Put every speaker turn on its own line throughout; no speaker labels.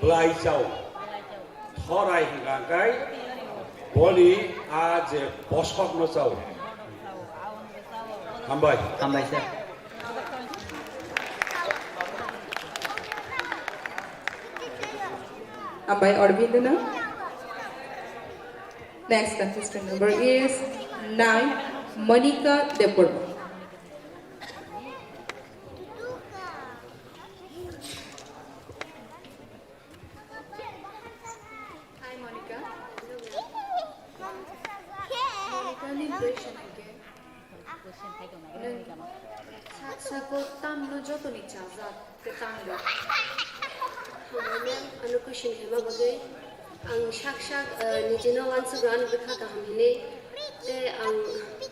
Blaijau thorai hingangai boli aje bosok no jau hambai
sir.
Ambai Orbindana. Next contestant number is 9, Monica Deporvo.
Hi Monica. Monica ni question again. Saksago tam no joto ni chazat te tangga. Hamanya anu question hema bagai ang shak nijino wan sugan bekha kahamine te ang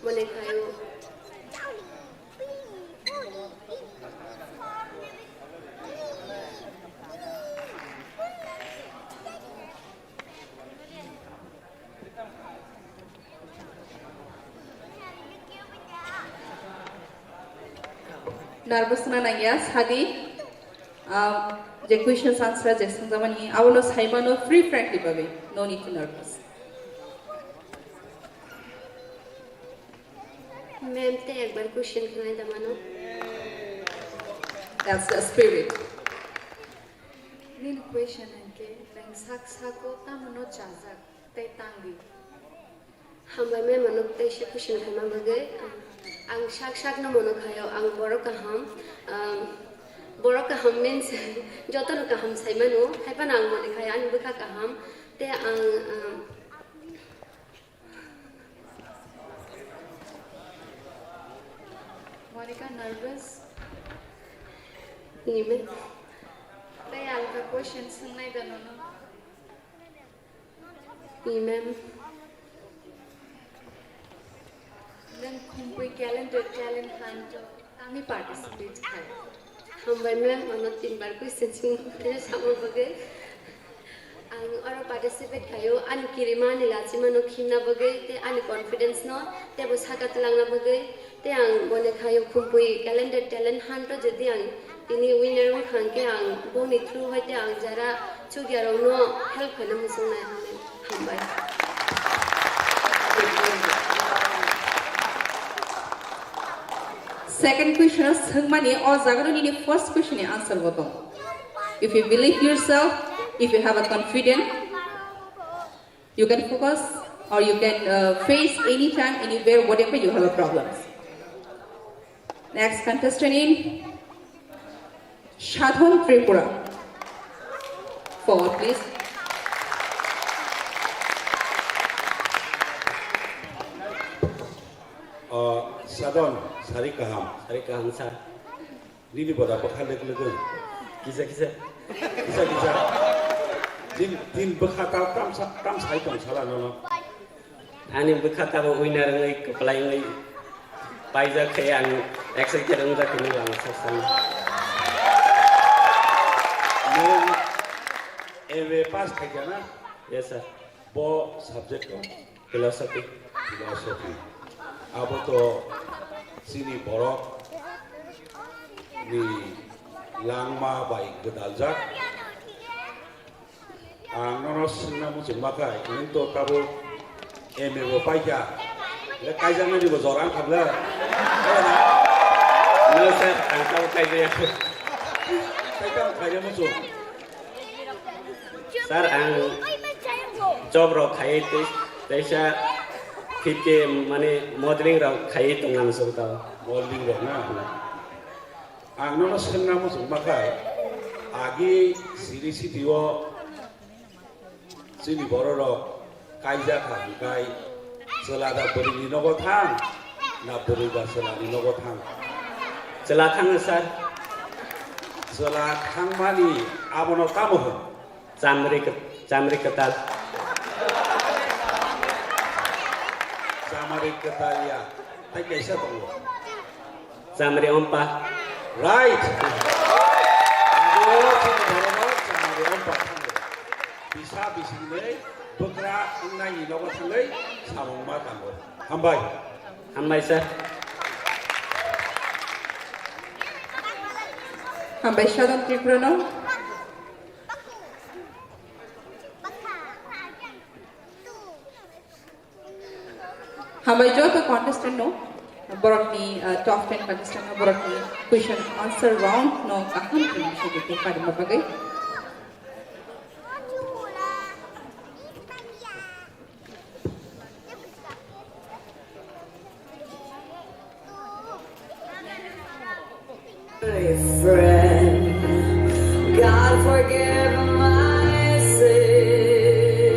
Monica yo
Nervous na yes, Hadi. The questions answer Jason Zamani. I will Saimano free frankly, baby. No need to nervous.
ma'am te ekbar question khilai damano.
That's the spirit.
Nin question anke lang saksako tam no chazak te tangi. Hambai me manuk te she question khama bagai ang shak no mono khayo ang borok kaham means joto no kaham saimano haipan ang mono khaya an bukha kaham te ang Monica nervous Nime
Tay alka question sungai danono.
ma'am
Then kumpui calendar talent hunt kami participate kai.
hambai ma'am ano timbar question sing te samur bagai ang oro participate khayo an kirima ni lachima no khimna bagai te an confidence no te bo sakat langna bagai te ang bone khayo kumpui calendar talent hunt jodi ang ini winner mo khangke ang boni through hoite ang jara chugyaro no help khana musung na hambai
Second question is Sangmani or Zagaroni first question answer bottom. If you believe yourself, if you have a confidence, you can focus or you can face anytime, anywhere, whatever you have a problems. Next contestant in Shadhon Tripura. Forward please.
Sadon sarikaham
sir.
Nini boda bakal legun
Kisa.
Kisa din bekhata tam sai tong sala no
Ani berkata bahwa winner ngai kepelai ngai paisa kaya ang executive ang tak kini lang sasan.
no ewe pas kajana
Yes sir.
bo subject ko
Philosophy.
philosophy abo to sini borok ni langma bai gedaljak nono sinna mu jengmakai ini to tabo eme bo paija le kaijang ni bo zorang khabla
No sir, ang tahu kaya
kaijang kaijang mu so
sir ang job ro khai tesa kike mane modeling ro khai tungan so tau.
modeling ro na nono sinna mu jengmakai agi siri sitiwo sini borok kaija kai selada beri ni nogo thang na beri ba selani nogo thang
Celakang sir,
selakang mani abono tamoh
camri ketal.
samari ketalia tai kaisa tong
Camri ompa.
right aduh sini borok samari ompat bisa bisine bekra ngai ni nogo thangai samong ma tango hambai
Hambai sir.
By Shadon Tripura now. Hambai jota contestant no borok ni top 10 contestant no borok ni question answer round no kaham kini shigiti pada mabagai.
Friend, God forgive my sins.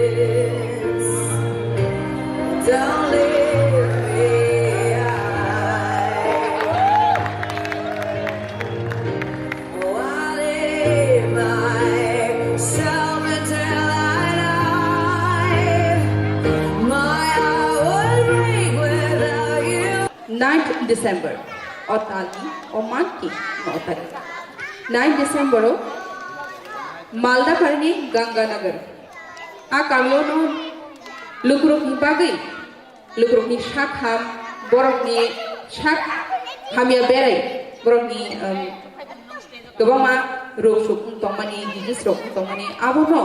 Don't leave me oh, I'll leave myself until I die. My heart would break without you.
9th December Otali o Manki no Otali 9th December Malda Karni Ganganagar A Kamlo no Lukrok ni Bagai Lukrok ni Shak Ham Borok ni Shak Hamia Berai Borok ni Gabama Rok Shukung Tongmani Disease Rokung Tongmani Abo no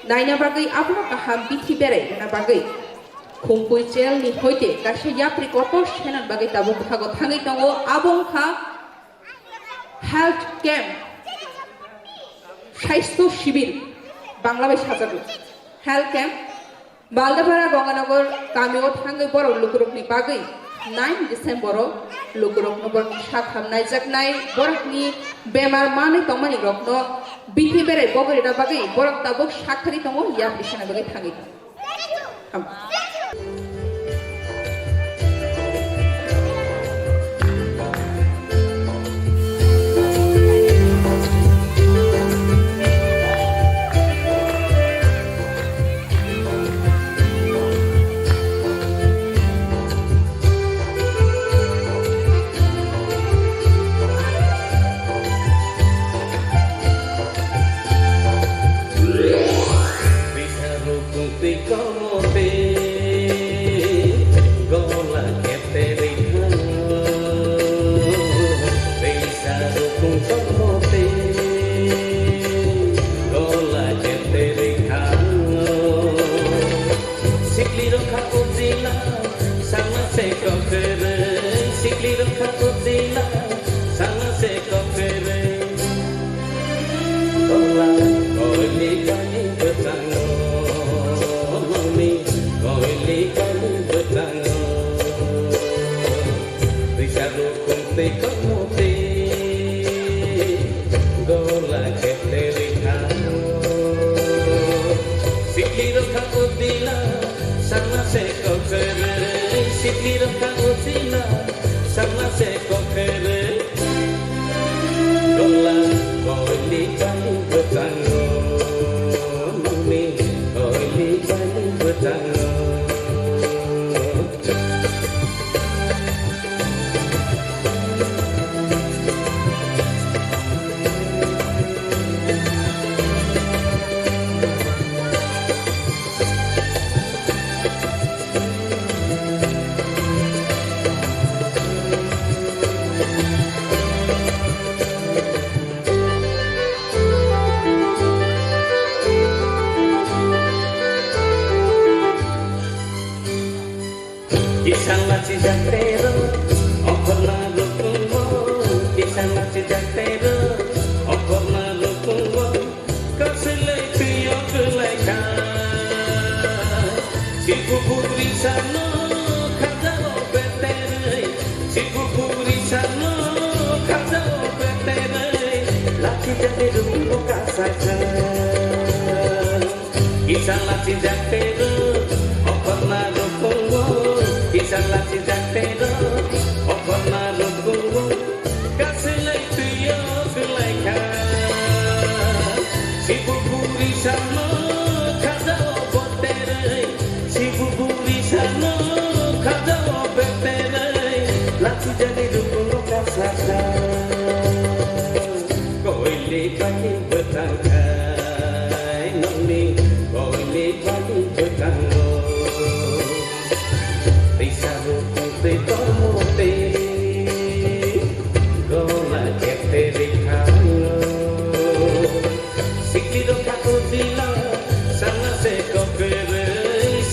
Naina Bagai Abo no Kaham Bithi Berai Na Bagai Kumpul cel ni hoite kasih yapri kotor senan bagai tabu kagot hangai tongo abong ka health camp স্বাস্থ্য শিবির Bangladesh হাজারু health camp বালদাপাড়া Ganganagar কামিও থাঙ্গै বড় লুকুরকনি বাগै 9 ডিসেম্बर লুকুরক नगरनि साखाम नायजाकनाय बरकनि बेमार माने तंमानि रकन बिथि बेरे बगरेदा बागै बरक ताबक साखारि तंगो यापरि सेना बागै थाङै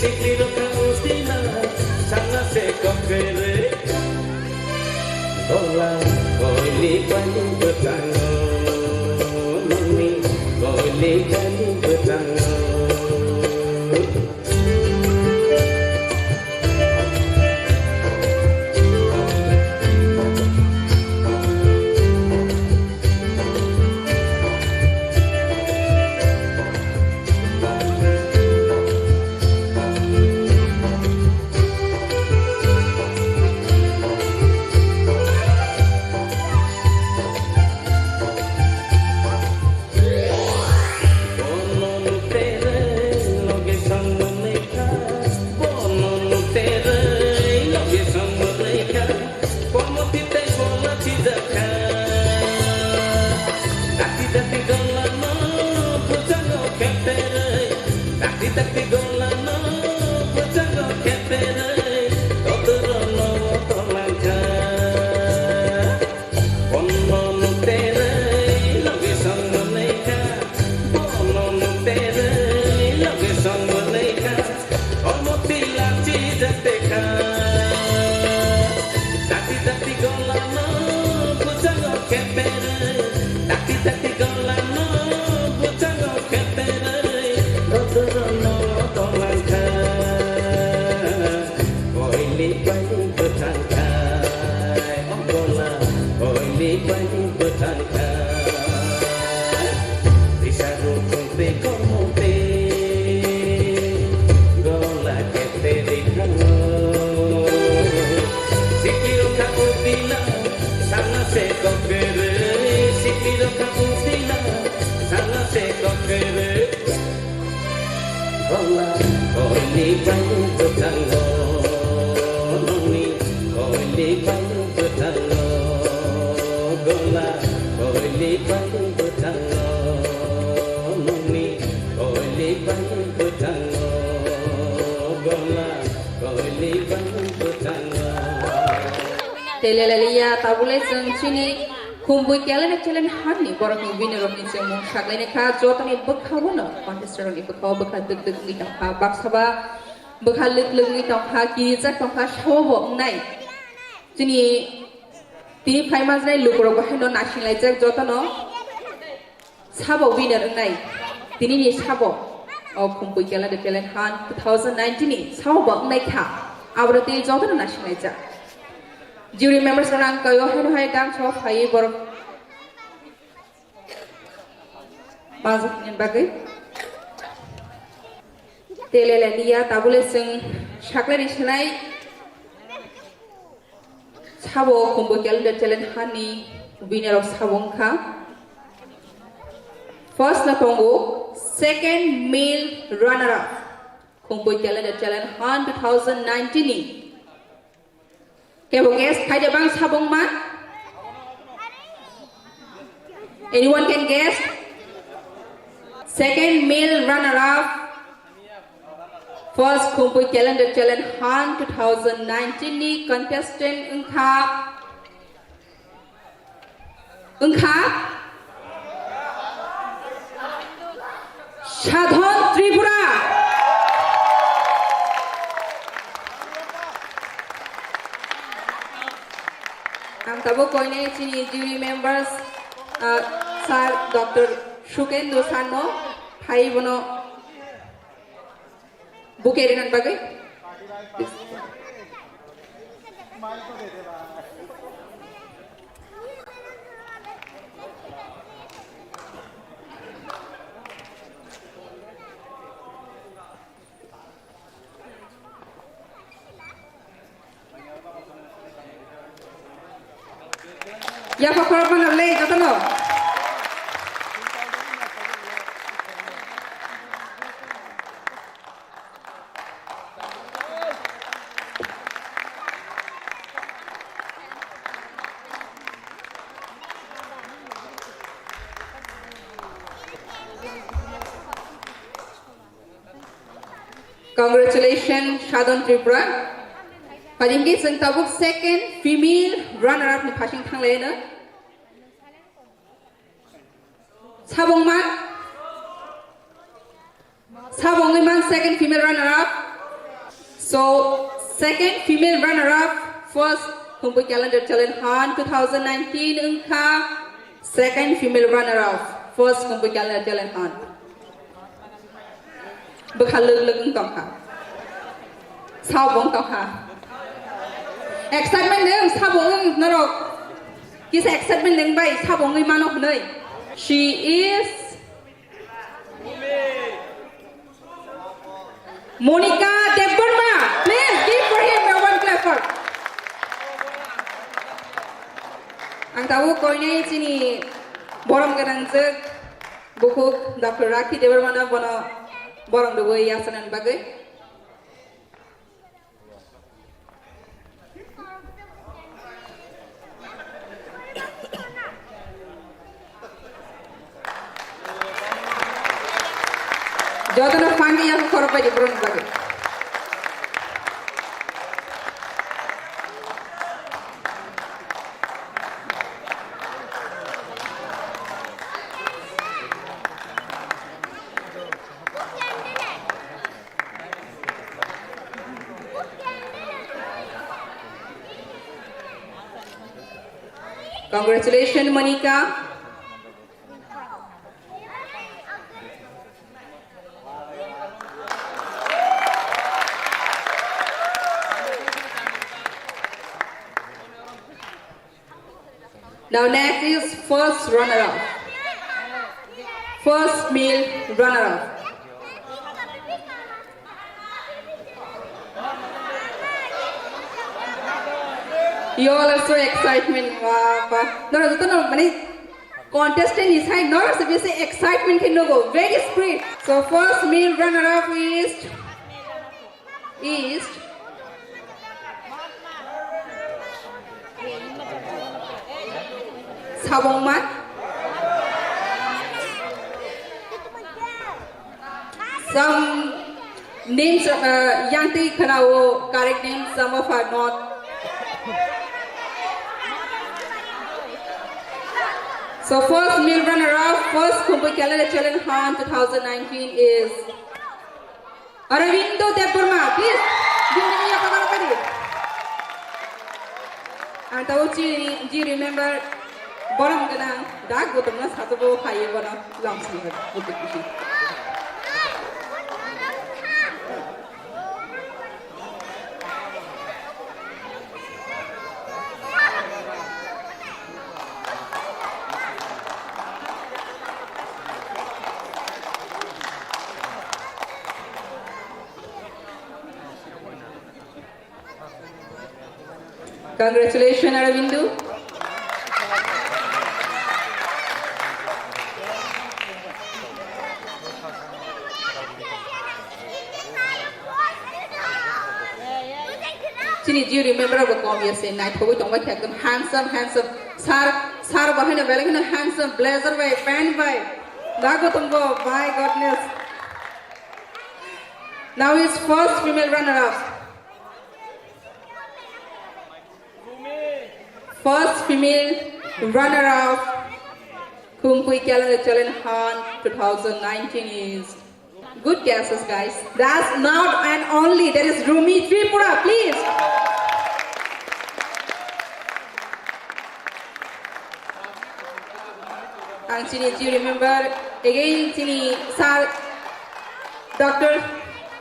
Sikli roka usila
kali bertanggung.
Telelalia tabule seng chini kumbui kelen chelen hani borok ni winner of ni seng mong shaklene kha jota ni bakha wono contestant ni bakha bakha duk duk ni kha baksaba bakha lik lik ni kha ki jak kha shawo nai chini tini phaimas nai lukro ko heno nasin lai jak jota no sabo winner nai tini ni sabo o kumbui kelen de chelen han 2019 ni sabo nai kha abrate jota no nasin lai jak. Jury members orang kayo heno hai dam so hai bor bazuk nin bagai telelalia tabule sing shakle risnai sabo kumbu calendar challenge hani winner of sabong kha first na kongo second male runner up kumbu calendar challenge han 2019 ni Kebo guess kai bang sabong ma? Anyone can guess? Second male runner-up. First kumpul calendar challenge Han 2019 ni contestant Engka Shadhon Tripura. Tabo koine chini jury members sir Dr. Shukendra Sanno hai bono bukerenan bagai Ya pakor mana leh kata lo. Congratulations, Shadon Tripura. Padimki sing tabuk second female runner-up ni passing thang leh na. Sabong man second female runner-up. So second female runner-up first kumpul calendar challenge Han 2019 Engka second female runner-up first kumpul kalian talent hunt. Berhalung-halung tong ha. Sabong tong ha. Excitement deh, sabong narok. Kis excitement deng bay, sabong ni manok nai. She is Monica Deborma. Please give for him a one clapper. Ang tahu kau ini sini borong kerang zek buku Dr. Rakhi Deborma na bono borong dua yasanan bagai. Jodhana Fangi yang korban di Brunei bagai. Congratulations, Monica. Now next is first runner-up. First male runner-up. You all are so excitement. Wow. No, contestant is high. No, so we say excitement can no go. Very spirit. So first male runner-up is Sabong Mat. Some names, Yanti Kanao, correct names, some of are not. So first male runner-up, first Kumbh Calendar Challenge Han 2019 is Aravindo Deborma. Please, give me your pagkakapadi. And do you remember Borong Ganang, Dag Gotamna Satubo Hayavana Lamsi with the Kishi. Congratulations, Aravindu. Chini, do you remember what Kom yesterday night? Who don't want to them handsome. Sar behind a very handsome blazer by band by. Dagotumbo, my goodness. Now is first female runner-up. First female runner-up Kumbh Calendar Challenge Han 2019 is good guesses, guys. That's not and only. There is Rumi Tripura, please. And Chini, do you remember again? Chini, Sir, Doctor,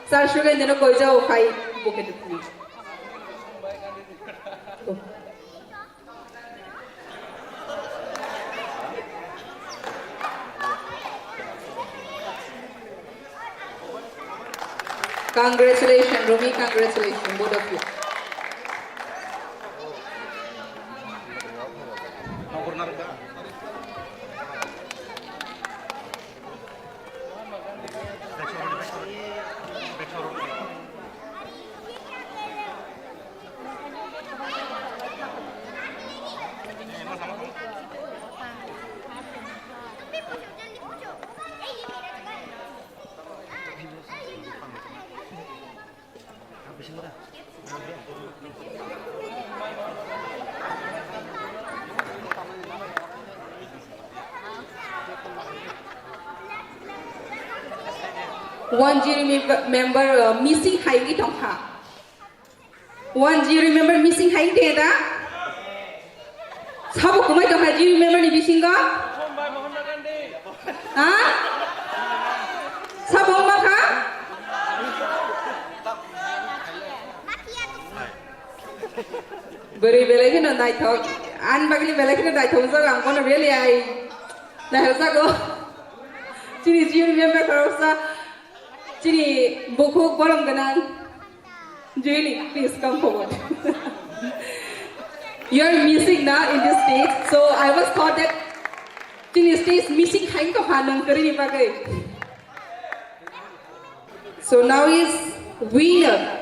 Sir Sugar, then go to fight bucket, please. Congratulations, Rumi, congratulations, both of you. One, do you remember missing Heidi Tongha? One, do you remember missing Heidi Data? Sabu kumai Tongha, do you remember the missing God? Very belakina naithok. An bagli belakina naithok sa ang kono really I. Dahil sa ko. Chini jiu member karosa. Chini buku bolong ganan. Julie, please come forward. You're missing now in this stage, so I was thought that Chini stage missing kain ko hanong kari ni bagay. So now is winner.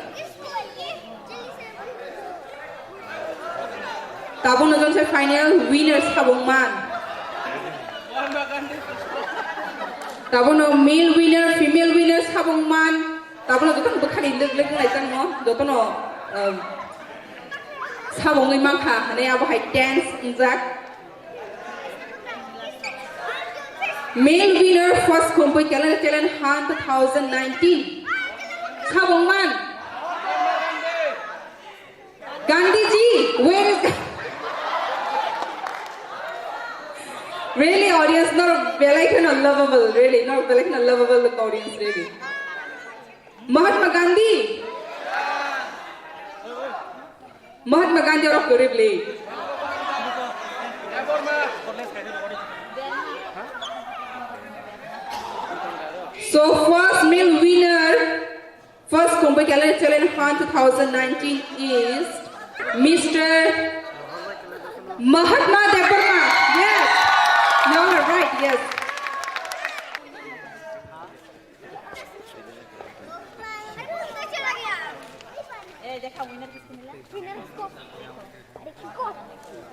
Tabong na sa final winners habong man. Tabong na male winner, female winners habong man. Tabong na dito bukhari leg na itang mo. Dito no habong imang ka. Hanay abo hay dance injak. Male winner first Kumpuy Challenge Han 2019. Habong man. Gandhi ji, where is Really, audience, not Belaikan unlovable, really, not Belaikan unlovable, the audience, really. Mahatma Gandhi. Mahatma Gandhi of Kuribli. So, first male winner, first Kumpuy Challenge Han 2019 is Mr. Mahatma Devarma. Yes. You are right, yes.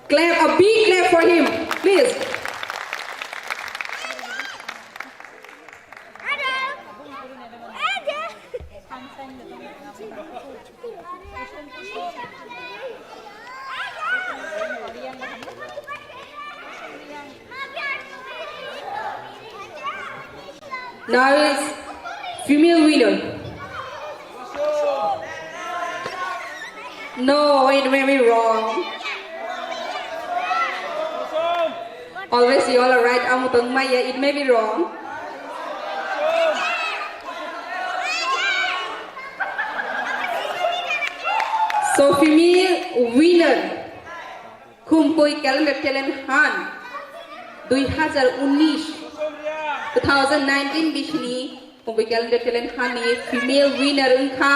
Clap, a big clap for him, please. Now is female winner. No, it may be wrong. Always you all are right. Amutang Maya, it may be wrong. So female winner, Kumpuy Challenge Han 2019. 2019 Bishni, Kumpuy Challenge Han ni female winner Unka.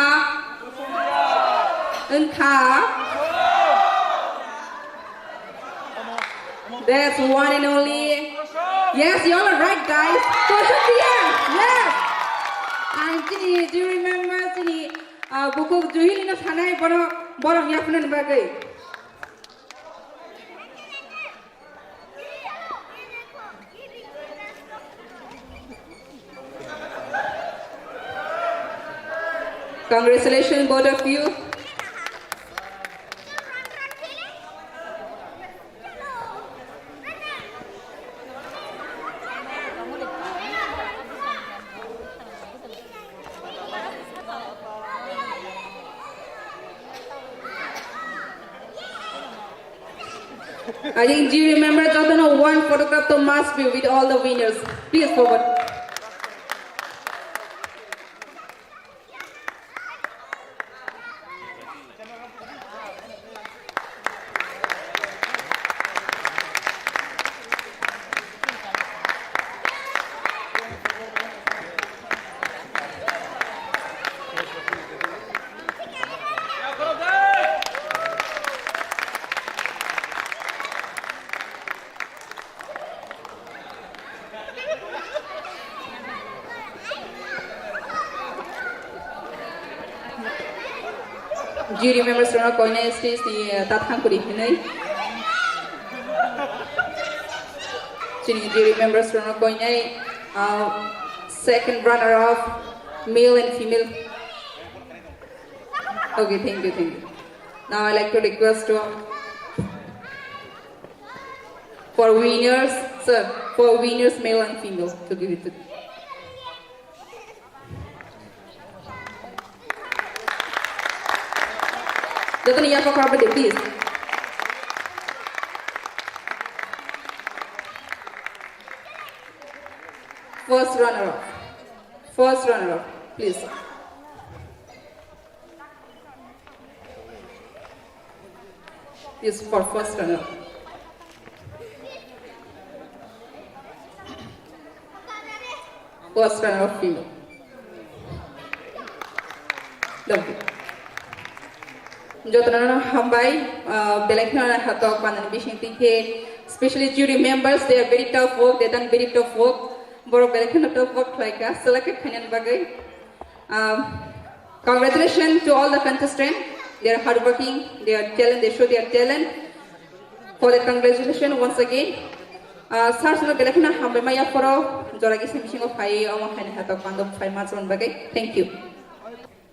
That's one and only. Yes, you all are right, guys. Social media. Yes. And Chini, do you remember Chini? Buku Juhili na Sanai Borong Yapunan Bagay. Congratulations, both of you. I think, do you remember, Jotano, one photograph to must be with all the winners. Please forward. Do you remember Srona Koina stage the Tathan Kuripinai? Do you remember Srona Koina? Second runner up, male and female. Okay, thank you. Now I like to request for winners, sir, for winners, male and female, to give it to. Jotano iya pa korban please. First runner up, please. is for first runner. First runner of female. Lovely. Jotana Hambai, Belekna Hatok, and Bishing Tike, especially jury members, they are very tough work, they done very tough work. Boro Belekna tough work like us, selected Kanyan Bagay. Congratulations to all the contestants. They are hardworking, they are talent, they show their talent. For the congratulations once again. Sarsuna Belekna Hambai Maya Foro, Joragi Simishing of Hai, Omahan Hatok, and 5 months on Bagay. Thank you.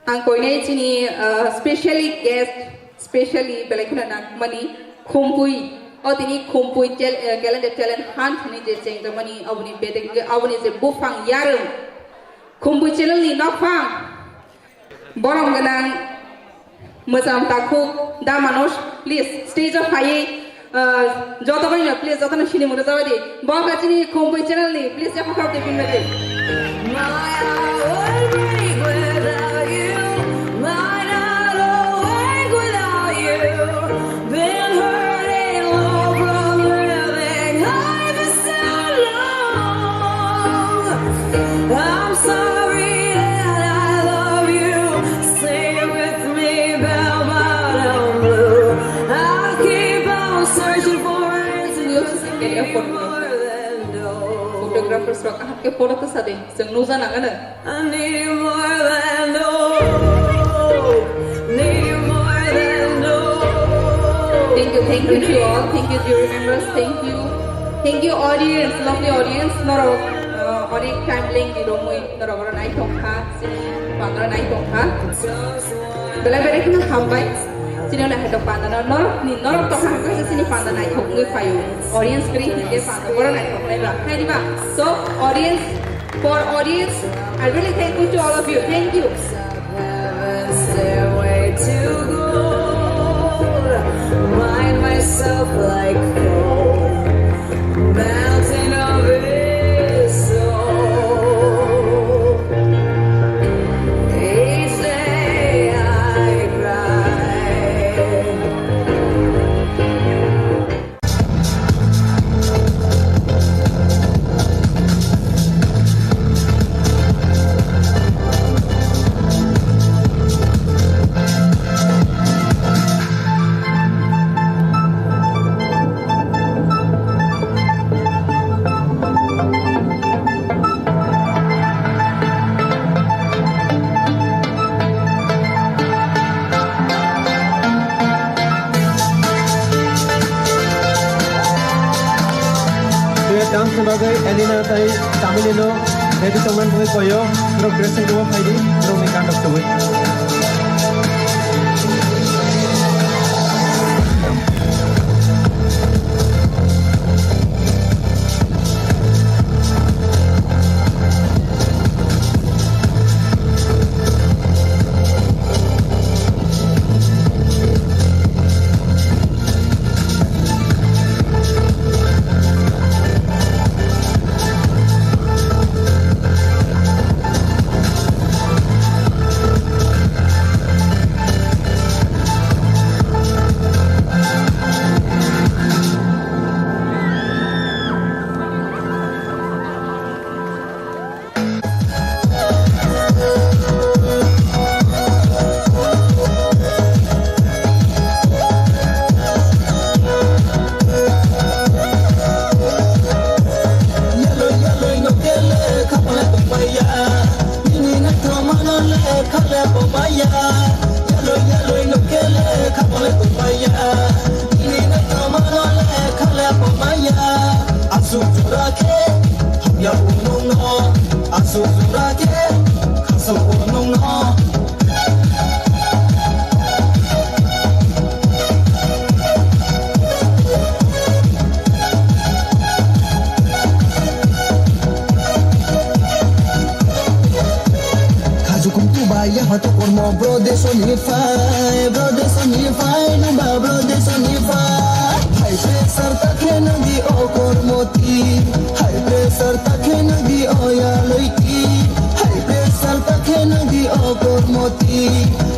Ang koine chini specially guest specially belakuna nakmani khumpui o tini khumpui calendar talent hunt ni je cheng the mani abuni bedek abuni je bufang yarum khumpui channel ni nokfang borong ganang mojam takhu da manush please stage of high joto bani please joto na shini mura jawadi boga chini khumpui channel ni please ja khap de pinmate Photographers rock ke photo to sade sing nuza na gana I need you more than thank you to all, thank you jury members, thank you audience, lovely audience. Noro audience time link di romui noro gora nai tongha sini pangara nai tongha bela bela kena hambai sini na hedo pandana noro tongha ke sini pandana nai thongui payu audience kri hinde pandana gora nai thongai ba hai diba. So audience, for audience, I really thank you to all of you. Thank you.
Stairway to gold, mind myself like gold, mountain of his soul. Each day I cry.
Dance sebagai Elina Tai Tamilino, jadi teman gue koyo, terus dressing dua kali, terus nikah dok tuh.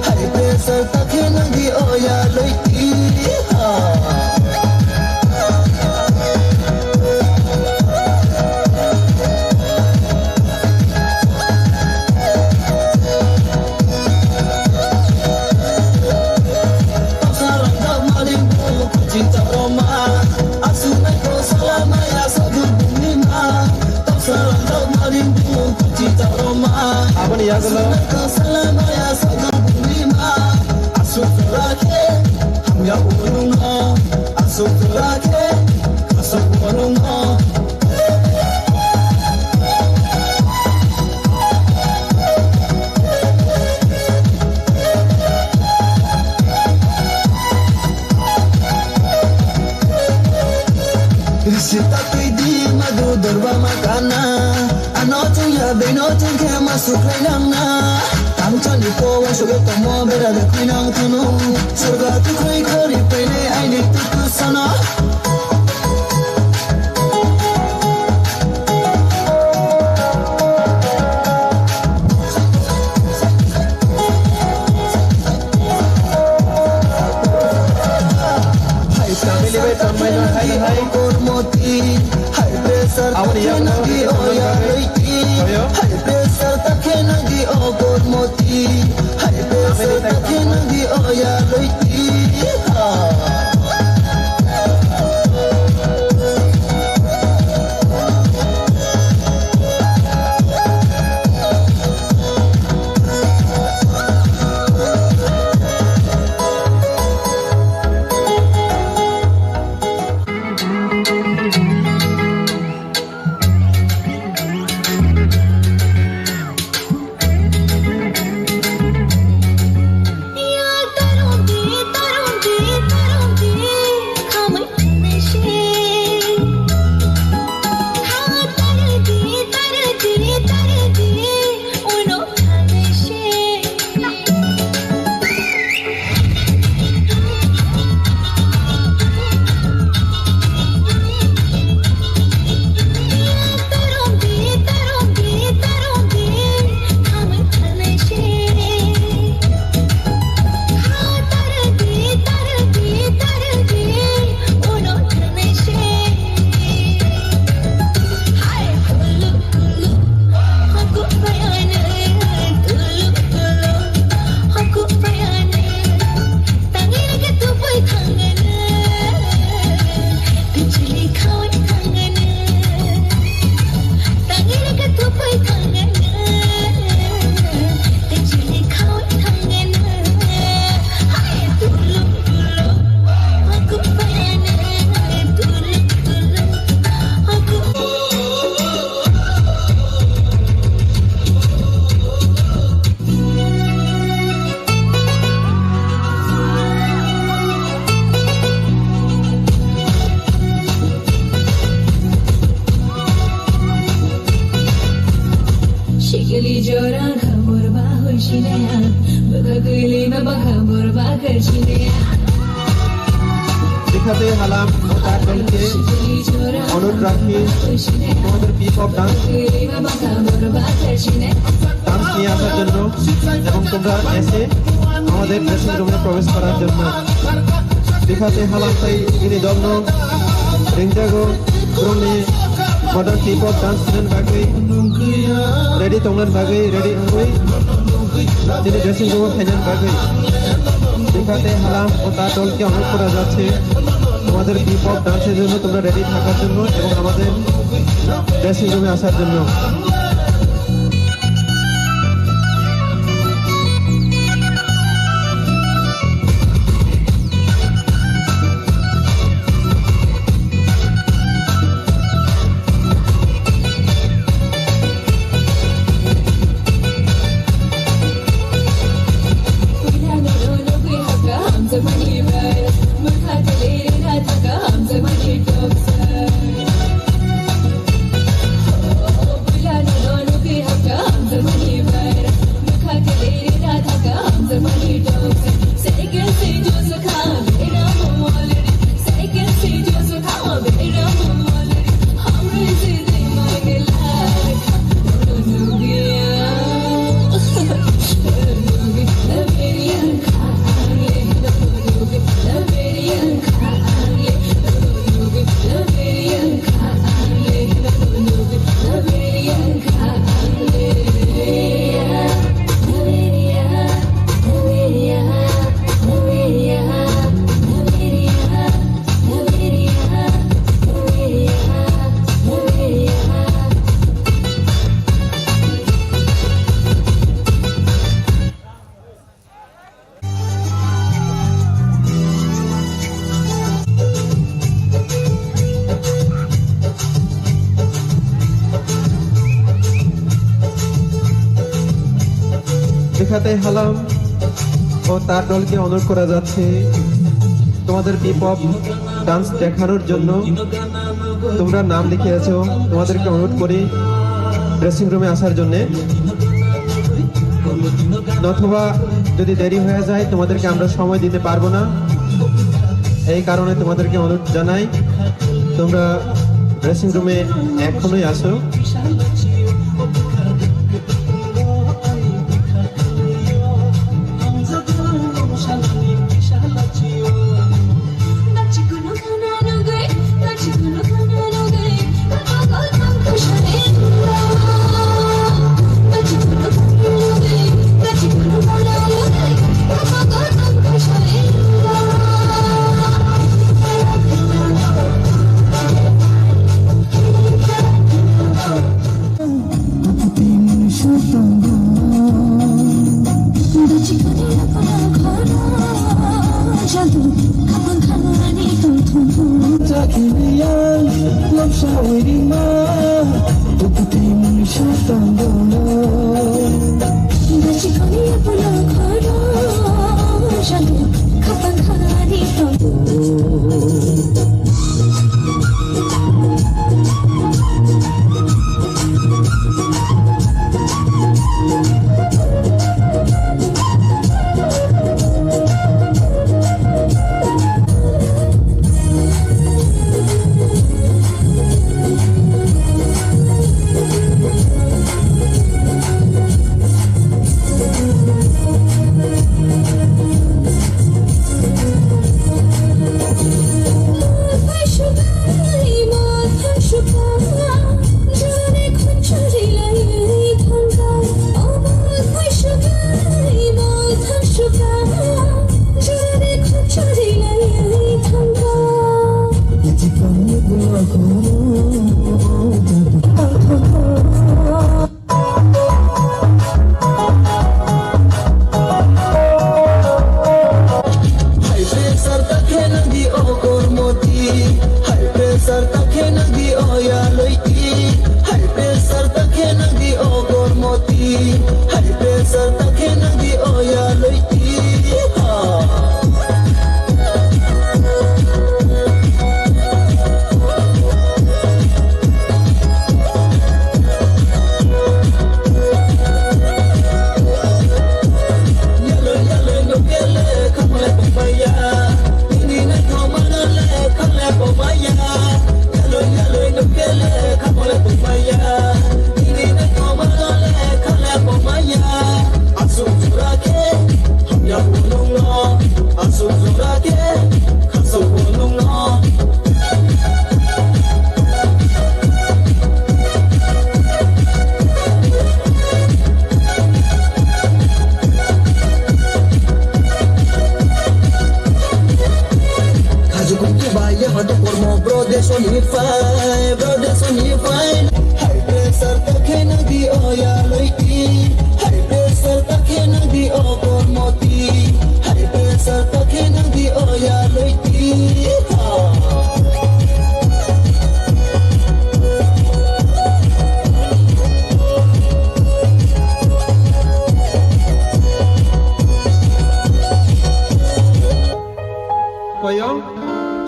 High pressure, take nagi oya loiti. ইয়াগুলো
Sita di madu derba makana anotu ya benotu ke masuk renangna tam chani ko suge tomo bera de kinang tunu surga tu koi khori pene aine tu sana Hai kormoti hai pressure takhenagi oya loiti hai pressure takhenagi o kormoti hai pressure takhenagi oya loiti दिखाते हलाम तार दल के अनुरोध राखी তোমাদের পিপঅপ dance নিয়ে আসার জন্য এবং তোমরা এসে আমাদের ড্রেসিং রুমে প্রবেশ করার জন্য दिखाते हलाम ताई ini domno ringjago kroni modern pipঅপ dance nen bagai ready tonglan bagai ready angoi ini dressing room final bagai दिखाते हलाम ও তার দলকে অনুরোধ করা যাচ্ছে তোমাদের পিপঅপ ডান্সের জন্য তোমরা রেডি থাকার জন্য এবং আমাদের ড্রেসিং রুমে আসার জন্য I'm রেখাতে হালাম ও তার দলকে অনুরোধ করা যাচ্ছে তোমাদের বিপপ ডান্স দেখানোর জন্য। তোমরা নাম লিখিয়েছো, তোমাদেরকে অনুরোধ করি ড্রেসিং রুমে আসার জন্য, অথবা যদি দেরি হয়ে যায় তোমাদেরকে আমরা সময় দিতে পারবো না। এই কারণে তোমাদেরকে অনুরোধ জানাই তোমরা ড্রেসিং রুমে এখনই আসো।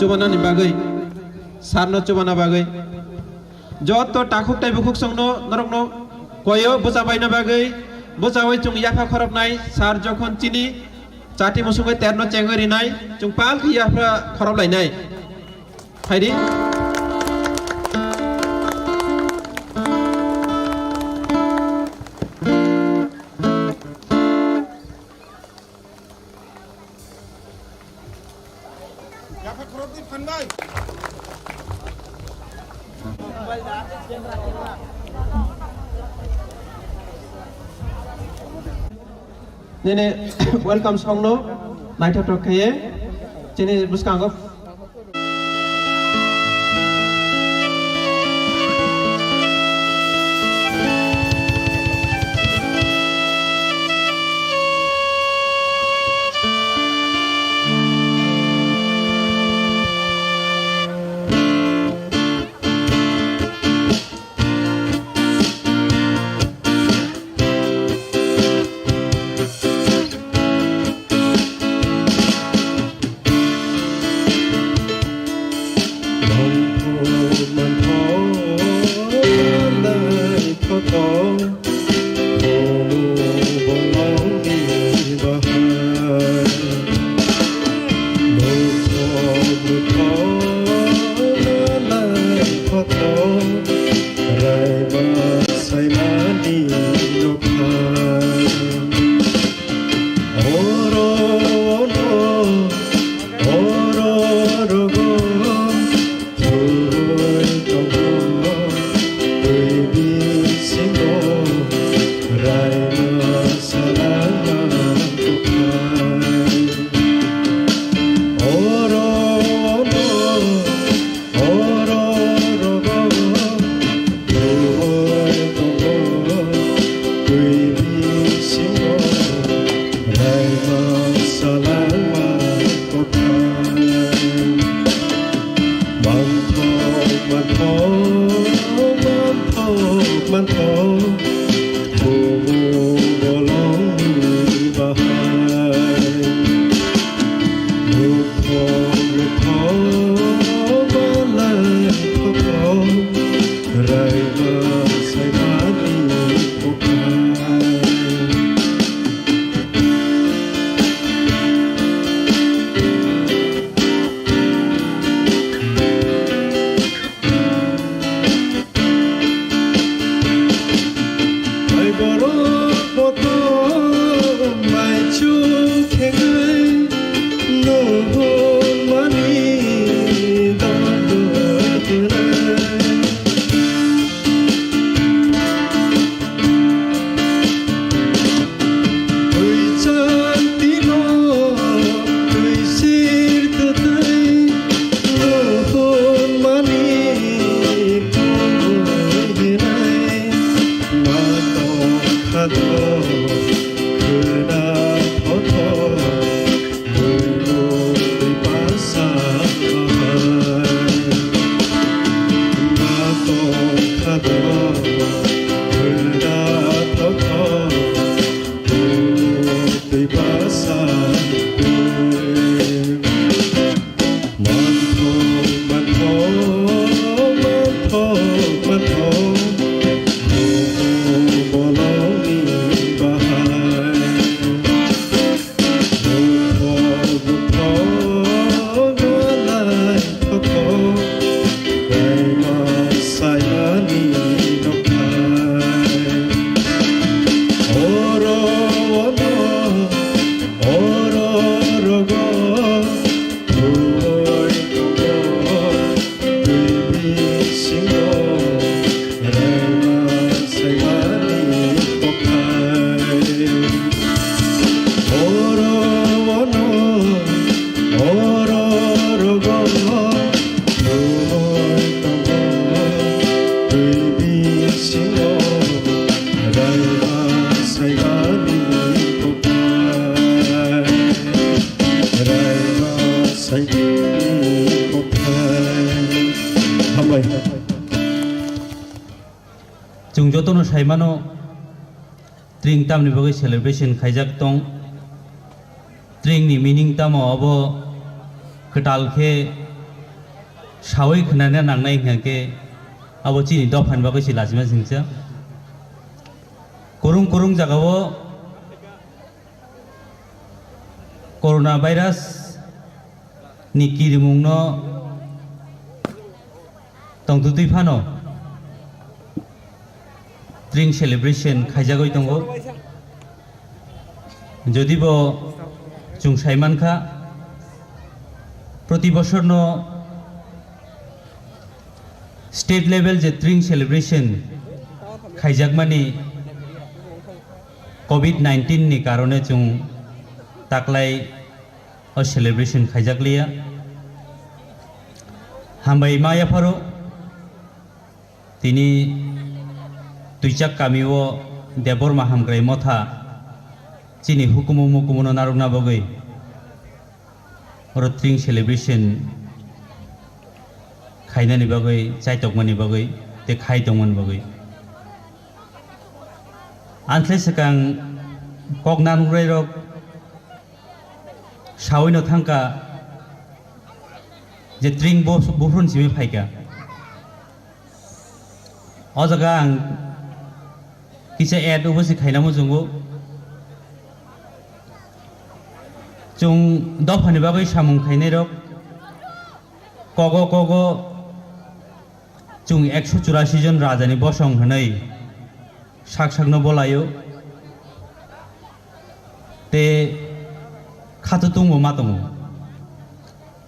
Cubana ni bagai, sarno cubana bagai. Jot to takuk tai bukuk songno norokno koyo bocabai na bagai, bocawai chung yafa khorop nai sar jokhon chini chati musungai terno chengori nai chung pal ki yafa khorop lai nai. Haidi Nene welcome songno night of kaye chini buskang of
जों जतनो साइमानो त्रिंग तामनि बगै celebration खाइजाक दं त्रिंग नि meaning तामो अब खटालखे सावै खनाने नांनाय हंके अब चिनि दफान बगै सिलाजिमा जिंचा कुरुं कुरुं जागावो corona virus नि किरिमुंनो तंतुतुइ फानो त्रिंग celebration खाइजागै दंगो जदिबो जों साइमानखा प्रति बछरनो स्टेट लेवल जे त्रिंग सेलिब्रेशन खाइजाक मानि कोविड-19 नि कारणे जों ताकलाय अ सेलिब्रेशन खाइजाकलिया हामबाय मायाफारो तिनी तुइचाक कामिओ देवर माहामग्राय मथा चिनी हुकुमो मुकुमनो नारुगना बगै और त्रिंग सेलिब्रेशन खाइनानि बगै चाइतकमानि बगै ते खाइदोंमोन बगै आनथ्ले सिगां कगनानुग्राय रक सावैनो थांका जे त्रिंग बुफ्रुन सिमे फाइका अ जगा आं किसे एड उबसि खाइनामो जोंगो जों दफानि बागै सामुं खाइनाय रक कग जों 184 जन राजानि बसं होनै साकसाकनो बोलायो ते खातुतुंगो मातुंगो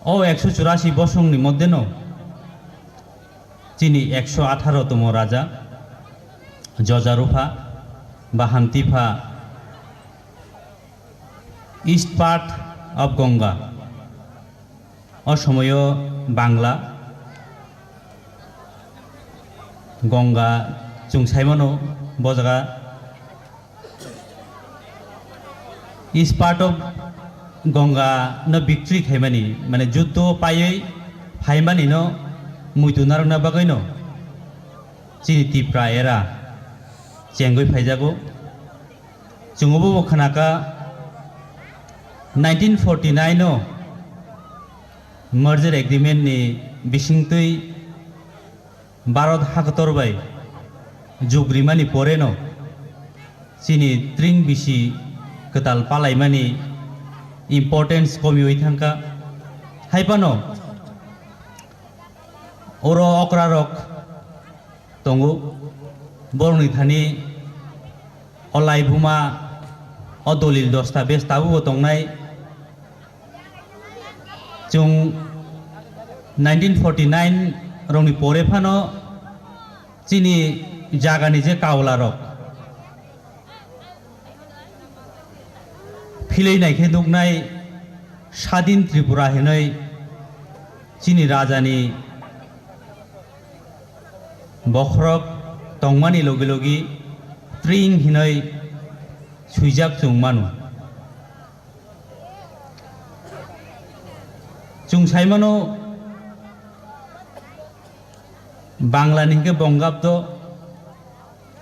ओ 184 बसंनि मध्य न चिनी 118 तम राजा जजारुफा बाहामतिफा ईस्ट पार्ट ऑफ गंगा असमय बांग्ला गंगा जों साइमानो बजगा ईस्ट पार्ट ऑफ गंगा न विक्ट्री खाइमानी माने जुद्ध पायै फाइमानी न मुइतुनार न बगै न चिनी तिप्रा एरा चेंगै फाइजागो जोंबो बखनाका 1949 नो मर्जर एग्रीमेंट नि बिसिंतै भारत हाकतरबाय जुग्रिमानि परे न चिनी त्रिंग बिसि कताल पालायमानि इम्पोर्टेंस कमियै थांका हाइपानो ओरो अक्रारक दंगो बरनि थानि अलाइबुमा अदलिल दस्ता बेस्ताबो दंनाय जों 1949 रंनि परेफानो चिनि जागानि जे कावलारक फिलैनायखे दुगनाय स्वाधीन त्रिपुरा हेनै चिनि राजानि बख्रक तंमानि लगे लगे त्रिं हिनै सुइजाक जों मानु जों साइमानो बांलानि के बंगाब्द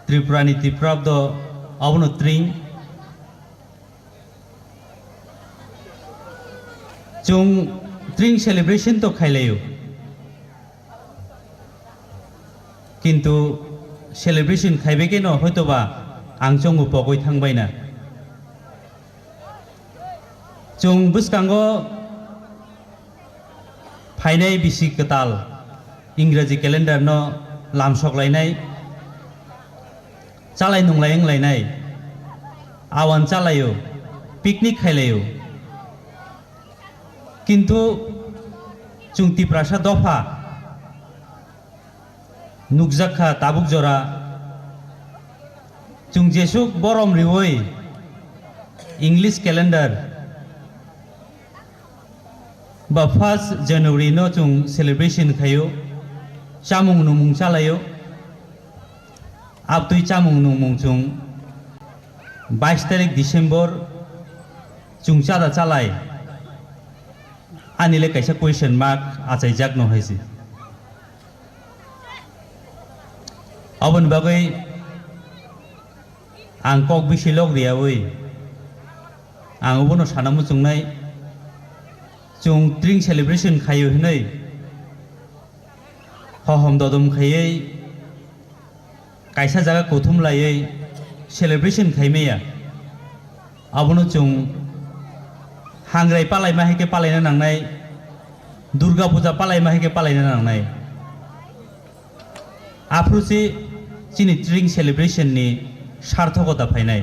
त्रिपुरानि त्रिपुराब्द अबनो त्रिं जों त्रिं सेलिब्रेशन तो खाइलायो किन्तु सेलिब्रेशन खाइबेके न हयतोबा आं जोंबो पगै थांबायना जों बुसकांगो फाइनाय बिसि कताल इंराजी कैलेंडर न लामसकलायनाय चालाय नुंलायलायनाय आवान चालायो पिकनिक खाइलायो किन्तु जों तिप्रासा दफा नुकजाखा ताबुक जरा जों जेसुक बरम रिवै इंग्लिश कैलेंडर बा 1 जनवरी न जों सेलिब्रेशन खायो चामुं नुमुं चालायो अब तुई चामुं नुमुं जों 22 तारिख डिसेम्बर जों चादा चालाय आनिले कैसा क्वेश्चन मार्क आचाय जाग न हैसि अबन बागै आं कक बिसि लग रियावै आं उबनो सानामु जोंनाय जों त्रिं सेलिब्रेशन खायो हनै हहम ददम खायै कैसा जागा कोथुम लायै सेलिब्रेशन खाइमेया अबनो जों हांग्राय पालाय माहिके पालायना नांनाय दुर्गा पूजा पालाय माहिके पालायना नांनाय आफ्रुसि चिनि त्रिं सेलिब्रेशन नि सार्थकता फायनाय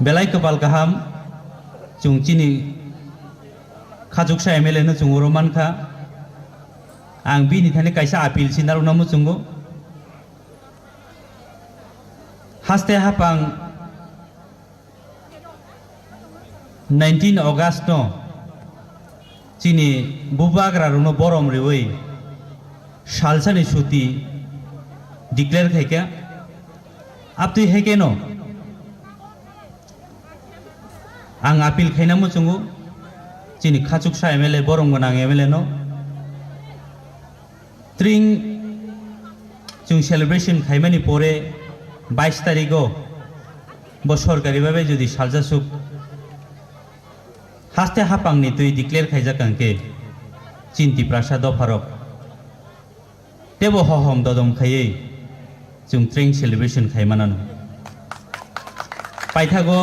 बेलाय कपाल गाहाम जों चिनि खाजुकसा एमएलए न जों रमानखा आं बिनि थाने कैसा आपिल सिनार नामु जोंगो हास्ते हापां 19 अगस्त न चिनि बुबाग्रा रुनो बरम रिवै सालसानि सुति डिक्लेयर खाइका अब तुई हेके न आं आपिल खाइना मुचुंगु चिनि खाचुकसा एमएलए बरम गोनां एमएलए न त्रिं जों सेलिब्रेशन खाइमानि परे 22 तारिखो सरकारि भावे जुदि सालजासुक हास्ते हापांनि तुई डिक्लेयर खाइजाकांके चिन्ति प्रासा दफारक तेबो हहम ददम खायै जों त्रिं सेलिब्रेशन खाइमानानो पाइथागो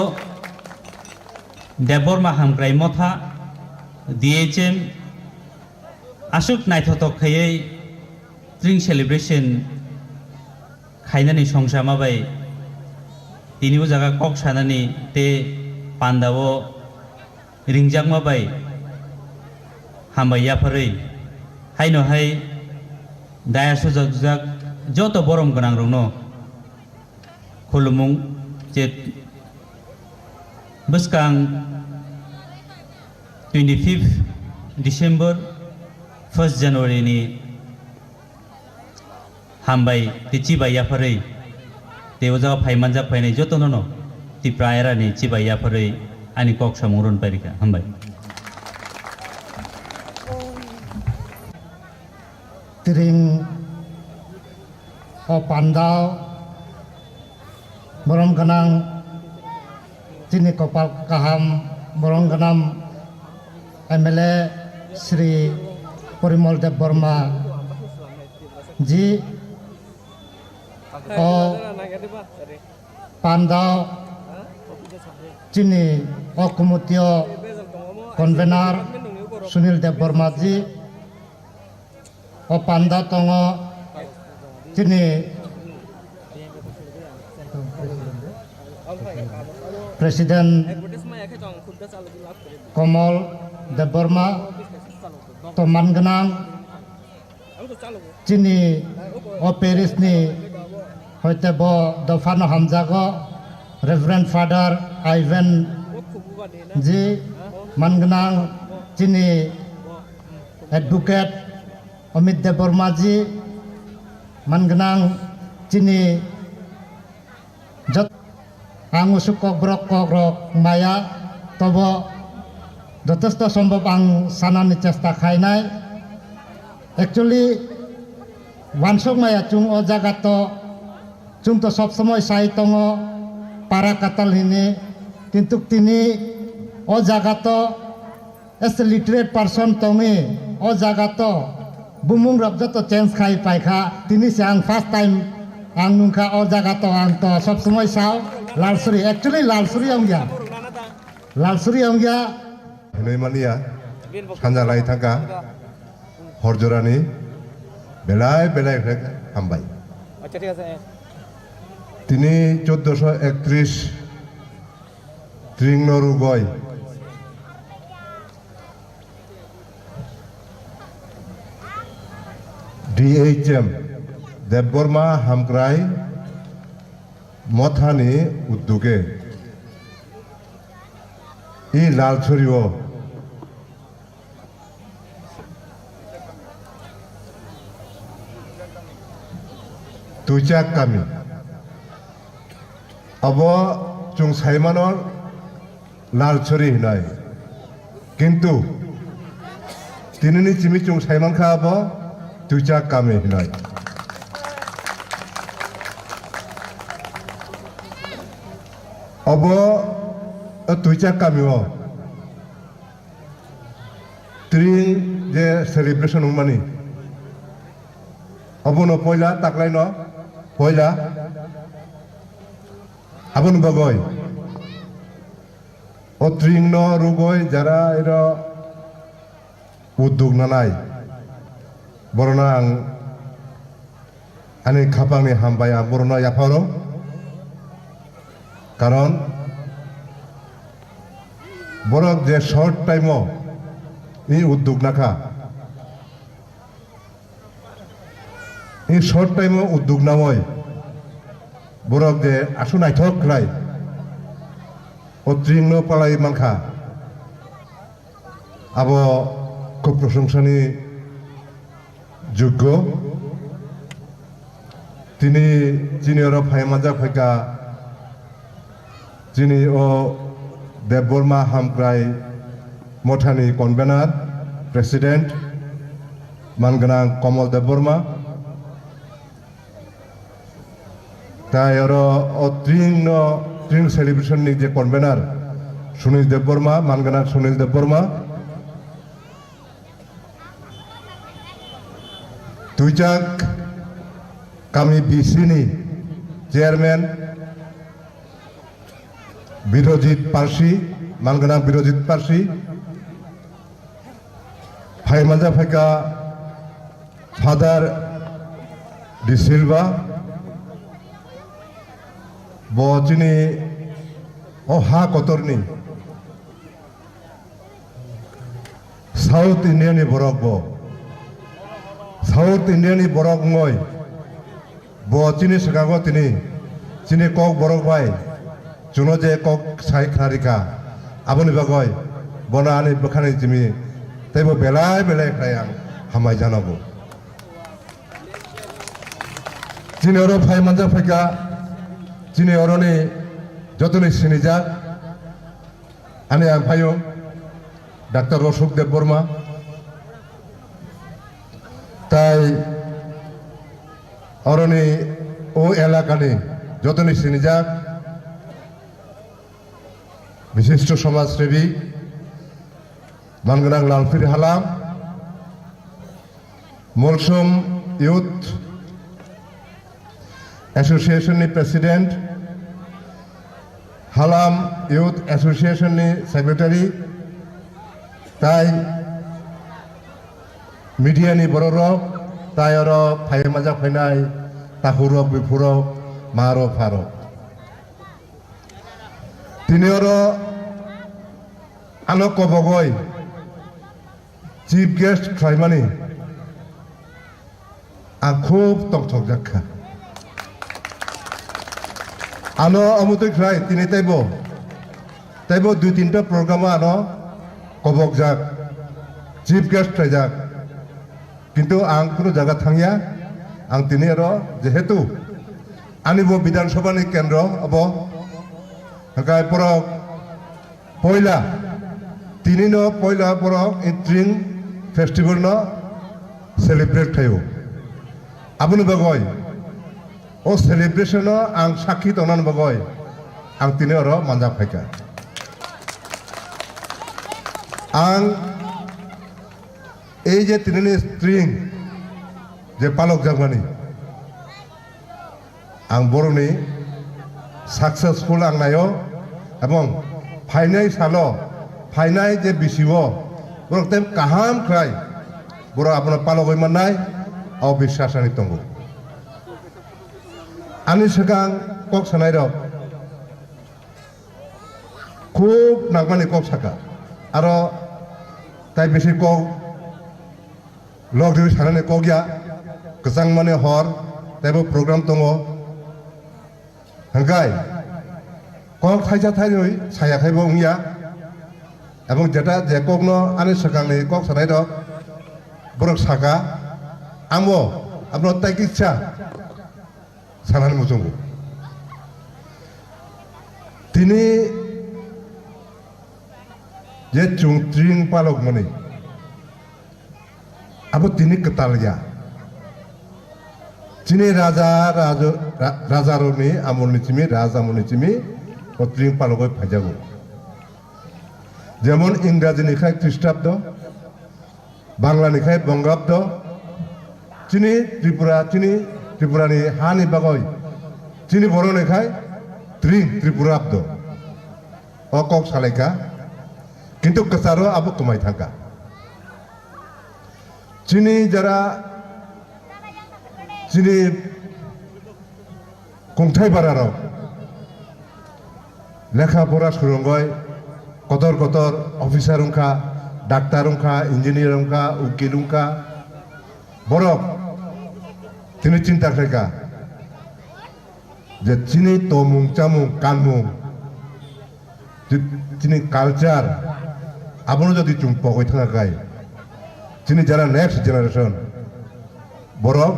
देबबर्मा हामग्राय मथा DHM आसुक नायथथक खायै त्रिं सेलिब्रेशन खाइनानि संसा माबाय दिनिबो जागा कक सानानि ते पान्दावो रिंजाक माबाय हामबायाफोरै हायनो हाय दाया सुजाक जत बरम गोनां रंनो खुलुमुं जे बुसकां 25 डिसेम्बर 1 जनवरी नि हामबाय चिबायाफोरै देवजा फाइमानजा फाइनाय जतन न तिप्रायरानि चिबायाफोरै आनि कक सामुरन पारिका हामबाय
त्रिं पान्दाव बरम गोनां चिनि कपाल गाहाम बरम गोनां एमएलए श्री परिमल देव वर्मा जी पान्दाव चिनि अकुमुतियो कन्वेनर सुनील देव वर्मा जी पान्दा तंग चिनि প্রেসিডেন্ট কমল দেববর্মা তো মানগোनां চিনি ও পেরিসनि হইতে ব দফানো হামজাগো रेवरेंड फादर आइवेन जी मानगोनां चिनी एडवोकेट अमित देबबर्मा जी मानगोनां चिनी आं उसुकक ब्रक कक माया तब যথেষ্ট সম্ভব आं सानानि चेष्टा खायनाय एक्चुअली वानसक माया चुं ओ जागात चुं तो सब समय साइ दङ पारा काताल हिने किन्तु तिनी ओ जागात एस ए लिटरेट पार्सन दङि ओ जागात बुमुं रबजा तो चेंज खाइ पाइखा तिनी से आं फर्स्ट टाइम आं नुखा ओ जागात आं तो सब समय साव लालसुरि एक्चुअली लालसुरि अंगिया
नैमानिया सानजालाय थांगा हरजरानि बेलाय बेलाय हामबाय তিনি 1431 ত্রিং নরুগয় DHM দেববর্মা হামগ্রাই মথানি উদ্যোগে ই লালছড়িও তুইচাক কামি अब जों साइमानर लालछरी हिनाय किन्तु तिनिनि चिमि जों साइमानखा अब तुइचा कामे हिनाय अब तुइचा कामिओ त्रिं जे सेलिब्रेशन उमानि अब न पयला ताकलाय न पयला আবন বগয় ও ত্রিংন রুগয় যারা এর উদ্যোগ নানাই বরনা আং আনি খাপাংনি হামবাই আং বরনা ইয়াফারো কারণ বরক যে শর্ট টাইমও এই উদ্যোগ নাখা এই শর্ট টাইমও উদ্যোগ নাময় বরক যে আসু নাইথক লাই ও ত্রিংন পালাই মানখা আব খুব প্রশংসানি যোগ্য তিনি চিনিয়র ফাইমাজা ফাইকা যিনি ও দেববর্মা হামগ্রাই মঠানি কনভেনার প্রেসিডেন্ট মানগোनां কমল দেববর্মা তাই ও ত্রিং সেলিব্রেশনनि যে কনভেনার সুনীল দেববর্মা মানগোनां সুনীল দেববর্মা তুইচাক কামি বিসিনি চেয়ারম্যান বিরজিৎ পার্সি মানগোनां বিরজিৎ পার্সি ফাইমাজা ফাইকা ফাদার ডি সিলভা বচিনি ও হা কতরনি সাউথ ইন্ডিয়ানি বরক ব সাউথ ইন্ডিয়ানি বরক মই বচিনি সেকাগো তিনি চিনি কক বরক ভাই চুনো যে কক সাই খারিকা আবনি বাগয় বনা আনি বখানি জিমি তাইবো বেলায় বেলায় খাই আং হামাই জানাবো চিনি ওর ফাই মানজা ফাইকা চিনি অরণে যতনি সিনিজাক আনে আং ফাইও ডাক্তার অশোক দেববর্মা তাই অরণে ও এলাকানে যতনি সিনিজাক বিশিষ্ট সমাজসেবী মানগোनां লালফির হালাম মলসুম ইউথ एसोसिएशननि प्रेसिडेंट हालाम यूथ एसोसिएशननि सेक्रेटारि ताई मीडियानि बररक ताई और फाइमाजा फाइनाय ताहुरक बिफुरक मारक फारक তিনিও আনো কবগৈ চিফ গেস্ট খাইমানি আং খুব তংথক জাখা আনো অমুতৈ খাই তিনি তাইব 2-3টা প্রোগ্রাম আনো কবক যাক চিফ গেস্ট খাই যাক কিন্তু আং কোনো জায়গা থাঙিয়া আং তিনি যেহেতু আনিব বিধানসভানি কেন্দ্র অব হাঙ্কাই পরক পয়লা তিনি পয়লা পরক ইন্ট্রিং ফেস্টিভেল সেলিব্রেট থাইও আপনি বগয় ও সেলিব্রেশন আং সাক্ষী তনান বগয় আং তিনি মানজা ফাইকা আং এই যে তিনি স্ট্রিং যে পালক জামানি आं बर'नि सक्सेसफुल आं नायो এবং फाइनाय सालो फाइनाय जे बिसिवो बरकते काहाम खाय बर' आपना पालगय माननाय औ बिश्वास आनि दंगो आनि सिगां कक सानाय रक खूब नागमानि कक साका आरो ताय बेसि कक लगदिबि सानानै कक या गोजां माने हर तायबो प्रग्राम दङ हांगाय कक थाइजा थाइनै सायाखैबो उंया এবং যেটা যে কগ্ন আনি সকাংনি কক সানাই রক বরক সাকা আমো আপনার তাই ইচ্ছা সানানি মুজঙ্গু তিনি যে চুংত্রিং পালক মনে আবো তিনি কেতালিয়া তিনি রাজা রনি আমলনি চিমি রাজ আমলনি চিমি ত্রিং পালক ফাইজাগো যেমন ইংরাজি নিখায় খ্রিস্টাব্দ বাংলা নিখায় বঙ্গাব্দ চিনি ত্রিপুরানি হানি বাগয় চিনি বড় নিখায় ত্রিপুরাব্দ অকক সালাইকা কিন্তু কাছারও আবো কমাই থাকা চিনি যারা চিনি কংথাই বারার লেখাপড়া সুরঙ্গয় কতর কতর অফিসার উংখা ডাক্তার উংখা ইঞ্জিনিয়ার উংখা উকিল উংখা বরক তিনি চিন্তা খাইকা যে চিনি তমুং চামুং কানমুং চিনি কালচার আপনি যদি চুং পকই থাকায় চিনি যারা নেক্সট জেনারেশন বরক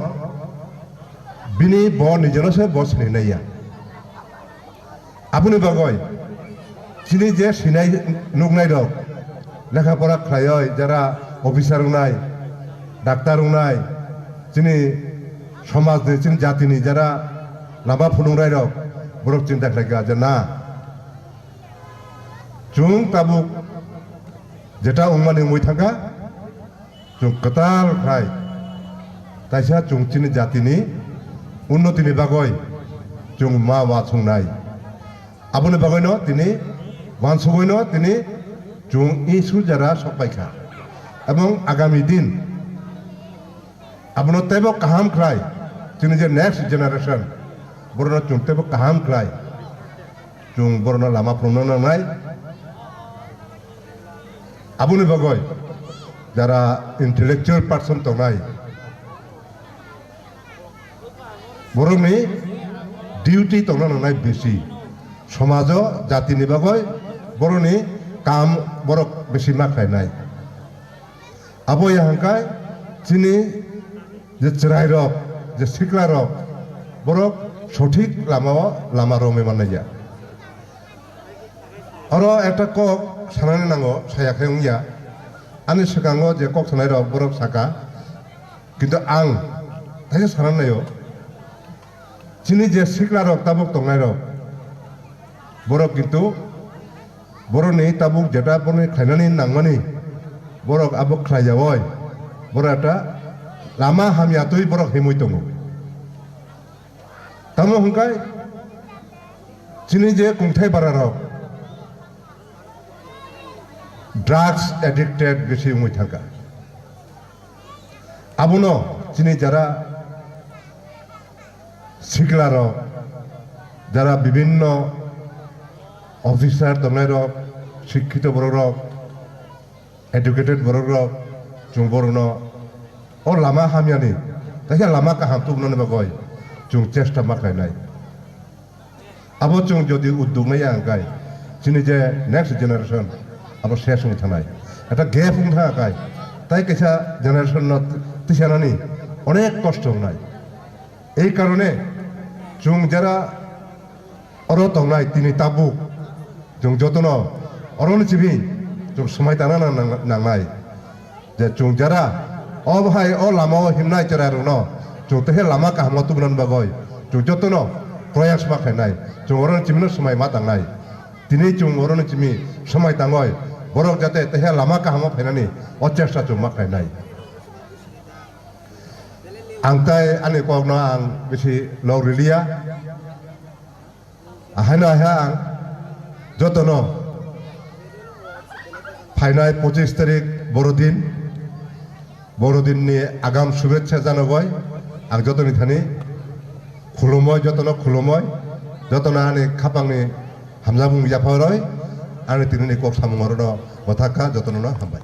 বিনি ব নিজরসে বসনি নাইয়া আপনি বাগয় চিনি যে সিনাই নুকনাই রক লেখাপড়া খায় যারা অফিসার নাই ডাক্তার নাই চিনি সমাজ চিনি জাতিনি যারা লাভা ফুনুরাই রক বরক চিন্তা খাইকা যে না চুং তাবুক যেটা উংমানি মই থাকা চুং কতাল খাই তাইসা চুং চিনি জাতিনি উন্নতিনি বাগয় চুং মা ওয়াছুং নাই আপনি বাগয় ন তিনি ওয়ানসবইন তিনি চুং ইসু যারা সবাইখা এবং আগামী দিন আপনার তেব কাহাম খাই তিনি যে নেক্সট জেনারেশন বরণ চুং তেব কাহাম খাই চুং বরণ লামা প্রণন নাই আপনি বগয় যারা ইন্টেলেকচুয়াল পার্সন তো নাই বরংনি ডিউটি তংনা নাই বেশি সমাজ জাতি নিবাগয় বরনি কাম বরক বেশি মাখায় নাই আবো হাঙ্কাই চিনি যে চিরাই রক যে শিকলা রক বরক সঠিক লামা রমে মানে যা আর একটা কক সানানি নাঙ্গো সায়াখে উইয়া আনি সেকাঙ্গো যে কক সানাই রক বরক সাকা কিন্তু আং তাই সানানাyo চিনি যে শিকলা রক তাবক তংনাই রক বরক কিন্তু বরনি তাবুক যেটা বরনি খাইনানি নাংমানি বরক আবক খাই যাওয় বড় একটা লামা হামিয়াতই বরক হেমই দङ তামো হংকাই চিনি যে কুংথাই বারারক ড্রাগস এডিক্টেড বেশি মই থাকা আবুনো চিনি যারা শিকলারক যারা বিভিন্ন অফিসার দংনাই রক শিক্ষিত বড় রক এডুকেটেড বড় রক जों बर'नो अ लामा हामियानि ताके लामा काहाम तुमनो बगय जों चेष्टा माखायनाय आबो जों जदि उद्दुगनाय आंगाय जोंनि जे नेक्स्ट जेनारेशन आबो शेष थानाय এটা গ্যাপ थाखाय তাই कैसा जेनारेशन तिसानानि अनेक कष्ट নাই এই কারণে जों যারা অর দংনাय তিনি তাবুক जों যতन अरन जिबि जों समाय दाना नांनाय যে जों যারা অভাই অ লামাও হিমনাই চেরারনো जों তেহে লামা কাহাম তুমনান বাগয় जों যতন প্রয়াস মাখায়নাই जों অরন চিমিনো সময় মা দাংনাই দিनै जों অরন চিমি সময় দাঙয় বরক যাতে তেহে লামা কাহাম ফাইনানি অচেষ্টা जों মাখায়নাই आंताय आंनि कगनो आं बेसि लग रिलिया आहायनो आहा आं যতন फाइनाय 25 तारिख बड़दिननि आगाम शुभेच्छा जानोबाय आं जतनि थानि खुलुमय जतन खुलुमय जतन आंनि खापांनि हामजाबुं जाफारय आंनि तिनि कक सामुंगरनो बथाखा जतननो हामबाय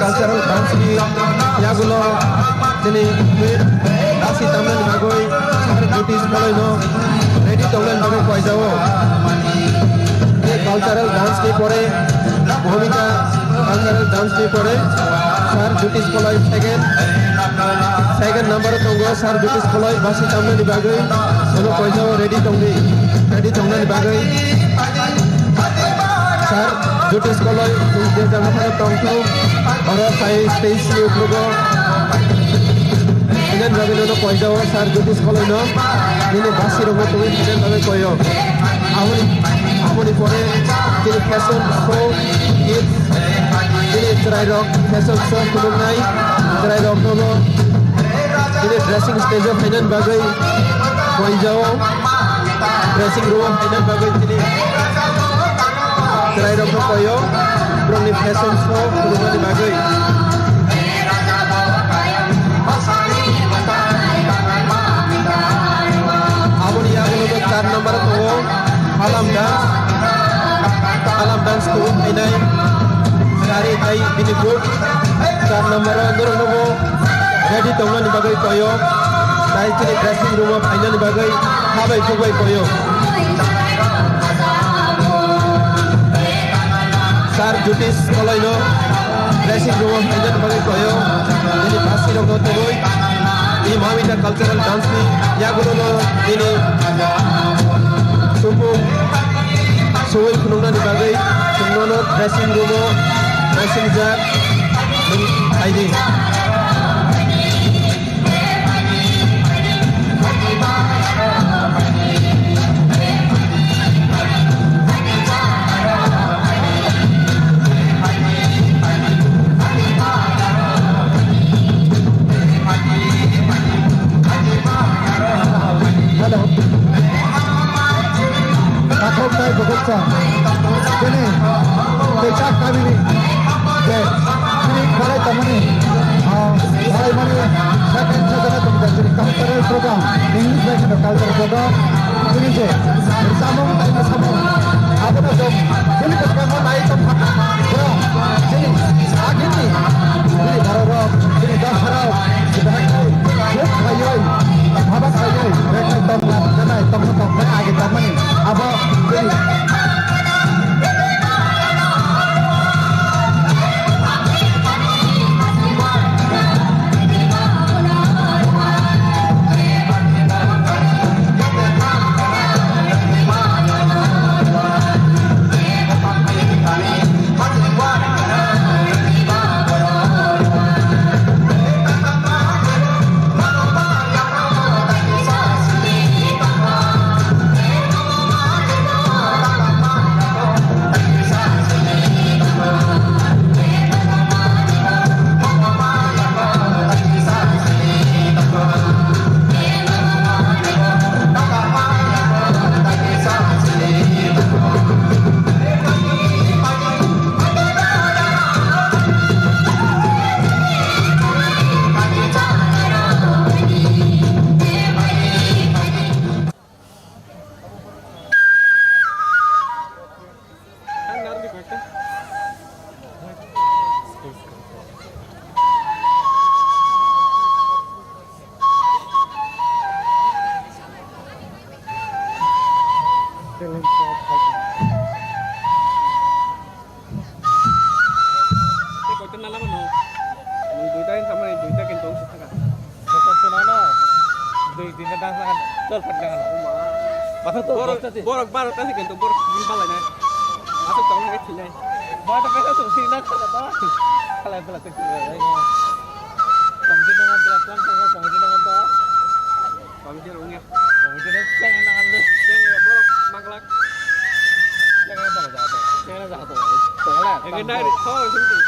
cultural dance ni yagulo dini dasi tamlan bagoi sar duties boloi no ready tamlan bagoi koi jao ye cultural dance ni pore bhumika cultural dance ni pore sar duties boloi second number tongo sar duties boloi basi tamlan bagoi sono koi jao ready tamlan bagoi sar duties boloi de jamana tongto oro sai space ni uplogo inen bagoi no koi jao sar duties boloi no dini basi rogo tumi inen bagoi koyo amoni pore dini fashion show kids dini try rock fashion show kulunai try rock no dini dressing stage of inen bagoi koi jao dressing room inen bagoi dini try rock no koyo broni fashion show kulunai bagoi amoni yagulo 4 number to alam dance ko inai sari ai bini group 4 number andor no ready tongna ni bagai koyo dai chini dressing room final ni bagai habai kubai koyo sar duties kolaino dressing room final bagai koyo ini pasti rogo togoi ini mamita cultural dance ni yagulo no ini sumbu suwil kunungna ni bagai sumnono dressing room dressing jar ID hello
bekerja. Kini becak kami ni, kini balai temani, balai mana second saudara teman jadi cultural program, English version cultural program. Ini je bersama bersama. Apa tu jom? Jadi bersama naik tempat kurang. Jadi akhir ni, jadi baru jadi dah harap sudah kaya, jep kaya, apa kaya, mereka tempat mana tempat mana aja tempat ni. Apa jadi
borok baru tadi kan tu borok gimbal aja, masuk tahun ke sini. Baru kita sukses nak kalau kalau itu lah tu. Komisi dengan tuan sama komisi dengan tu. Komisi orangnya. Komisi ni jangan nak lu, jangan borok maklak. Jangan apa jatuh, jangan jatuh. Tolak. Yang ini tahu sendiri.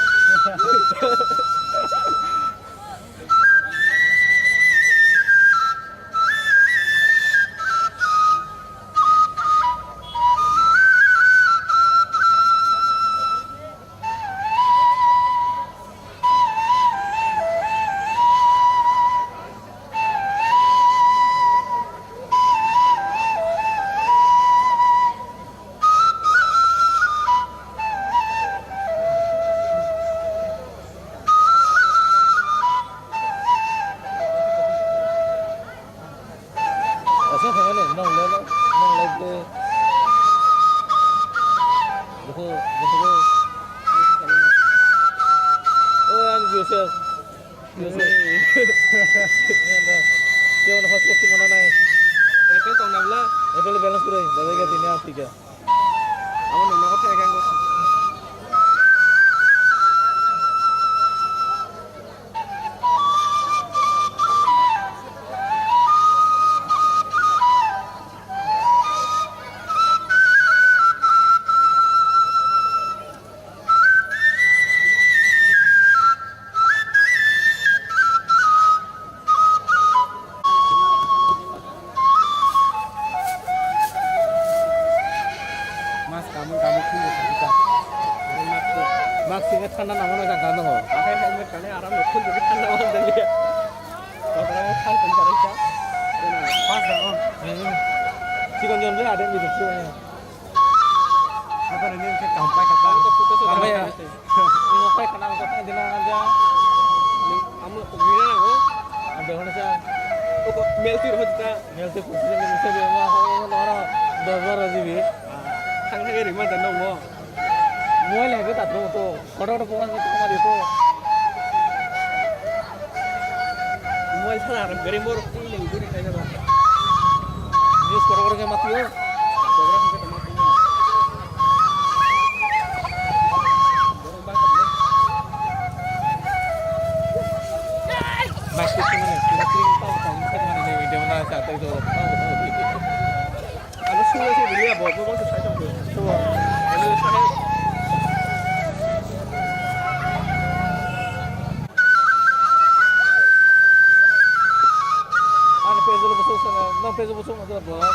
peso busung ada berapa?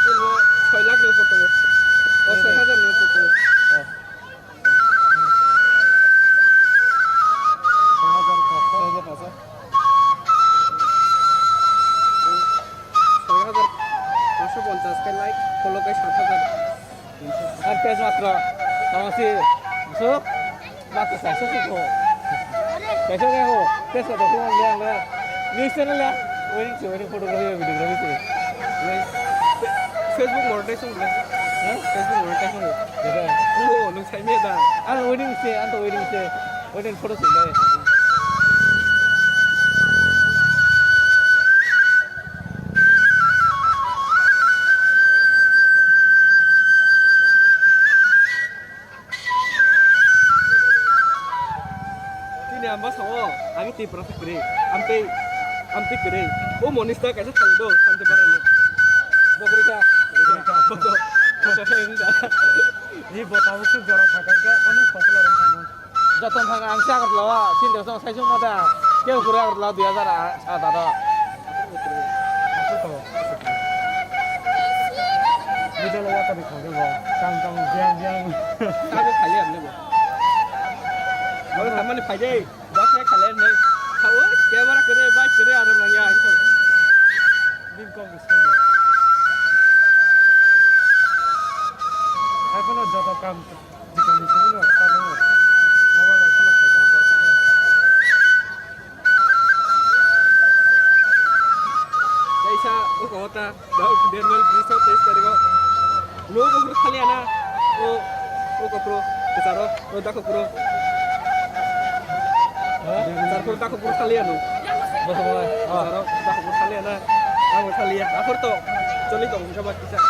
Ini 6 lakh ni upar tu. 6,000 nih kuku. 6,550 ke like, follow ke 7,000. R page মাত্র namaste masuk batas saya sih kok. Kayak saya kok, saya sudah pulang yang lah. News channel ya, wedding fotografi, videografi sih. Facebook monetization boleh? Facebook monetization boleh? Jadi, nung saya meda. Wedding sih, wedding foto sih deh. Ambas hawa, agi ti perfect gre, ampe gre. Oh monista kaisa thaldo, ante barani. Bokri ka, boto enggak. Ni botamu su jora thaka ke onek popular orang. Jaton thanga angsa agar lawa, sin desa sai sum mada. Keu pura agar lawa 2007 ada. Video lawa tadi khode bo, kang jiang. Tahu khali amne bo. Kalau sama ni pajai, bos saya kalian ni, tahu? Kamera kere, baik kere, orang lagi itu. Bingkong bisnya. Aku nak jatuh kam, jika ni sini nak, tahu? Mama nak kalau kaya. Kaisa, kau kata, dah dermal brisau test teriko. Loh, kau kali ana, kau pro, besaro, kau dah kau pro. Sarpur tak kupur kalian nu, betul boleh. Sarap tak kupur kalian na, kamu kalian. Apa tu? Coli tu, coba kisah.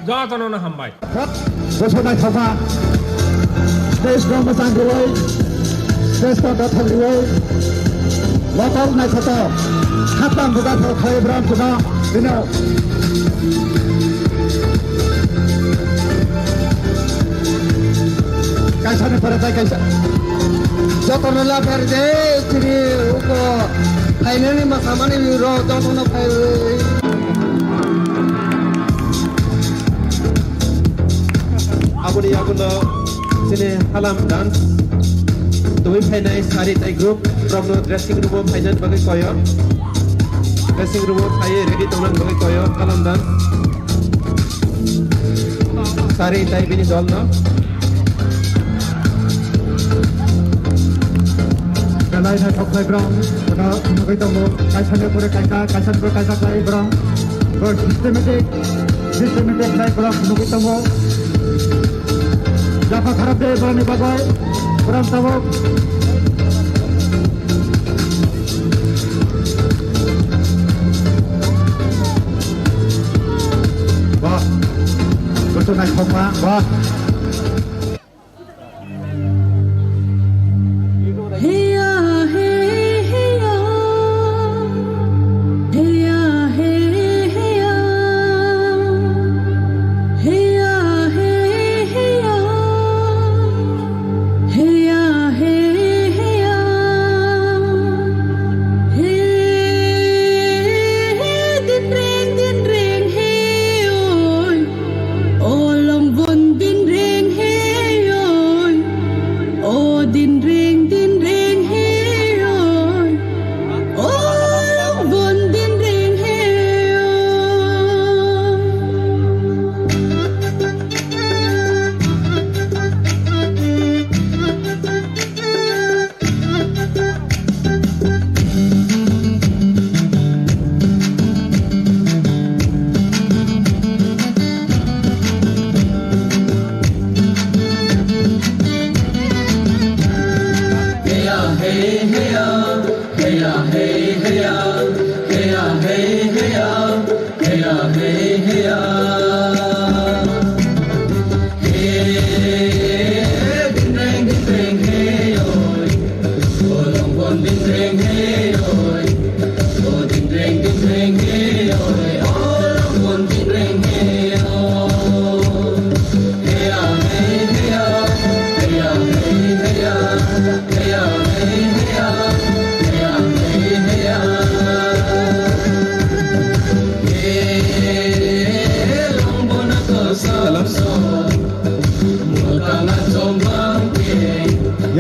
Jangan tanah nak hambai.
Bosok nak coba. Stage drum masang dulu. Stage tu dah thal dulu. Lokal nak coba. Khatam bukan kalau kaya beram coba. Ini. Kaisa ni pada kaisa. Jotono la perde, sini uko. Aina ni masama ni biro, jotono perde.
Abuni aguno sini halam dance. Tuwi final sari tai group from no dressing room final bagai koyo. Dressing room saya ready tonglan bagai koyo halam dance. Sari tai bini dol no.
Kalai na thok lai brong, pada nagai tomo, kaisa ne pura kaisa lai brong. But systematic lai brong nagai tomo. Japa kharap de brong ni bagai, brong tomo. Wah, betul naik thok ma, wah.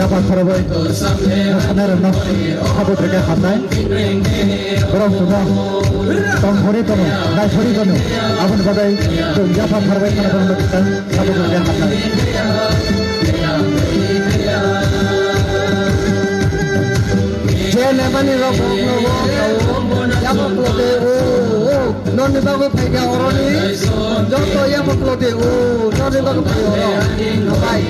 याफा खराबै मोसानाय रंना खाबु थेके हानाय बरं सुबा तम हरि तनो नाय हरि तनो आबुन बादाय जों याफा खराबै खाना बरं बिथां खाबु थेके हानाय जे लेमानि रब याफा क्लोते ओ ननि बाबु फाइगा अरनि जतो याफा क्लोते ओ ननि बाबु फाइगा अरनि bye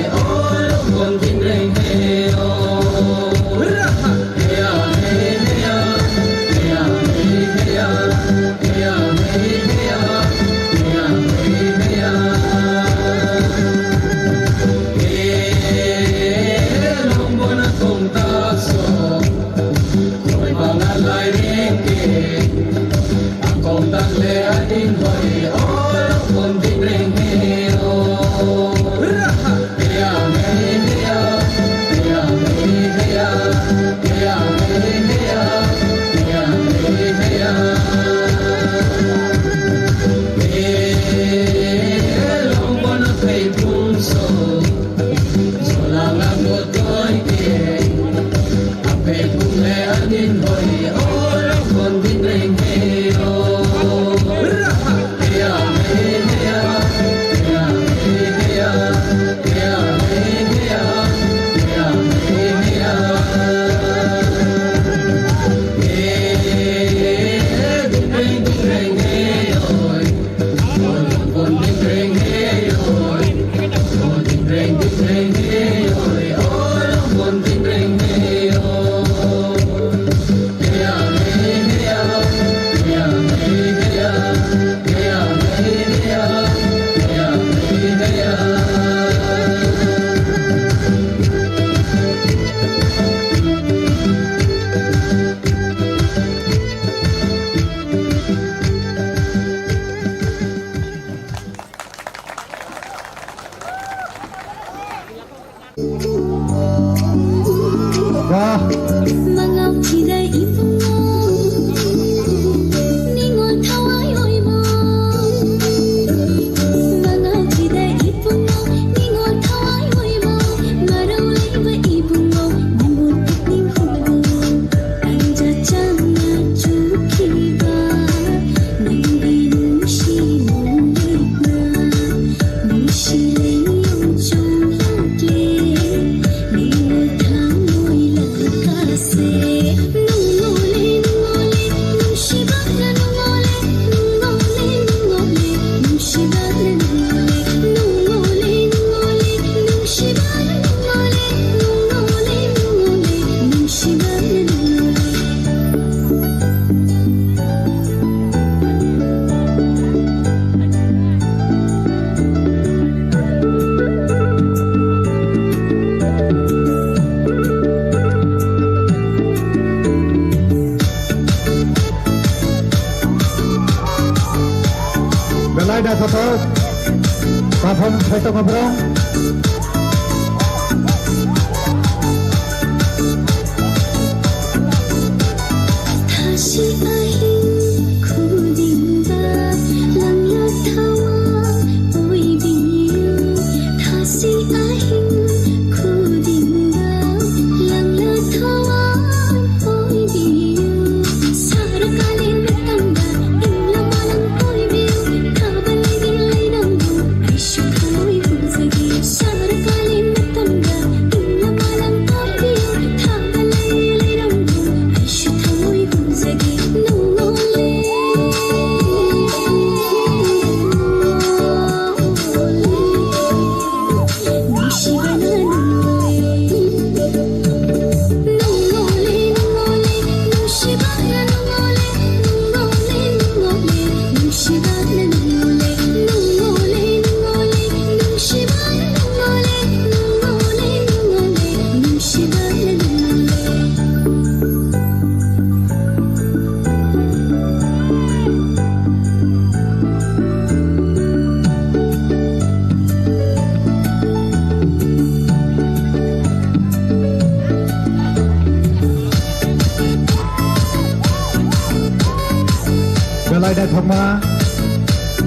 Belai dan Thoma,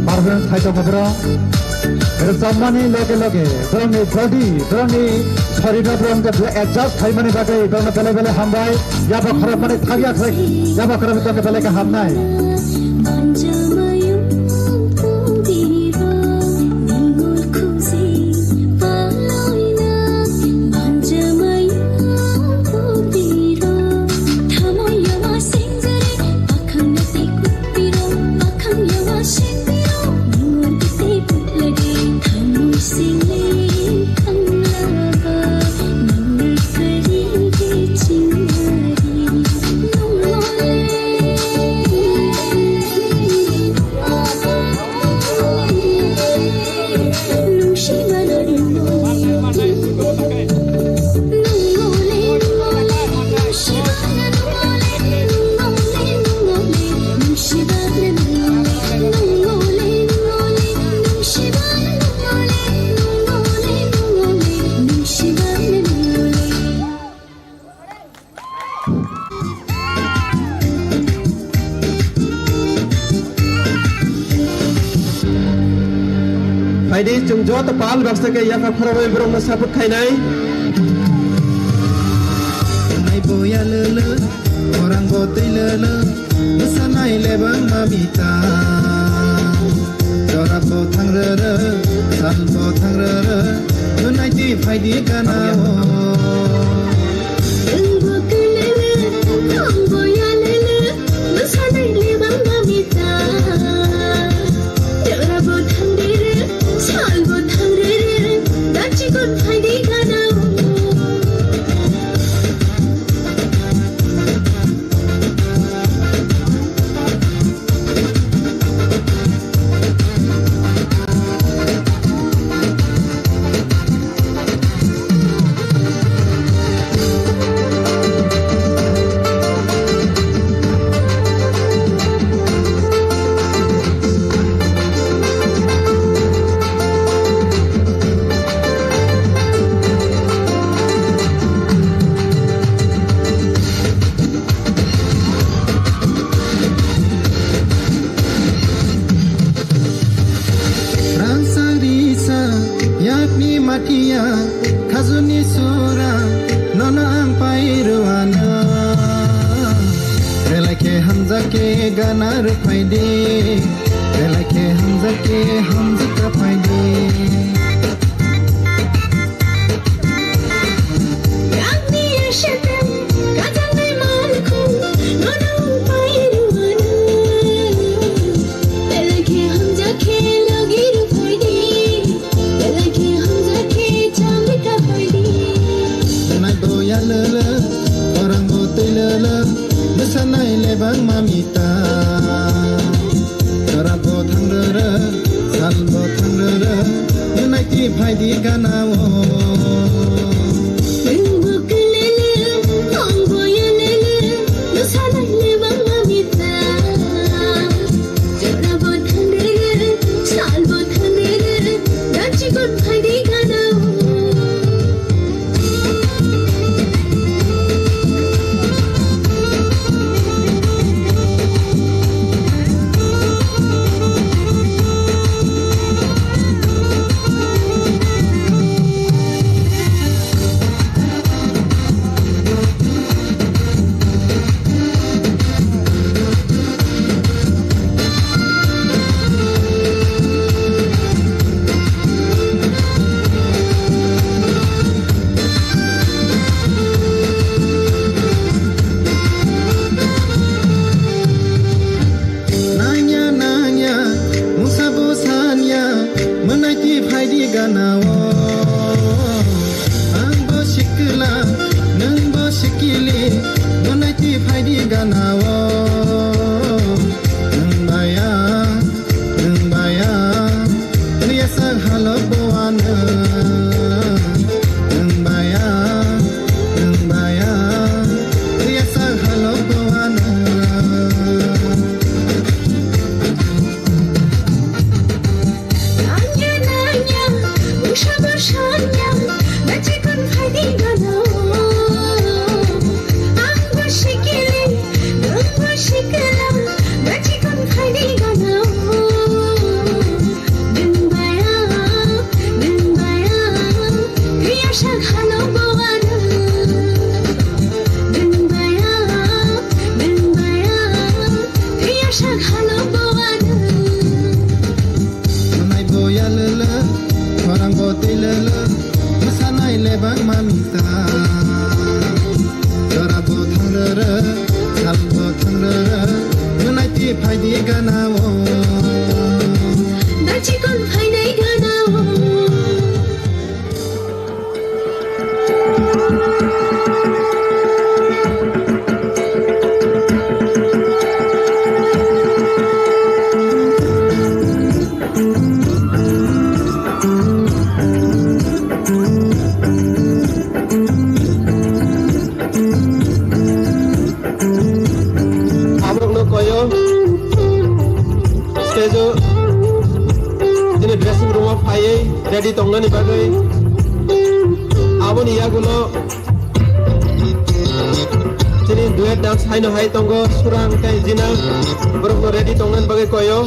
Marvin Saito Mabro, रोजाबनायनि लगे लगे गावनि बडि गावनि शरीराव एडजास्ट खालामनायनि बागै गावनो बेले बेले हामबाय याबा खराब माने थागियाखै याबा खराब गावनो बेलेग हामनाय Ini jengjo tepal baksa ke yang kharabai berong sabut khainai nai boya lele orang botai lele besanai lebang mamita dora bo thang re sal bo thang re nai ti phai di kana Matia khazuni sura nona ang pairuana relake hamza ke ganar phaide relake hamza ka phaide yakni shetem kazanai malku nona ang pairuana relake hamza ke lagir phaide relake lele orang botai lele besanai lebang mamita dora bo thang re sal bo thang re nai ti phai di ganawo
abrokno koyo stage ini dressing room of phaye ready tongnani bagai aboni yagulo ini duet dance haino hai tongo surang kai jina borokno ready tongnan bagai koyo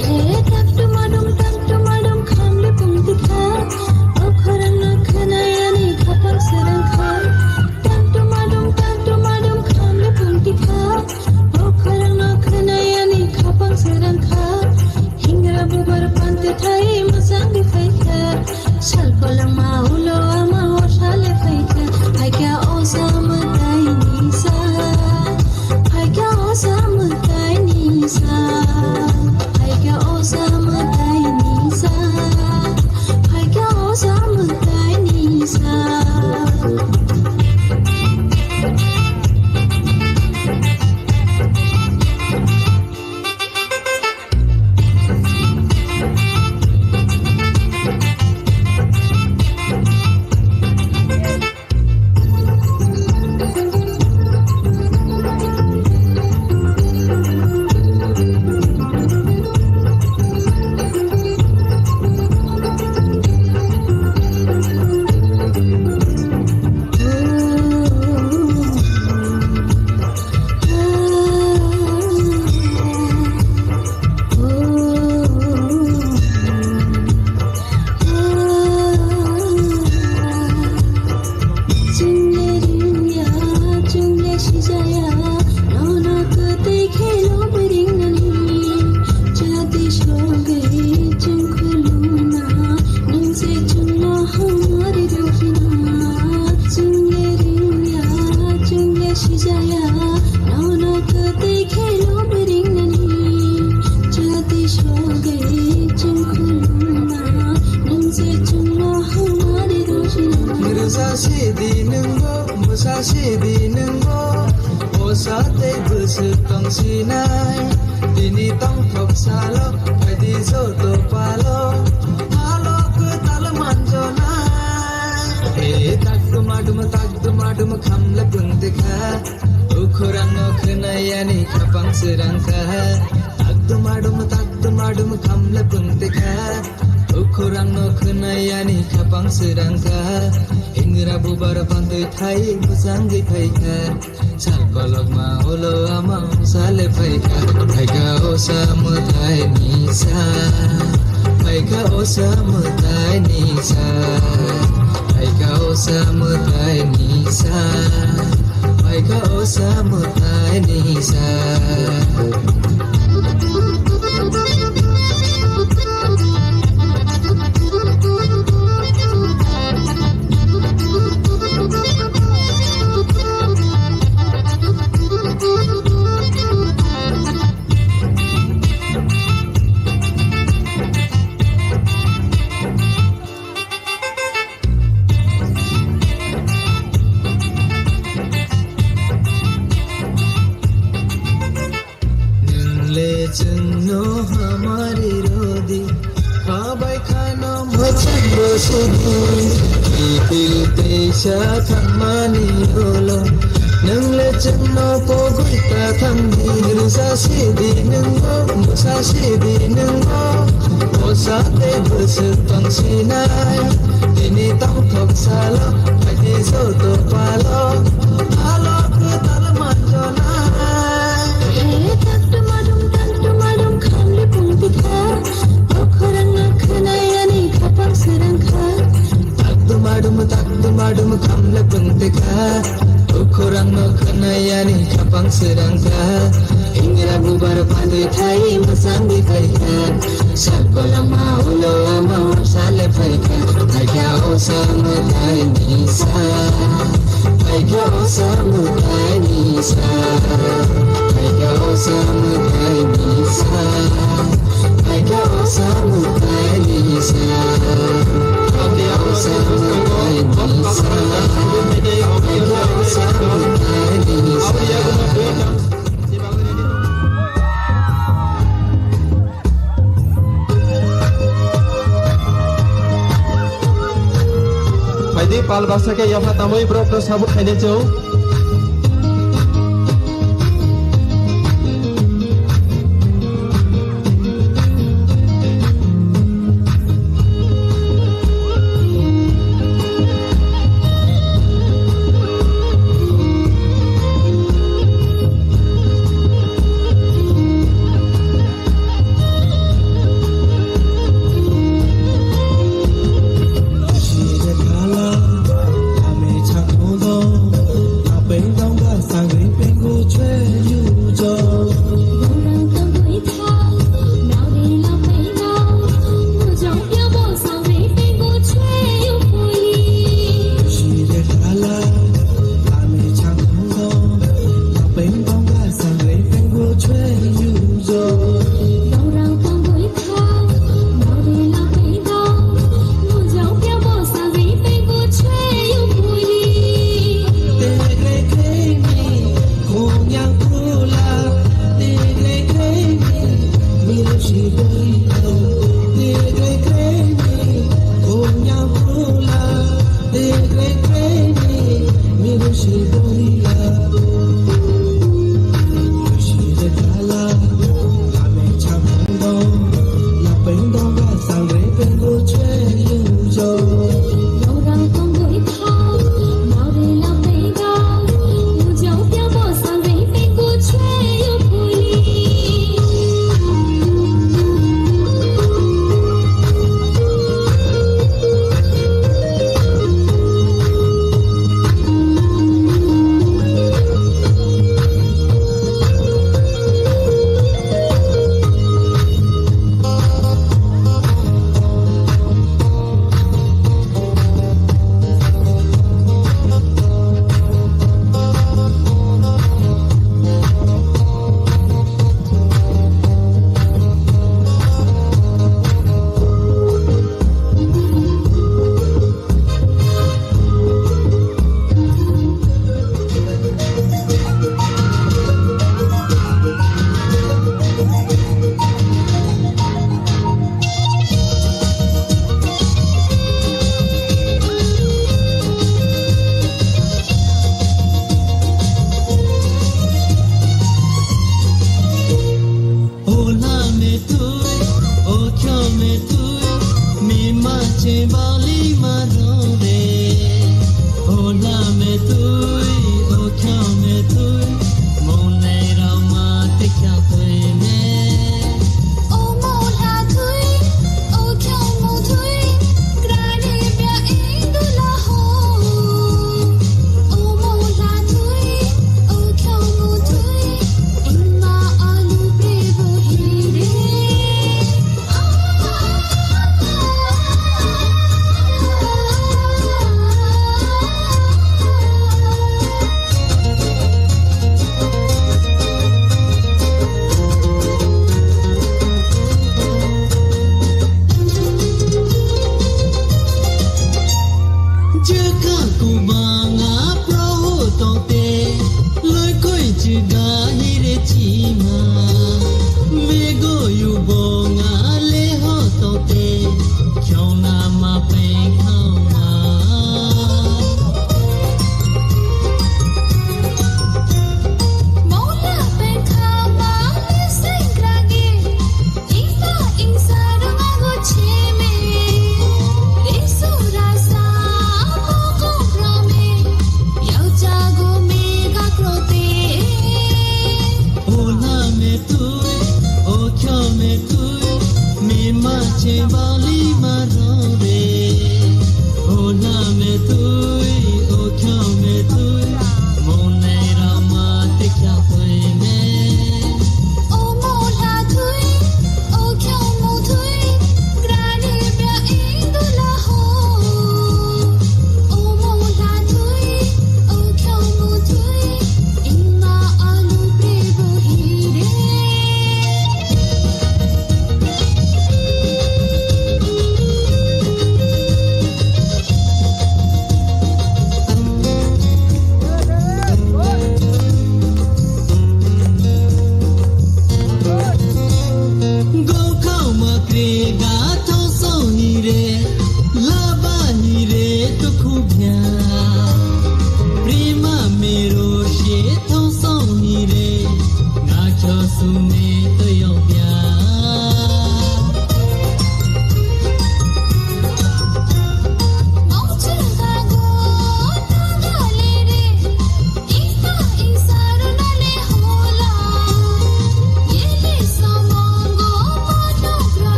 Pal bahasa ke yang pertama ibrok dos sabut kene jauh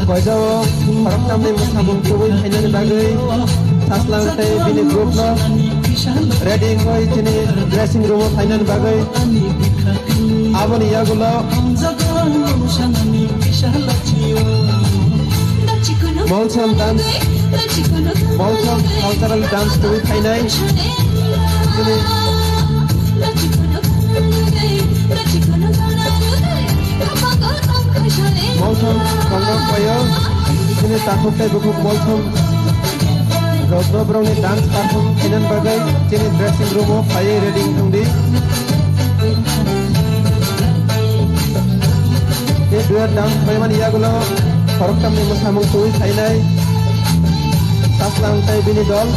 Koijaw parang kami masabong tuwing final bagay saslang tay bini group no ready koi chini dressing room final bagay abon yagulo Molsom dance Molsom cultural dance tuwing final chini Molsom konggol koyo ini takut teh buku Molsom Rodno Brownie dance perform final bagai chini dressing room of fire reading tungdi ini dua dance bagaimana ya gulo korokam ni musamung tuwi final taslang tay bini dol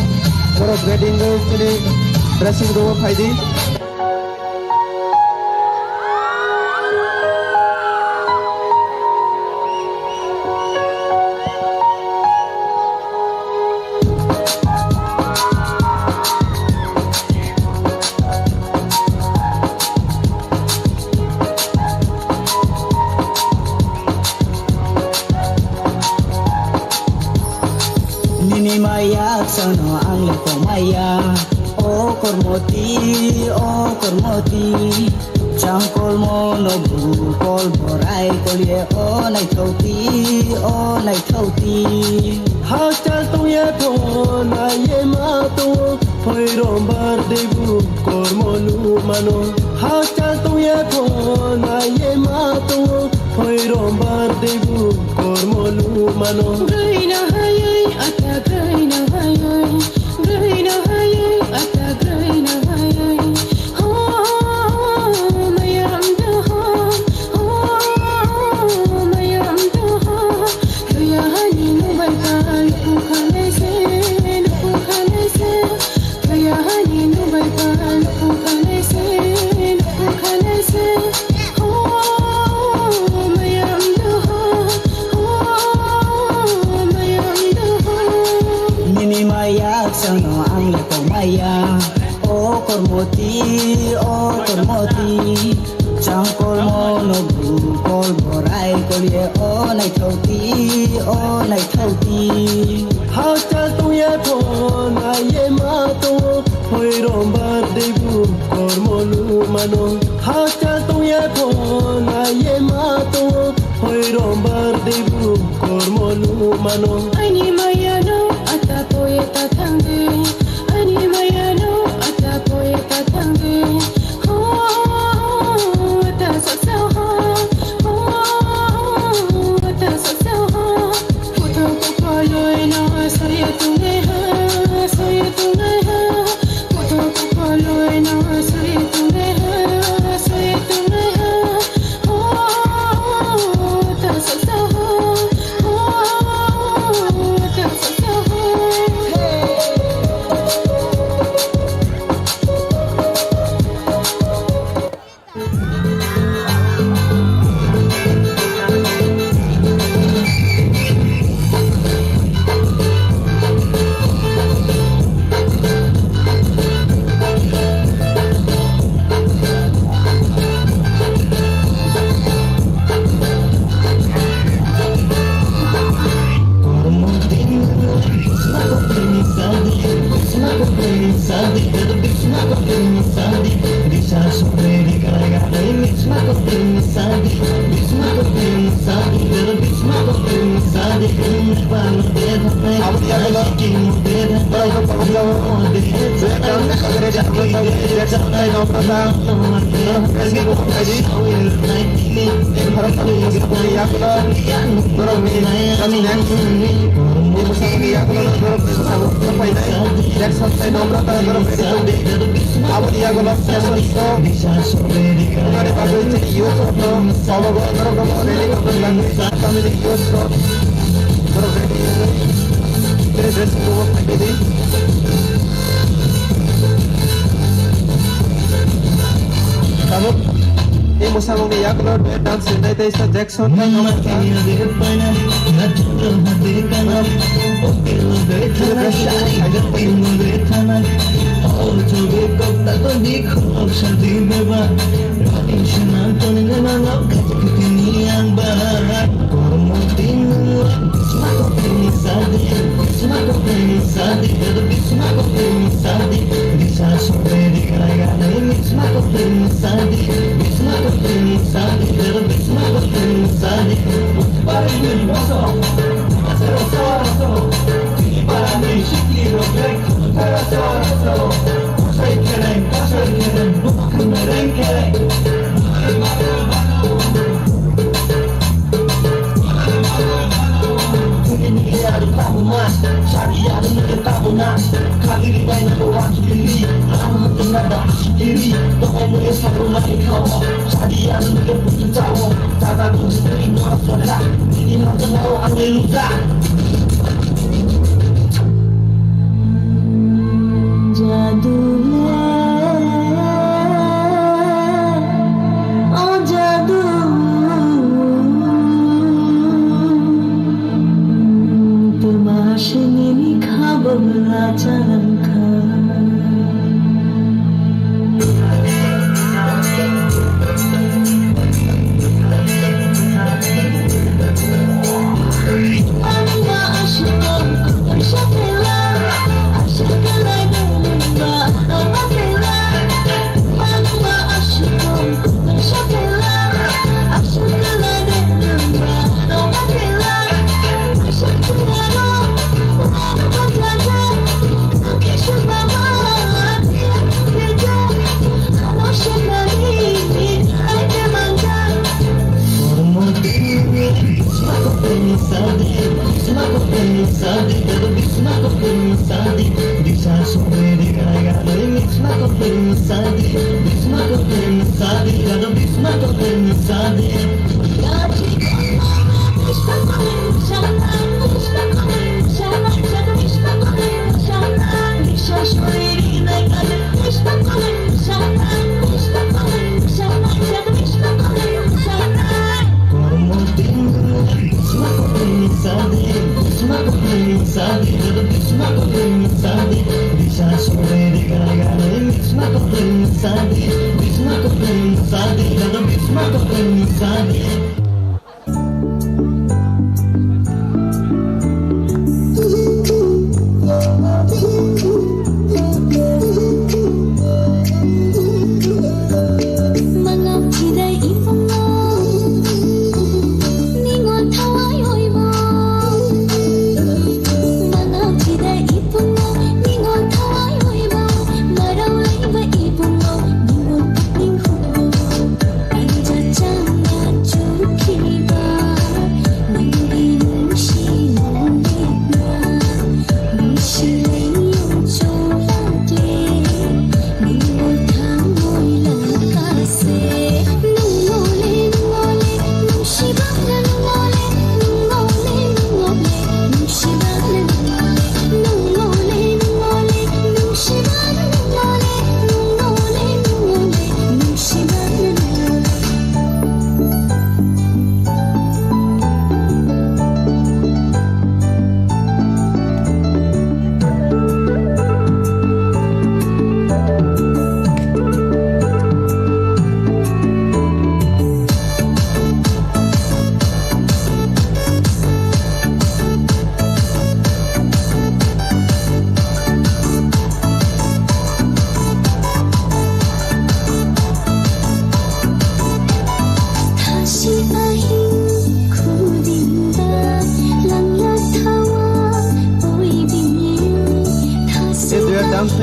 korok reading chini dressing room of fire
Sono ang lepomaya o kormoti changkol mo no bukol borai kolye o nai thauti hachal tu ye to na ye ma to
Rombar debu kormolu mano hacha tuya thona ye mato hoi rombar debu kormolu mano
graina hayai ata graina hayai ata graina hayai ho mayam da ho mayam da ya hani no bai kai ku khane se ya hani no bai kai ku khane se ho mayam da mayam da
Nini maya sano ang leto maya o kormoti Changkol mo no bukol boray kolye o nai thauti
hacha tuya thona ye mato hoi rombar debu kormolu mano hacha tuya thona ye mato hoi rombar debu kormolu mano
Ani mayano atapoye tatange Ani mayano atapoye tatange ho ta saksa ho ta saksa ho puto ko kaloy na saya tunge ha puto ko kaloy na saya tunge ha ho ta saksa ho ta saksa ho
Musang ni yak lord dance ni tay sa Jackson na no
Aniga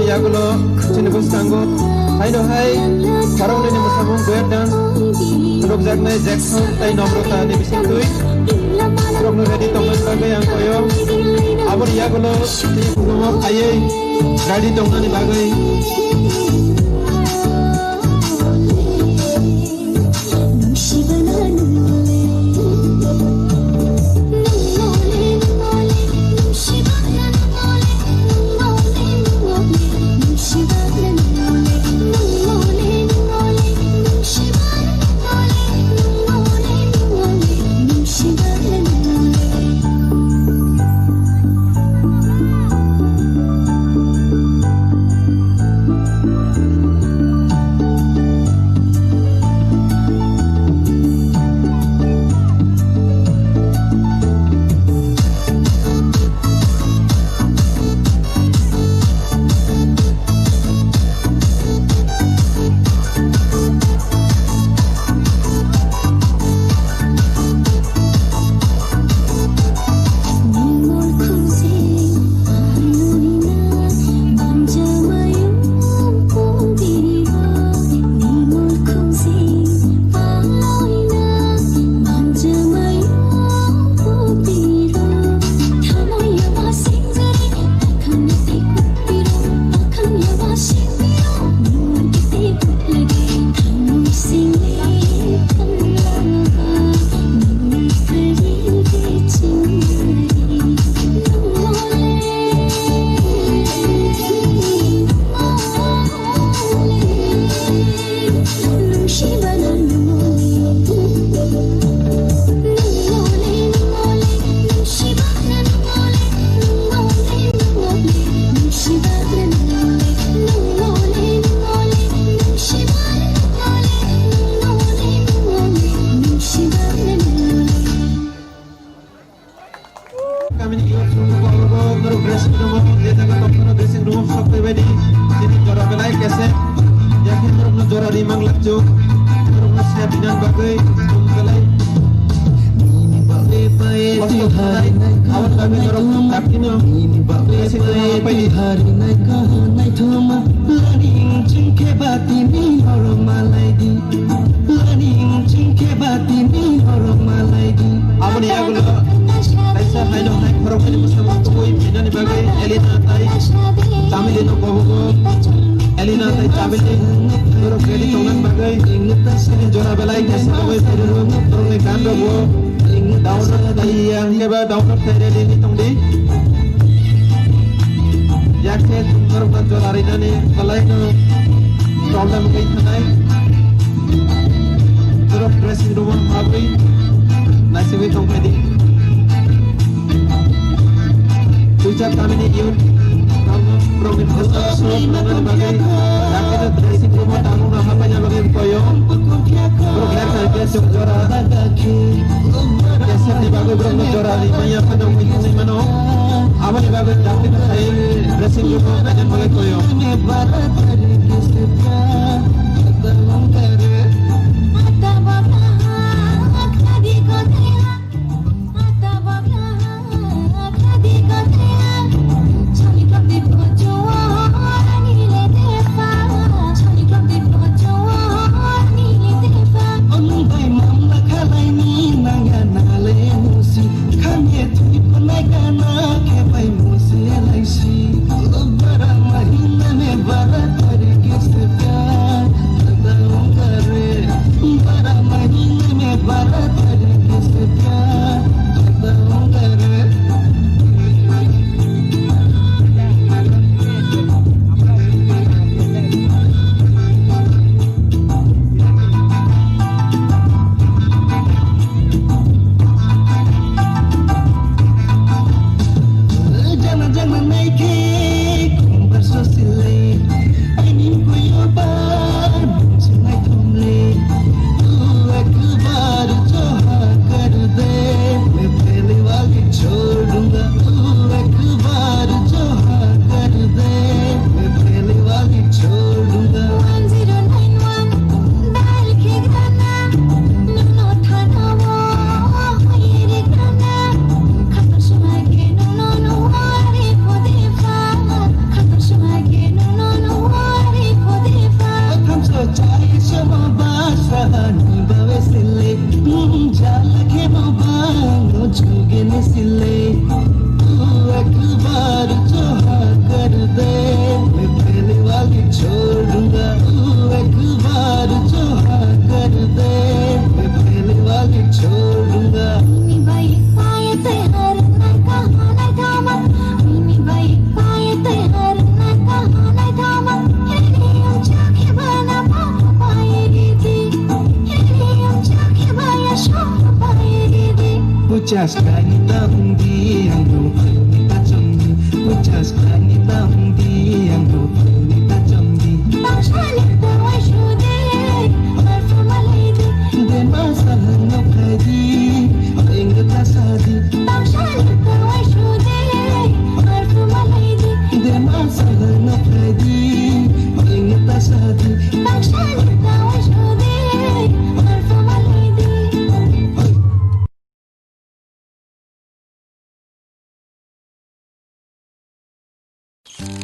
yagulo sini bustango haino hai karong ni musamung duet dance rok jagnai Jackson tai nomrota ni bising tui rok no ready tongman bagai yang koyo abor yagulo sini kumo aye ready tongna ni bagai Kami ni yun, brongni fashion show nangani bagai dakina dressing room tamu na hapanya bagai koyo brong ler sa ke jora kese di bagai brong jora di maya panong ni mano awani bagai dakina dressing room ajan bagai koyo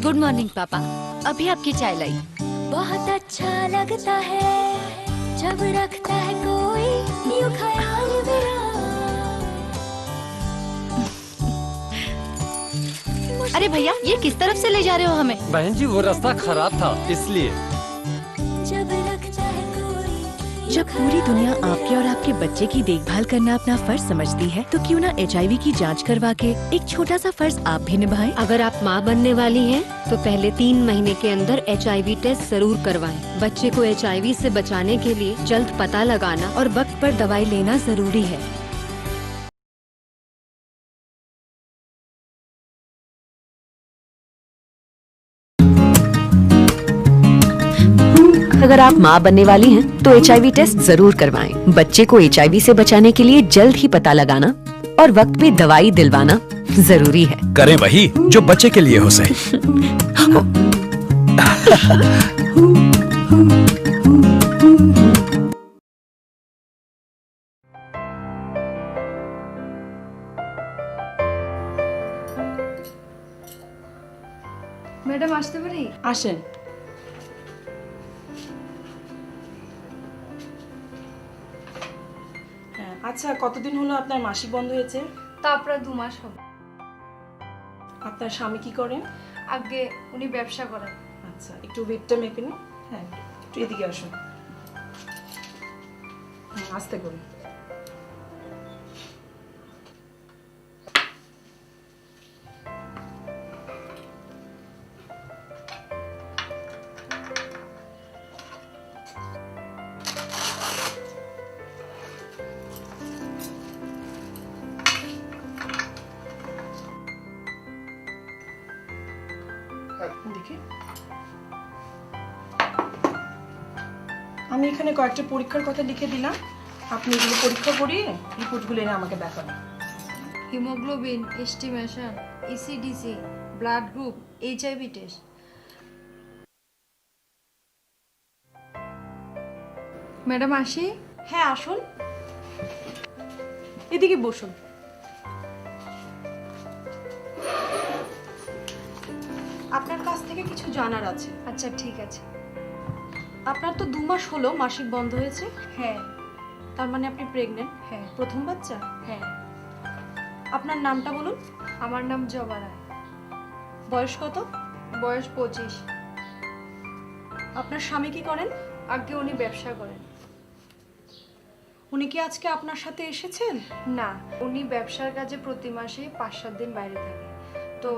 good morning पापा, अभी आपकी चाय लाई। बहुत अच्छा लगता है जब रखता है कोई यूं ख्याल मेरा। अरे भैया, ये किस तरफ से ले जा रहे हो हमें?
बहन जी वो रास्ता खराब था इसलिए।
जब पूरी दुनिया आपके और आपके बच्चे की देखभाल करना अपना फर्ज समझती है, तो क्यों ना HIV की जांच करवा के एक छोटा सा फर्ज आप भी निभाएं।
अगर आप माँ बनने वाली हैं, तो पहले 3 महीने के अंदर HIV टेस्ट जरूर करवाएं। बच्चे को HIV से बचाने के लिए जल्द पता लगाना
और वक्त पर दवाई लेना जरूरी है। अगर आप माँ बनने वाली हैं, तो HIV टेस्ट जरूर करवाएं। बच्चे को HIV से बचाने के लिए जल्द ही पता लगाना और वक्त पे दवाई दिलवाना जरूरी है।
करें वही जो बच्चे के लिए हो सही।
मैडम আসতে পারি?
আসেন। আচ্ছা, কতদিন হলো আপনার মাসিক বন্ধ হয়েছে?
তা প্রায় 2 মাস হবে।
আপনার স্বামী কি করেন?
আগে উনি ব্যবসা করেন।
আচ্ছা, একটু ওয়েটটা মেপে নিন। হ্যাঁ, একটু এদিকে আসুন। আস্তে করুন। দেখি। আমি এখানে কয়েকটা পরীক্ষার কথা লিখে দিলাম, আপনি এগুলো পরীক্ষা করিয়ে রিপোর্টগুলো এনে আমাকে দেখাবেন।
Haemoglobin estimation, ECDC, blood group, HIV test. Madam আসি?
হ্যাঁ আসুন, এদিকে বসুন। আপনার কাছ থেকে কিছু জানার আছে।
আচ্ছা ঠিক আছে।
আপনার তো 2 মাস হলো মাসিক বন্ধ হয়েছে।
হ্যাঁ।
তার মানে আপনি প্রেগনেন্ট?
হ্যাঁ।
প্রথম বাচ্চা?
হ্যাঁ।
আপনার নামটা বলুন।
আমার নাম জবা রায়।
বয়স কত?
বয়স 25।
আপনার স্বামী কি করেন?
আগে উনি ব্যবসা করেন।
উনি কি আজকে আপনার সাথে এসেছেন?
না, উনি ব্যবসার কাজে প্রতি মাসে 5-7 দিন বাইরে থাকে, তো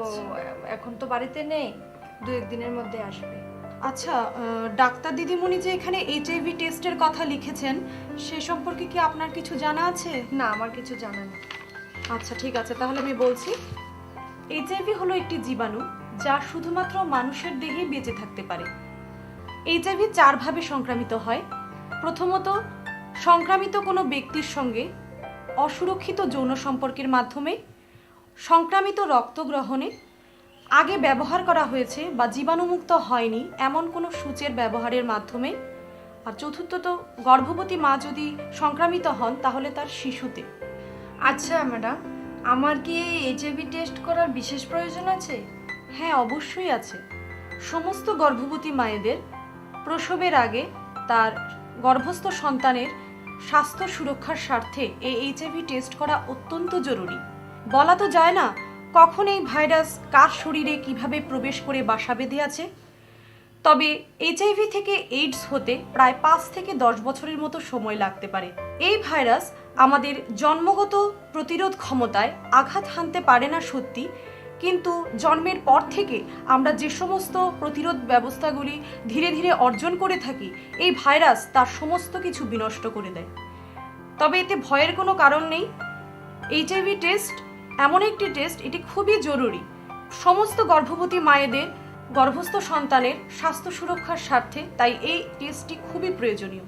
এখন তো বাড়িতে নেই, 2-1 দিনের মধ্যে আসবে।
আচ্ছা, ডাক্তার দিদিমণি যে এখানে এইচআইভি টেস্টের কথা লিখেছেন সে সম্পর্কে কি আপনার কিছু জানা আছে?
না, আমার কিছু জানা নেই।
আচ্ছা ঠিক আছে, তাহলে আমি বলছি। এইচআইভি হলো একটি জীবাণু যা শুধুমাত্র মানুষের দেহেই বেঁচে থাকতে পারে। এইচআইভি 4 ভাবে সংক্রামিত হয়। প্রথমত, সংক্রামিত কোনো ব্যক্তির সঙ্গে অসুরক্ষিত যৌন সম্পর্কের মাধ্যমে, সংক্রামিত রক্ত গ্রহণে, আগে ব্যবহার করা হয়েছে বা জীবাণুমুক্ত হয়নি এমন কোনো সূচের ব্যবহারের মাধ্যমে, আর চতুর্থত গর্ভবতী মা যদি সংক্রামিত হন তাহলে তার শিশুতে।
আচ্ছা ম্যাডাম, আমার কি এইচআইভি টেস্ট করার বিশেষ প্রয়োজন আছে?
হ্যাঁ অবশ্যই আছে। সমস্ত গর্ভবতী মায়েদের প্রসবের আগে তার গর্ভস্থ সন্তানের স্বাস্থ্য সুরক্ষার স্বার্থে এই এইচআইভি টেস্ট করা অত্যন্ত জরুরি। বলা তো যায় না কখন এই ভাইরাস কার শরীরে কিভাবে প্রবেশ করে বাসা বেঁধে আছে। তবে এইচআইভি থেকে এইডস হতে প্রায় 5 থেকে 10 বছরের মতো সময় লাগতে পারে। এই ভাইরাস আমাদের জন্মগত প্রতিরোধ ক্ষমতায় আঘাত হানতে পারে না সত্যি, কিন্তু জন্মের পর থেকে আমরা যে সমস্ত প্রতিরোধ ব্যবস্থাগুলি ধীরে ধীরে অর্জন করে থাকি, এই ভাইরাস তার সমস্ত কিছু বিনষ্ট করে দেয়। তবে এতে ভয়ের কোনো কারণ নেই। এইচআইভি টেস্ট এমন একটি টেস্ট, এটি খুবই জরুরি সমস্ত গর্ভবতী মায়েদের গর্ভস্থ সন্তানের স্বাস্থ্য সুরক্ষার স্বার্থে, তাই এই টেস্টটি খুবই প্রয়োজনীয়।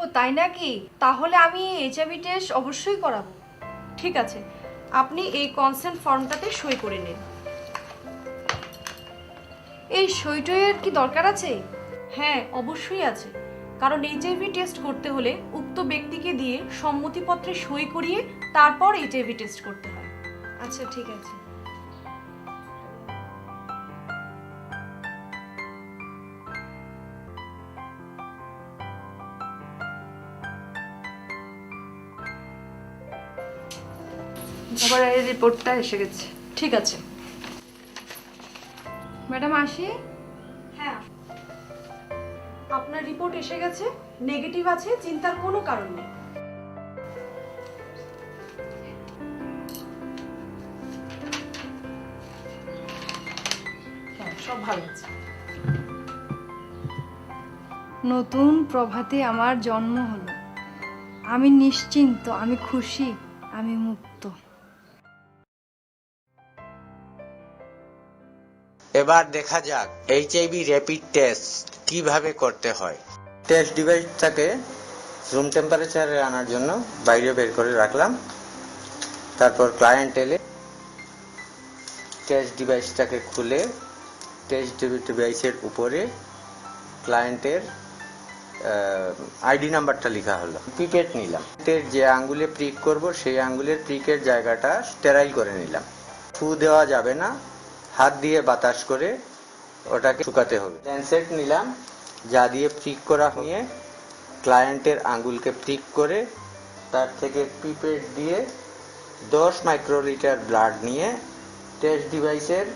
ও তাই নাকি? তাহলে আমি এইচআইভি টেস্ট অবশ্যই করাবো।
ঠিক আছে, আপনি এই কনসেন্ট ফর্মটাতে সই করে নিন।
এই সইটইয়ের কি দরকার আছে?
হ্যাঁ অবশ্যই আছে, কারণ এইচআইভি টেস্ট করতে হলে উক্ত ব্যক্তিকে দিয়ে সম্মতিপত্রে সই করিয়ে তারপর এইচআইভি টেস্ট করতে হয়।
আচ্ছা ঠিক আছে। আবার এই রিপোর্টটা এসে গেছে।
ঠিক আছে
ম্যাডাম আসি?
হ্যাঁ, আপনার রিপোর্ট এসে গেছে, নেগেটিভ আছে, চিন্তার কোনো কারণ নেই। হ্যাঁ সব ভালো আছে।
নতুন প্রভাতে আমার জন্ম হলো, আমি নিশ্চিন্ত, আমি খুশি, আমি মুক্ত।
এবার দেখা যাক এইচআইভি র্যাপিড টেস্ট কিভাবে করতে হয়। টেস্ট ডিভাইসটাকে রুম টেম্পারেচারে আনার জন্য বাইরে বের করে রাখলাম। তারপর ক্লায়েন্ট এলে টেস্ট ডিভাইসটাকে খুলে টেস্ট ডিভাইসের উপরে ক্লায়েন্টের আইডি নাম্বারটা লেখা হলো। পিপেট নিলাম, যে আঙ্গুলে প্রিক করব সেই আঙ্গুলের প্রিকের জায়গাটা স্টেরাইল করে নিলাম। ফু দেওয়া যাবে না, হাত দিয়ে বাতাস করে ওটাকে শুকাতে হবে। ল্যান্সেট নিলাম, যা দিয়ে প্রিক করা হয়ে ক্লায়েন্টের আঙ্গুলকে প্রিক করে তার থেকে পিপেট দিয়ে 10 মাইক্রোলিটার ব্লাড নিয়ে টেস্ট ডিভাইসের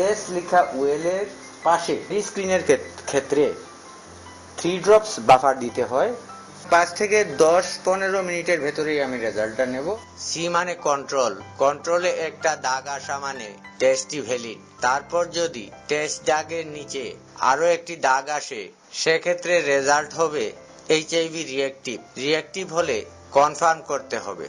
এস লেখা ওয়েলের পাশে স্ক্রিনের ক্ষেত্রে 3 ড্রপস বাফার দিতে হয়। 5 থেকে 10-15 মিনিটের ভেতরেই আমি রেজাল্টটা নেব। সি মানে কন্ট্রোল, কন্ট্রোলে একটা দাগ আসা মানে টেস্টটি ভ্যালিড। তারপর যদি টেস্ট দাগের নিচে আরো একটি দাগ আসে সেক্ষেত্রে রেজাল্ট হবে এইচআইভি রিঅ্যাক্টিভ। রিঅ্যাক্টিভ হলে কনফার্ম করতে হবে।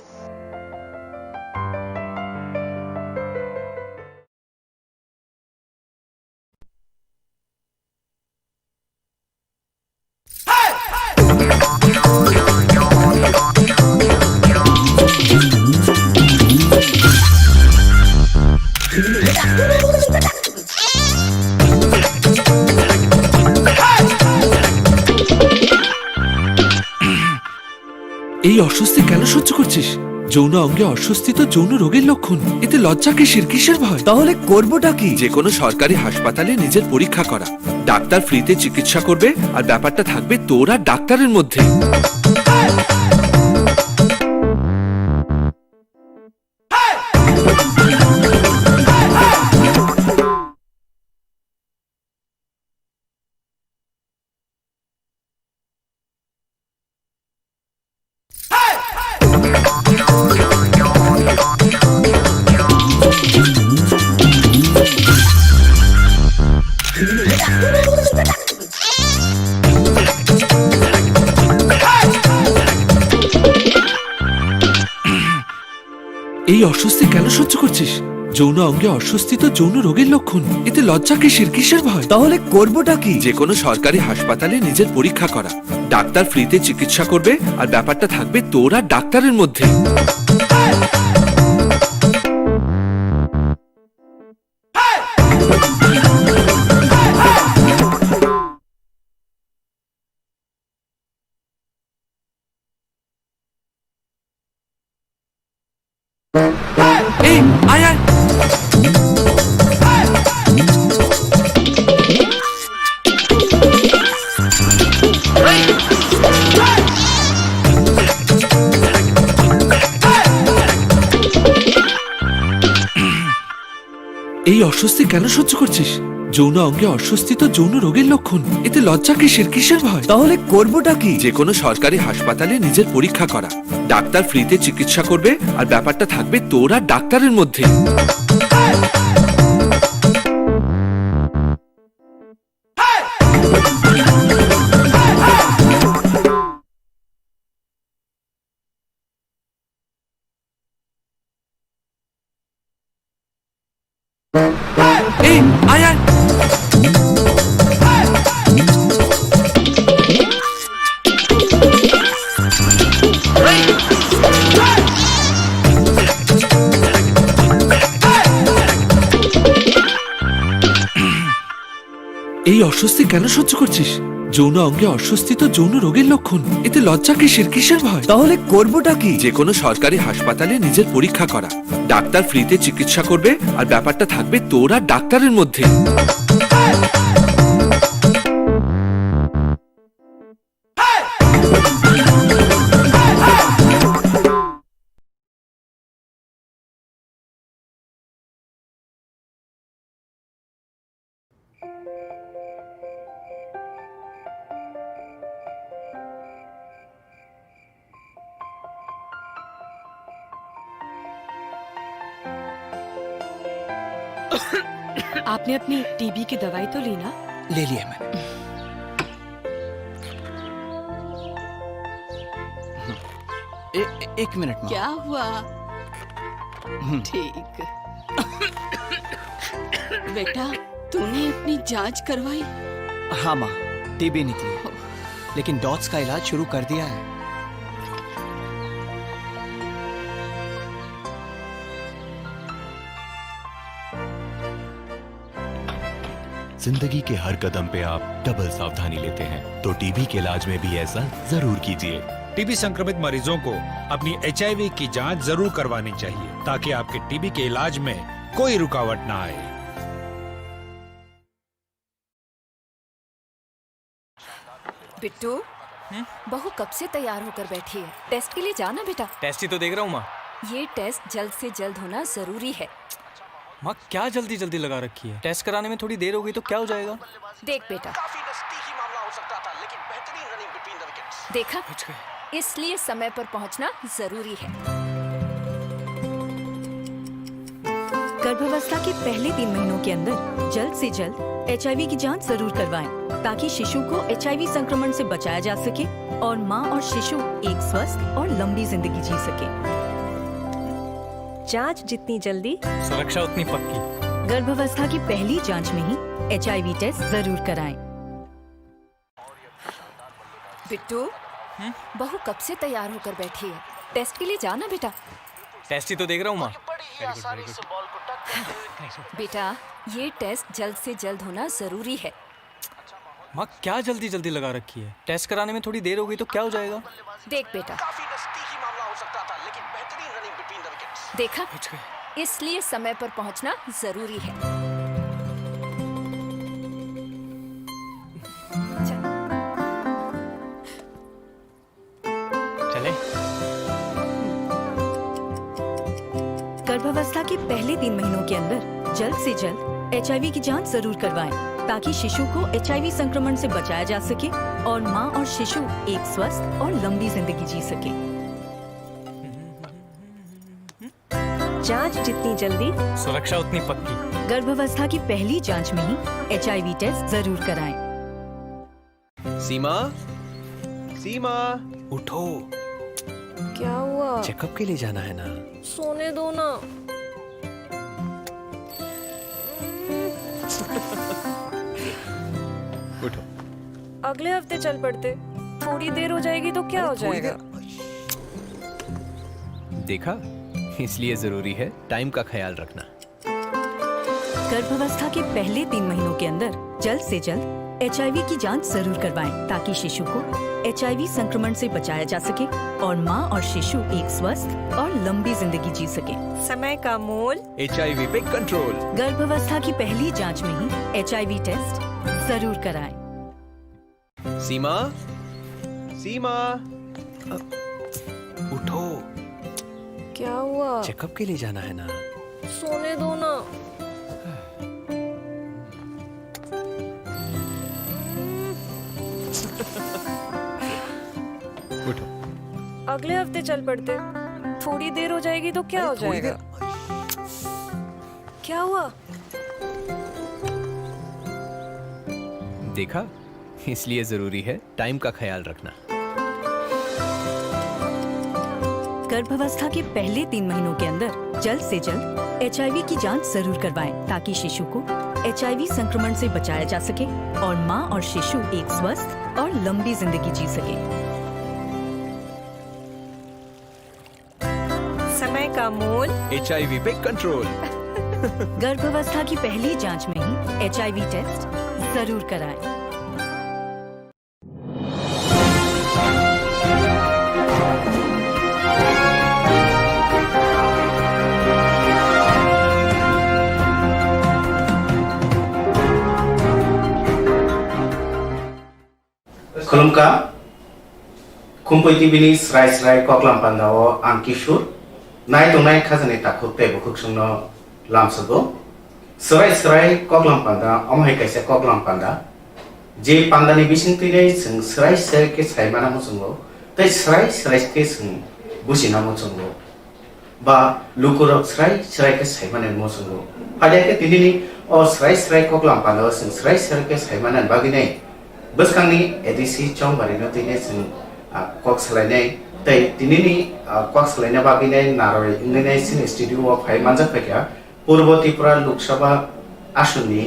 এই অস্বস্তি কেন সহ্য করছিস? যৌন অঙ্গে অস্বস্তি তো যৌন রোগের লক্ষণ, এতে লজ্জা কিসের ভয়?
তাহলে করবোটা কি?
যে কোনো সরকারি হাসপাতালে নিজের পরীক্ষা করা, ডাক্তার ফ্রিতে চিকিৎসা করবে, আর ব্যাপারটা থাকবে তোর আর ডাক্তারের মধ্যে। এই অস্বস্তি কেন সহ্য করছিস? যৌন অঙ্গে অস্বস্তি তো যৌন রোগের লক্ষণ, এতে লজ্জা কিসের ভয়?
তাহলে করবোটা কি?
যে কোনো সরকারি হাসপাতালে নিজের পরীক্ষা করা, ডাক্তার ফ্রিতে চিকিৎসা করবে, আর ব্যাপারটা থাকবে তোর আর ডাক্তারের মধ্যে। এই আয় আয়। এই অস্বস্তি কেন সহ্য করছিস? যৌন অঙ্গে অস্বস্তি তো যৌন রোগের লক্ষণ, এতে লজ্জা কিসের ভয়?
তাহলে করবোটা কি?
যে কোনো সরকারি হাসপাতালে নিজের পরীক্ষা করা, ডাক্তার ফ্রিতে চিকিৎসা করবে, আর ব্যাপারটা থাকবে তোর আর ডাক্তারের মধ্যে। এই আয় আয়। এই অস্বস্তি কেন সহ্য করছিস? যৌন অঙ্গে অস্বস্তি তো যৌন রোগের লক্ষণ, এতে লজ্জা কিসের ভয়?
তাহলে করবোটা কি?
যে কোনো সরকারি হাসপাতালে নিজের পরীক্ষা করা, ডাক্তার ফ্রিতে চিকিৎসা করবে, আর ব্যাপারটা থাকবে তোর আর ডাক্তারের মধ্যে।
आपने अपनी टीबी की दवाई तो ली ना?
ले लिया मैंने। एक मिनट में।
क्या हुआ? ठीक। बेटा तूने अपनी जांच करवाई?
हाँ माँ, टीबी निकली, लेकिन डॉट्स का इलाज शुरू कर दिया है।
जिंदगी के हर कदम पे आप डबल सावधानी लेते हैं, तो टीबी के इलाज में भी ऐसा जरूर कीजिए।
टीबी संक्रमित मरीजों को अपनी HIV की जांच जरूर करवानी चाहिए, ताकि आपके टीबी के इलाज में कोई रुकावट ना आए।
बिट्टू, बहू कब से तैयार होकर बैठी है? टेस्ट के लिए जाना बेटा।
टेस्ट ही तो देख रहा हूँ माँ।
ये टेस्ट जल्द से जल्द होना जरूरी है।
माँ क्या जल्दी लगा रखी है? टेस्ट कराने में थोड़ी देर हो गई तो क्या हो जाएगा?
देख बेटा, देखा, इसलिए समय पर पहुंचना जरूरी है।
गर्भावस्था के पहले 3 महीनों के अंदर जल्द से जल्द HIV की जांच जरूर करवाएं, ताकि शिशु को HIV संक्रमण से बचाया जा सके और मां और शिशु एक स्वस्थ और लंबी जिंदगी जी सके। जांच जितनी जल्दी,
सुरक्षा उतनी पक्की।
गर्भावस्था की पहली जांच में ही HIV टेस्ट जरूर कराएं।
बिट्टू, बहू कब से तैयार होकर बैठी है? टेस्ट के लिए जाना बेटा।
टेस्ट ही तो देख रहा हूँ माँ।
बेटा, ये टेस्ट जल्द से जल्द होना जरूरी है।
माँ क्या जल्दी जल्दी लगा रखी है? टेस्ट कराने में थोड़ी देर हो गई तो क्या हो जाएगा?
देख बेटा, देखा, इसलिए समय पर पहुंचना जरूरी है।
चले।
गर्भावस्था के पहले 3 महीनों के अंदर जल्द से जल्द HIV की जांच जरूर करवाएं ताकि शिशु को HIV संक्रमण से बचाया जा सके और मां और शिशु एक स्वस्थ और लंबी जिंदगी जी सके। जांच जितनी जल्दी,
सुरक्षा उतनी पक्की।
गर्भावस्था की पहली जांच में ही HIV टेस्ट जरूर कराएं।
सीमा, सीमा, उठो।
क्या हुआ?
चेकअप के लिए जाना है ना।
सोने दो ना।
उठो।
अगले हफ्ते चल पड़ते, थोड़ी देर हो जाएगी तो क्या हो जाएगा?
देखा, इसलिए जरूरी है टाइम का ख्याल रखना।
गर्भावस्था के पहले 3 महीनों के अंदर जल्द से जल्द HIV की जांच जरूर करवाएं ताकि शिशु को HIV संक्रमण से बचाया जा सके और मां और शिशु एक स्वस्थ और लंबी जिंदगी जी सके।
समय का मोल,
HIV पे कंट्रोल।
गर्भावस्था की पहली जांच में ही HIV टेस्ट जरूर कराएं।
सीमा, सीमा, उठो।
क्या हुआ?
चेकअप के लिए जाना है ना।
सोने दो ना।
उठो।
अगले हफ्ते चल पड़ते, थोड़ी देर हो जाएगी तो क्या हो जाएगा? क्या हुआ?
देखा, इसलिए जरूरी है टाइम का ख्याल रखना।
गर्भावस्था के पहले 3 महीनों के अंदर जल्द से जल्द HIV की जांच जरूर करवाएं ताकि शिशु को HIV संक्रमण से बचाया जा सके और मां और शिशु एक स्वस्थ और लंबी जिंदगी जी सके।
समय का मोल,
HIV पे कंट्रोल।
गर्भावस्था की पहली जांच में ही HIV टेस्ट जरूर कराएं।
खुलुमका खुम्पै टिभिनि स्राय स्राय कक्लाम पान्दाओ आं किशोर नाय दंनाय खाजानि ताखु पेबो खुक्सुंनो लामसबो स्राय स्राय कक्लाम पान्दा अमहाय कायसे कक्लाम पान्दा जे पान्दानि बिसिंतिनै जों स्राय स्राय के सायमाना मुसुंगो तै स्राय स्राय के जों बुजिना मुसुंगो बा लुकुरक स्राय स्राय के सायमाना मुसुंगो फायदाके दिनिनि अ स्राय स्राय कक्लाम पान्दाओ जों स्राय स्राय के सायमाना बागिनै बसखांनि एडिसि चौबारिनो दिनै जों कक सोलायनाय तै दिनैनि कक सोलायनाय बागिनै नारय इंगैनाय सिन स्टुडिअ फाय मानजा फैया पूर्व त्रिपुरा लोकसभा आसननि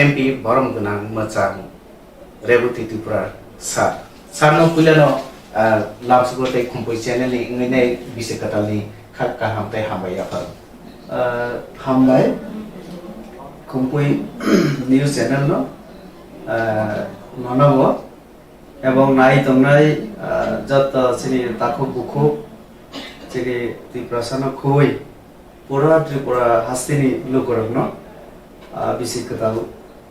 MP बरमगोनां मोजां रेवती त्रिपुरा सारनो पुलानो लाबसगोतै खुम्पै चेनेलनि इंगैनाय बिसेकतालनि खाका हामथाय हामबाय आफा हामबाय खुम्पै निउज चैनल नो
मानव एवं नाई तंगनाय जत चिनी ताखु बुखु चिनी त्रिपुरा सानो खुबै पुरा त्रिपुरा हास्तिनि लुकरक न बिसिकताल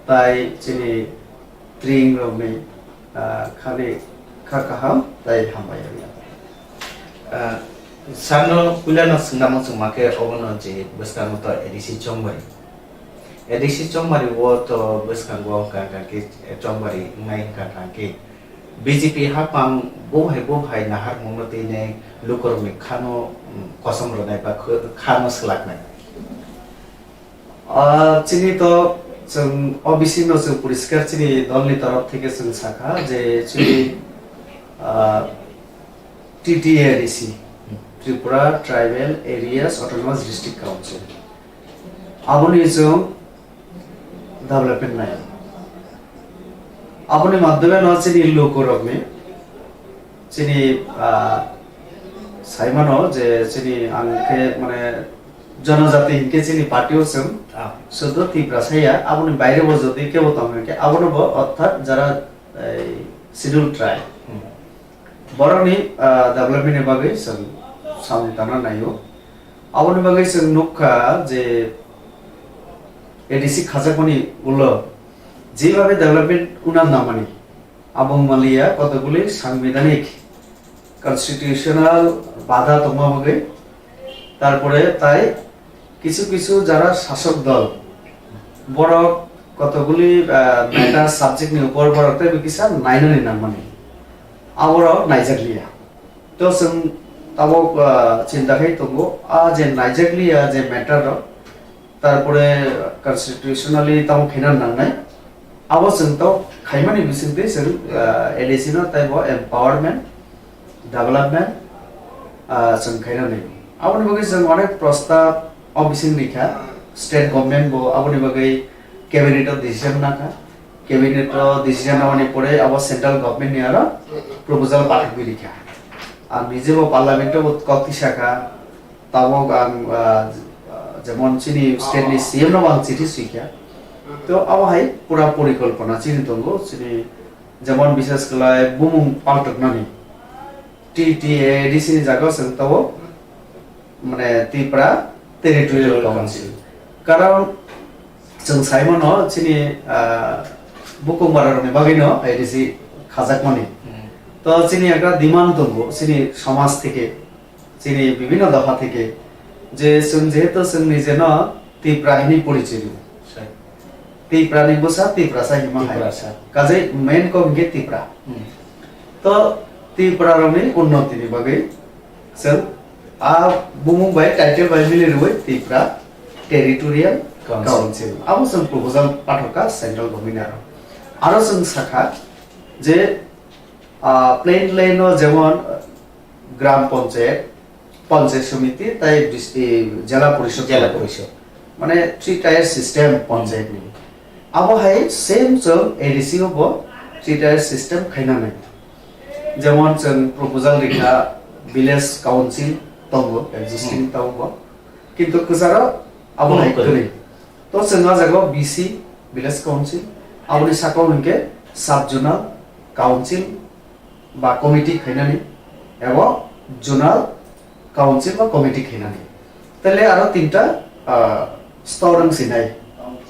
ताई चिनी त्रिंग रमनि खाने खाकाहाम ताई हामबाय
सानो पुलानो संगामो सुमाके अवनो जे बस्तानो तो एडिसि चौबारी वो तो बसखांगो काके चौबारी नाय काके BJP हापाम बो हाय नाहार ममतेने लुकरमि खानो कसम रनाय बा खानो सलाकनाय
चिनी तो जों ओबीसी नो जों पुरस्कार चिनी दलनि तरफ থেকে जों साखा जे चिनी TTADC Tripura Tribal Areas Autonomous district Council आबोनि जों डेवलपमेंट नाय आबोनि माध्यमे न चिनी लोकरमि चिनी साइमानो जे चिनी आंखे माने জনজাতি হিংকে চিনি পার্টিও जों শুধু ত্রিপুরা সাইয়া আপনি বাইরে যদি কেউ তমকে আবনব অর্থাৎ যারা শিডিউল ট্রাইব বরনি ডেভেলপমেন্ট বাগে जों সামতানা নাইও আবনি বাগে जों নুকা যে এডিসি খাজাকনি উল্লো যেভাবে ডেভেলপমেন্ট উনার নামানি আবং মালিয়া কতগুলি সাংবিধানিক কনস্টিটিউশনাল বাধা তোমাকে তারপরে তাই কিছু কিছু যারা শাসক দল বড় কতগুলি ম্যাটার সাবজেক্ট নি উপর বড়তে বিকিসা নাইনানি নামানি আবরা নাইজাকলিয়া তো जों তাবো চিন্তা খাই তঙ্গো আ যে নাইজাকলিয়া যে ম্যাটার তারপরে কনস্টিটিউশনালি তাও খেনার নাংনাই আবো जों তো খাইমানি বিসিংতে जों এডিসিনো তাইবো এম্পাওয়ারমেন্ট डेवलपमेंट जों खायनानै आबोनि बागै जों अनेक प्रस्ताव अफिसिं लिखा स्टेट गभर्नमेंट बो आबोनि बागै कैबिनेट डिसीजन नाका कैबिनेट डिसीजन आवनि परे आबो सेंट्रल गभर्नमेंट नि आरो प्रपोजल पाठकबि लिखा आं निजेबो पार्लियामेंट बो कक्ति शाखा ताबो आं जेमन चिनि स्टेट नि सीएम नो आं चिठि सिखा तो आबो हाय पूरा परिकल्पना चिनि दंगो चिनि जेमन विशेष कलाय बुमुं पाल्टकनानि TTADC जागा जों ताबो माने त्रिपुरा टेरिटोरियल काउन्सिल कारण जों साइमनो चिनि बुकुमारनि बागैनो ADC खाजाकमानि तो चिनि একটা ডিমান্ড দंगो চিনি সমাজ থেকে চিনি বিভিন্ন দফা থেকে যে जों যেহেতু जों নিজেন ত্রিপুরানি পরিচয় ত্রিপুরানি বসা ত্রিপুরা সাহিমা হাইরাসা কাজে মেইন কমকে ত্রিপুরা তো ত্রিপুরারনি উন্নতিनि बागै जों आ बुमुंबाय टाइटेल बाय मिलिरुय त्रिपुरा टेरिटोरियल काउन्सिल आबो जों प्रपोजल पाठका सेंट्रल गभर्नमेंट आरो जों साखा जे प्लेन लाइनो जेमन ग्राम पंचायत समिति ताई जिला परिषद माने 3 टायर सिस्टम पंचायत नि आबो हाय सेम जों एडीसी बो 3 टायर सिस्टम खायनानै जेमन जों प्रपोजल लिखा विलेज काउन्सिल तंगो एक्जिस्टिंग तंगो किंतु कुसारो आबो हायकरि तो जोंहा जागो बीसी विलेज काउन्सिल आबोनि साकाव हनके सब जोनाल काउन्सिल बा कमिटी खायनानै एबो जोनाल काउन्सिल बा कमिटी खायनानै तले आरो तीनटा स्तरं सिनाय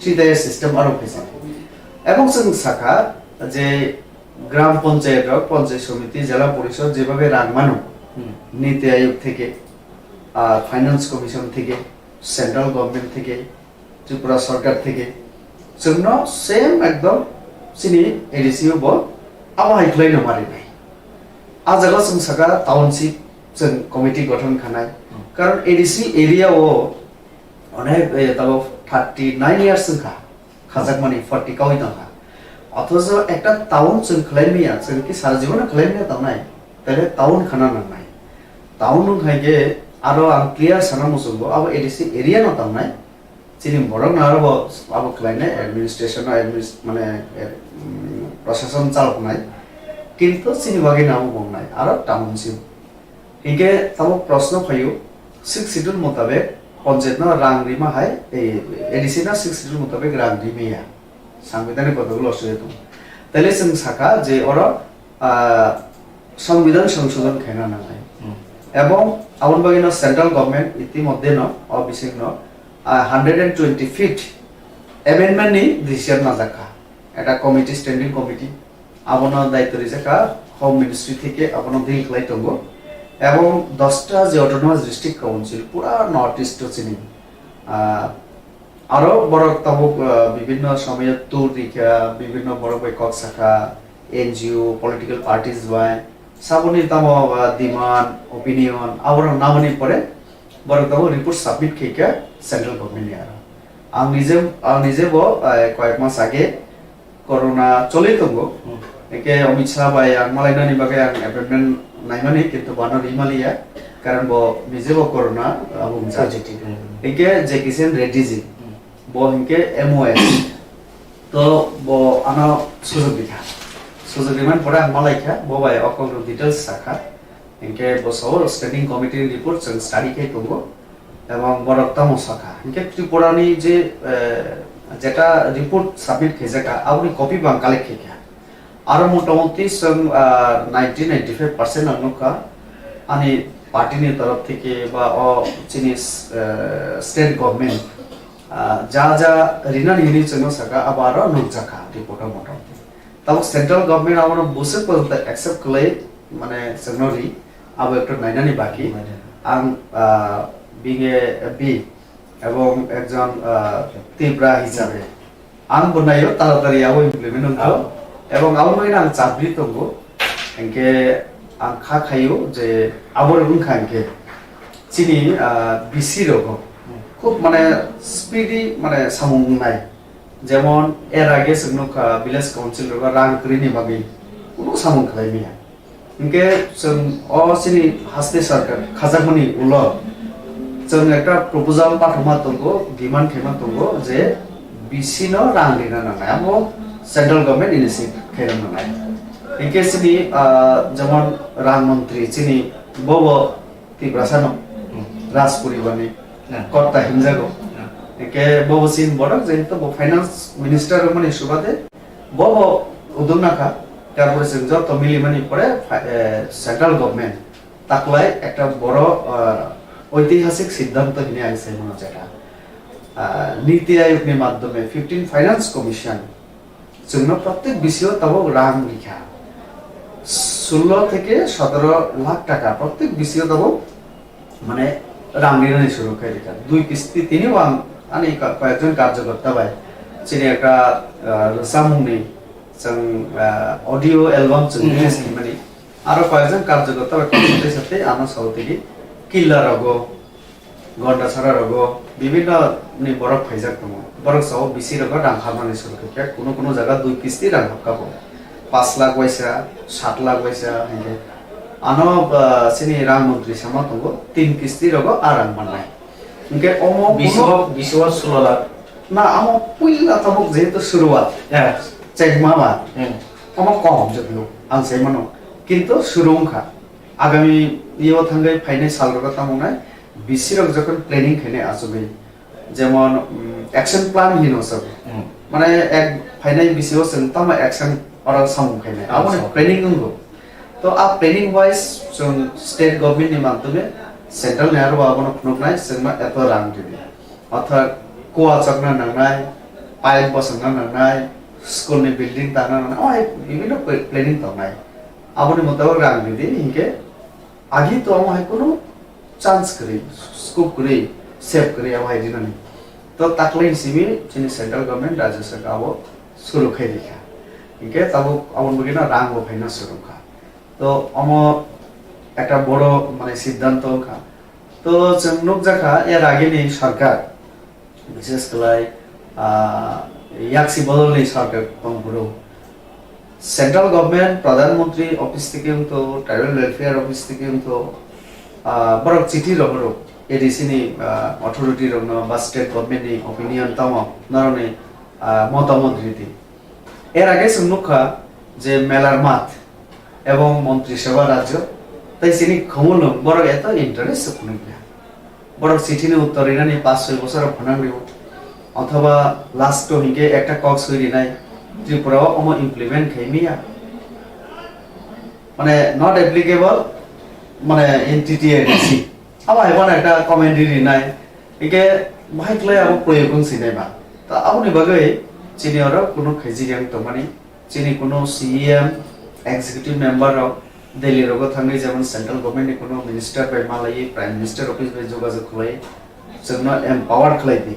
थ्री सिस्टम आरो फैसा এবং जों साखा जे গ্রাম পঞ্চায়েত পঞ্চায়েত সমিতি জেলা পরিষদ যেভাবে রাখমানো নীতি আয়োগ থেকে আর ফাইন্যান্স কমিশন থেকে সেন্ট্রাল গভর্নমেন্ট থেকে ত্রিপুরা সরকার থেকে जोंन सेम एकदम सिनि एडीसी बो आवाहाय खलायनो मारि नाय आजागा जों सागा टाउनशिप जों कमिटी गठन खानाय कारण एडीसी एरिया ओ अनेक ताबो 39 ইয়ার্স जोंखा खाजाकमानि 40 कावै दंखा অথচ একটা টাউন जों खलायनाया जों कि सारा जीवन खलायनाया दंनाय তাহলে টাউন খানা नांनाय टाउन खायगे आरो आं क्लियर साना मुसुंगो अब एडीसी एरिया न दंनाय चिनि बरं आरो अब खलायनाय एडमिनिस्ट्रेशन माने प्रशासन चालनाय किंतु चिनि बागे नाम बुंनाय आरो टाउनशिप हिगे तब प्रश्न फैयो 6 शिड्यूल मुताबिक पंचायत न रां रिमा हाय एडीसी ना 6 शिड्यूल मुताबिक रां रिमिया संविधान कतगुलो असुबिधा दं তাহলে जों साखा जे अर संविधान संशोधन खायना नांनाय এবং आबन बागैनो सेंट्रल गवर्नमेंट इतिमध्ये न अबिसिंग 125th एमेंडमेंट नि डिसीजन नाजाखा এটা कमिटी स्टैंडिंग कमिटी आबन दायित्व रिजाखा होम मिनिस्ट्री থেকে आबन दिल खलाय दंगो এবং 10টা যে অটোনমাস ডিস্ট্রিক্ট কাউন্সিল পুরা নর্থ ইস্ট চিনি আরো বড় তব বিভিন্ন সময়ে ট্যুর রিখা বিভিন্ন বড় একক শাখা এনজিও পলিটিক্যাল পার্টিজ বাই সাবনি তম ডিমান্ড ওপিনিয়ন আবার নামনি পরে বড় তব রিপোর্ট সাবমিট খেকা সেন্ট্রাল গভর্নমেন্ট আর আং নিজে কয়েক মাস আগে করোনা চলে তঙ্গো একে অমিত শাহ বাই আং মালাইনানি বাগে আং অ্যাপয়েন্টমেন্ট নাইমানি কিন্তু বানো রিমালিয়া কারণ ব নিজে করোনা আবুং পজিটিভ একে যে কিসেন রেডিজি bo hinke MOS to bo ana sujog diman pora malaika bo bai okol details sakha hinke bo so standing committee report jeng study ke tongo এবং বরকতাম শাখা ইনকে ত্রিপুরানি যে যেটা রিপোর্ট সাবমিট খেয়েছে আপনি কপি বাং কালেক্ট খেয়ে আর মোটামুটি 90-95% अनुका आनी पार्टी तरफ থেকে বা চিনি স্টেট গভর্নমেন্ট যা যা রিনা নিনি জন্য সাকা আবার নুকজাকা রিপোর্ট মোটামুটি তাও সেন্ট্রাল গভর্নমেন্ট আমার বসে পর্যন্ত অ্যাকসেপ্ট করে মানে সেগনরি আবার একটু নাইনানি বাকি আং বি এবং একজন তীব্রা হিসাবে আং বনাইও তাড়াতাড়ি আও ইমপ্লিমেন্ট হতো এবং আমার আং চাকরি তঙ্গ এনকে আং খা খাইও যে আবার উনখা এনকে চিনি বিসি রকম খুব মানে স্পিডি মানে সামুং নাই যেমন এর আগে সঙ্গা ভিলেজ কাউন্সিল রক রাং করিনি বাকি কোনো সামুং খাইমিয়া এনকে जों চিনি হাসতে সরকার খাজাখনি উল जों একটা প্রপোজাল পাঠামা তঙ্গ ডিমান্ড খেমা তঙ্গ যে বিসি ন রাং দিনা নাঙায় আমো সেন্ট্রাল গভর্নমেন্ট ইনিশিয়েটিভ খেলাম নাঙায় এনকে চিনি যেমন রাং মন্ত্রী চিনি বব তীব্রাসানো রাজ পরিবানি কর্তা হিমজাগো একে বব সিন বড়ক যেহেতু ফাইন্যান্স মিনিস্টার মানে সুবাদে বব উদুমনাখা তারপরে যত মিলিমানি পরে সেন্ট্রাল গভর্নমেন্ট তাকলাই একটা বড় ঐতিহাসিক সিদ্ধান্ত নিয়ে আসছে মনে যেটা নীতি আয়োগের মাধ্যমে 15 ফাইন্যান্স কমিশন জন্য প্রত্যেক বিষয় তব রাং লিখা 16 থেকে 17 লাখ টাকা প্রত্যেক বিষয় তব মানে রাং নির্ণয় শুরু করে লিখা দুই কিস্তি তিনি বাং আনি কয়েকজন কার্যকর্তা ভাই চিনি একটা সামুনি जों অডিও অ্যালবাম जों রিলিজ মানে আরো কয়েকজন কার্যকর্তা কমিটির সাথে আনা সহযোগী কিল্লা রগো গন্ডা ছাড়া রগো বিভিন্ন নি বরফ ফাইজাক দङ বরফ সহ বিসি রগো রাং খামানি শুরু করে কোনো কোনো জায়গা দুই কিস্তি রাং হাবকাবো 5 লাখ পয়সা 7 লাখ পয়সা হেগে আনো সিনি রাং মন্ত্রী সামা দङ 3 কিস্তি রগো আরাং মাননাই ইনকে অমো 20 16 লাখ না আমো পুইলা তবক যেহেতু শুরুয়াত চেকমাবা অমো কম যদিও আং সেমানো কিন্তু শুরুংখা আগামী ইয়েও থাঙ্গাই ফাইনাল সালরকা তামুনাই বিসিরক যখন প্ল্যানিং খেনে আসবে যেমন অ্যাকশন প্ল্যান হিনো সব মানে এক ফাইনাল বিসিও সেন্তামা অ্যাকশন অরা সামু খেনে আমনে প্ল্যানিং দঙ্গো তো আ প্ল্যানিং ওয়াইজ जों স্টেট গভর্নমেন্ট नि মাধ্যমে সেন্ট্রাল নেয়ার বাবন খুননাই সেমা এত রাং দিবে অর্থাৎ কোয়া চকনা নাংনাই পাইপ বসাংনা নাংনাই স্কুলনি বিল্ডিং তানা নাংনাই বিভিন্ন প্ল্যানিং তাংনাই আপনি মোতাবেক রাং দিদি ইনকে আগে তো আমায় কোনো চান্স করে স্কোপ করে সেভ করে আমায় দিনানি তো তাকলাই হিসেবে চিনি সেন্ট্রাল গভর্নমেন্ট রাজ্য সরকার আবো শুরু খাই দেখা ইনকে তাবো আমন বগিনা রাং ও ফাইনা শুরু খা তো আম একটা বড় মানে সিদ্ধান্ত খা তো जों नुकजाखा এর আগে নি সরকার বিশেষ করে ইয়াকসি বদলনি সরকার তংপুরো সেন্ট্রাল গভর্নমেন্ট প্রধানমন্ত্রী অফিস থেকে তো ট্রাইবাল ওয়েলফেয়ার অফিস থেকে তো বড় চিঠি রহরো এডিসিনি অথরিটি রং বা স্টেট গভর্নমেন্টনি অপিনিয়ন তাম নরনে মতামত রীতি এর আগে সম্মুখা যে মেলার মাঠ এবং মন্ত্রিসভা রাজ্য তাই চিনি খমল বড় এত ইন্টারেস্ট শুনিয়া বড় চিঠিনি উত্তর ইনানি 5-6 বছর ফনাংরিব অথবা লাস্ট হিকে একটা কক্স হইরি নাই ত্রিপুরা অম ইমপ্লিমেন্ট খাইমিয়া মানে নট অ্যাপ্লিকেবল মানে এনটিটি এডিসি আবার এখন একটা কমেন্টারি নাই একে ভাইকলে আবো প্রয়োগং সিনেমা তা আপনি বাগে চিনি আর কোনো খেজিয়াং তো মানে চিনি কোনো সিএম এক্সিকিউটিভ মেম্বার দিল্লি রগ থাঙ্গে যেমন সেন্ট্রাল গভর্নমেন্ট কোনো মিনিস্টার বাই মালাই প্রাইম মিনিস্টার অফিস বাই যোগাযোগ খাই जोंनो एम्पावर खालाय दि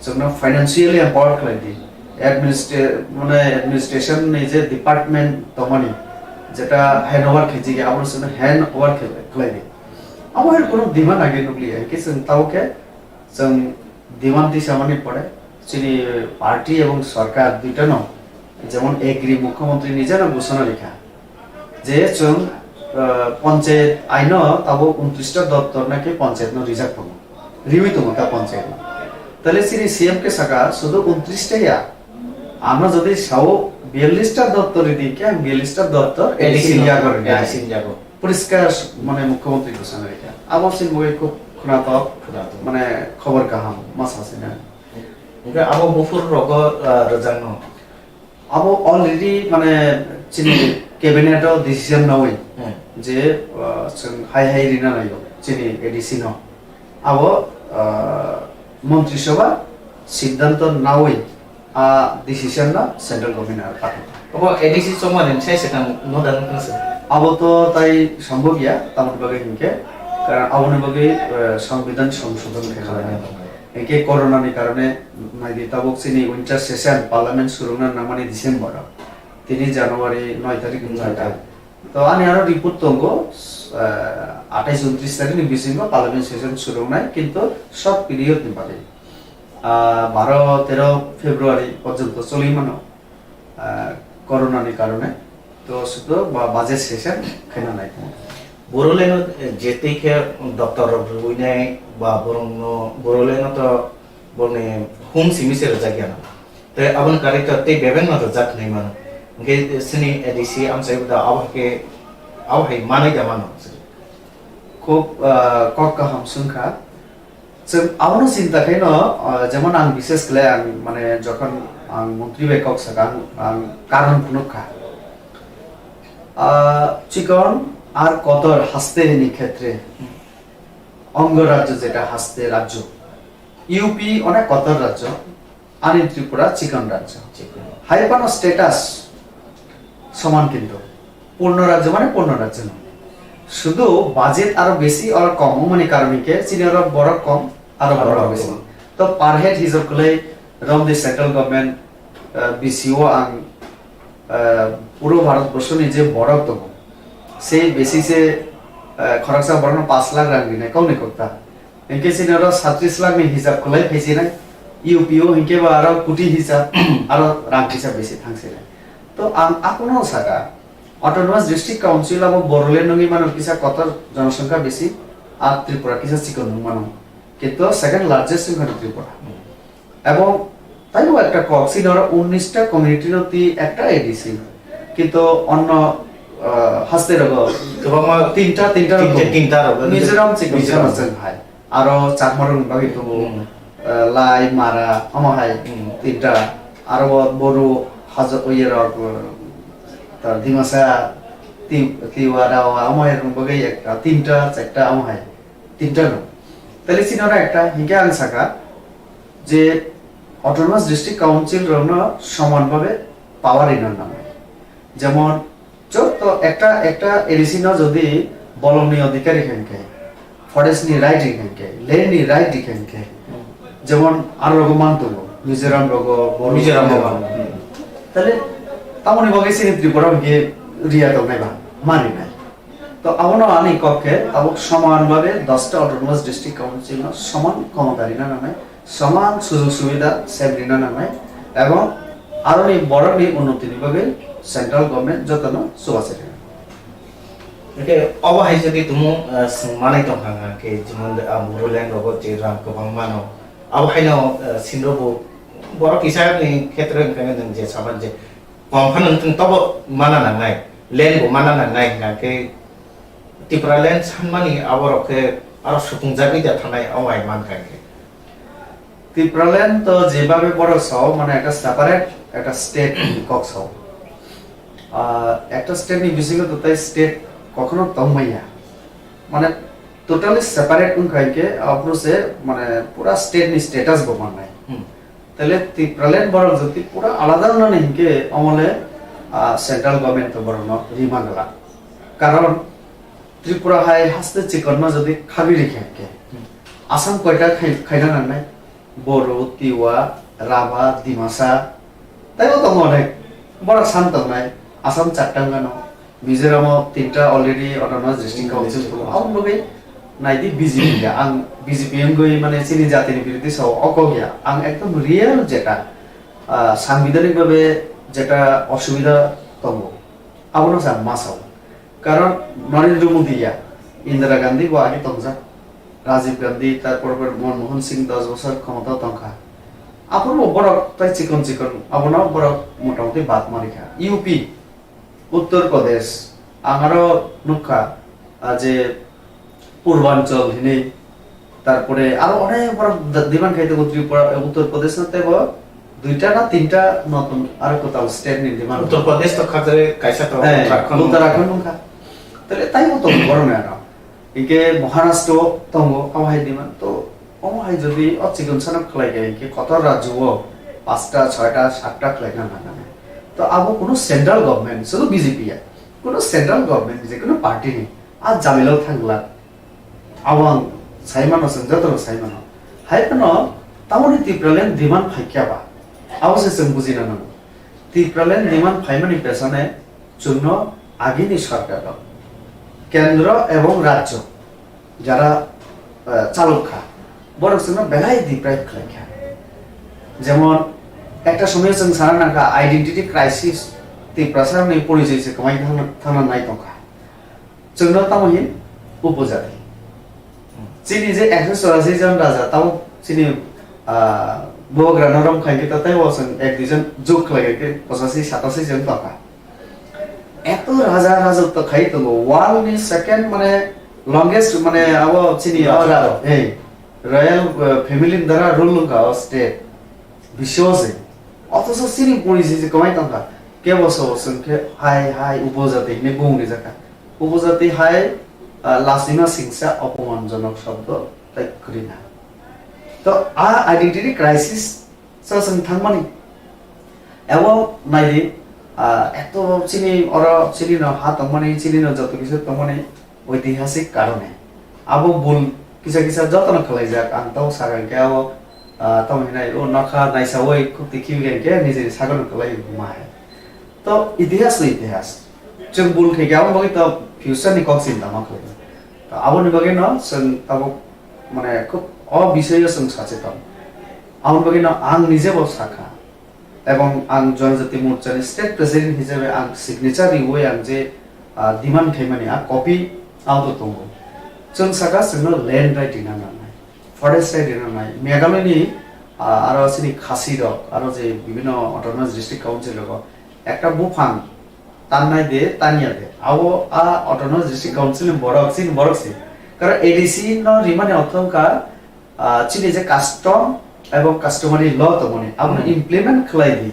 जोंनो फाइनान्शियली एम्पावर खालाय दि एडमिनिस्ट्रेशन नि जे डिपार्टमेंट तमानि যেটা হ্যান্ড ওভার খেজি গে আমরা শুনে হ্যান্ড ওভার খালাय दि আমার কোনো ডিমান্ড আগে নলি কি जों তাওকে जों ডিমান্ড দি সামানি পড়ে চিনি পার্টি এবং সরকার দুইটা ন যেমন এগ্রি মুখ্যমন্ত্রী নিজে না ঘোষণা লেখা যে जों পঞ্চায়েত আইন তাবো 29টা দপ্তর নাকি পঞ্চায়েত ন রিজার্ভ করব রিমি তো মতা পঞ্চায়েত তাহলে সিনি সিএম কে সাকা শুধু 29টা ইয়া আমরা যদি সাও 42টা দপ্তর দিই কে 42টা দপ্তর এডিসি ইয়া করে এডিসি যাব পরিষ্কার মানে মুখ্যমন্ত্রী ঘোষণা রেখা আমার সিন বই খুব खोनातो माने खबर गाहाम मासासिना
ओमफ्राय आबो बुफुर रग रजानो
आबो अलरेडी माने चिनि कैबिनेटआव डिसिजन नावै जे जों हाय हाय रिना नायो चिनि एडिसि न आबो मंत्री सभा सिद्धांत नावै आ डिसिजन ना सेंट्रल गवर्नमेंट आर पार्टी
अब एडिसि चमन साइ सेकां नदान नसो
आबो तो ताई सम्भव गया तामत बगे हिंके कारण आबोनि बगे संविधान संशोधन खालामनाय एके कोरोना नि कारणे नायदि ताबक सिनि विंटार सेशन पार्लियामेंट सुरुना नामानि डिसेम्बर 3 জানুয়ারি 9 तारिख जाता तो आनि आरो रिपोर्ट तंगो 28 29 तारिख नि बिसिंग पार्लियामेंट सेशन सुरुनाय किंतु शॉर्ट पीरियड नि बारे 12 13 फेब्रुआरी पर्यंत चलि मानो कोरोना नि कारणे तो सुतो बाजेट सेशन खैना नाय
बोरोलेनो जेतेखे डॉक्टर रुइनाय बा बोरनो बोरोलेनो तो बोने होम सिमिसेर जागिया ते अबन कारिता ते बेबेन न जाक नै मानो के सिनी एडिसि आमसाय दा आवके आवहाय मानै दा मानो
खूब कक्का हमसुंखा जों आवनो चिंता खायनो जेमन आं विशेष कले आं माने जखन आं मंत्री बेकक सगां आं कारण फुनुखा चिकन আর কতর হাসতে নি ক্ষেত্রে অঙ্গরাজ্য যেটা হাসতে রাজ্য ইউপি অনেক কতর রাজ্য আনি ত্রিপুরা চিকন রাজ্য হাইপানো স্ট্যাটাস সমান কিন্তু পূর্ণ রাজ্য মানে পূর্ণ রাজ্য না শুধু বাজেট আরো বেশি আর কম মানে কারণকে চিনির বড় কম আর বড় বেশি তো পার হেড হিসাব করলে রম দি সেন্ট্রাল গভর্নমেন্ট বিসিও আং পুরো ভারতবর্ষ নিজে বড় তো से बेसिसे खरकसा बरन 5 लाख रां दिने कौन निकता इनके सिनर 37 लाख नि हिसाब खलै फैसिना यूपीओ इनके बारा कोटी हिसाब आरो रां हिसाब बेसि थांसे तो आं आकोनो सागा ऑटोनोमस डिस्ट्रिक्ट काउंसिल अब बोरोलेन नंगी मानो किसा कतर जनसंख्या बेसि आ त्रिपुरा किसा चिकन मानो किंतु सेकंड लार्जेस्ट इन त्रिपुरा এবং তাইও একটা কক্সিনর 19টা কমিউনিটি নতি একটা এডিসি কিন্তু অন্য হাসতে রগো
गोबां तीनटा
मिजोराम चिकन जों हाय आरो चाकमारन बागै तो लाई मारा अमहाय तीनटा आरो बरो हाजो ओयर तर दिमासा तिवारा अमहाय बागै একটা तीनटा चारटा अमहाय तीनटा न তাহলে সিনরা একটা হিকে আং সাকা যে অটোনমাস ডিস্ট্রিক্ট কাউন্সিল রন সমানভাবে পাওয়ার ইনার নামে যেমন তো একটা একটা এডিসি ন যদি বলনি অধিকারী কেনকে ফরেস্ট নি রাইট কেনকে ল্যান্ড নি রাইট কেনকে যেমন আর রকমান তো মিজোরাম রগ মিজোরাম তাহলে তামনি বগে সিনি ত্রিপুরা কে রিয়া তো নাই মানি নাই তো আমনো আনি কক্ষে আবক সমানভাবে 10টা অটোনমাস ডিস্ট্রিক্ট কাউন্সিল সমান ক্ষমতারী না নামে সমান সুযোগ সুবিধা সেভরিনা নামে এবং আরো এই বড় নি উন্নতি নিভাবে सेंट्रल गवर्नमेंट जतनो सुवासेरे
ओके अब हाय जदि तुमु मानै दं हांगा के जिमन मुरुलेन रगो जे रां गोबां मानो अब हायनो सिनरबो बर किसा नि क्षेत्र खाने जों जे सामान जे कमफान नों तब माना नांनाय लेन बो माना नांनाय के त्रिपुरा लेन सानमानि आबरके आरो सुफुंजाबि दा थानाय अवाय मानखाय
त्रिपुरा लेन तो जेबाबे बर साव माने একটা সেপারেট একটা স্টেট কক্স হাও একটা স্টেট নি বিশেষত তাই স্টেট কখনো তমমাইয়া মানে টোটালি সেপারেট উনখাইকে অপ্রোসে মানে পুরা স্টেট নি স্ট্যাটাস বমান নাই তাহলে ত্রিপুরালেন বড় যদি পুরা আলাদা না নিকে আমলে সেন্ট্রাল গভর্নমেন্ট তো বড় রিমাগলা কারণ ত্রিপুরা হাই হাসতে চিকন যদি খাবি রেখে আসাম কয়টা খাইনা নাই বড় তিওয়া রাভা ডিমাসা তাইও তো অনেক বড় শান্ত নাই आसाम चारटांगानो मिजोराम तीनटा अलरेडी ऑटोनोमस डिस्ट्रिक्ट काउंसिल आउ लगे नाइदि बीजेपी या आं बीजेपी गई माने सिनि जातिनि बिरुद्धे साव अको गया आं एकदम रियल जेटा সাংবিধানিক ভাবে যেটা অসুবিধা তঙ্গ আবনো सा मासाव कारण नरेंद्र मोदी या इंदिरा गांधी बो आगे तंजा राजीव गांधी तारपर मनमोहन सिंह 10 বছর ক্ষমতা তংখা আপন বড় তাই চিকন চিকন আপন বড় মোটামুটি বাত মারিখা ইউপি उत्तर प्रदेश आमारो नुखा जे पूर्वांचल हिने তারপরে আরো অনেক বড় ডিমান্ড খাইতে ত্রিপুরা উত্তরপ্রদেশ না তেব দুইটা না তিনটা নতুন আর কোথাও স্টেট নি ডিমান্ড
উত্তরপ্রদেশ তো খাতে কাইসা তো
উত্তরাখণ্ড নখা তাহলে তাই মতো গরমে আর ইকে মহারাষ্ট্র তঙ্গ আবহাই ডিমান্ড তো অমহাই যদি অচিকন সানক খলাই গে ইকে কত রাজ্য 5টা 6টা 7টা খলাই না না তো আবো কোনো সেন্ট্রাল গভর্নমেন্ট শুধু বিজেপি কোনো সেন্ট্রাল গভর্নমেন্ট যে কোনো পার্টি নেই আর জামিলাও থাকলা আওয়াং সাইমানো যত সাইমানো হাইপানো তামনি ত্রিপুরালেন ডিমান্ড ফাইকিয়াবা আওসে जों বুঝিনা না ত্রিপুরালেন ডিমান্ড ফাইমানি পেছনে জন্য আগিনী সরকার কেন্দ্র এবং রাজ্য যারা চালকা বড় জন্য বেলাই দিপ্রায় খাইখা যেমন একটা সময় जों সারানাকা আইডেন্টিটি ক্রাইসিস ত্রিপুরা সামনে পরিচয়ছে কমাই থানা নাই তকা জন্য তামহি উপজাতি চিনি যে 184 জন রাজা তাও চিনি বগরা নরম খাইকে তাই বসেন এক দুইজন যোগ লাগে 85-87 জন টাকা এত রাজা রাজত্ব খাইতো ওয়ার্ল্ড নি সেকেন্ড মানে লংগেস্ট মানে আবো চিনি এই রয়্যাল ফ্যামিলি দ্বারা রুল লঙ্কা স্টেট বিশ্বজে অথচ চিনি পড়িছে যে কমাই টাকা কে বসে কে হাই হাই উপজাতি নে বউনি জায়গা উপজাতি হাই লাসিমা সিংসা অপমানজনক শব্দ তাই করি না তো আ আইডেন্টিটি ক্রাইসিস সাসন থামমানি এবং নাইদি এত চিনি ওরা চিনি না হাত মানে চিনি না যত কিছু তো মানে ঐতিহাসিক কারণে আবো বল কিসা কিসা যতন খেলাই যাক আনতাও সাগান কে আবো তামনি নাই ও নখা নাইসা ওই খুব দেখি কে নিজে সাগন খেলাই ঘুমায় তো ইতিহাস जों बुल थे क्या बगे तो फ्यूचर नि कक्सिन दामा खै तो आबोनि बगे न जों ताबो माने खूब अविषय जों सचेतन आबोनि बगे न आं निजे बो साखा এবং आं जनजाति मोर्चानि स्टेट प्रेसिडेंट हिसाबै आं सिग्नेचर रिवै आं जे डिमान्ड थैमानि आ कपि आउट दंगो जों साखा जोंनो लैंड राइट दिना नाय फरेस्ट राइट दिना नाय मेघालयनि आरो सिनि खासि रक आरो जे विभिन्न ऑटोनोमस डिस्ट्रिक्ट काउंसिल रक একটা বুফাং तान्नाय दे तानिया दे आवो आ ऑटोनोमस डिस्ट्रिक्ट काउंसिल बरक्सिन कारण एडीसी न रिमाने अथंका चिनि जे कास्टम एवं कास्टमारी ल त बने आपन इमप्लिमेंट खलाई दि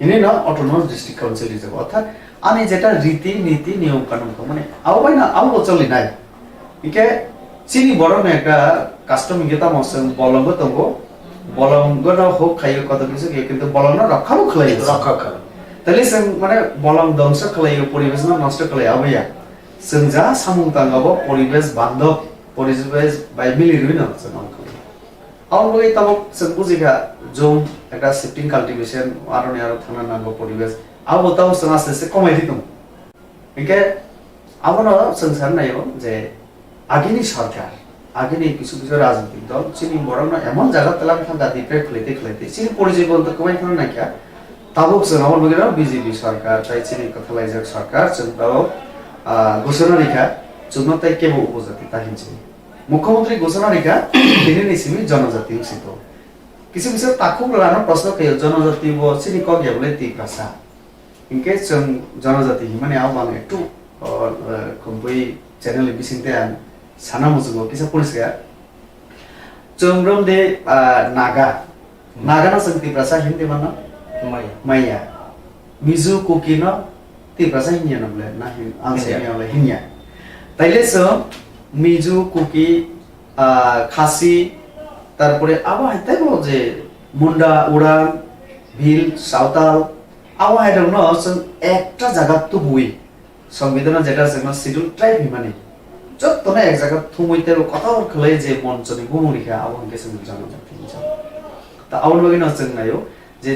इने न ऑटोनोमस डिस्ट्रिक्ट काउंसिल जे अर्थात आनि जेटा रीति नीति नियम कानुन को माने आव बाइना आव चलि नाय इके चिनि बरन एका कास्टम गेता मसन बलंग तंगो बलंग न हो खायो कत किसु किन्तु बलंग न रखाबो खलाई रखा তাহলে जों माने बलंग दंस खलायो परिवेश न नष्ट खलायो आबैया जों जा सामुं तांगाबो परिवेश बान्धव परिवेश बाय मिलिरुइ न जों खलायो आउन बगे ताबो जों बुजिगा जों एटा शिफ्टिं काल्टिवेशन आरोनि आरो थाना नांगौ परिवेश आबो ताव जों आसे कमाइ दिदों इके आबोनो जों साननायो जे आगिनि सरकार आगिनि किछु राजनीतिक दल चिनि बरन एमन जागा तलां थांगा दिप्रे खलाइते चिनि परिचय बोलते कमाइ थाना नाखिया ताबुक जों आबोन बगे बीजेपी सरकार ताइ चिनि कथलाइजक सरकार जों ताबो घोषणा रेखा जोंनो ताइ केबो उपजाति ताहिनसि मुख्यमंत्री घोषणा रेखा दिनै निसिमि जनजाति उसित किछु किछु ताखु लानो प्रश्न कयो जनजाति बो चिनि क गेबले ति भाषा इनके जों जनजाति माने आव बांग एकटु कम्पै चैनल बिसिंते आं साना मुजुगो किसा पुलिसगा जों रोमदे नागा नागाना जों ति भाषा हिन्दी माना Maya, Mizu Kukino, Tiprasa Hinya noble, nahin answer noble Hinya. Taile so Mizu Kuki, Khasi, তারপরে আবার হাইতে বল যে মুন্ডা উড়ান ভিল সাঁওতাল আবার হাইতে ন একটা জায়গা তো বই সংবিধান যেটা যেন শিডিউল ট্রাইব মানে যত না এক জায়গা থুমইতে কথা খলে যে মঞ্চনি গুমুরিখা আবার কেসে জনজাতি তা আবার বগে নচন নাইও যে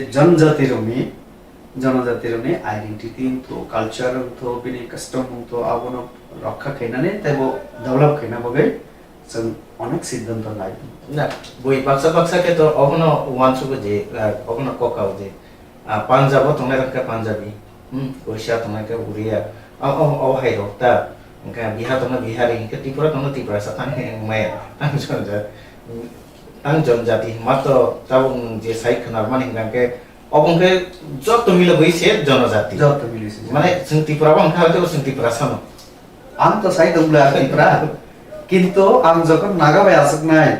जनजातिरनि आइडेंटिटी तो कल्चर तो बिनि कस्टम तो आबोनो रक्षा खैनाने तैबो डेभलप खैना बगे जों अनेक सिद्धांत लाई
ना बय बाक्सा के तो अबनो वानसुको जे अबनो कोकाव जे पांजाब तंगे रखा पांजाबी ओडिशा तंगे उड़िया अ हाइरो ता इनका बिहार तंगे बिहारी इनका त्रिपुरा साथाने माय आं जनजाति मात्र तब जे साइड खनार माने इनके अबंके जत मिले बैसे जनजाति
जत मिलिसे
माने जों त्रिपुरा बांखा होते जों त्रिपुरा सानो
आं तो साइड उब्ला त्रिपुरा किन्तु आं जखन नागाबाय आसकनाय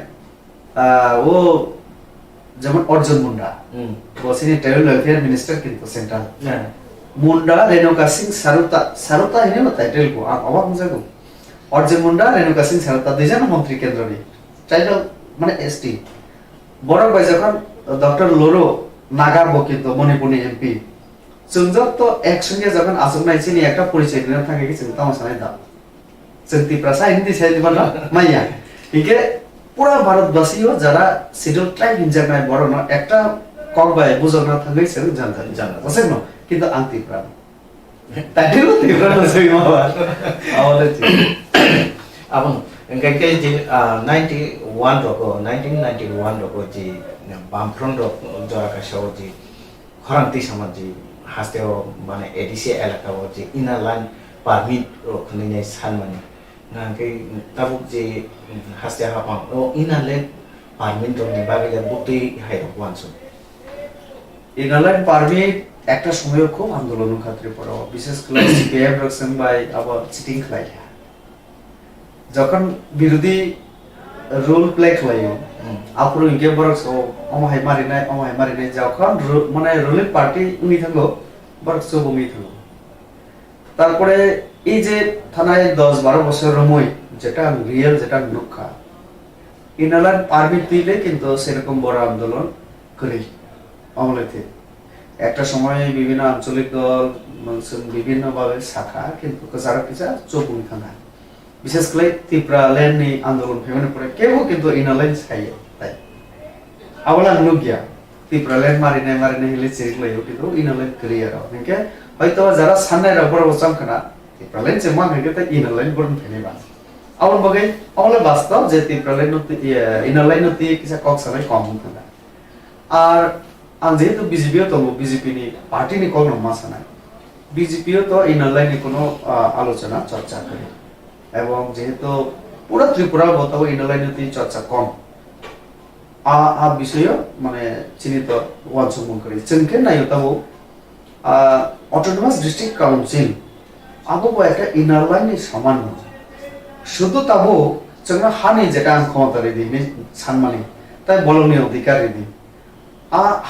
ও যেমন অর্জুন মুন্ডা বসিনি ট্রাইবাল ওয়েলফেয়ার মিনিস্টার কিন্তু সেন্ট্রাল मुंडा रेणुका सिंह सारुता सारुता हिने बताए टेल को अबाक मुझको अर्जुन मुंडा रेणुका सिंह सारुता दुईजन मंत्री केंद्र नि ट्राइबल माने एसटी बड़ भाई যখন डॉक्टर लोरो नागा बकितो मणिपुरनि एमपी जों तो एक संगे যখন आसुनाय चिनि একটা পরিচয় দিন থাকে কি চিন্তা মশাই দাও সত্যি প্রসা হিন্দি সাইড বলা মাইয়া ইকে পুরো ভারতবাসীও যারা শিডিউল ট্রাইব ইনজানায় বড় না একটা কলবাই বুঝনা থাকলে সেন জানা বুঝছেন না কিন্তু আংতি প্রাণ তাইও তীব্র নসই মাবা আমাদের
abang engkai ke ji 91 roko 1991 roko ji bamfront rok jora ka show ji kharanti samaji hasteo mane ADC elaka o ji inner line permit rok ni sanmani nangkai tabu ji hasteo ha o inner line permit rok ni bagai buti hai rok wansu
inner line permit একটা সময় খুব আন্দোলনের ক্ষেত্রে পড়া বিশেষ করে CPM রকসন ভাই আবার চিটিং খাই যখন বিরোধী রোল প্লে খাইও আপুরো ইনকে বরকস অমাহাই মারিনাই যখন মানে রুলিং পার্টি উনি থাকলো বরকস বমি থাকলো তারপরে এই যে থানায় 10-12 বছর রমই যেটা রিয়েল যেটা নুখা ইনালার পারমিট দিলে কিন্তু সেরকম বড় আন্দোলন করি আমলেতে একটা সময় বিভিন্ন আঞ্চলিক দল বিভিন্ন ভাবে শাখা কিন্তু যারা কিছু চোখুন থানা বিশেষ করে ত্রিপুরা ল্যান্ড আন্দোলন ফেমনে পরে কেউ কিন্তু ইনালাইন খাইয়ে তাই আবলা নুগিয়া ত্রিপুরা ল্যান্ড মারিনে হিলে চেরিলাইও কিন্তু ইনালাইন ক্লিয়ার হইকে হয়তো যারা সান্নাই বড় বছর খানা ত্রিপুরা ল্যান্ড যে মান হইকে তাই ইনালাইন বড় ফেনিবা আবার বগে আবলা বাস্তব যে ত্রিপুরা ল্যান্ড ইনালাইন নতি কিছু কক্সালাই কম থানা আর आं जेहेतु बीजेपीও তো বিজেপি পার্টি কোনো মাসা নাই বিজেপিও তো এই নলাইনে কোনো আলোচনা চর্চা করে এবং যেহেতু পুরো ত্রিপুরা বতাও এই নলাইনে চর্চা কম আ বিষয় মানে চিনিত ওয়ানসুমন করে চিনকে নাই তাও অটোনমাস ডিস্ট্রিক্ট কাউন্সিল আবো একটা ইনার লাইনে সামান্য শুধু তাবো जोंना हानि যেটা আং ক্ষমতা রেদি সানমানি তাই বলনীয় অধিকার রেদি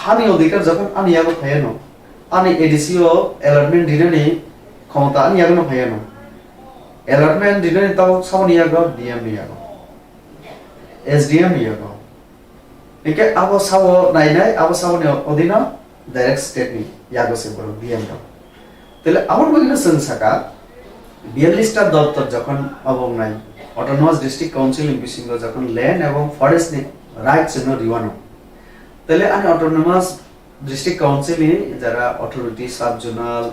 हानि अधिकार जखन आनि यागो फायानो आनि एडिसिओ अलॉटमेंट दिनानि क्षमता आनि यागो फायानो अलॉटमेंट दिनानि ताव सावनि यागो डीएम यागो एसडीएम यागो निके आबो सावो नायनाय आबो सावनि अधीन डायरेक्ट स्टेट नि यागो से बरो डीएम रो तेले आबो बगिनो संसाका 42 टा दफ्तर जखन आबो नाय ऑटोनोमस डिस्ट्रिक्ट काउंसिल बिसिंगो जखन लैंड एवं फरेस्ट नि राइट्स नो रिवानो तेले आनि ऑटोनोमस डिस्ट्रिक्ट काउंसिल যারা authority sub zonal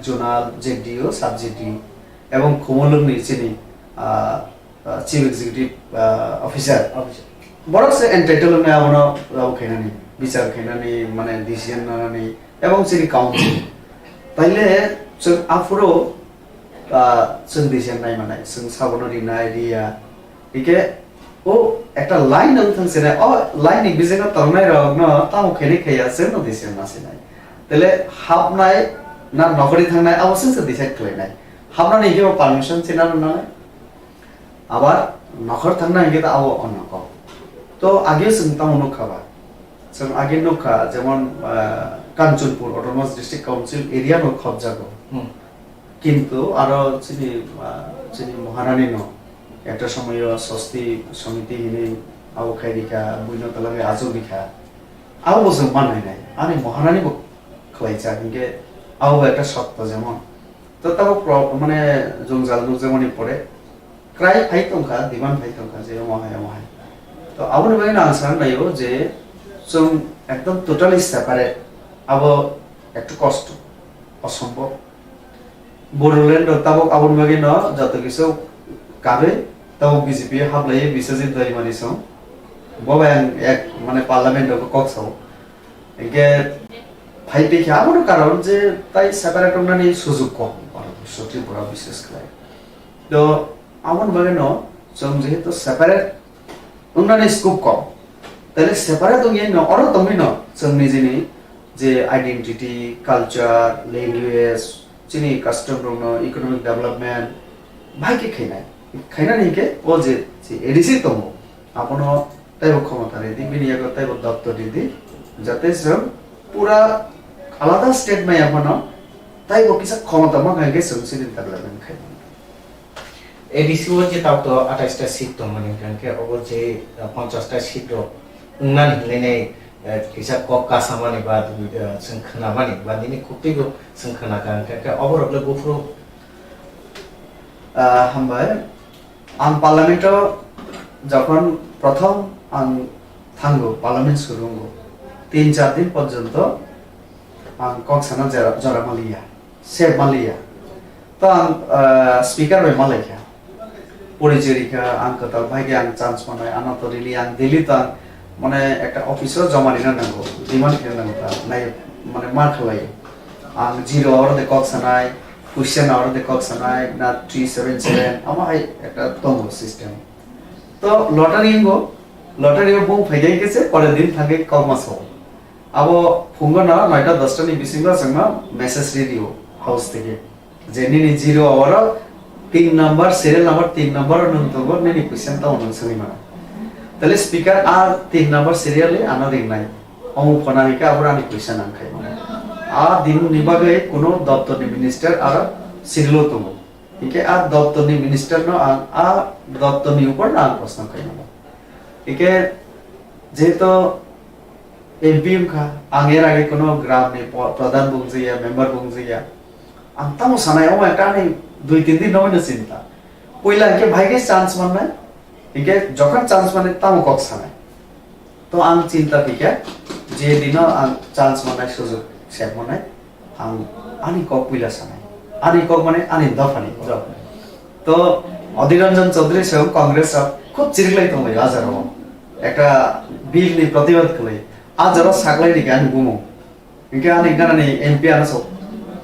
zonal JDO sub JD এবং খমলং নিচিনি চিফ এক্সিকিউটিভ অফিসার বড় সে এন্টাইটেল না আমনো খাইনানি বিচার খাইনানি মানে ডিসিশন নানি এবং সিটি কাউন্সিল তাইলে जों আফুরো जों ডিসিশন নাই মানে जों সাবনো রিনাই রিয়া ইকে ও একটা লাইন আনথাংছে না ও লাইন বিজেনা তরনাই রগন তাও খেলি খাইয়া সেন দিছেন না সিনাই তাহলে হাবনাই না নগরী থাংনাই অবশ্যই সে ডিসাইড করে নাই হাবনানি কি পারমিশন চিনা না আবার নগর থাংনাই কি তাও অনক তো আগে চিন্তা মনো খাবা जों আগে নখা যেমন Kanchanpur autonomous district council area নো খবজাগো কিন্তু আরো চিনি মহারানী নো একটা সময় স্বস্তি সমিতি হিনে আও খাইরিকা বুইনো তলাগে আজো বিখা আও বসে মানাই নাই আমি মহারানী খাইছা কিকে আও একটা সত্য যেমন তো তাও মানে জংজাল যেমনই পড়ে ক্রাই ফাইতংখা দিবান ফাইতংখা যে মহায় তো আবুন বাইন আনসার নাইও যে जों একদম টোটালি সেপারেট আবো একটু কষ্ট অসম্ভব বড়লেন্ড তাবক আবুন বাইন যত কিছু কাবে তাও বিজেপি হাবলাই বিশ্বজিৎ দরিমানি সং ববাই এক মানে পার্লামেন্ট কক্সাও একে ফাইপে খাবো কারণ যে তাই সেপারেট নানি সুযোগ কম সত্যি বড় বিশেষ করে তো আমন বাগে ন जों যেহেতু সেপারেট উন্নয়ন স্কোপ কম তাহলে সেপারেট দঙ্গিয়ে ন আরো দঙ্গি ন जों নিজেনি যে আইডেন্টিটি কালচার ল্যাঙ্গুয়েজ চিনি কাস্টম রং ইকোনমিক ডেভেলপমেন্ট ভাইকে খাইনাই খাইনানি কে ও যে এডিসি তমো আপনো তাইব ক্ষমতা রেদি বিনিয়োগ তাইব দপ্তর রেদি যাতে जों পুরা আলাদা স্টেট মাই এখনো তাইব কিসা ক্ষমতা মাখাইকে जों সিদিন তাগলাবেন খাই
এডিসিও যে তাও তো 28টা সিট তো মানে কানকে ওর যে 50টা সিট উন্নান হিলেনে কিসা কক্কা সামানি বা जों खोनामानि বা দিনে খুবইগো जों खोनाकानके অবরকলে গুফরো
হামবাই আন পার্লামেন্টও যখন প্রথম আন থাঙ্গো পার্লামেন্ট শুরু হঙ্গো 3-4 দিন পর্যন্ত আন কক্সানা জরা মালিয়া সে মালিয়া তো আন স্পিকার বাই মালাইকা পরিচয়িকা আন কতাল ভাইকে আন চান্স মানায় আনাতো রিলি আন দিলি তো মানে একটা অফিসও জমা দিনা নাঙ্গো ডিমান্ড কিনা নাঙ্গো তা নাই মানে মার খালাই আন 0 আওয়ার দে কক্সানায় কুয়েশ্চন আওয়ার দে কক্সানায় না 377 আমাই একটা তঙ্গ সিস্টেম তো লটারি বুং ফাইগাই গেছে পরের দিন থাকে কমাস আবো ফুঙ্গনা 9টা 10টা নি বিসিংবা जोंना মেসেজ রেডিও হাউস থেকে যে নিনি 0 hour 3 number serial number 3 number নন্তগর নিনি কুয়েশ্চন তা অনন সরিমা তাহলে স্পিকার আর 3 নাম্বার সিরিয়ালে আনা দিন নাই অমু ফনানিকা আবার আমি কুয়েশ্চন আনখাই আ দিন নিবাগে কোন দপ্তরনি মিনিস্টার আর সিরিয়াল তো ठीक है आ दप्तरनी मिनिस्टर नो आ दप्तरनी ऊपर ना प्रश्न खाइना ठीक है जेतो एमपी खा आंगेर आगे कोनो ग्राम ने प्रधान बुंजिया मेंबर बुंजिया अंतमो सनायो एटा नै 2-3 दिन नय चिंता पहिला के भाइके चान्स मान्ने ठीक है जखन चान्स माने तामो कक सनाय तो आं चिंता ठीक है जे दिन आं चान्स मान्ने सुजुग सेब माने आं आनी कक पहिला सनाय आनी कक माने आनी दफानी तो অধীররঞ্জন চৌধুরী সহ কংগ্রেস খুব চিরলাই তো ভাই আজারও একটা বিল নি প্রতিবাদ করে আজারও সাকলাই নি গান গুমো इनके आने गाना नहीं एमपी आना सो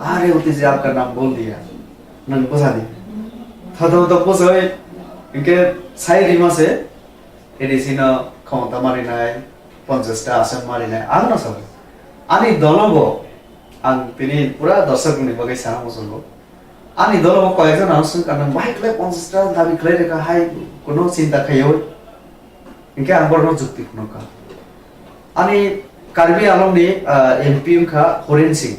अरे उतने से आपका नाम बोल दिया नन पोसा दी तो पोसा है इनके साई रिमा से एडिसिन क्षमता मारी नाय 50টা आसन मारी नाय आगना सब आनी दलबो आं तिनी पुरा दर्शक नि बगै साना मसलबो आनी दलबो कयजन आसन कान बाइकले 50টা दाबी खले रेखा हाय कोनो चिंता खायो इनके आंबरनो जुक्ति कुनका आनी कार्बी आलमनि एमपी खा हरेन सिंह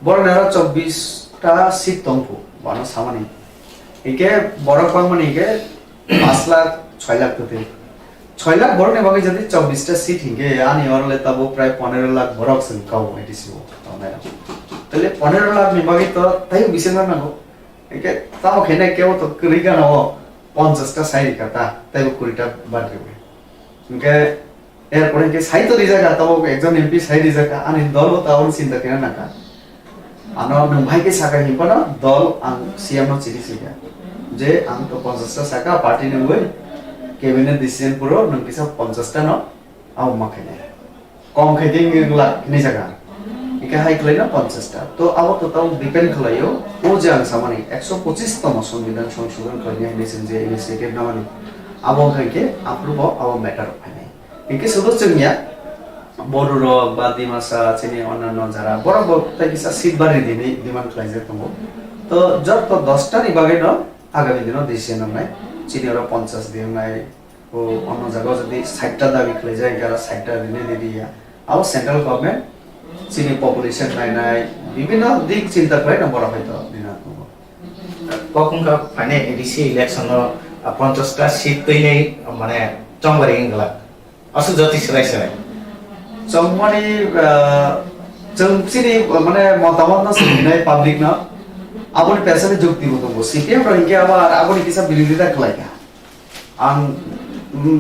बरनारा 24টা सीट दंफु बानो सामानि इके बरकबां माने इके 5 लाख 6 लाख तते 6 लाख बरने बागै जदि 24টা सीट हिंगे आनी अरले तबो प्राय 15 लाख बरक सिन काउ एडिसिओ तनाया तले 15 लाख नि बागै त ताइ बिसेना नागो इके ताव खेने केव तो करिगा न 50টা साइड काता ताइबो कुरिटा बाद्रिबे इनके এরপরে কি সাইতো দি জায়গা তবো একজন এমপি সাই দি জায়গা আনি দল তাওন চিন্তা কেন নাকা আনো নং ভাইকে সাকা হিপনা দল আং সিএম চিরি সিগা যে আং তো 50টা সাকা পার্টি নে হই ক্যাবিনেট ডিসিশন পুরো নং কিসা 50টা ন আও মাখানে কম খাইতে গলা নি জায়গা ইকা হাই ক্লাইনা 50টা তো আও তো তাও ডিপেন্ড খলাইও ও যে আং সামানি 125 তম সংবিধান সংশোধন করিয়া নিছেন যে ইনিশিয়েটিভ নামানি আবো খাইকে অ্যাপ্রুভ আও ম্যাটার হয় इनके सदस्यनिया बरुर बा दिमासा चिनि अन्नान जारा बराबर ताकिसा सीट बारि दिने डिमान्ड खालाइजे दंगो तो जब तो 10टा नि बागै न आगामी दिन डिसिजन नाय चिनि र 50 दिन नाय ओ अन्न जगह जदि 60टा दाबी खालाइजे गारा 60टा दिने दिदिया आव सेंट्रल गभर्नमेंट चिनि पपुलेशन नाय विभिन्न दिक चिंता खाइ न बरा हयतो दिना दंगो
कखनका फाइने एडिसि इलेक्सन 50टा सीट तैनै माने चंगबारि इंगला असु जति सराय
चौमानी चौसिनी माने मतामत न सुनिनाय पब्लिक न आबोनि पेसने जुक्ति बतंगो सीपीएम र इनके आबा आबोनि किसा बिरोधिता खलाइका आं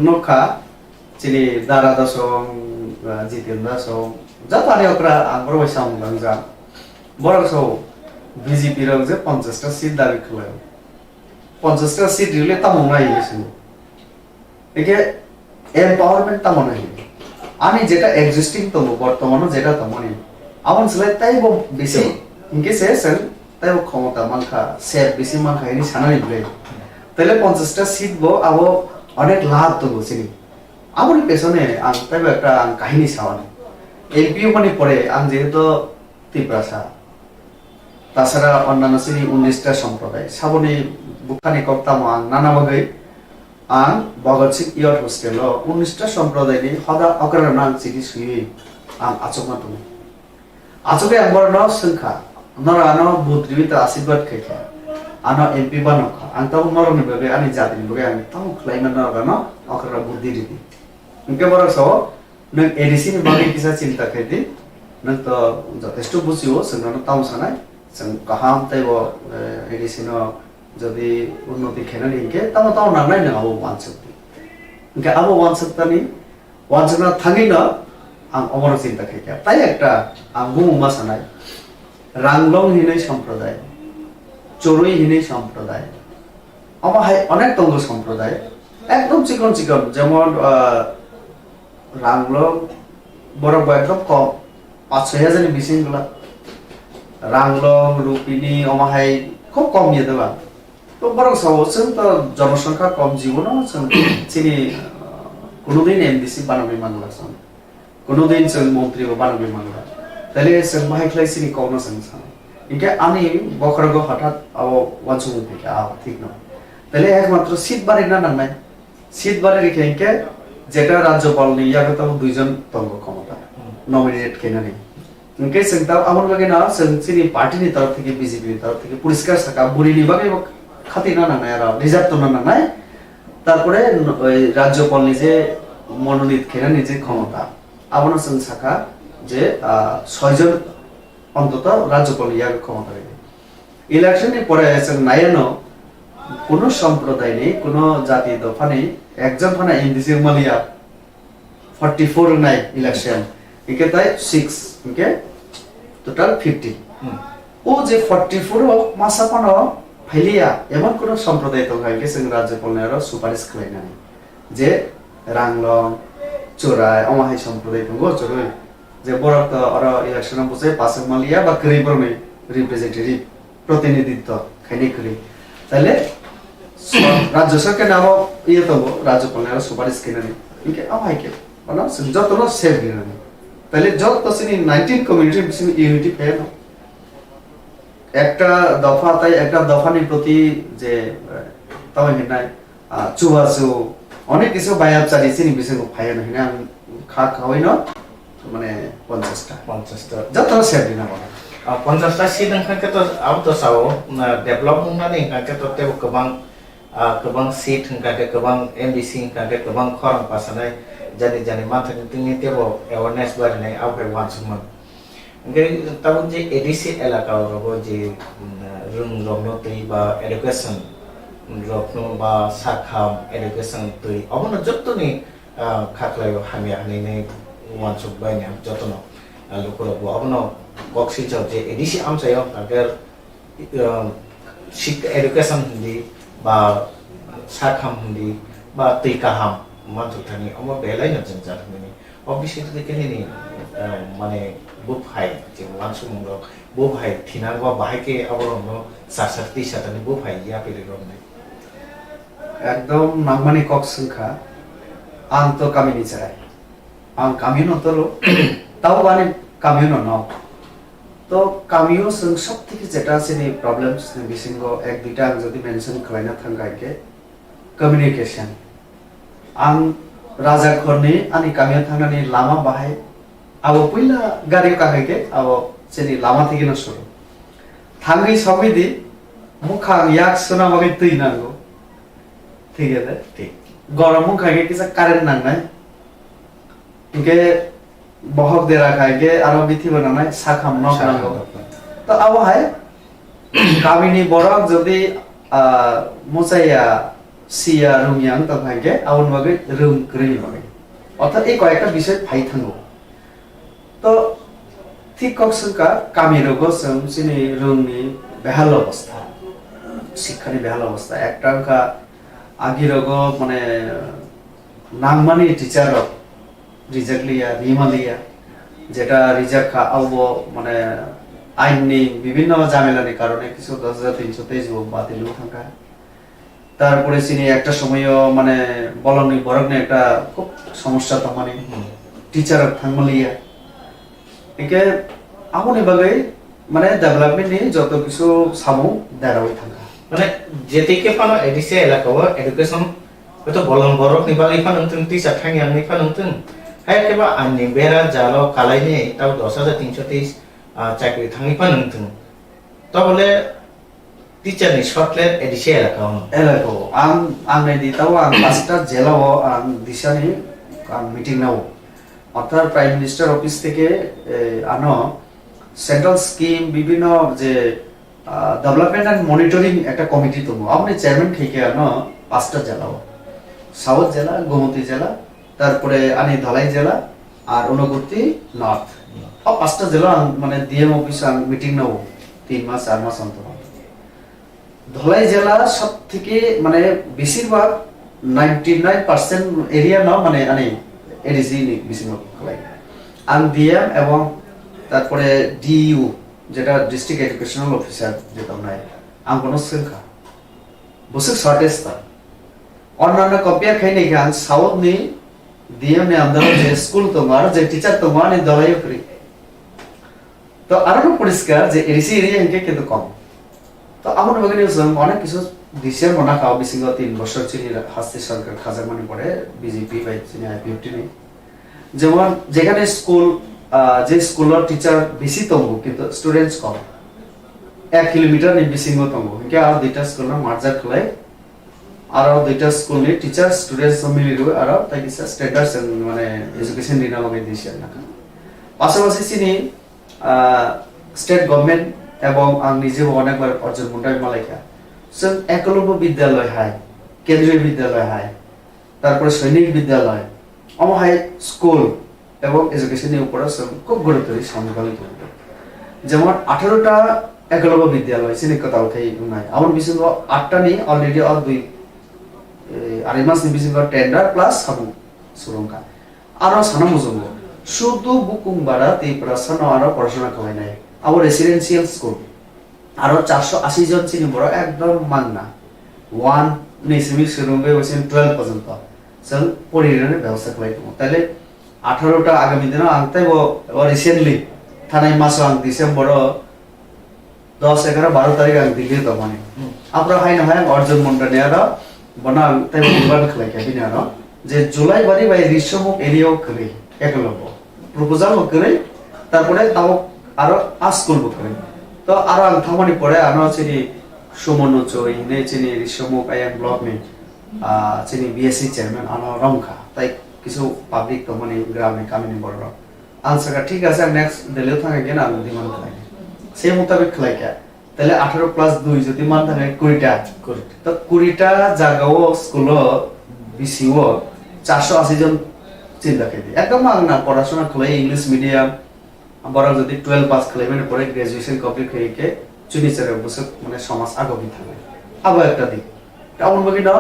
नखा चिनि दारा दसं जितेन्द्र दसं जापानि ओकरा आंबर वैसा उंगजा बरसो बीजेपी र जे 50टा सीट दाबी खलायो 50टा सीट रिले तामंगा इलेक्सन एके एम्पावरमेंट ता मने आनी जेटा एक्जिस्टिंग तो बर्तमान जेटा तो मने आवन सलाय ताइबो बेसी इनके से सेल ताइबो क्षमता मानखा सेट बेसी मानखा इनि सानानि ब्ले तले 50टा सीट बो आबो अनेक लाभ तो गोसिनि आबोनि पेसने आं ताइबो एकटा आं काहिनी सावानि एमपिओ माने परे आं जेहेतु तिप्रासा ताछाड़ा अन्नान्य सिनि 19टा सम्प्रदाय साबोनि बुखानि कक्तामो आं नाना बागै आं भगत सिंह इयर हस्टेल 19टा सम्प्रदायनि हदा अकराना आं चिठी सुयो आं आचकमा दङ आचके आं बरनो सोंखा नरानो बुद्रिबित आशीर्वाद खैखा आनो एमपी बनखा आं ताव नरनि बगे आनि जातिनि बगे आं ताव खलाइना नरानो अकरा बुद्धि रिदि इनके बरक सो नों एडिसि नि बगे किसा चिन्ता खैदि नों तो जथेष्ट बुझियो सोंनो ताव सानाय जों गाहाम ताइबो एडिसि न যদি উন্নতি খেনা নিকে তাও তাও নানাই না আবো ওয়ানসক্তি ইনকে আবো ওয়ানসক্তানি ওয়ানসনা থাকি না আং অমর চিন্তা খাইকা তাই একটা আং বুমা সানাই রাংলং হিनै সম্প্রদায় চড়ুই হিनै সম্প্রদায় আমাহাই অনেক তঙ্গ সম্প্রদায় একদম চিকন চিকন যেমন রাংলং বড় একদম কম 5-6 হাজারের বিশিংগুলা রাংলং রূপিনী আমাহাই খুব কম ইয়ে দেবা তো বরং সবচেয়ে তো জনসংখ্যা কম জীবনও চিনি কোনোদিন এমডিসি বানাবি মানলা सान কোনোদিন जों মন্ত্রী বানাবি মানলা তাহলে जों বাহাইख्लाय চিনি কমनो जों सान इनके आनी बखरगो हठात अब वानसुं থেকে ঠিক না তাহলে একমাত্র সিট বাড়ি না নামায় সিট বাড়ি রেখে ইনকে যেটা রাজ্যপাল নি ইয়াকে তো দুইজন তঙ্গ ক্ষমতা নমিনেট কেনা নেই इनके जों दा আমন লাগে না जों চিনি পার্টিनि তরফ থেকে বিজেপি তরফ থেকে পরিষ্কার থাকা বুড়িনি বাগে খাতি না না এরা রিজার্ভ তো না নাই তারপরে ওই রাজ্যপাল নিজে মনোনীত খেরা নিজে ক্ষমতা আবনা সং শাখা যে 6 জন অন্তত রাজ্যপাল ইয়ার ক্ষমতা রেখে ইলেকশনের পরে जों নায়ানো কোন সম্প্রদায় নেই কোন জাতি দফা নেই একজন ফানা এমডিসি মালিয়া 44 নাই ইলেকশন একে তাই 6 ওকে টোটাল 50 ও যে 44 মাসাপানো ফাইলিয়া এমন কোন সম্প্রদায় তো গাইকে जों রাজ্যপালের সুপারিশ খাইনা যে রাংলং চোরাই আমাহাই সম্প্রদায় দङ চোরাই যে বড় তো আর ইলেকশন বসে পাসে মালিয়া বা করিবরমে রিপ্রেজেন্টেটিভ প্রতিনিধিত্ব খাইনি করি তাহলে রাজ্য সরকার নাও ইয়ে তো রাজ্যপালের সুপারিশ কিনা নি ইনকে আমাহাইকে মানে যতন সেভ কিনা নি তাহলে যত সিনি 19 কমিউনিটি সিনি ইউনিটি পেন একটা দফা তাই একটা দফানি প্রতি যে তাও হিনাই চুবাসু অনেক কিছু বায়াবচারি সিনি বিসেন ফায়া হিনা খা খাওয়াই ন মানে 50টা যত সেভ না বলে
50টা সিট ओंखारके तो अब तो साव डेभलप होनानै ओंखारके तो तेव गोबां सिट ओंखारके गोबां एमडीसी ओंखारके गोबां खरं पासानाय जानि जानि माथानि तिनि तेव अवेयरनेस बारनाय आवहाय वानसुमन ओंखाय ताबो जे एडीसी एलाका रबो जे रुम रमनो तै बा एडुकेशन रखनो बा साखाम एडुकेशन तै अबनो जत्तनि खाख्लायो हामिया हानिने वानसुक बायना जत्तनो लोकरबो अबनो कक्सी जे एडीसी आमसायो अगर शिक्षा एडुकेशन हुंदी बा साखाम हुंदी बा तैकाहाम मानथुथानि अमो बेलायनो जों जाथनि अबिसि दिकेनि माने बुफाय जे वानसुमंग बुफाय थिनांगवा बाहायके अबरनो सारसारति सातानि बुफाय या पेलेरमने
একদম নাগমানি কক সংখ্যা আং তো কামিনি চাই আং কামিনো তলো তাও মানে কামিনো ন তো কামিও जों सब থেকে যেটা আছে নি প্রবলেমস বিসিঙ্গ এক দুইটা আং যদি মেনশন খাইনা থাঙ্গাইকে কমিউনিকেশন आं राजा खरनि आनि कामिया थांनानै लामा बाहाय आबो पहिला गारि काहायके आबो सेनि लामा थिगे न सुरु थांगै सबिदि मुखा याक सुना बगे तै नांगौ ठीक है ठीक गरम मुखागे किसा कारेन्ट नांनाय इनके बहक देरा खायके आरो बिथि बनानाय साखाम न नांगौ तो आबो हाय कामिनि बरक जदि मुसाया सिया रुमियां तो भागे आउन बगे रुम करेनि बगे अर्थात এই কয়েকটা বিষয় ফাই থাঙ্গো তো ঠিক কক্সকা কামিরগো সিনি রুমনি বেহাল অবস্থা শিক্ষানি বেহাল অবস্থা একটাঙ্কা আগিরগো মানে নাংমানি টিচার রিজেক্টলিয়া রিমালিয়া যেটা রিজেক্ট আবো মানে আইননি বিভিন্ন ঝামেলার কারণে কিছু 10323 বাতিল থাকা তারপরে সিনি একটা সময়ও মানে বলনি বরগনে একটা খুব সমস্যা তো মানে টিচার থাঙ্গলিয়া একে আমনি বাগে মানে ডেভেলপমেন্ট নি যত কিছু সামু দাঁড়াই থাকা
মানে যেতিকে পানো এডিসি এলাকাও education itu bolong borok nih balik panuntung tisat hang yang nih panuntung hai keba ani bera jalo kalai nih tahu 10,330 চাকরি থাঙ্গি panuntung to bole teacher ni shortlet edisi
elako ang di tahu ang pasta jelao ang disani ang meeting nao অর্থাৎ prime minister office থেকে আনো central scheme বিভিন্ন যে development and monitoring একটা committee তো আপনি chairman থেকে আনো 5টা জেলা সাউথ জেলা গোমতী জেলা তারপরে আনি ধলাই জেলা আর অনুগুতি নর্থ 5টা জেলা মানে ডিএম অফিস মিটিং নাও 3 মাস 4 মাস অন্তর ধলাই জেলা সব থেকে মানে বেশিরভাগ 99% এরিয়া নাও মানে আনি এডিসি বেশিরভাগ খোলাই আন ডিএম এবং তারপরে ডিইউ যেটা ডিস্ট্রিক্ট এডুকেশনাল অফিসার যেটা নাই আম কোনো সংখ্যা বসে শর্টেজ তা অন্যান্য কম্পেয়ার খাইনে গান সাউথ নি ডিএম নে আন্দার যে স্কুল তোমার যে টিচার তোমার নি দলাই করি তো আরো পরিষ্কার যে এডিসি এরিয়া ইনকে কিন্তু কম তো আমার বাগানে অনেক কিছু ডিসিশন মনা খাও বিসিঙ্গ 3 বছর চিনি হাসি সরকার খাজামানি পড়ে বিজেপি বাই চিনি আইপিএফটি নেই যেমন যেখানে স্কুল যে স্কুলের টিচার বেশি তঙ্গু কিন্তু স্টুডেন্টস কম 1 কিলোমিটার নি বিসিঙ্গ তঙ্গু কে আর দুইটা স্কুল মার্জার খলাই আর দুইটা স্কুল নি টিচার স্টুডেন্টস মিলি রো আর তাই কি স্ট্যান্ডার্ডস মানে এডুকেশন দিনা লগে দিছে না পাশাপাশি চিনি স্টেট গভর্নমেন্ট এবং আং নিজেও অনেকবার অর্জন মুন্ডাই মালাইকা সব একলব্য বিদ্যালয় হাই কেন্দ্রীয় বিদ্যালয় হাই তারপরে সৈনিক বিদ্যালয় হাই স্কুল এবং এডুকেশনের উপর সব খুব গুরুত্ব দিয়ে সামগ্রিক যেমন 18টা একলব্য বিদ্যালয় চিনি কথা উঠাই নাই আমার বিসঙ্গ 8টা নি অলরেডি আর 2 মাস নি বিসঙ্গ টেন্ডার প্লাস সামু সুরঙ্কা আরো সানা মুজঙ্গ শুধু বুকুং বাড়া তে প্রশ্ন আরো পড়াশোনা করাই নাই আমার রেসিডেন্সিয়াল স্কুল আরো 480 জন চিনি বড় একদম মাননা 1 নেসিমি শুরুঙ্গে বসেন 12 পর্যন্ত সব পরিণামের ব্যবস্থা করাই তাহলে 18টা আগামী দিনে আনতে ও রিসেন্টলি থানাই মাস আং ডিসেম্বর 10 11 12 তারিখ আং দিল্লি তো মানে আপনারা হাই না হয় অর্জন মন্ডনে আর বনা তাই নির্মাণ খলাই কে বিনা না যে জুলাই বারি বাই রিসমুক এরিয়াও করে একলব্য প্রপোজাল করে তারপরে তাও আরো স্কুল করে তো আরো আং থামানি পড়ে আনো চিনি সুমন চই নে চিনি রিসমুক আইএম ব্লক নে চিনি বিএসসি চেয়ারম্যান আনো রংখা তাই কিছু পাবলিক তো মানে গ্রামে কামিনী বড় আনসারটা ঠিক আছে নেক্সট দিলেও থাকে কেন আমি দিমান খাই সেই মোতাবেক খাই কে তাহলে 18 প্লাস 2 যদি মান থাকে 20টা তো 20টা জায়গাও স্কুল বিসিও 480 জন চিন্তা করে একদম না পড়াশোনা খলাই ইংলিশ মিডিয়াম বড় যদি 12 পাস খলাই মানে পরে গ্রাজুয়েশন কমপ্লিট হয়ে কে চুনিচারে বসে মানে সমাজ আগবি থাকে আবার একটা দিক টাউন বাকি না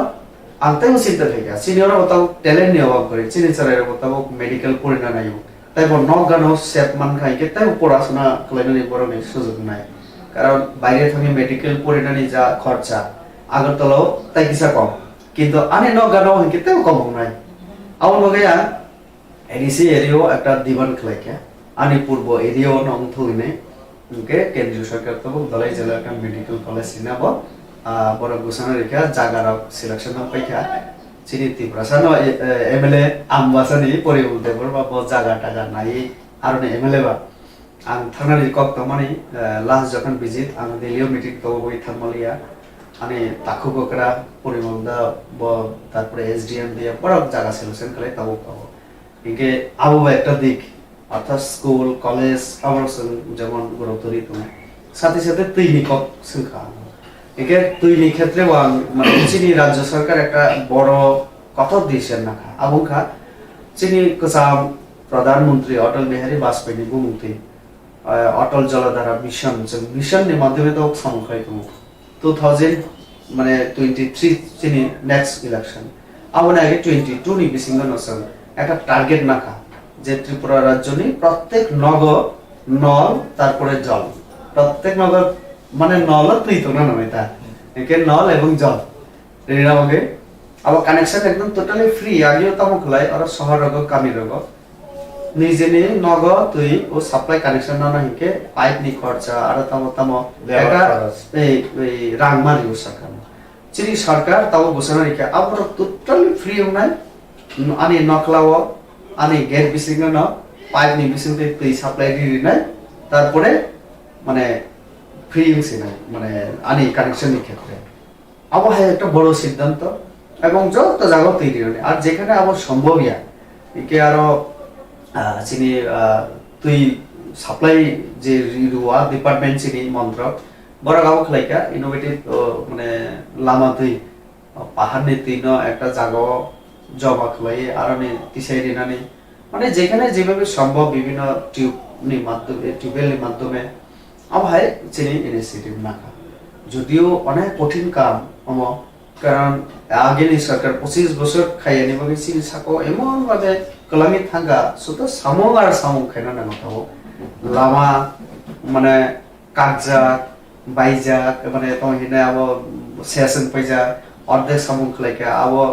আনতেও চিন্তা থেকে সিনিয়র হতাও ট্যালেন্ট নিয়ে অভাব করে চিনিচারের হতাও মেডিকেল পড়ে না নাই তাই নক গানো সেট মান খাইকে তাই পড়াশোনা খলাইনি বড় সুযোগ নাই কারণ বাইরে থেকে মেডিকেল পড়ে না যা খরচা আগরতলাও তাই কিসা কম কিন্তু আনে নক গানো হইকে তাই কম নাই আমার লগে এডিসি এরিয়াও একটা দিবান খলাইকে আনি পূর্ব এরিয়াও নং থইনে কে কেন্দ্রীয় সরকার তো দলাই জেলা একটা মেডিকেল কলেজ সিনাব বড় ঘোষণা রেখা জাগার সিলেকশন পাইখা চিনি ত্রিপুরা এমএলএ আমবাসানি পরিবর্তে বা জায়গা টাকা নাই আর এমএলএ বা আং থানারি কক তো মানে লাস্ট যখন ভিজিট আং দিল্লিও মিটিং তো বই থার্মালিয়া আনে তাকু কোকরা পরিমন্দা ব তারপরে এসডিএম দিয়ে বড় জায়গা সিলেকশন করে তাও পাবো একে আবু একটা দিক অর্থাৎ স্কুল কলেজ আমার যেমন গুরুত্ব দিত সাথে সাথে তৈরি কক সংখ্যা একে তৈরি ক্ষেত্রে মানে চিনি রাজ্য সরকার একটা বড় কথা দিয়েছে না আবুখা চিনি কোসাম প্রধানমন্ত্রী অটল বিহারী বাজপেয়ী গুমুক্তি অটল জলধারা মিশন মিশনের মাধ্যমে তো সংখ্যায় 2000 মানে 23 চিনি নেক্সট ইলেকশন আবার আগে 22 নি বিসিঙ্গ নসল একটা টার্গেট নাকা যে ত্রিপুরা রাজ্য নি প্রত্যেক নগর নল তারপরে জল প্রত্যেক নগর মানে নল তুই তো না এটা একে নল এবং জল রেনাওগে আবার কানেকশন একদম টোটালি ফ্রি আগেও তামো খলাই আর শহর রগ কামি রগ নিজে নি নগ তুই ও সাপ্লাই কানেকশন না হিকে পাইপ নি খরচা আর তামো একটা এই রাংমারি উসাকাম Jadi sarkar tahu busana ika abro totally free unai ani noklawo ani gate bisinga no pipe ni bisingte tui supply di nai tarpore মানে ফ্রি ইউজ নাই মানে আনি কানেকশন নি ক্ষেত্রে আবহাওয়া একটা বড় সিদ্ধান্ত এবং যত জায়গা তৈরি হয় আর যেখানে আবার সম্ভব ইয়া একে আরো চিনি তুই সাপ্লাই যে রিওয়া ডিপার্টমেন্ট চিনি মন্ত্রক বড় গাঁও খেলাইকা ইনোভেটিভ মানে লামা তুই পাহাড় তুই একটা জায়গা জমা খেলাই আর তিসাই দিনানি মানে যেখানে যেভাবে সম্ভব বিভিন্ন টিউব মাধ্যমে টিউবওয়েলের মাধ্যমে আবহাওয়া চিনি ইনিশিয়েটিভ নাকা যদিও অনেক কঠিন কাম কারণ আগেনি সরকার 25 বছর খাইয়ানি ভাবে চিনি সাকো এমন ভাবে কলামি থাকা শুধু সামং আর সামং খাইনা না থাকো লামা মানে কাগজা বাইজা মানে তহিনে আবো সেশন পাইজা অর্ধেক সামং খাইকা আবো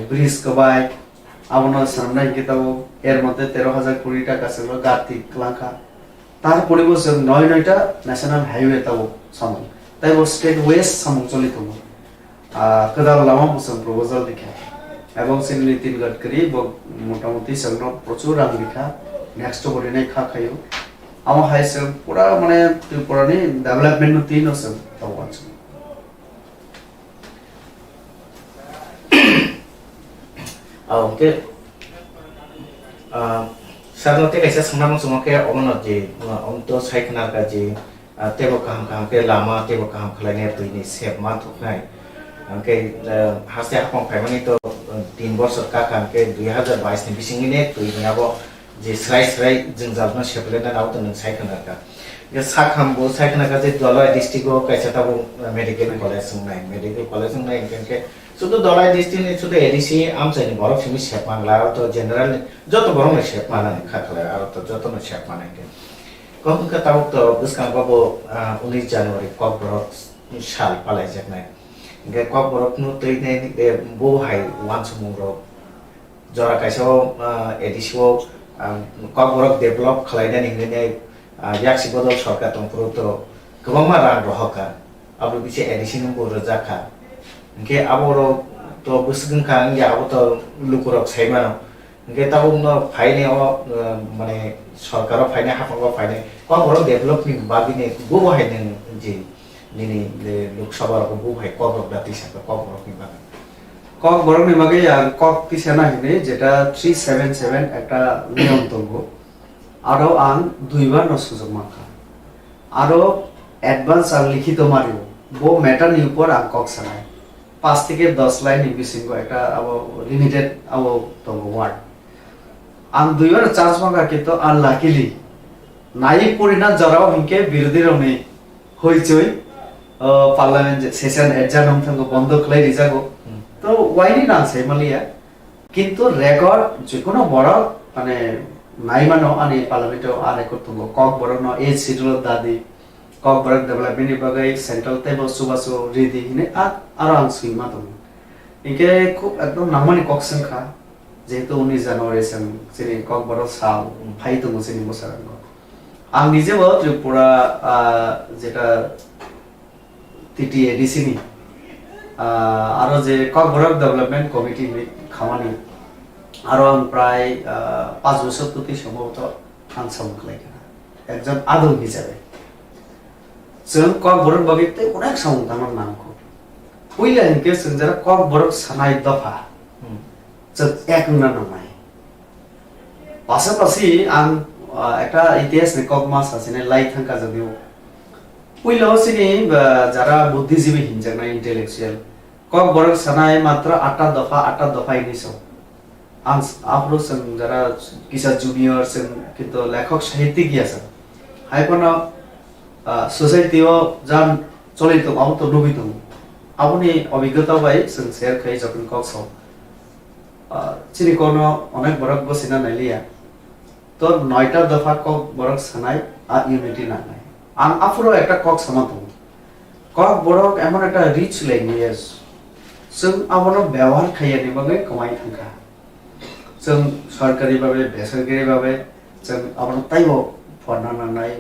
ব্রিজ কবাই আবনো সামনে গিতাও এর মধ্যে 13,000 কোটি টাকা ছিল গাতি ক্লাঙ্কা তার পরিবর্তে 9টা ন্যাশনাল হাইওয়ে তাও সামং তাই স্টেট ওয়েস্ট সামং চলিত কেদার লামা বুসং প্রপোজাল লিখা এবং শ্রী নীতিন গডকরি মোটামুটি সঙ্গ প্রচুর রাং লিখা নেক্সট বডিনে খা খাইও আমার হাইসে পুরা মানে ত্রিপুরানি ডেভেলপমেন্ট তিন আছে তাও আছে
oke sarnote kaisa samang sumoke omono je onto saikna ka je tebo kaham ke lama tebo kaham khlane tuini sep ma thuknai ke haste hapong phaimani to 3 বছর ka kan ke 2022 ni bisingine tuini abo je srai jingjalna seplena naw to saikna ka je sakham bo saikna ka je dolai district o kaisa tabo medical college sungnai medical college sungnai ke শুধু দলাই ডিস্ট্রিক্টে শুধু ADC আমচাইনি বড় ফিমি shape মানলা আর তো general যত বড় shape মানানি খাখলে আর তো যত shape মানাইকে কখনকা তাও তো বুসকান বাবু 19 জানুয়ারি ককবরক সাল পালাই জাকনাই গে ককবরক নু তৈনে বো হাই ওয়ান সমুদ্র জরা কাইসো এডিসিও ককবরক ডেভেলপ খালাইনানি নিনে ইয়াকসি বদল সরকার তংপুর তো গোबांमा रां रहका आबो बिसे ADC नंबो रजाखा ke aboro to busgun ka ngi abo to lukurok saimano ke tabo no phaine o mane sarkaro phaine hapango phaine ko boro development babine go haine je nini lok sabha ko go hai ko boro dati saka ko boro ni baga
কক বড় নিমাগে cock পিছানা হিনে যেটা 377 একটা নিয়ম তঙ্গ আরো আন দুইবার ন সুযোগ মাখা আরো অ্যাডভান্স আর লিখিত মারিও বো ম্যাটার নি উপর আন কক সানায় 5 থেকে 10 লাইন বিসিঙ্গ একটা আবো লিমিটেড আবো তঙ্গ ওয়ার্ড আন দুইবার চান্স মাখা কিন্তু আনলাকিলি নাই পরিনা জরাও হিকে বিরোধী রনে হইচই পার্লামেন্ট সেশন এডজার্ন থাঙ্গ বন্ধ খলাই রিজাগো তো ওয়াইনি না আছে মালিয়া কিন্তু রেকর্ড যে কোনো বড় মানে নাই মানো আনি পার্লামেন্টে আর রেকর্ড তুঙ্গ কক বড় ন এ সিডুল দাদি কক বড় ডেভেলপমেন্ট বিভাগে সেন্ট্রাল তে বসুবাসু রিদি হিনে আর আন সুইমা তুঙ্গ ইকে খুব একদম নামানি কক সংখ্যা যেহেতু 19 জানুয়ারি সেন সিনি কক বড় সাল ফাই তুঙ্গ সিনি বসারাঙ্গ আং নিজেও ত্রিপুরা যেটা টিটি এডিসি নি আরো যে ককবরক ডেভেলপমেন্ট কমিটি খামানি আরো প্রায় 5 বছর প্রতি সম্ভবত ফাংশন খাইকা একজন আদম হিসাবে जों ककबरक बागैते अनेक साउंड আমার নাম কো পইলা ইনকে जों যারা ককবরক সানাই দফা जों এক না নাই পাশাপাশি আং একটা ইতিহাস নে কক মাস আছে নে লাই থাকা যদিও পইলা সিনি যারা বুদ্ধিজীবী হিনজাক না ইন্টেলেকচুয়াল কক বরক সানাই মাত্র 8টা দফা ইনিছো আং আপরো जों যারা কিসা জুনিয়র जों কিন্তু লেখক সাহিত্যিক আছে হাইপনা সোসাইটিও জান চলিত আউত নবিত আপনি অভিজ্ঞতা বাই जों শেয়ার খাই যখন কক্স চিনি কোন অনেক বরক বসিনা নাইলিয়া তো 9টা দফা কক বরক সানাই আর ইউনিটি না নাই আং আফরো একটা কক সমাত কক বরক এমন একটা রিচ ল্যাঙ্গুয়েজ जों আমনো ব্যবহার খাইয়া নিবাগে কমাই থাকা जों সরকারি ভাবে বেসরকারি ভাবে जों আমনো তাইবো ফরনা নাই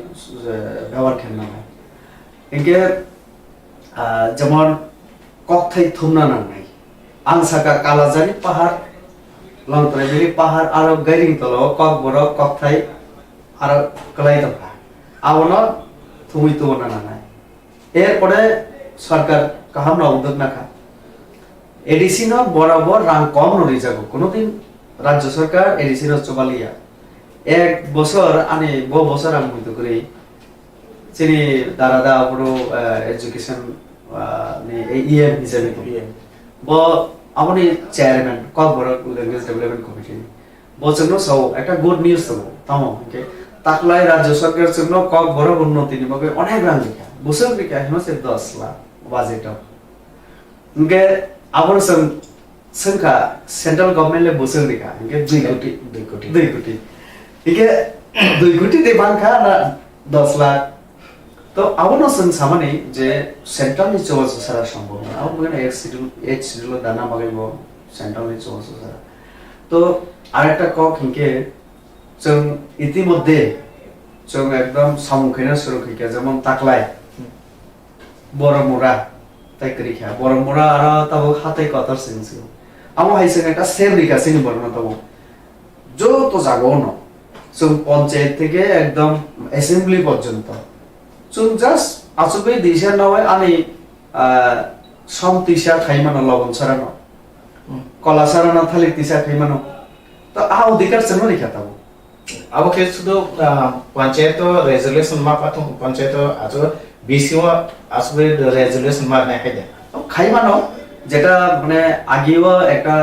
ব্যবহার খেলনা নাই ইনকে যেমন कक्थाय थुमना नांनाय आं साका कालाजारि पाहाड़ लंथराइबिरि पाहाड़ आरो गायरिं तलो कक बरक कक्थाय आरो कलाई दफा आवनो थुमै तुमना नांनाय एरपरे सरकार काहामना उद्योग नाखा एडिसिनो बराबर रां कम नरि जागो कोनोदिन राज्य सरकार एडिसिनो चबालिया एक बছর आने बो बছর आं बुझते करी चिनी दारादा बड़ो एजुकेशन ने EM हिसाबै तो बो आमनि चेयरमैन कक बरो लैंग्वेज डेवलपमेंट कमिटी बो जोंनो सौ একটা गुड निউज दङ तामो के ताकलाय राज्य सरकार जोंनो कक बरो उन्नतिनि बागै अनेक रां लिखा बोसोर लिखा हेमसे 10 लाख बाजेट इनके आबो जोंखा सेंट्रल गवर्नमेंट ले बोसोर लिखा इनके 2 कोटी इके 2 कोटी दे बांखा ना 10 लाख तो आवनो जों सामानि जे सेंट्रल नि चौस सारा सम्भव आव मगने एक शिड्यूल दाना मगैबो सेंट्रल नि चौस सारा तो आरेकटा कक हिंके जों इतिमध्ये जों एकदम सामुखैना सुरु खैया जेमन ताकलाय बरमुरा ताइकरिखा बरमुरा आरो ताबो हातै कतर सिंसि आमो हाइसे একটা সেম রিকা সিনি বর্ণনা তাবো যত জাগো ন जों पंचायत থেকে একদম অ্যাসেম্বলি পর্যন্ত जों জাস্ট আসবে দিশা নয় আনি সমতিশা খাইমানো লবণ ছড়ানো কলা ছড়ানো থালি তিশা খাইমানো তো আ অধিকার জন্য লিখাতাবো
अब के सुदो पंचायत रेजोल्यूशन मा पातो पंचायत आजो बीसीओ আসবে रेजोल्यूशन मा নাই খাইদে
খাইমানো যেটা মানে আগেও একটা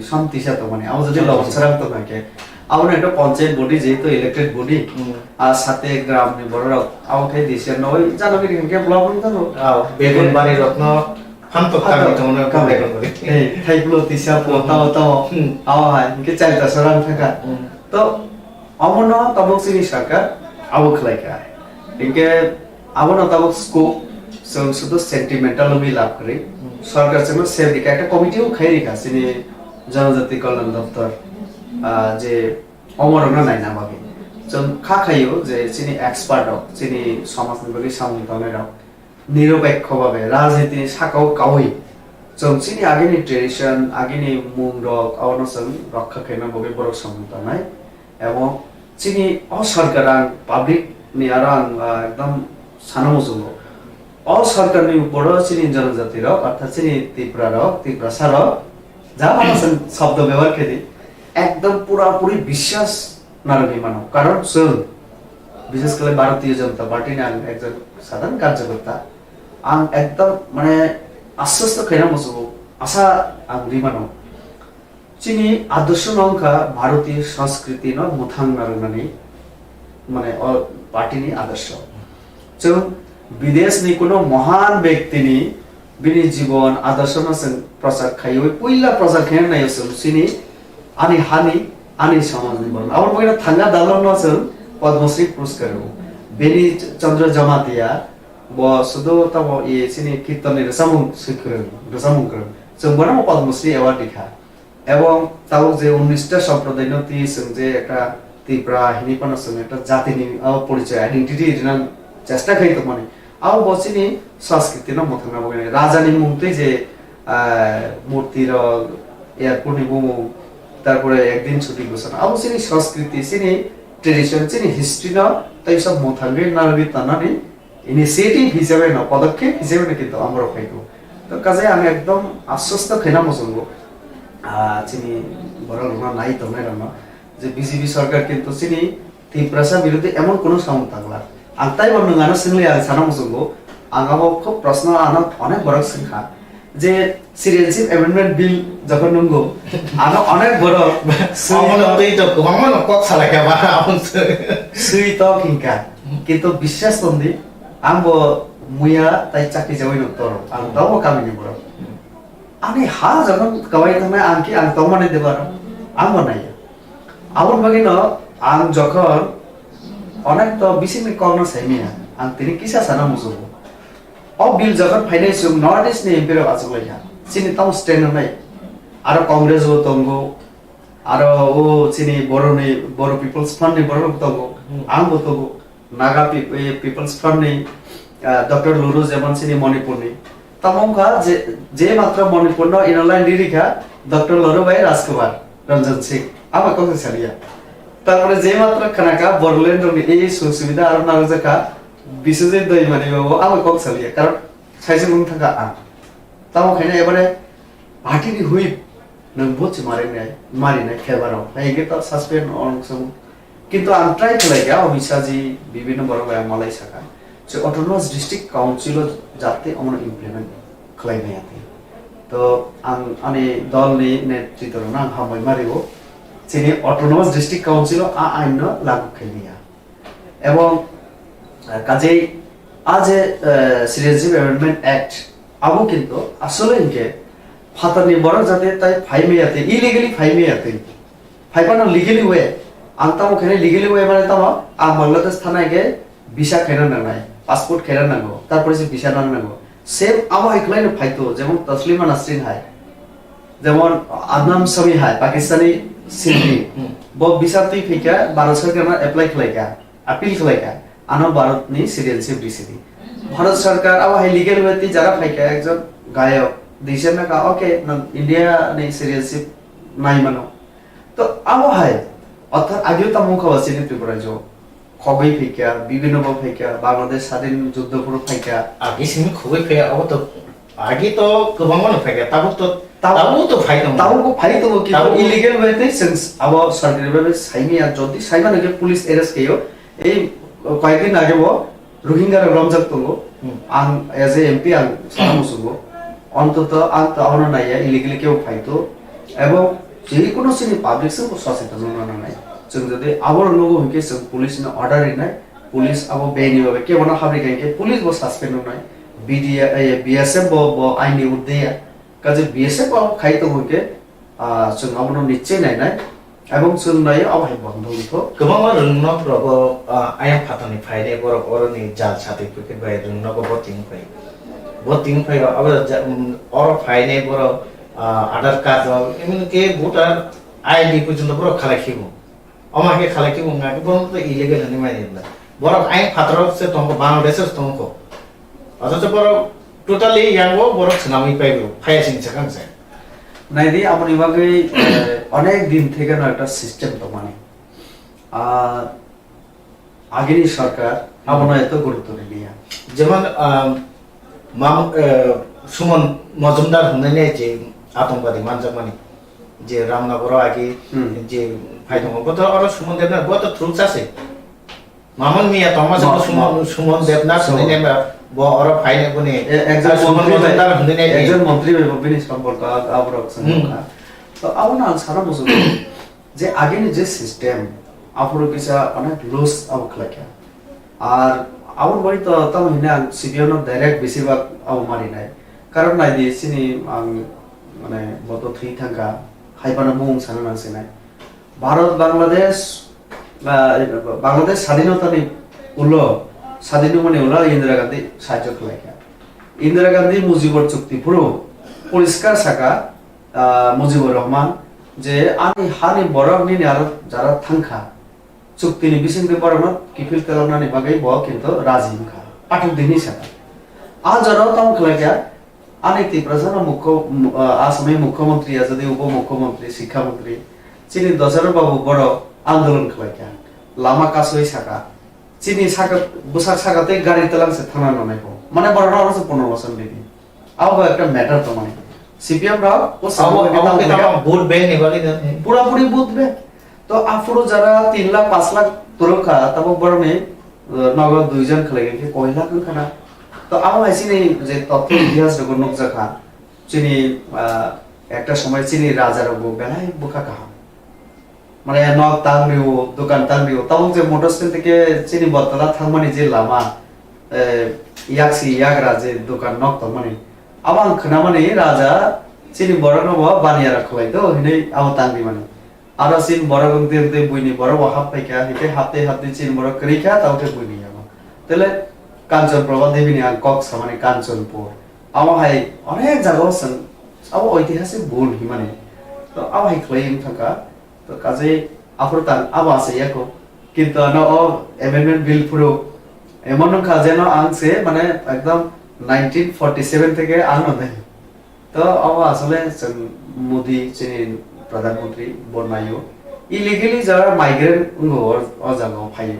সমতিশা তো মানে আও যদি লবণ ছড়ানো তো নাকি आउन একটা পঞ্চায়েত বডি যেহেতু ইলেক্টেড বডি আর সাথে গ্রাম নি বড়রা আওকে দিছে নয় জানো কি কে ব্লক জানো
বেগুন বাড়ি রত্ন ফান্তো কামি তোমরা কামে করে
এই থাইগুলো তিসা পতাও তো আও হাই কে চাইতা সরান থাকা তো অমন তবক সিনি সরকার আও খলাইকা ইনকে আবন তবক স্কোপ শুধু সেন্টিমেন্টাল মি লাভ করে সরকার সঙ্গে সেভিকা একটা কমিটিও খাইরিকা সিনি জনজাতি কল্যাণ দপ্তর যে অমরনা নাই না বাকি जों खाखायो जे चिनि एक्सपार्ट अफ चिनि समाजनि बागै सामुंथावनायाव निरपेक्षभावे राजनीतिनि साकाव गावै जों चिनि आगेनि ट्रेडिशन आगेनि मुंडक आवनो जों रक्षा खालामनो बागै बर' सामुंथावनाय एवं चिनि असरकारां पाब्लिक नि आरो आं एकदम सानामो जों असरकारनि बर' चिनि जनजाति र अर्थात चिनि त्रिपुरा र त्रिपुरासा र जा जों शब्द व्यवहार खेदि एकदम পুরাপুরি বিশ্বাস নারী মানো কারণ जों বিশেষ করে ভারতীয় জনতা পার্টি না একজন সাধারণ কার্যকর্তা আং একদম মানে আশ্বস্ত খাইনা মসু আশা আং রিমানো চিনি আদর্শ নংখা ভারতীয় সংস্কৃতি ন মুথাং নারনানি মানে পার্টিনি আদর্শ जों বিদেশনি কোনো মহান ব্যক্তিনি বিনি জীবন আদর্শ ন প্রচার খাইও পয়লা প্রচার খাইনা নাই চিনি आनी हानि आनी समाज नि बन और मगेना थांगा दालन न जों पद्मश्री पुरस्कार बेनि चंद्र जमातिया ब सुदो तब ये सिनि कीर्तन रसामुं सिखर रसामुं कर जों बना पद्मश्री अवार्ड दिखा एवं ताव जे 19টা সম্প্রদায় নতি जों যে একটা ত্রিপুরা হিনিপন जों একটা জাতিনি পরিচয় আইডেন্টিটি রিনান চেষ্টা খাইতো মানে আও বসিনি সংস্কৃতি ন মথনা মগেনে রাজানি মুক্তি যে মূর্তির এয়ারপোর্ট নিবো তারপরে একদিন ছুটি ঘোষণা আবো চিনি সংস্কৃতি চিনি ট্রেডিশন চিনি হিস্ট্রি না তাই সব মোথাঙ্গে নারবি তানানি ইনিশিয়েটিভ হিসেবে না পদক্ষেপ হিসেবে না কিন্তু আমরা পাইতো তো কাজে আমি একদম আশ্বস্ত খাইনা মসঙ্গ চিনি বড় লোনা নাই তো নাই না যে বিজেপি সরকার কিন্তু চিনি ত্রিপুরাসা বিরুদ্ধে এমন কোনো সামন্ত থাকলা আং তাই বর্ণগানো সিংলে আং সানা মসঙ্গ আঙাবো খুব প্রশ্ন আনা অনেক বড় সংখ্যা যে সিটিজেনশিপ অ্যামেন্ডমেন্ট বিল যখন নঙ্গো আনো অনেক বড়
সমনতেই তো কমন কক সালাকে বা আপন
সুই তো কিনকা কিন্তু বিশ্বাস তন্দি আম্ব মুয়া তাই চাকরি যাওই নতর আং দাও কামিনি বড় আমি হা যখন কওয়াই তুমি আংকি আং তো মানে দেবার আং নাই আমন বাগিন আং যখন অনেক তো বিসিমি কর্ণ সাইমিয়া আং তিনি কিসা সানা মুজুব अब bill Jagan finance north east ने एमपी आजो लैया चिनि तम स्टैंड नै आरो कांग्रेस हो तंगो आरो ओ चिनि बोरो पीपल्स फंड नि बोरो तंगो आं बतगो नागा पीपल्स फंड नि डॉक्टर लुरु जेमन चिनि मणिपुर नि তামংখা যে মাত্র মণিপুর ইনলাইন ডিরিখা ডক্টর লরুবাই রাজকুমার রঞ্জন সিং আবার কত সালিয়া তারপরে যে মাত্র খানাকা বড়লেন্ড এই সুবিধা আর নারজাকা বিশ্বজিৎ দইমানি বাবু আবার কত সালিয়া কারণ সাইজে মুখ থাকা তামখানে এবারে পার্টির হুইপ নং বুঝ মারি নাই খেলবারও এগে তো সাসপেন্ড অংশ কিন্তু আম ট্রাই খালাইগা অমিশাজি বিভিন্ন বড় মালাই শাখা যে অটোনমাস ডিস্ট্রিক্ট কাউন্সিল যাতে আমরা ইমপ্লিমেন্ট খালাইনাय आते তো আমি দলনি নেতৃত্ব না হামই মারিব যিনি অটোনমাস ডিস্ট্রিক্ট কাউন্সিল আইন লাগু খাইনিয়া এবং কাজেই আজ সিটিজেনশিপ অ্যামেন্ডমেন্ট অ্যাক্ট আবো কিন্তু আসলে ইনকে ফাতানি বড় যাতে তাই ফাইমেয়াতে ইলিগালি ফাইমেয়াতে ফাইপানো লিগালি ওয়ে আনতাম ওখানে লিগালি ওয়ে মানে তামা আ বাংলাদেশ থানায় গে ভিসা খেনা নাঙায় পাসপোর্ট খেনা নাঙো তারপরে যে ভিসা নাঙো সেম আমা একলাইনে ফাইতো যেমন তসলিমা নাসরিন হায় যেমন আদনাম সামি হায় পাকিস্তানি সিলভি ব ভিসা তুই ফিকা ভারত সরকার এপ্লাই খালাইকা আপিল খালাইকা আনো ভারতনি সিটিজেনশিপ দিছিদি ভারত সরকার আবা হাই লিগ্যাল ওয়েতে যারা ফাইকা একজন গায়ক দিছেন না কা ওকে ইন্ডিয়া নে সিটিজেনশিপ নাই মানো তো আবা হাই অর্থাৎ আগেও তা মুখবাসী ত্রিপুরা जो খবই ফিকা বিভিন্ন বল ফিকা বাংলাদেশ স্বাধীন যুদ্ধ পুরো ফিকা
আগে সিমি খবই ফিকা আবো তো আগে তো গোবাংমানো ফিকা তাবো তো ফাইতো কিন্তু ইলিগাল ওয়েতে সেন্স আবো সরকারি ভাবে সাইমিয়া যদি সাইমানো গে পুলিশ এরেস্ট কেও এই কয়েকদিন আগে ও রোহিঙ্গা রমজান তো আন এজ এ এমপি আন সামুসুগো অন্তত আন তাওনা নাইয়া ইলিগালি কেও ফাইতো এবং যে কোনো সিনি পাবলিক সে সচেতন না নাই जों যদি আবার লোগো হইকে जों পুলিশ না অর্ডার নাই পুলিশ আবো বেনি হবে কে বনা হাবরি কে পুলিশ বো সাসপেন্ড নাই বিডিএ বিএসএফ বো আইনি উদ্দেয়া কাজে বিএসএফ আবো খাইতো হইকে जों আবনো নিশ্চয় নাই নাই এবং जों নাই আবহাই বন্ধ হইতো गोबां रंनो प्रबो आया फातनि फाइने बर अरनि जाल सार्टिफिकेट बाय रंनो बोटिंग फाइ अब और फाइने बर आधार कार्ड एमनके भोटार आईडी पर्यन्त बर खालाखिबो अमाके खालाखिबो नाके बर तो इलीगल हनि माइनेला बर आइ फातर से तंको बांग्लादेश तंको अथच बर टोटली यांगो बर छनामी पाइबो फायासिन छकांसे
নাইদি আপনি বাগে অনেক দিন থেকে না একটা সিস্টেম তো মানে আগের সরকার আপনা এত গুরুত্ব নিয়া
যেমন সুমন মজুমদার হনে যে আতঙ্কবাদী মানজামানি যে রামনগর আগে যে ফাইদং কত আর সুমন দেবনাথ বহুত ট্রুথস আছে মামন মিয়া তমা সুমন দেবনাথ হনে ব আর ফাইনে কোনে
একজন মন্ত্রী বিনি সম্পর্ক আবরক সংখ্যা তো আপনা সারা বুঝুন যে আগে যে সিস্টেম আপুরো কিসা অনেক লুজ আবখলাকা আর আবুর বাড়ি তো তাম হিনা সিবিএন ডাইরেক্ট বেশিরভাগ আবু মারি নাই কারণ নাই দিছিনি মানে বত থ্রি থাকা হাইপানা মুং সানা নাই ভারত বাংলাদেশ স্বাধীনতা নি উলো স্বাধীন মানে উলো ইন্দিরা গান্ধী সাহায্য খালাইকা ইন্দিরা গান্ধী মুজিবর চুক্তি পুরো পরিষ্কার শাখা মুজিবুর রহমান যে আমি হানি বরগনি আর যারা থাঙ্কা চুক্তিনি বিসিংকে বরগন কিফিল তেলনানি বাগাই ব কিন্তু রাজিম খা পাঠক দিনি শাখা আজরাও তাম খালাইকা আনেকটি প্রধান মুখ্য আসামে মুখ্যমন্ত্রী যদি উপমুখ্যমন্ত্রী শিক্ষামন্ত্রী চিনি দশরথ বাবু বড় আন্দোলন খালাইকা লামা কাসই শাখা চিনি শাখা বুসাক শাখাতে গাড়ি তেলাংসে থানা নামাইবো মানে বড় না 15 বছর দিদি আও একটা ম্যাটার তো মানে সিপিএম রাও ও
ভোট ব্যাংক নেবালি
পুরোপুরি বুথ বে তো আফরো যারা 3 লাখ 5 লাখ তোরখা তব বড়নে নগদ দুইজন খালাইকে কয়লা খানা তো আও আইছিনি যে তথ্য ইতিহাস রগনক জাখা চিনি একটা সময় চিনি রাজার বেলায় বুকা কাহা মানে নক তাংরিও দোকান তাংরিও তাও যে মোটরসাইকেল থেকে চিনি বতলা থাংমানি যে লামা ইয়াকসি ইয়াগরা যে দোকান নক তাংমানি আবাং খনামানি রাজা চিনি বড়নব বানিয়া রাখলাই তো হিনে আও তাংরি মানে আর চিন বড়গং দেতে বুইনি বড় হাফ পাইকা হিতে হাতে চিন বড় করিকা তাওতে বুইনি আমা তাহলে কাঞ্চন প্রভা দেবিনি আং কক সামানে কাঞ্চনপুর আমা হাই অনেক জায়গা আছে আও ঐতিহাসিক ভুল হিমানে তো আও হাই ক্লেম থাকা তো কাজে আফরতান আবা আছে ইয়াকো কিন্তু না ও অ্যামেন্ডমেন্ট বিল পুরো এমন কাজে না আংছে মানে একদম 1947 থেকে আনো দেয় তো अब আসলে মোদি যিনি প্রধানমন্ত্রী বনাयो ইলিগেলি যারা মাইগ্রেন্ট অজাগাও ফাইयो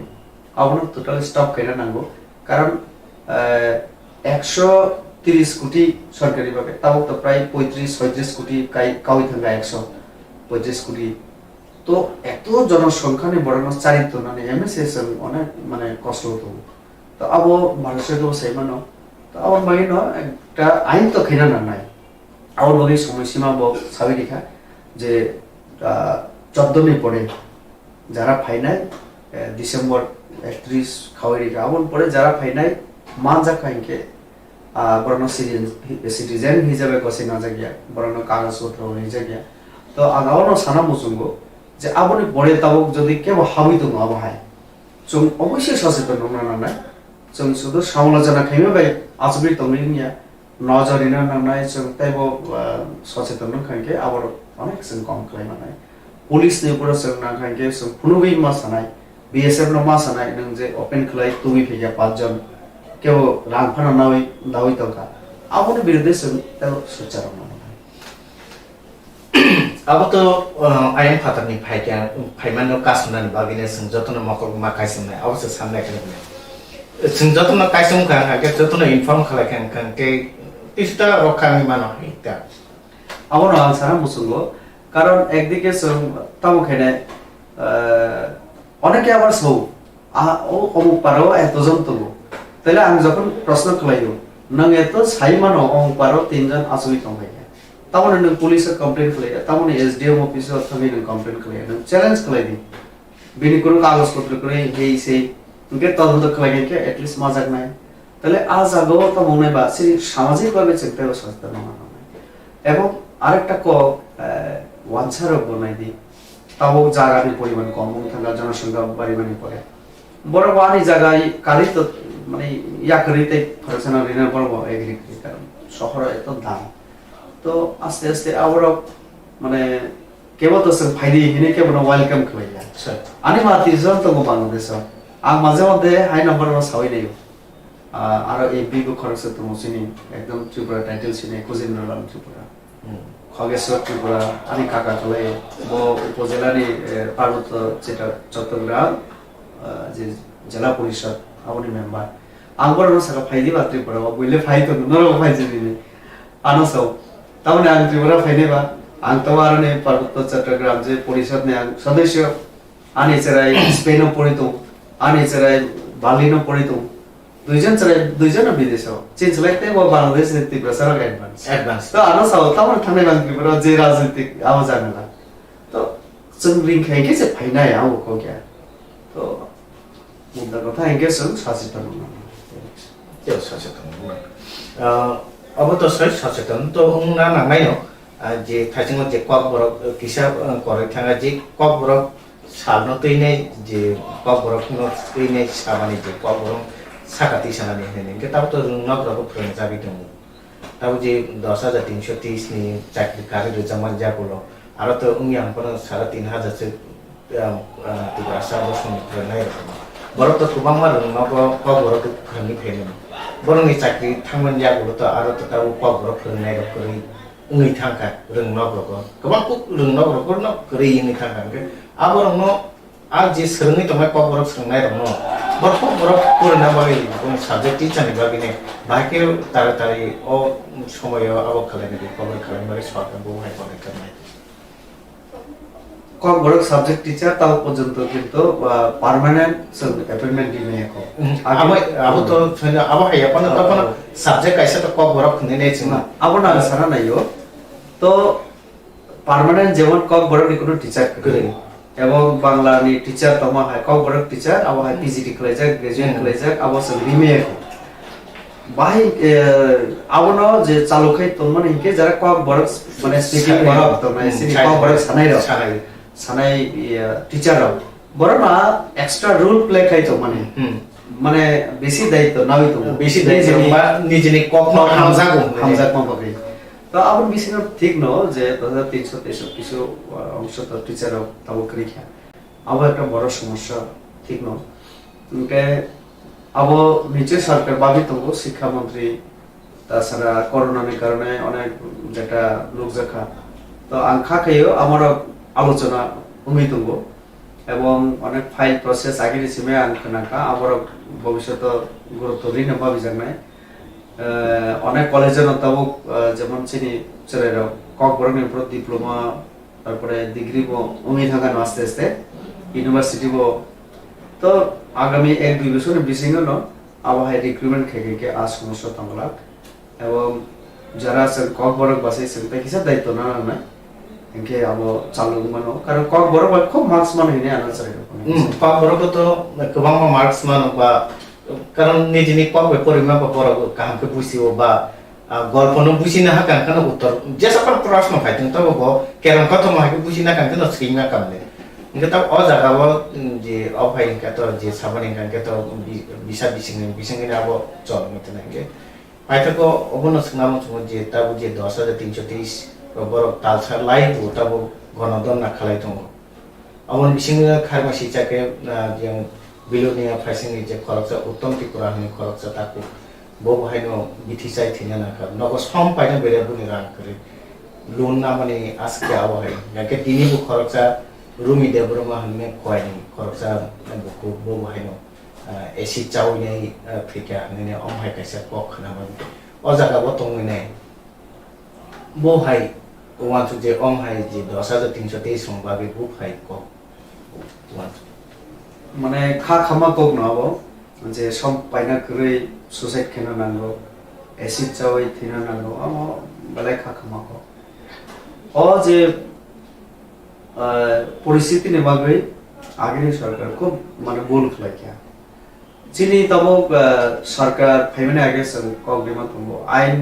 আবনো টোটাল স্টপ করে নাঙ্গো কারণ 130 কোটি সরকারি ভাবে তাও তো প্রায় 35-36 কোটি কাউই থাকা 135 কোটি তো এত জনসংখ্যা নিয়ে বড় চারিত্র না এমএসএস অনেক মানে কষ্ট হতো তো আবো মানুষের তো সেই মানো তো আবার মাগি ন একটা আইন তো খেনা না নাই আবার বলি সময়সীমা বক সাবি রেখা যে 14 মে পরে যারা ফাইনাল ডিসেম্বর 31 খাওয়াই রেখা আবার পরে যারা ফাইনাল মানজা খাইকে বড় সিটিজেন হিসাবে গসে না জায়গা বড় কাগজপত্র হয়ে জায়গা তো আগাওনো সানা মুসুঙ্গো যে আপনি পরে তাও যদি কেউ হাবি তো আবহায় जों অবশ্যই সচেতন না না जों শুধু সমালোচনা খাইবে ভাই আজবি তুমি নিয়া নজরিনা নানাই जों তাইব সচেতন খাইকে আবার অনেক जों কম খাই মানে পুলিশ নি উপর जों না খাইকে जों ফুনুবি মাসানাই বিএসএফ নো মাসানাই নং যে ওপেন খাই তুমি ফিয়া পাঁচজন কেউ রাংফানা নাওই দাওই তকা আপনি বিরুদ্ধে जों তাও সুচার না
अब तो आयन फातरनि फाइमानो कासुनानि बागिने जों जतन मकल माखाइसोमनाय अवश्य सामनाय खालामनाय जों जतन काइसोम खांके जतन इनफर्म खालायखां खांके इस्ता रखानि मानो हिता
আবার সারা মুসুঙ্গো কারণ একদিকে जों তাও খেনে অনেকে আবার সৌ ও অমুক পারো এতজন তো তাহলে আমি যখন প্রশ্ন খালাইও নং এত সাই মানো অমুক পারো তিনজন আসবি কমাই তামনে নং পুলিশে কমপ্লেইন খালাইয়া তামনে এসডিএম অফিসে থাকি নং কমপ্লেইন খালাইয়া নং চ্যালেঞ্জ খালাই বিনি কোনো কাগজপত্র করে হেই সেই তুকে তদন্ত খালাইকে এট লিস্ট মজাক নাই তাহলে আজ আগো তো মনে বা সেই সামাজিকভাবে চিন্তা সচেতন না এবং আরেকটা ক ওয়ানসারও বনাই দি তাও জায়গার পরিমাণ কম থাকা জনসংখ্যা বাড়িবানি পড়ে বড় বাড়ি জায়গায় কালি তো মানে ইয়া করিতে খরচনা ঋণের বড় এগ্রিকালচার কারণ শহরে এত দাম তো আস্তে আস্তে আবার মানে কেবল তো ফাইদি হিনে কেবল ওয়েলকাম খাইয়া আনি মাতি জন তো বাংলাদেশ আং মাঝে মধ্যে হাই নাম্বার সাউই নেই আর এই বিগো খরচ তো মুসিনি একদম ত্রিপুরা টাইটেল সিনে কুজিন রলাম ত্রিপুরা খগেশ্বর ত্রিপুরা আনি কাকা কলে বো উপজেলারি পার্বত্য যেটা চট্টগ্রাম যে জেলা পরিষদ আপনি মেম্বার আংবার সাকা ফাইদি বা ত্রিপুরা বইলে ফাই তো নরম ফাইজি দিনে আনসাও তাহলে আং ত্রিপুরা ফাইনে বা আং তো আর নে পার্বত্য চট্টগ্রাম যে পরিষদ নে আং সদস্য আনি চেরাই স্পেনও পড়িত আনি চেরাই বার্লিনও পড়িত দুইজন বিদেশ চিনলাইতে বাংলাদেশ ত্রিপুরা সারা অ্যাডভান্স তো আনসাও তাহলে থানে বাং ত্রিপুরা যে রাজনৈতিক আও জানে না তো जों रिंखायके जे फाइनाय आव को क्या तो मुद्दा কথা এঙ্গে সচেতন
কেউ সচেতন अब तो सचेतन तो ना नांनाय न जे थाइजों जे कक बरक किसा करे थाङा जे कक बरक साबनो तैनाय जे कक बरक न तैनाय साबानि जे कक बरक साकाति सानानि हेने के ताब तो नगरबो फोरों जाबि दङ ताब जे 10330 नि चाकरि कार्य जमान जागोलो आरो तो उनि आंपन 3500 से तिब्रा साबसनि फोरोंनाय बरक तो गोबां मार नगो कक बरक फोरोंनि फेनो बरंनि चाकरि थांमोन जागोलो तो आरो तो ताब कक बरक फोरोंनाय रखरै उनि थांखा रोंनगरगो गोबां को रोंनगरगो न करै उनि थांखा के आबरनो आ जे सोलोंनि तमाय कक बरक सोलोंनाय दङ बरक बरक फोरोंना बागै कोन साबजेक्ट टिचारनि बागैने बाकी तारातारि ओ समयाव आबो खालायनो कवर खालामबाय सरकारखौ हाय कनेक्ट खालामनाय
কম বড় সাবজেক্ট টিচার তাও পর্যন্ত কিন্তু পার্মানেন্ট অ্যাপয়েন্টমেন্ট দিনে এখন
আবো তো আবো হাইয়া পানা তখন সাবজেক্ট কাইসা তো কম বড় খুনে নেছে না
আবো না সারা নাইও তো পার্মানেন্ট যেমন কম বড় কোনো টিচার করে এবং বাংলানি টিচার তমা হাই কম বড় টিচার আবো হাই পিজিটি কলেজাক গ্রাজুয়েট কলেজাক আবো সব রিমে বাই আবো ন যে চালুখাই তমন ইনকে যারা কম বড় মানে স্পিকিং বড় তো মানে সিনি কম বড় সানাই র সানাই টিচার বড় না এক্সট্রা রোল প্লে খাইতো মানে মানে বেশি দায়িত্ব নাওই তো
বেশি দায়িত্ব বা নিজেনি কখনো হামজা
কম পাবে তো আবার বেশি ঠিক ন যে 2323 কিছু অংশ তো টিচার তাও করিখা আবার একটা বড় সমস্যা ঠিক ন ওকে আবো নিচে সরকার ভাবি তো শিক্ষামন্ত্রী তাছাড়া করোনার কারণে অনেক যেটা লোক দেখা তো আং খাখাইও আমারও আলোচনা উমি দङ এবং অনেক ফাইল প্রসেস আগে রিসিমে আং খনাকা আবারও ভবিষ্যৎ গুরুত্ব ঋণ ভাবিজানাই অনেক কলেজের তাবুক যেমন চিনি চলের ককবরণের উপর ডিপ্লোমা তারপরে ডিগ্রি উমি থাকানো আস্তে আস্তে ইউনিভার্সিটি তো আগামী 1-2 বছরের বিসিংন আবহাওয়া রিক্রুটমেন্ট খেকে আজ সমস্যা তামলাক এবং যারা ককবরক বাসে সেটা কিসের দায়িত্ব না না একে আবো চালু মানো কারণ ককবরক খুব মার্কস মান হইনে আনা চাই
ককবরক তো গোबां মার্কস মান বা কারণ নিজেনি কবে পরিমাপ পড়াবো কাহামকে বুঝিও বা গল্পনো বুঝিনা হাকান কানো উত্তর যে সকল প্রশ্ন ফাইতেন তবে কেরম কত মাকে বুঝিনা কান কানো স্ক্রিনা কামলে ইনকে তো অ জায়গাও যে অফাই ইনকে তো যে সাবানি ইনকে তো বিশা বিসিংনি আবো চল মতে নাকে পাইতাকো অবনো সংনাম যে তাবো যে 10323 বড় তালসার লাইভ তাবো গণদন না খালাই দङ অবন বিসিংনি খারমাসি চাকে যে বিলোনিয়া ফাইসিংনি যে খরচা উত্তম ত্রিপুরা হনি খরচা তাকো বহাইনো বিথিসাই থিনা না কার নগো সম পাইনা বেরে বুনি রান করে লোন না মানে আজকে আবহাই নাকে তিনিবো খরচা রুমি দেবরমা হনে কয়নি খরচা বকো বহাইনো এসি চাউনি ফিকা হনে অমহাই কাইসা কক খানাবা অজাगा বতংনে বহাই ওয়ানসু যে অমহাই যে 10323 সংবাবে বহাই কক ওয়ানসু
মানে খা খামা কক নবো যে সম পাইনা করে সুসাইড খেনা নাঙ্গো অ্যাসিড চাওয়াই থিনা নাঙ্গো আমো বেলায় খা খামা কক ও যে পরিস্থিতি নেবাগৈ আগের সরকার খুব মানে ভুল খাইয়া যিনি তব সরকার ফাইমানে আগে কক ডিমা তঙ্গ আইন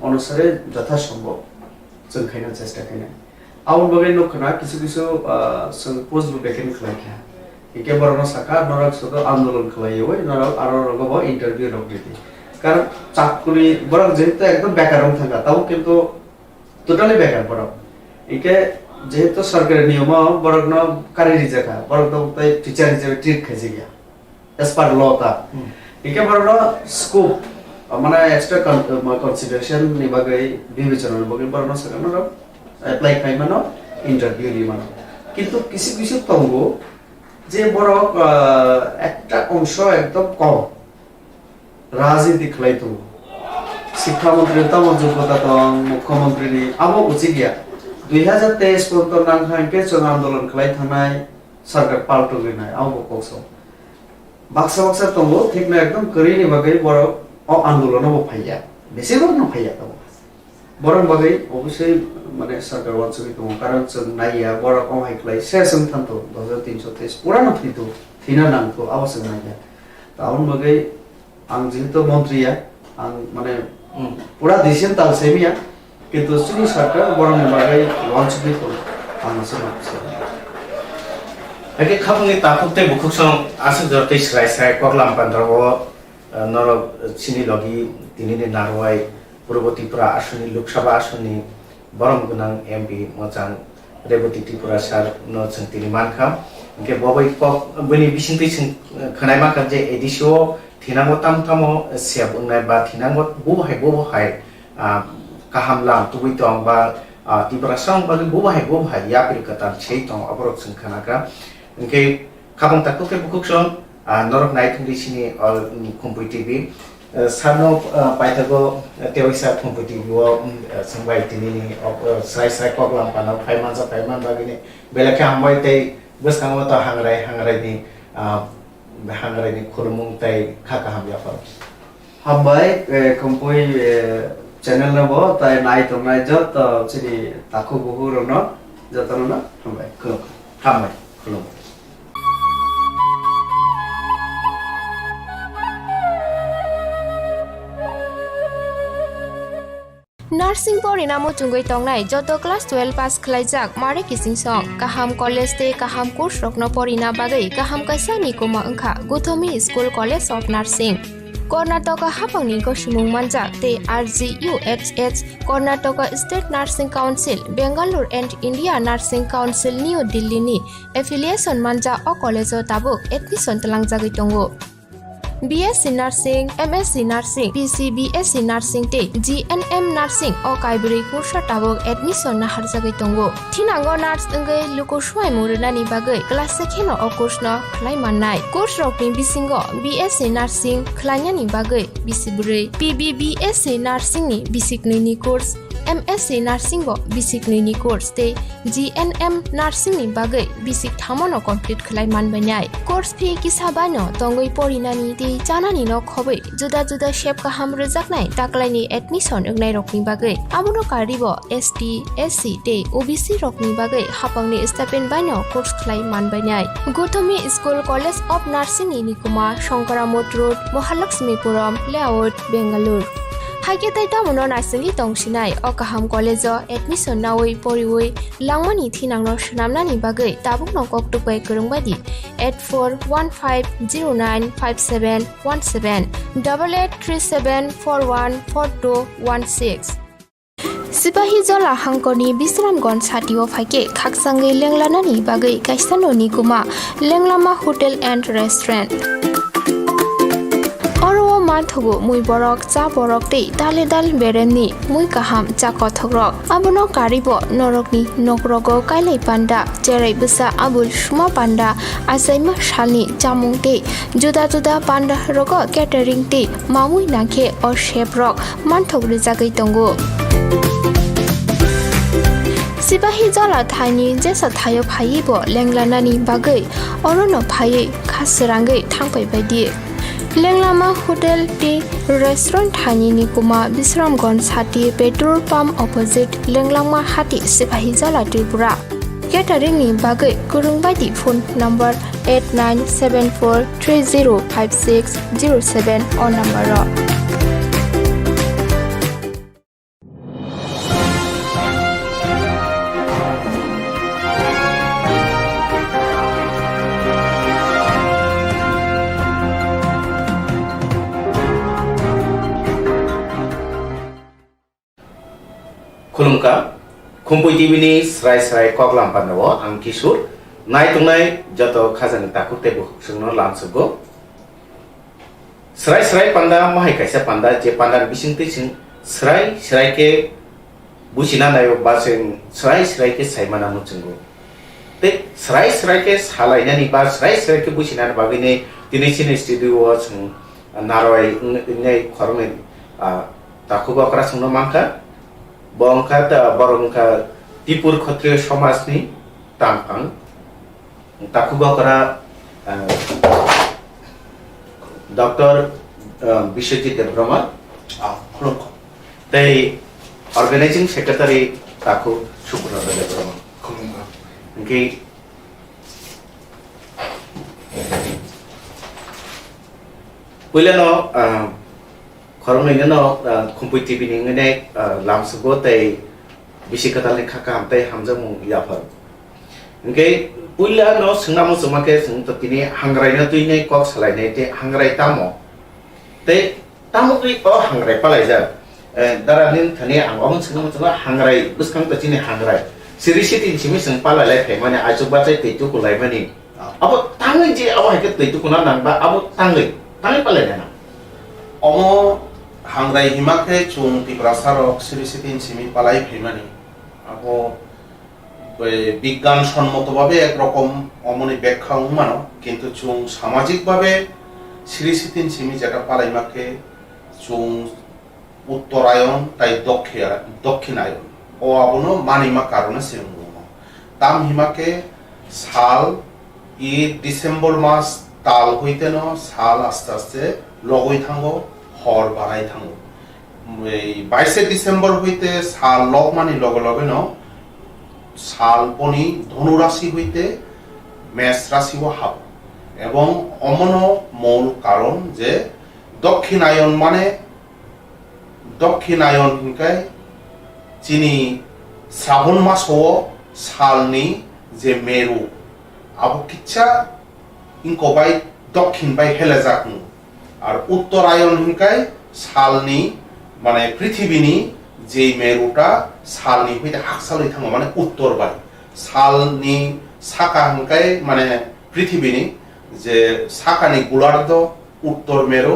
অনুসারে যথাসম্ভব जों खायना চেষ্টা खायना आउन बगे नखना কিছু কিছু পোস্ট বেকেন খাইয়া একে বড় সাকা নরক সদ আন্দোলন খাইয়ে ওই নরক আর রগব ইন্টারভিউ রগদিতি কারণ চাকরি বড় যেহেতু একদম বেকার থাকা তাও কিন্তু টোটালি বেকার বড় একে যেহেতু সরকারের নিয়ম বড় ন কারিরি জায়গা বড় তো তাই টিচার হিসেবে ট্রিট খাইছে গিয়া এস পার ল তা একে বড় স্কোপ মানে এক্সট্রা কনসিডারেশন নিবাগৈ বিবেচনার বগে বড় সরকার অ্যাপ্লাই খাইমানো ইন্টারভিউ দিমানো কিন্তু কিছু কিছু তঙ্গ যে বড় একটা অংশ একদম কম রাজনীতি খাইতো শিক্ষামন্ত্রী তম যোগ্যতা দং মুখ্যমন্ত্রী আবো উচিত গিয়া 2023 পর্যন্ত নাংখাইকে জন আন্দোলন খাই থানায় সরকার পাল্টো গিনায় আবো কোসো বাক্সা বাক্সা তঙ্গ ঠিক না একদম করিনি বাগৈ বড় আন্দোলন হবো ফাইয়া বেশিরভাগ না ফাইয়া তো বরং বাগৈ অবশ্যই মানে সরকার ওয়ানসুকি তো কারণ নাইয়া বড় কম হাইক্লাই শেষম থানতো 2323 পুরানো থিতো থিনা নামতো আবশ্যক নাইয়া তাউন বাগৈ আং যেহেতু মন্ত্রীয়া আং মানে পুরা দেশের তাল সেমিয়া কিন্তু সুনি সরকার বড় বাগৈ ওয়ানসুকি তো আংসে নামছে
আগে খাবনি তাকুতে বুকুসং আসে জরতে স্রাই ককলাম পান্দ্রব নরক চিনি লগি তিনিনি নারওয়াই পূর্ব ত্রিপুরা আসনি লোকসভা আসনি বরম গুনাং এমপি মচাং রেবতী ত্রিপুরা সার নচং তিনি মানখাম ইনকে ববাই কক বনি बिसिंति खनाय माखा जे एडिसो थिनांगो तामतामो सेब उनाय बा थिनांगो बोहाय काहामलाम तुबुइ दं बा त्रिपुरा सं बा बोहाय या पिर कता छै दं अबरक सं खनाका इनके खाबं ताकुके बुकुसं नरक नाइथिंगि सिनि अल कम्पुइ टिभि सानो पाइथागो तेवैसा कम्पुइ टिभि व संबाय तिनिनि स्राय कगलाम पाना फाइमान बागिनि बेलाखे हामबाय तै बसखांगो त हांग्रायनि खुरमुं तै खाका हामया फर
हामबाय कम्पुइ चैनल नबो तै नाइ तंनाय जत चिनि ताखु बहुरन जतन हामबाय खुलुम
नार्सिंग परिणामो चुंगै तंगनाय जत क्लास 12 पास खलाइजाक मारे किसिं सं काहाम कॉलेज ते काहाम कोर्स रखनो परिना बागै काहाम काइसानि कोमा अंखा गुथमी school college of nursing Karnataka हाफांनि गसुमुं मानजाक ते RGUHH Karnataka state nursing council Bengaluru and India nursing council New Delhi नि एफिलिएशन मानजा अ कॉलेज ताबुक एडमिशन तलांगजागै दंगो BSc Nursing, MSc Nursing, PCBSc Nursing te GNM Nursing o kaibri kursa tabok admission na harjagai tongo. Thinango nurse engai luko swai murunani bagai class sekheno o course no khlai mannai. Course rokni bisingo BSc Nursing khlainani bagai bisibrai, PBBSc Nursing ni bisiknini course, MSc Nursing bo basic ni course te GNM Nursing ni bagai basic thamono complete khlai manbainai. Course fee kisabano tongoi porinani te janani no khobai juda juda shape ka ham rejaknai taklaini admission engnai rokni bagai abuno karibo ST SC te OBC rokni bagai hapangni stipend baino course khlai manbainai. Gothami School College of Nursing ni Nikuma Shankaramot Road Mahalakshmipuram Layout Bangalore. Haike tai tamono nasengi tongsinai o kaham college o admission nawai poriwai langmani thinangno shnamnani bagai tabuk no koktupai kurungbadi 8415095717 8837414216 Sipahi Jola Hangkoni Bisramgon Satio Fake Kaksange Lenglanani Bagai Kaisano Nikuma Lenglama Hotel and Restaurant Oro Mathogo Mui Borok Cha Borok Te Dale Dal Bereni Mui Kaham Cha Kothogrok Abono Karibo Norokni Nokrogo Kailai Panda Jerai Busa Abul Shuma Panda Asaima Shalni Chamung Te Juda Juda Panda Rogo Catering Te Mamui Nakhe or Shape Rock Manthog Rizagai Tongo Sipahi Jola Thani Jesa Thayo Phaibo Lenglanani Bagai Orono Phai Khasrangai Thangpai Baidi Lenglama Hotel Tea Restaurant Thani Nikuma Bisramgon Sati Petrol Pump Opposite Lenglama Hati Sipahi Jola Tripura Catering ni Bagai Kurungbaidi phone number 8974305607 or number
Khulumka Kumpui TV ni Srai Koklam Pandawo ang Kishur Nai tunai joto khazani takute bu sungno lamsugo Srai panda mahai kaisa panda je panda bisingte sing Srai ke busina nayo basen Srai ke saimana muchungo te Srai ke salaina ni ba Srai ke busina bagine tinisini studio sung naroi ngai khorme takuba kra sungno mangka Bongkata Borongka Tipur Khatriya Samasni Tampang Takuba Kara Dr. Bishwajit Debrahma the organizing secretary Taku Subrata Debrahma okay Pulano Korong no Kumpui TV ni ngene lamsugo tai bisikatal ni khaka amtai hamjamu yapar okay puila no sungnamu sumake sung to tini hangrai na tuine kok salai ne te hangrai tamo te tamo tui o hangrai palai ja daranin thani angom sungnamu chula hangrai buskang to tini hangrai sirisitin chimi sung palai lai phai mane ajuba chai te tu kulai mani abo tangai je awa ke te tu kuna nang ba abo tangai palai na
omo Hangrai himake chung tiprasarok sirisitin simi palai phimani abo বিজ্ঞান সম্মতভাবে এক রকম অমনি ব্যাখ্যা উমানো কিন্তু চুং সামাজিকভাবে সিরিসিতিন সিমি যেটা পালাইমাকে চুং উত্তরায়ণ তাই দক্ষিণায়ন ও আবনো মানিমা কারণে সিমুনো তাম হিমাকে সাল ই ডিসেম্বর মাস তাল হইতেন সাল আস্তে আস্তে লগই থাঙ্গো হর বাড়াই থাঙ্গো এই 22 ডিসেম্বর হইতে সাল লগ মানি লগে লগে ন সাল পনি ধনু রাশি হইতে মেষ রাশি ও হাব এবং অমন মূল কারণ যে দক্ষিণায়ন মানে দক্ষিণায়ন হিংকায় চিনি শ্রাবণ মাস ও সালনি যে মেরু আবো কিচ্ছা ইনকবাই দক্ষিণ বাই হেলে যাকনু আর উত্তরায়ন হিংকায় সালনি মানে পৃথিবীনি যে মেরুটা সালনি হইতে হাকসাল হই থাঙ্গো মানে উত্তর বাই সালনি সাকা হাঙ্কাই মানে পৃথিবীনি যে সাকানি গোলার্ধ উত্তর মেরু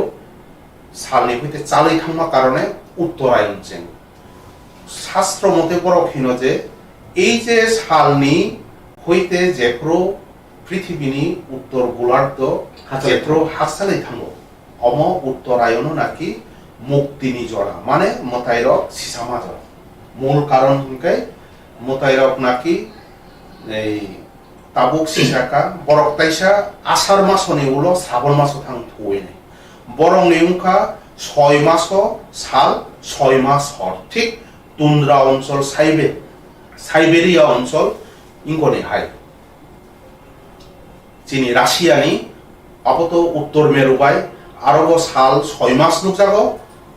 সালনি হইতে চালাই থাকা কারণে উত্তরায়ণ চেন শাস্ত্র মতে বরফহীন যে এই যে সালনি হইতে যেপ্রো পৃথিবীনি উত্তর গোলার্ধ যেপ্রো হাসালাই থাঙ্গো অম উত্তরায়ণ নাকি মুক্তিনি জড়া মানে মতাইরক সিসামা জড়া মূল কারণ হইকে মতাইরক নাকি এই তাবুক সিসাকা বরক তাইসা আষাঢ় মাসনি উলো শ্রাবণ মাস থাং থুই নাই বরং নেউকা 6 মাস সাল 6 মাস হর ঠিক তুন্দ্রা অঞ্চল সাইবেরিয়া অঞ্চল ইঙ্গনে হাই চিনি রাশিয়ানি আপাতত উত্তর মেরুবাই আরব সাল 6 মাস নুকজাগো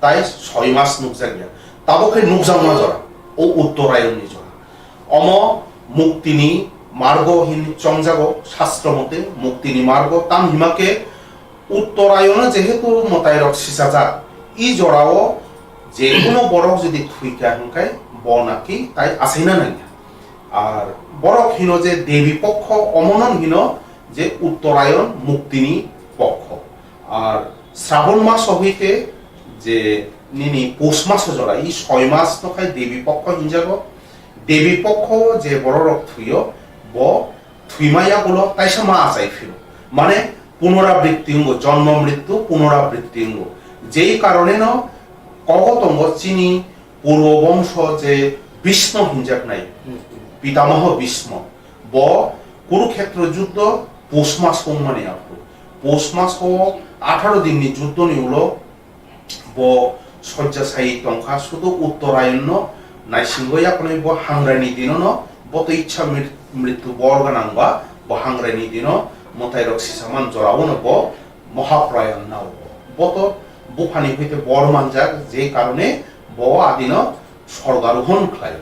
তাই 6 মাস নুকজাগিয়া তাবকে নুকজামা জরা ও উত্তরায়ণনি জরা অম মুক্তিনি মার্গহীন চংজাগো শাস্ত্র মতে মুক্তিনি মার্গ তাম হিমাকে উত্তরায়ণ যেহেতু মতাইরক সিসাজাক ই জড়াও যে কোনো বরফ যদি থুইকা হংকাই ব নাকি তাই আসেই না নাই আর বরফহীন যে দেবী পক্ষ অমননহীন যে উত্তরায়ণ মুক্তিনি পক্ষ আর শ্রাবণ মাস হইতে যে নিনি পৌষ মাস জড়া ই 6 মাস নখাই দেবী পক্ষ হিনজাগো দেবী পক্ষ যে বড়রক থুইও ব থুইমাইয়া বলো তাইসা মা আসাই ফিরো মানে পুনরাবৃত্তি অঙ্গ জন্ম মৃত্যু পুনরাবৃত্তি অঙ্গ যেই কারণে ন কগতঙ্গ চিনি পূর্ববংশ যে ভীষ্ম হিনজাক নাই পিতামহ ভীষ্ম ব কুরুক্ষেত্র যুদ্ধ পৌষ মাস মানে আপু পৌষ মাস 18 দিননি যুদ্ধ নিউলো ব শয্যাশায়ী টংকা শুধু উত্তরায়ণ নাইসিংগয়া কোন ব হাংরানি দিন ন বত ইচ্ছা মৃত্যু বর্গানাংবা ব হাংরানি দিন মতাইরক সিসামান জরাও ন ব মহাপ্রয়াণ নাও বত বুফানি হইতে বরমান যাক যে কারণে ব আদিন স্বর্গারোহণ খায়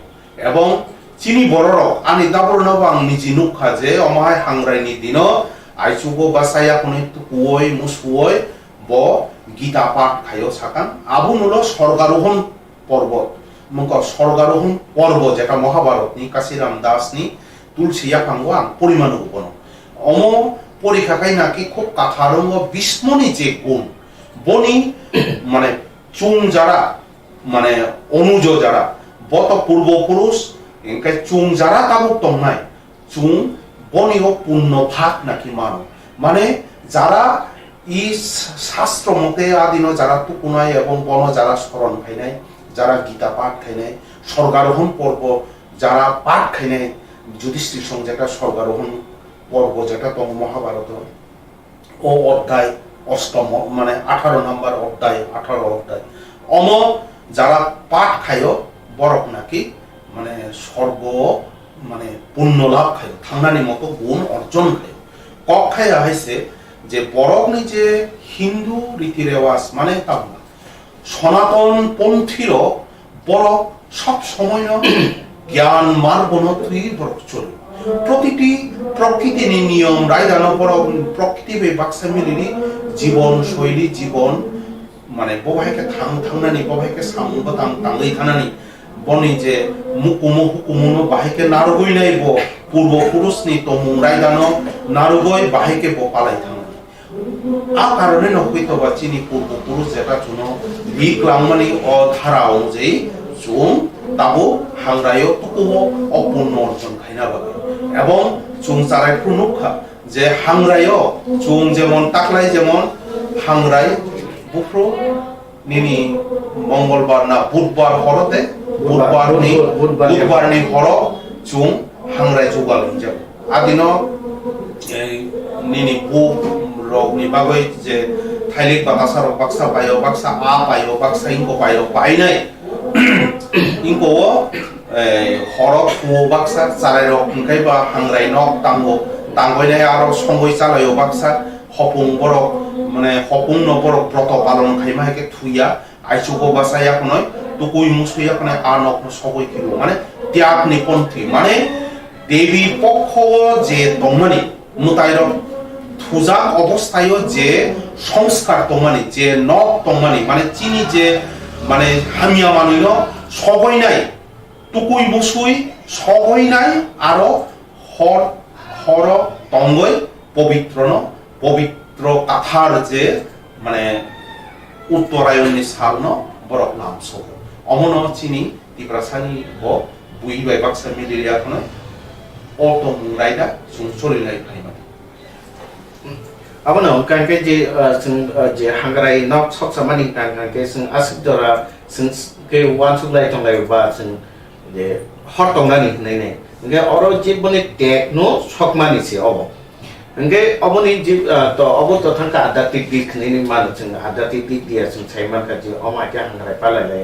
এবং চিনি বড়রক আনি দাবর নবাং নিজি নুখা যে অমায় হাংরাইনি দিন আইচুগো বাসাইয়া কোন কুয় মুসুয় ব গীতা পাঠ খায়ও সাকান আবুনুলো স্বর্গারোহণ পর্বত মুখ স্বর্গারোহণ পর্ব যেটা মহাভারত নি কাশিরাম দাস নি তুলসী ইয়াকাঙ্গ আং পরিমাণ উপন অম পরীক্ষাকাই নাকি খুব কাঠারঙ্গ বিস্মনি যে গুণ বনি মানে চুং যারা মানে অনুজ যারা বত পূর্বপুরুষ এনকে চুং যারা তাবুক তমনাই চুং বনিও পুণ্য ভাগ নাকি মানো মানে যারা ই শাস্ত্র মতে আদিন যারা তুকুনাই এবং বন যারা স্মরণ খাইনাই যারা গীতা পাঠ খাইনাই স্বর্গারোহণ পর্ব যারা পাঠ খাইনাই যুধিষ্ঠির সঙ্গে যেটা স্বর্গারোহণ পর্ব যেটা তম মহাভারত ও অধ্যায় অষ্টম মানে 18 নম্বর অধ্যায় 18 অধ্যায় অম যারা পাঠ খায় বরফ নাকি মানে স্বর্গ মানে পুণ্য লাভ খায় থাঙ্গানি মতো গুণ অর্জন খায় কক খায় হয়েছে যে বরফ নিজে হিন্দু রীতি রেওয়াজ মানে তা সনাতন পন্থীর বরফ সব সময় জ্ঞান মার্বন তুই বরফ চলে প্রতিটি প্রকৃতির নিয়ম রায়দান বরফ প্রকৃতি বে বাক্সা মিলিনি জীবন শৈলী জীবন মানে ববাইকে থাংনানি ববাইকে সামুবা তাঙ্গই থানানি বনি যে মুকুমু হুকুমুনো বাহিকে নারগই নাইব পূর্বপুরুষ নি তমু রায়দান নারগই বাহিকে বপালাই থানানি আ কারণে নহইতো বা চিনি পূর্বপুরুষ যেটা চুন বিক্লামনি অধারা অনুযায়ী চুং তাবো হাংরায়ও তুকুবো অপূর্ণ অর্জন খাইনা বাগে এবং চুং চারাই প্রনুখা যে হাংরায়ও চুং যেমন তাকলাই যেমন হাংরাই বুফ্রো নিনি মঙ্গলবার না বুধবার হরতে বুধবার নি হর চুং হাংরাই জোগাল যাব আদিন নিনি বু রগ নি বাগৈ যে থাইলিক বাতাসা রক বাক্সা পায়ো বাক্সা আ পায়ো বাক্সা ইংকো পায়ো পাইনাই ইংকো হর ফু বাক্সা চালাই রক ওंखाय বা হাংরাই নক তাঙ্গো তাঙ্গইনাই আরো সংগই চালাयो বাক্সা হপুং বরক মানে হপুং নবরক ব্রত পালন খাইমাকে থুইয়া আইচুগো বাসায়া কোনয় তুকুই মুসুইয়া কোনয় আর নক সবই কিলো মানে ত্যাগ নিপন্থী মানে দেবী পক্ষ যে দমনি মুতাইরক থুজা অবস্থায় যে সংস্কার তমানি যে নক তমানি মানে চিনি যে মানে হামিয়া মানিল সবই নাই তুকুই মুসুই সবই নাই আরো হর হর তঙ্গই পবিত্র ন পবিত্র কাথার যে মানে উত্তরায়ণনি সালনো বরক লামসো অমন চিনি ত্রিপুরাসানি ব বুই বাই বাক্সা মেলেরিয়া খনে অটো মুরাইदा जों सलिनाय फाइमानि
abono kanke je je hangrai nok sok samani kanke sing asik dora sing ke wan suk lai tong lai ba sing je hot tong nani nei nei nge oro je bone techno sok mani si obo nge oboni je to obo to thangka adatik dik nei ni man sing adatik dik dia sing chai man ka je oma kya hangrai pa lai lai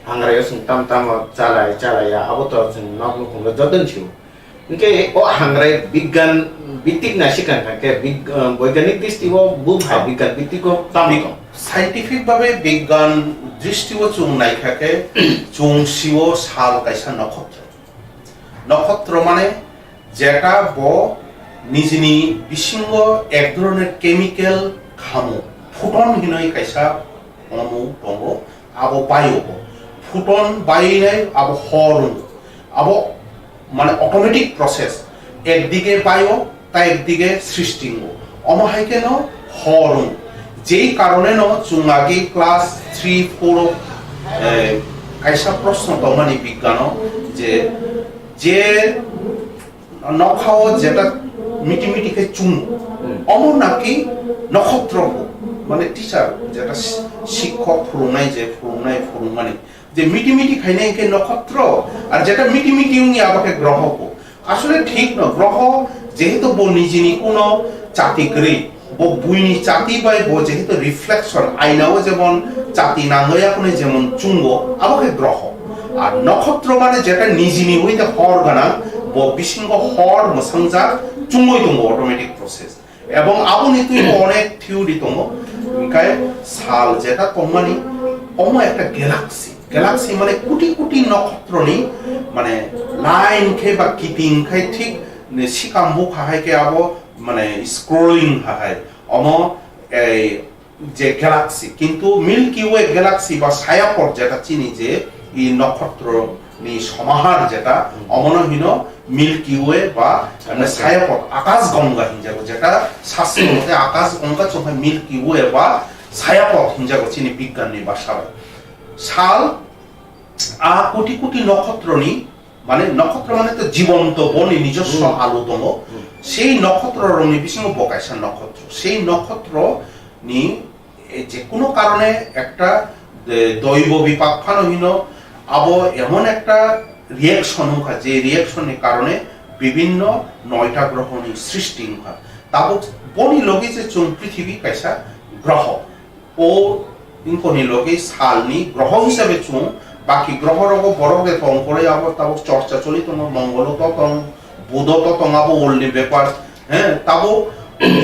hangrai sing tam tam chalai ya abo to sing nok no khong jodon chiu nge o hangrai bigan ভিত্তিক না শিখান থাকে বৈজ্ঞানিক দৃষ্টিও বুঝাই বিজ্ঞান ভিত্তিক তামিক
scientific ভাবে বিজ্ঞান দৃষ্টিও চুং নাইখাকে চুং শিও সাল কাইসা নক্ষত্র নক্ষত্র মানে যেটা ব নিজনি বিসিঙ্গ এক ধরনের কেমিক্যাল খামু ফুটন হিনই কাইসা অনু দङ আবো বায়ু ফুটন বাইনাই আবো হরন আবো মানে অটোমেটিক প্রসেস একদিকে বায়ু তাই একদিকে সৃষ্টিঙ্গ অমহাইকে ন হরং যেই কারণে ন চুঙাগি ক্লাস 3-4 কাইসা প্রশ্ন দমানি বিজ্ঞান যে যে নখাও যেটা মিটিমিটিকে চুং অমর নাকি নক্ষত্র মানে টিচার যেটা শিক্ষক ফুরুনাই যে ফুরুমানি যে মিটিমিটি খাইনাইকে নক্ষত্র আর যেটা মিটিমিটি উনি আবাকে গ্রহ আসলে ঠিক না গ্রহ যেহেতু বো নিজনি কোন চাতিগ্রি বো বুইনি চাতি বাই বো যেহেতু রিফ্লেকশন আইনাও যেমন চাতি নাঙ্গয়া কোনে যেমন চুঙ্গ আবকে গ্রহ আর নক্ষত্র মানে যেটা নিজনি হইতে হর গানা বো বিসিঙ্গ হর মসংজা চুঙ্গই দङ অটোমেটিক প্রসেস এবং আবনি তুই অনেক থিওরি দङ কায় সাল যেটা তমানি অম একটা গ্যালাক্সি মানে কোটি কোটি নক্ষত্র নি মানে লাইন খে বা কিপিং খাই ঠিক সিকাম্বু খাহাই কে আবো মানে স্ক্রলিং খাহাই অম এই যে গ্যালাক্সি কিন্তু মিল্কি ওয়ে গ্যালাক্সি বা ছায়াপথ যেটা চিনি যে এই নক্ষত্র নি সমাহার যেটা অমনহীন মিল্কি ওয়ে বা ছায়াপথ আকাশ গঙ্গা হিনজাগো যেটা শাস্ত্রের মতে আকাশ গঙ্গা চোখে মিল্কি ওয়ে বা ছায়াপথ হিনজাগো চিনি বিজ্ঞানী ভাষায় সাল আ কোটি কোটি নক্ষত্র নি মানে নক্ষত্র মানে তো জীবন্ত বনি নিজস্ব আলো দङ সেই নক্ষত্র রঙে বিসঙ্গ বকাইসা নক্ষত্র সেই নক্ষত্র নি যে কোনো কারণে একটা দৈব বিপাক ফানহীন আবো এমন একটা রিঅ্যাকশন হয় যে রিঅ্যাকশনের কারণে বিভিন্ন 9টা গ্রহ নি সৃষ্টি হয় তাবো বনি লগি যে চুং পৃথিবী কাইসা গ্রহ ও ইনকনি লগি সালনি গ্রহ হিসাবে চুং বাকি গ্রহ রগ বড়কে তং করে আবো তাবো চর্চা চলি তং মঙ্গল তো তং বুধ তো তং আবো ওলনি ব্যাপার হ্যাঁ তাবো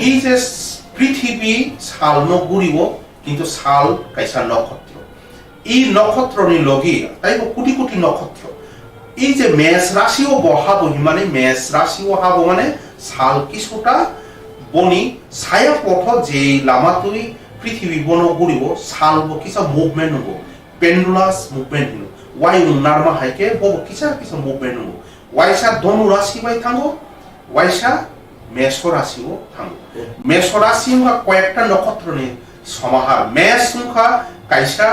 এই যে পৃথিবী সাল ন গুড়িব কিন্তু সাল কাইসা নক্ষত্র এই নক্ষত্র নি লগি তাই কোটি কোটি নক্ষত্র এই যে মেষ রাশিও বহাবো মানে মেষ রাশিও হাবো মানে সাল কিছুটা বনি ছায়া পথ যে লামা তুই পৃথিবী বন গুড়িব সাল কিসা মুভমেন্ট হবো পেন্ডুলাস মুভমেন্ট হলো ওয়াই নারমা হাইকে বব কিসা মুভমেন্ট হলো ওয়াইসা ধনু রাশি বাই থাঙ্গো ওয়াইসা মেষ রাশিও থাঙ্গো মেষ রাশি কয়েকটা নক্ষত্র নিয়ে সমাহার মেষ সংখ্যা কাইসা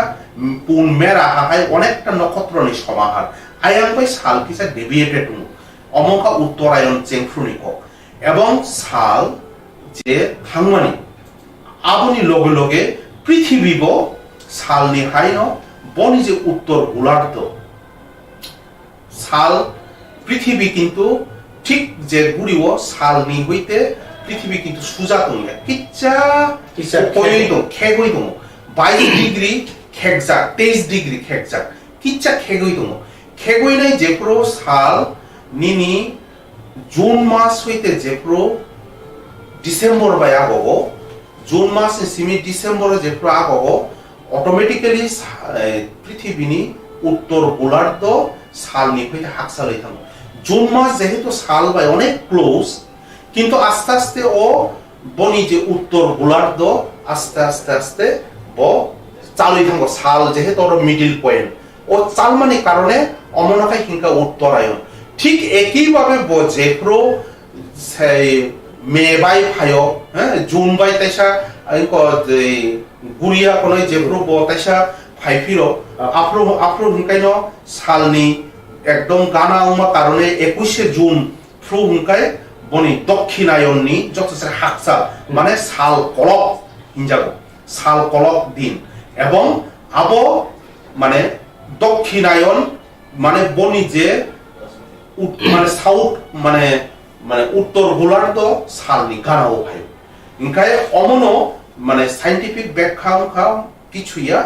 পুন মেরা হাই অনেকটা নক্ষত্র নিয়ে সমাহার আয়াং বাই সাল কিসা ডেভিয়েটেড হলো অমকা উত্তরায়ণ চেংফ্রুনিক এবং সাল যে থাংমানি আবনি লগে লগে পৃথিবী সালনি হাইন বনি যে উত্তর গোলার্ধ সাল পৃথিবী কিন্তু ঠিক যে গুড়িব সালনি হইতে পৃথিবী কিন্তু সুজা দङ কিচ্ছা কই দङ খেগই দङ 22 ডিগ্রি খেগজাক 23 ডিগ্রি খেগজাক কিচ্ছা খেগই দङ খেগই নাই যেপ্রো সাল নিনি জুন মাস হইতে যেপ্রো ডিসেম্বর বাই আগবো জুন মাস সিমি ডিসেম্বরে যেপ্রো আগবো অটোমেটিক্যালি পৃথিবীনি উত্তর গোলার্ধ সালনি হইতে হাকসালাই থাকবো জুন মাস যেহেতু সাল বাই অনেক ক্লোজ কিন্তু আস্তে আস্তে ও বনি যে উত্তর গোলার্ধ আস্তে আস্তে আস্তে ব চালুই থাকবো সাল যেহেতু ওর মিডিল পয়েন্ট ও চালমানি কারণে অমনাকাই হিংকা উত্তরায়ণ ঠিক একইভাবে ব যেপ্রো মে বাই ফায় হ্যাঁ জুন বাই তাইসা গুড়িয়া কোনো যেব্রু বতাইসা ফাইফিরো আফ্রো হুনকাইনো সালনি একদম গানা উমা কারণে 21 জুন ফ্রু হুনকাই বনি দক্ষিণায়ননি যথেষ্ট হাকসা মানে সাল কলক হিনজাগো সাল কলক দিন এবং আবো মানে দক্ষিণায়ন মানে বনি যে মানে সাউথ মানে মানে উত্তর গোলার্ধ সালনি গানাও ভাই ইনকাই অমনো মানে সাইন্টিফিক ব্যাখ্যা কিছুইয়া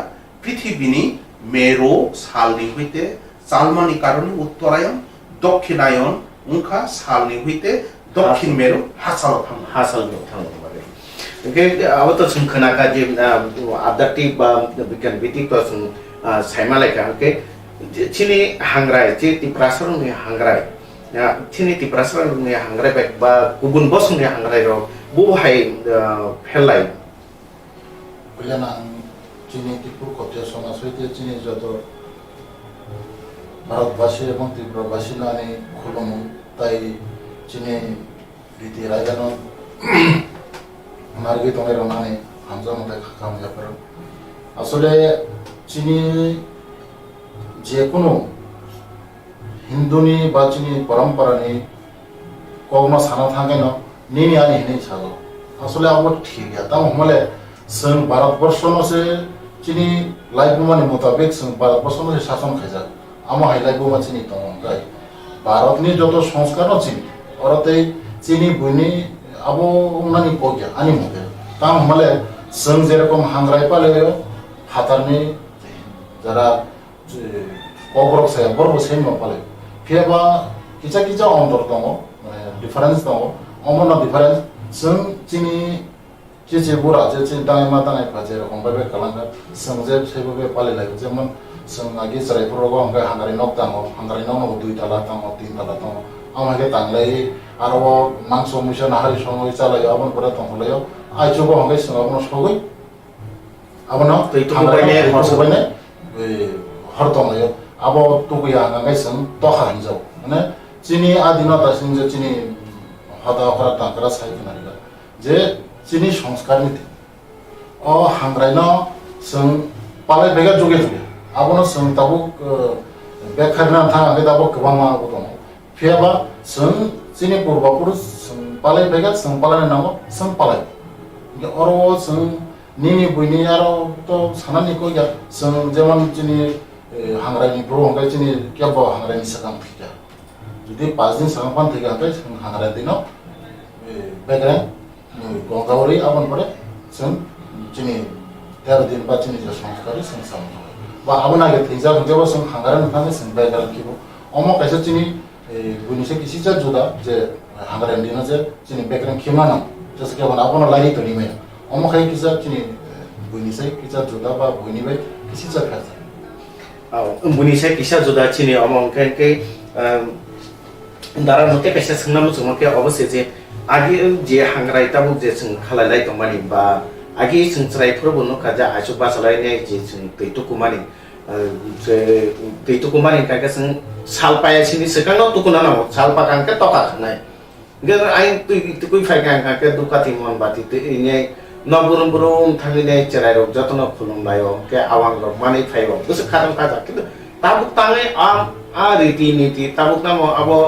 পৃথিবীনি মেরু সালনি হইতে চালমানি কারণে উত্তরায়ণ দক্ষিণায়ন উনখা সালনি হইতে দক্ষিণ মেরু হাসাল
থাঙ্গো बारे ओके अब तो जों खोनाखा जे आदारटिक बा बिगियान भित्तिक तो जों सायमालायखा ओके चिनि हांग्राय जे तिप्रासरनि हांग्राय चिनि तिप्रासरनि हांग्राय बा गुबुन बसनि हांग्राय रो बहाय फेलाय
그러나 চিনি ত্রিপুর কথ্য সমাজ হইতে চিনি যত ভারতবাসী এবং ত্রিপুরাবাসী নানি খুলুম তাই চিনি রীতি রাজানো নারগি তঙ্গে রনানি হামজা মতে খাম যাপার আসলে চিনি যে কোনো হিন্দুনি বা চিনি পরম্পরানি কখনো সানা থাকে না নিনি আনি হিনি সাজো আসলে আমার ঠিক আছে তা হলে जों भारतवर्षनो से चिनी लाइबुमानि मुताबिक जों भारतवर्षनो से शासन खायजा आमा हाय लाइबुमा चिनी दङ ओमफ्राय भारतनि जत संस्कार चिनी अरते चिनी बुनि आबो उनानि पग्या आनि मुगे ता हमले जों जेरकम हांग्राय पालेयो हातारनि যারা कब्रक साया बरबो सेम पाले फेबा किचा किचा अंतर दङ माने डिफरेंस दङ अमना डिफरेंस जों चिनी जे बुरा जे दाङै मा दाङै फाजे रकम बाय खालामगा जों जे सेबो पाले लायो जेमन जों आगे जरायफोराव हमगा हांगारि नक दाङ हांगारि नक 2 ताला दाङ 3 ताला दाङ आमागे तांलाय आरो मांस मुसा नाहारि समय चालायो आबन परा तंखलायो आइचोबो हमगे सङाबनो सगै आबनो हांगारि हरसबायने हर दङयो आबो तुगैया हांगाय जों तखा हिनजाव माने चिनि आदिना दासिम जे चिनि हदा हरा तांकरा सायखनारिगा जे चिनी संस्कार नीति ओ हांग्रायनो जों पाले बेगा जुगे जुगे आबनो जों दाबो बेखारना थाङाखै दाबो गोबां माबो दङ फेबा जों चिनी पूर्वपुरुष जों पाले बेगा जों पाले नांगौ जों पाले अरो जों निनि बुइनि आरो तो सानानि को या जों जेमन चिनी हांग्रायनि ब्रो हंगाय चिनी केबो हांग्रायनि सगाम थिगा जुदि 5 दिन सगाम फान थिगा हंगाय जों हांग्राय दिनो बेग्रें गंगावरी आबन परे जों चिनी 13 दिन बा चिनी जे संस्कारी जों सामनो बा आबन आगे थैजा गजेबो जों हांगारा नथाङै जों बेगार किबो अमो कायसे चिनी बुनिसे किसिजा जुदा जे हांगारा दिनो जे चिनी बेग्रें खिमाना जस के बन आबन लारि तनि मे अमो काय किसा चिनी बुनिसे किसा जुदा बा बुनिबे किसिजा खाजा
बुनिसे किसा जुदा चिनी अमो के दारा नते कायसे सोंनामो जों के अवश्य जे आगे जे हांग्राय ताबु जे जों खालायलाय दंमानि बा आगे जों ट्राइफोरबो नखाजा आइसु बासलायनाय जे जों दैतुकुमानि जे दैतुकुमानि काके जों सालपायासिनि सिगाङाव तुकुना नाव सालपा कांके तका खानाय गे आइ तुकुइ फायका काके दुकाति मन बाति ते इने नबुरुम बुरुम थांगिनाय चरायरो जतन खुलुमलायो के आवां रक माने फायबो गोसो खादम काजा किन्तु ताबु ताङै आ रीति नीति ताबु नाम आबो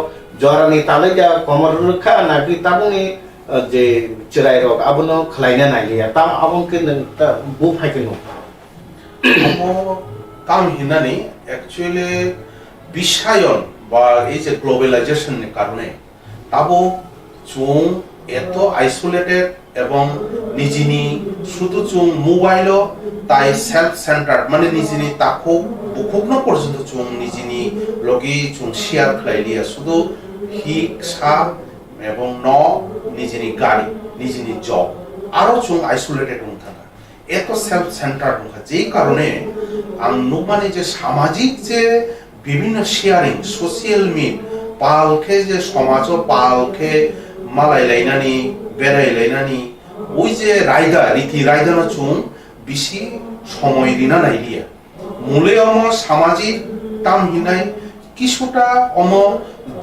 जरानि तालैया कमर रखा नागि ताबुनि जे चिराय रक आबनो खलायना नायलिया ता आबन के ता बु फायकेनो
आबो ताम हिनानि एक्चुअली বিশ্বায়ন বা এই যে গ্লোবালাইজেশনের কারণে তাবো চুং এত আইসোলেটেড এবং নিজিনি শুধু চুং মোবাইলও তাই সেলফ সেন্টার মানে নিজিনি তাকো বুকুকনো পর্যন্ত চুং নিজিনি লগি চুং শেয়ার খাইলিয়া শুধু হি সা এবং ন নিজিনি গাড়ি নিজিনি জব আরো চুং আইসোলেটেড থাকা এত সেলফ সেন্টার যেই কারণে আং নুমানে যে সামাজিক যে বিভিন্ন শেয়ারিং সোশ্যাল মিট পালকে যে সমাজ পালকে মালাইলাইনানি বেড়াইলাইনানি ওই যে রায়দা রীতি রায়দানা চুং বেশি সময় দিনা নাইলিয়া মূলে আমার সামাজিক তাম হিনাই কিছুটা অম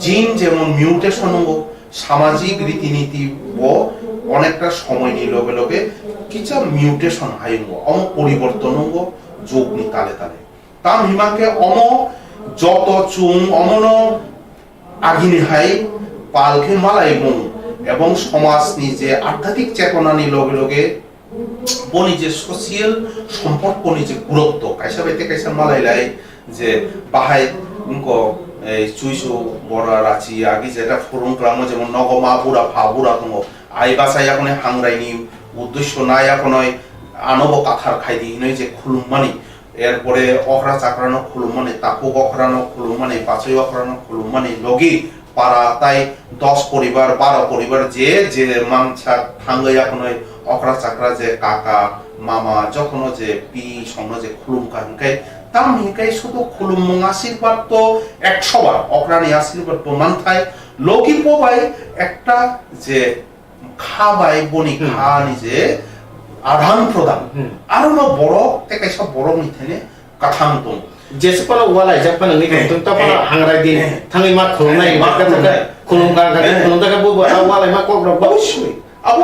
জিন যেমন মিউটেশন সামাজিক রীতিনীতি ও অনেকটা সময় নিয়ে লগে লগে কিছা মিউটেশন হাইঙ্গো অম পরিবর্তন হঙ্গো যোগনি তালে তালে তাম হিমাকে অম যত চুং অমন আগিনি হাই পালকে মালাই মুং এবং সমাজনি যে আধ্যাত্মিক চেতনানি লগে লগে বনি যে সোশিয়াল সম্পর্কনি যে গুরুত্ব কাইসা বাইতে কাইসা মালাইলাই যে বাহাই উনকো এই চুইসু বড় রাচি আগে যেটা ফোরম গ্রাম যেমন নগমা বুড়া ফা বুড়া দङ আই বাসাই এখন হাংরাইনি উদ্দেশ্য নাই এখন আনব কাথার খাইদি নই যে খুলুমানি এরপরে অখরা চাকরানো খুলুমানি তাকু অখরানো খুলুমানি পাঁচই অখরানো খুলুমানি লগি পাড়া তাই 10 পরিবার 12 পরিবার যে যে মানছা থাঙ্গই এখন অখরা চাকরা যে কাকা মামা যখন যে পি সঙ্গ যে খুলুম কানকাই তাম হিকাই শুধু খুলুম আশীর্বাদ তো 100 বার অখরানি আশীর্বাদ তো মানথাই লগি পবাই একটা যে খাবাই বনি খানি যে আদান প্রদান আরো না বড় তেকাই সব বড় মিথেনে কাথাং দङ
जेसेपाला वालाय जापान नि कम ता पाला हांगराय दिन थाङै मा खुलनाय मा कथा खुलुंगा खुलुंगा बो वालाय मा कब्र
অবশ্যই আবু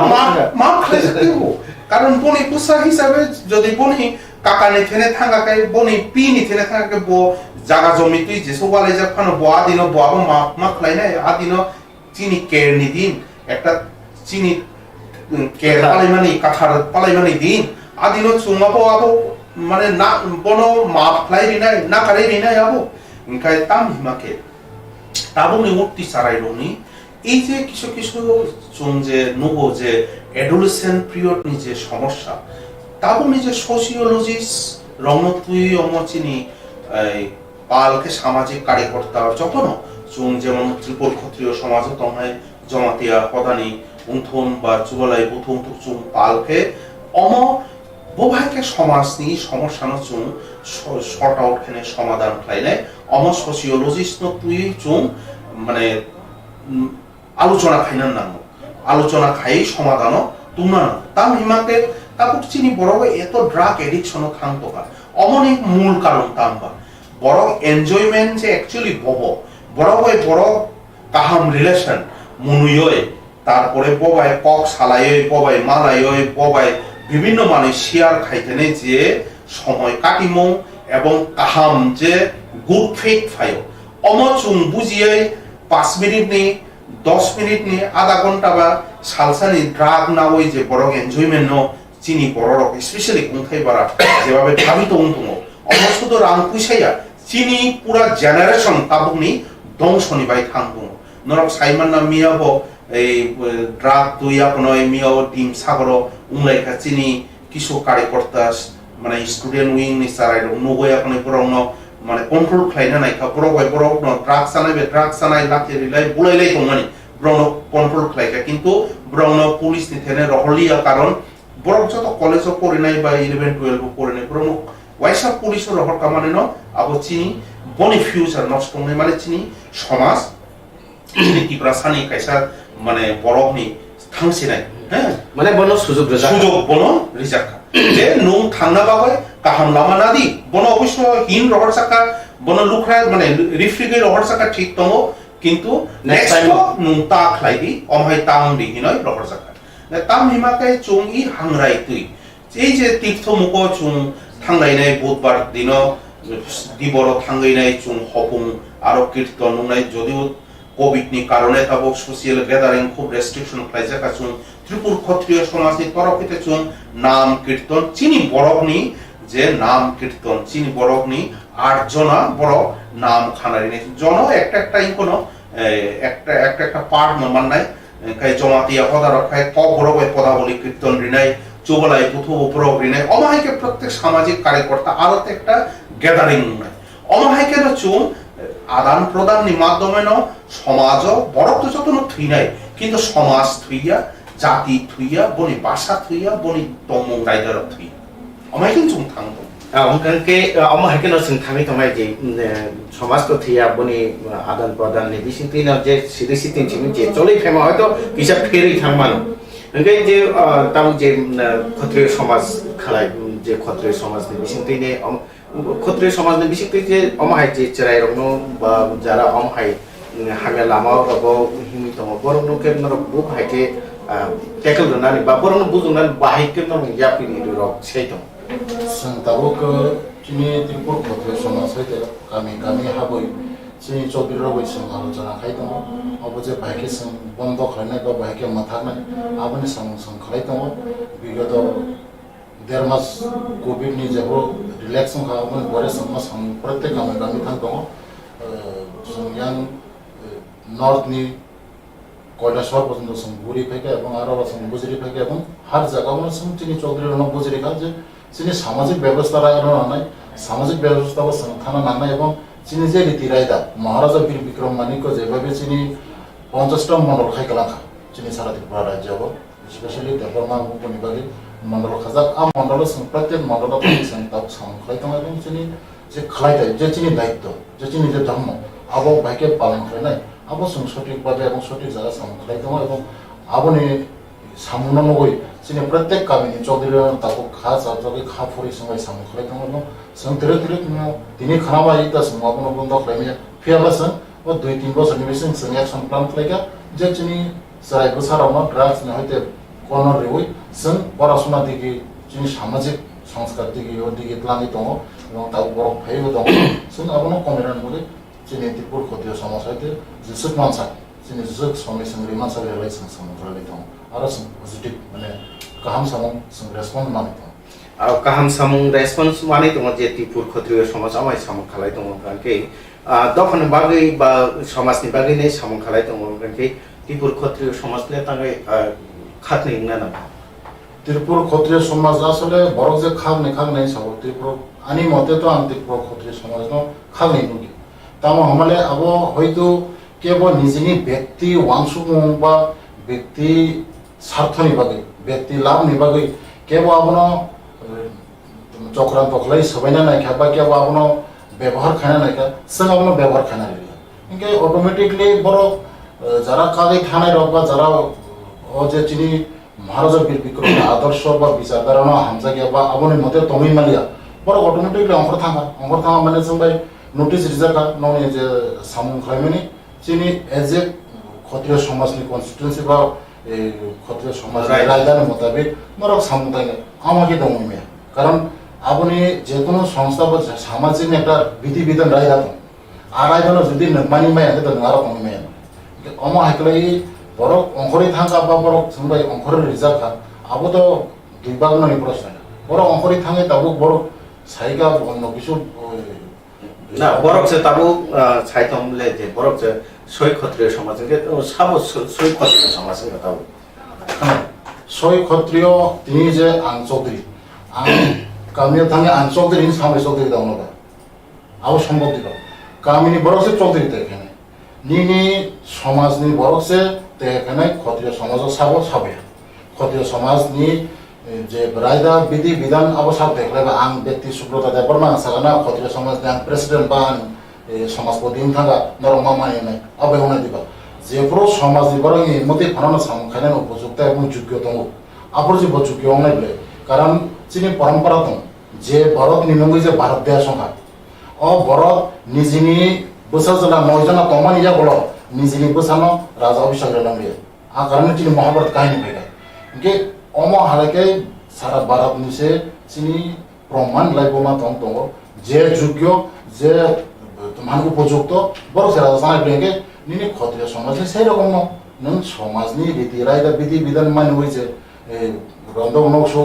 মা খাইছে দেবো কারণ বনি পুসা হিসাবে যদি বনি কাকা নে থেনে থাঙ্গাকাই বনি পি নি থেনে থাঙ্গাকে বো জায়গা জমি তুই যেসব ওয়ালায় জাপান বো আদিন বো আবু মা খাইনাই আদিন চিনি কের নি দিন একটা চিনি কের পালাইমানি কাঠার পালাইমানি দিন আদিন চুমাবো আবু মানে না বনো মাপ ফ্লাই রিনাই না কারে রিনাই আবো ইনকাই তাম হিমাকে তাবুনি উঠতি সারাইলনি এই যে কিছু কিছু চুন যে নবো যে অ্যাডোলেসেন্ট পিরিয়ড নি যে সমস্যা তাবুনি যে সোশিওলজিস্ট রংতুই অমচিনি পালকে সামাজিক কার্যকর্তা যতন চুন যেমন ত্রিপুর ক্ষত্রিয় সমাজ তমনায় জমাতিয়া পদানি উন্থন বা চুবলাই বুথুম চুন পালকে অম বোভাইকে সমাজনি সমস্যা ন চুং শর্ট আউট খানে সমাধান খাইলে অম সোশিওলজিস্ট ন তুই চুং মানে আলোচনা খাইনান নাম আলোচনা খাই সমাধান তুমনা তাম হিমাকে তাপুক চিনি বড় এত ড্রাগ এডিকশন থাংতকা অমনি মূল কারণ তামবা বড় এনজয়মেন্ট যে অ্যাকচুয়ালি বড় কাহাম রিলেশন মনুয়ই তারপরে ববাই কক সালায়ই ববাই মালায়ই ববাই বিভিন্ন মানে শেয়ার খাইতেনে যে সময় কাটিমো এবং কাহাম যে গুড ফেট ফাইও অমচুং বুঝিয়ে 5 মিনিট নি 10 মিনিট নি আধা ঘন্টা বা সালসানি ড্রাগ না ওই যে বড় এনজয়মেন্ট ন চিনি বড় স্পেশালি কোনথাই বারা যেভাবে ভাবিত উন্তম অম শুধু রাং পুইসাইয়া চিনি পুরা জেনারেশন তাবুকনি ধ্বংসনি বাই থাংবো নরক সাইমান না মিয়াবো এই ড্রাগ তুই আপনার মিয়াও ডিম সাগর উংলাইকা চিনি কিছু কার্যকর্তা মানে স্টুডেন্ট উইং নি সারাই নগৈ আপনি বরং মানে কন্ট্রোল খাইনা নাইকা বড় ড্রাগ সানাই লাখি রিলাই বুলাইলাই দংমানি বরং কন্ট্রোল খাইকা কিন্তু বরং পুলিশ নি থেনে রহলিয়া কারণ বরং যত কলেজ পড়ে নাই বা 11 12 পড়ে নাই বরং ওয়াইসা পুলিশ রহর কামানে ন আবো চিনি বনি ফিউচার নষ্ট নাই মানে চিনি সমাজ চিনি টিপ্রা সানি কাইসা মানে বড়নি থাংছিনাই হ্যাঁ
মানে বনো সুযোগ
বনো রিজাকা যে নুং থাংনা বাগয় কাহাম লামা নাদি বনো অবশ্য হিন রহর সাকা বনো লুখরা মানে রিফ্রিগে রহর সাকা ঠিক তমো কিন্তু নেক্সট টাইম নুং তা খাইদি অমহাই তাং দি হিনয় রহর সাকা তাম হিমাকাই চুংই হাংরাই তুই এই যে তীর্থ মুখ চুং থাংলাইনাই বুধবার দিন দিবর থাঙ্গাইনাই চুং হপুং আরো কীর্তন নুংনাই যদিও কোভিড নি কারণে তাবো সোশিয়াল গ্যাদারিং খুব রেস্ট্রিকশন খাইজাকা চুং ত্রিপুর ক্ষত্রিয় সমাজের তরফিতে চুং নাম কীর্তন চিনি বরকনি যে নাম কীর্তন চিনি বরকনি 8 জনা বড় নাম খানারি নে জন একটা ইনকোনো একটা পার্ট নমান নাই কাই জমাতিয়া পদা রখায় ক বড় পদাবলী কীর্তন রিনাই চোবলাই পুথু উপর রিনাই অমাহাইকে প্রত্যেক সামাজিক কার্যকর্তা আরো একটা গ্যাদারিং নাই অমাহাইকে চুং আদান প্রদান নি মাধ্যমে ন সমাজ বড় তো যতন থুই নাই কিন্তু সমাজ থুইয়া জাতি থুইয়া বনি ভাষা থুইয়া বনি তমং রাইদার থুই অমাই কিন্তু থাংতো
অঙ্কনকে অমাহাইকে ন সিং থামি তমাই যে সমাজ তো থিয়া বনি আদান প্রদান নি বিসিতি ন যে সিদিসিতি চিনি যে চলে ফেমা হয়তো কিসব ফেরি থাংমানো ওকে যে তাম যে ক্ষত্রিয় সমাজ খালাই যে ক্ষত্রিয় সমাজ নি বিসিতি নে ক্ষত্রিয় সমাজ নি বিসিতি যে অমাহাই যে চরাই রং বা যারা অমাহাই hanga lama rabo himi tomo borong no ken no bu haike tackle donani ba borong no buzunan bahai ken no yapi ni rok sei tomo
tabuk chini Tripur Khotrio Samaj hoite kami haboi chini Chaudhary rogoi sang alojona khai tomo oboje bhaike sang bondo khainai ba bhaike mathanai aboni sang khalai tomo bigoto 1.5 मास Covid नि जब relax खा मन बरे समस हम प्रत्येक गामी थां दङ जोंयां नॉर्थ नि कयलासर पर्यन्त सम गुरी फैके एवं आरो सम बुजरी फैके एवं हर जगह में सम चिनि चौधरी न बुजरी का जे चिनि सामाजिक व्यवस्था रायनो नाय सामाजिक व्यवस्था को संथाना नाना एवं चिनि जे रीति रायदा महाराजा वीर विक्रम मानिक को जेबाबे चिनि 50टा मंडल खाइकला चिनि सारा त्रिपुरा राज्य स्पेशली देवबर्मा उपनि बागे मंडल खजाक आ मंडल सं प्रत्येक मंडल सं तब सं खलाइतों एवं चिनि जे खलाइदै जे चिनि दायित्व जे चिनि जे धर्म आबो भाइके पालन खाइनाय आबो सं सठिक बारे एवं सठिक जागा सं खलाइतों एवं आबोनि सामुन नगoi चिनि प्रत्येक गामिनि चौधरी ताको खा जाजोगे खा फुरि संगाय सं खलाइतों एवं सं तेरे दिनै खानाबा इता सं आबोनो बन्द खाइमे फियालासन ओ 2-3 बोसोरनि बेसिम सं एक्शन प्लान खालाइगा जे चिनि साराय बोसोरावनो ड्राग्स न होइते कोनर रेवै जों परासुना दिगि जोंनि सामाजिक संस्कार दिगि ओ दिगि प्लानि दङ এবং তা বড় ভাইও দङ जों आबोनो कमेन्ट मोले जोंनि त्रिपुर खत्रिय समाज होइते जेसुक मानसा जोंनि जुग समनि जों रिमानसा रेलाय जों समग्रलै दङ आरो जों पजिटिभ माने गाहाम सामं जों रेसपन्स माने दङ
आरो गाहाम सामं रेसपन्स माने दङ जे त्रिपुर खत्रिय समाज आमाय सामं खालाय दङ कानके दखन बागै बा समाजनि बागै नै सामं खालाय दङ कानके त्रिपुर खत्रिय समाजले तांगै खातनै ना
त्रिपुर खत्रिय समाज আসলে বড় যে খাগनै সাবো त्रिपुर आनी मते तो आं त्रिपुर खत्रिय समाज नो खागनै नुगि तामो हमले आबो हयतो केवल निजिनि व्यक्ति वांसुमुं बा व्यक्ति स्वार्थनि बागै व्यक्ति लाभनि बागै केवल आबोनो चक्रान्त खलै सबायना नायखा बा केवल आबोनो व्यवहार खाना नायखा जों आबोनो व्यवहार खाना इनके ऑटोमेटिकली बरो যারা কাগে থানায় রবা যারা ও যে চিনি महाराजा वीर विक्रम आदर्श बा विचारधारा हामजा गया बा आबोनि मते तङै मालिया बर ऑटोमेटिकली अंखर थाङा माने जों बाय नोटिस रिजार्का ननि जे सामुं खायमानि चिनि एज ए खत्रिय समाजनि कन्स्टिट्युएन्सि बा खत्रिय समाज रायदानि मुताबिक मरक सामुं थाङे आमाके दङमे कारण आबोनि जेकोनो संस्था बा सामाजिक একটা বিধি বিধান রায়দা আর রায়দাनो जुदि नोंमानि माया त नङारा दङमे अमा हायखलै बरो अंखरि थांगा बा बरो जोंबाय अंखरि रिजार्का आबो तो दुइ बागनानि प्रश्न बरो अंखरि थाङै ताबो बरो साइगा बन्नो किछु
ना बरक से ताबो साइतमले जे बरक से सय खत्रिय समाज के साबो सय खत्रिय समाज के ताबो
सय खत्रिय तिनि जे आं चौधरी आं गामियाव थाङै आं चौधरी सामय चौधरी दाउनोबा आबो सम्भव दिबा गामिनि बरो से चौधरी देखाने निनि समाजनि बरकसे तेखाने खत्रिय समाज साबो साबे खत्रिय समाजनि जे रायदा विधि विधान अवसाद देखलेबा आं व्यक्ति सुब्रता देवबर्मा सागाना खत्रिय समाजनि आं प्रेसिडेन्ट बा समाजपति थांगा नरमा मानिनाय अबे होना दिबा जेफ्रो समाजनि बरंनि मते फराना सामखायनाय उपयुक्त एवं योग्य दङ आफोर जे योग्य होनायब्ले कारण चिनि परम्परा दङ जे भारत निनंगै जे भारत देश संखा अ भारत निजिनि बोसोरजना 9 जना तमानि जा बलो निजिनि बोसानो राजा अभिषेक रेलांगे आ कारण चिनि महाभारत काहिनी फैगा के अम हालाके सारा भारत निसे चिनि प्रमाण लाइबोमा दङ जे योग्य जे तुमानको उपयुक्त बरो से राजा सानाय ब्लेंगे निनि खत्रिय समाजले सै रकम नों समाजनि रीति रायदा विधि विधान मानिवै जे रन्द नक्सो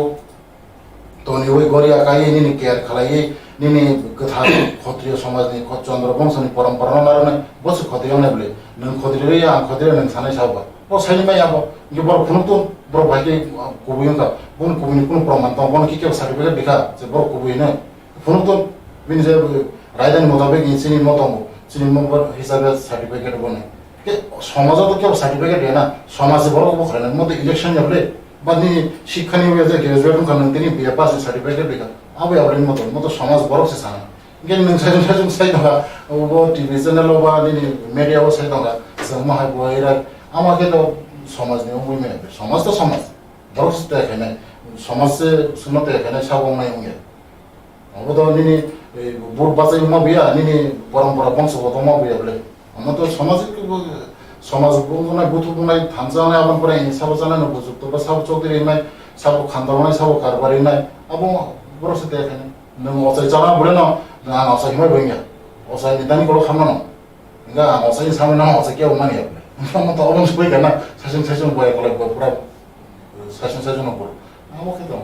तनि वै गरिया काय निनि केयार खालायै निनि गथा खत्रिय समाजनि चन्द्र वंशनि परम्परा नारने बस खत्रिय नेबले नों खत्रिय आं खत्रिय नों सानाय साबा ओ साइमाय आबो के बर खुनुतो बर भाइके कुबुयंगा बुन कुबुनि कुन प्रमाण दं बन किके सर्टिफिकेट दिखा जे बर कुबुयने खुनुतो बिन जे रायदानि मुताबिक इसिनि मतम चिनि मबर हिसाबे सर्टिफिकेट बने के समाज तो के सर्टिफिकेट देना समाज बर को खरने मते इलेक्शन नेबले बानि शिक्षानि वेजे ग्रेजुएट खान तिनि बिए पास सर्टिफिकेट दिखा आबे आबरे मतो समाज बर से साना के नों साइजों साइदोगा ओ टीवी चैनल बा निनि मीडिया ओ साइदोगा जों माहाय बयरा आमाके तो समाजनि उइमे समाज तो समाज बर से देखायनाय समाज से सुनते देखायनाय साबंनाय उइमे अब तो निनि बुर बाजै मा बिया निनि परम्परा वंशगत मा बिया बले আমাদের সামাজিক সমাজ বুংনাय বুথু बुंनाय थानजानाय आबान पराय साबो जानाय न बुजुक्त बा साबो चौधुरीनाय साबो खान्दावनाय साबो कारबारिनाय आबो बरस देखायनो नों असाय जाना बुरे न आं असाय हिमाय बइया असाय निदानि गलो खामना न इंगा असाय सामना असाय केव मानि आबले हम तो अलम सबै गाना सासन बय गले पुरा सासन न बर आबो के दं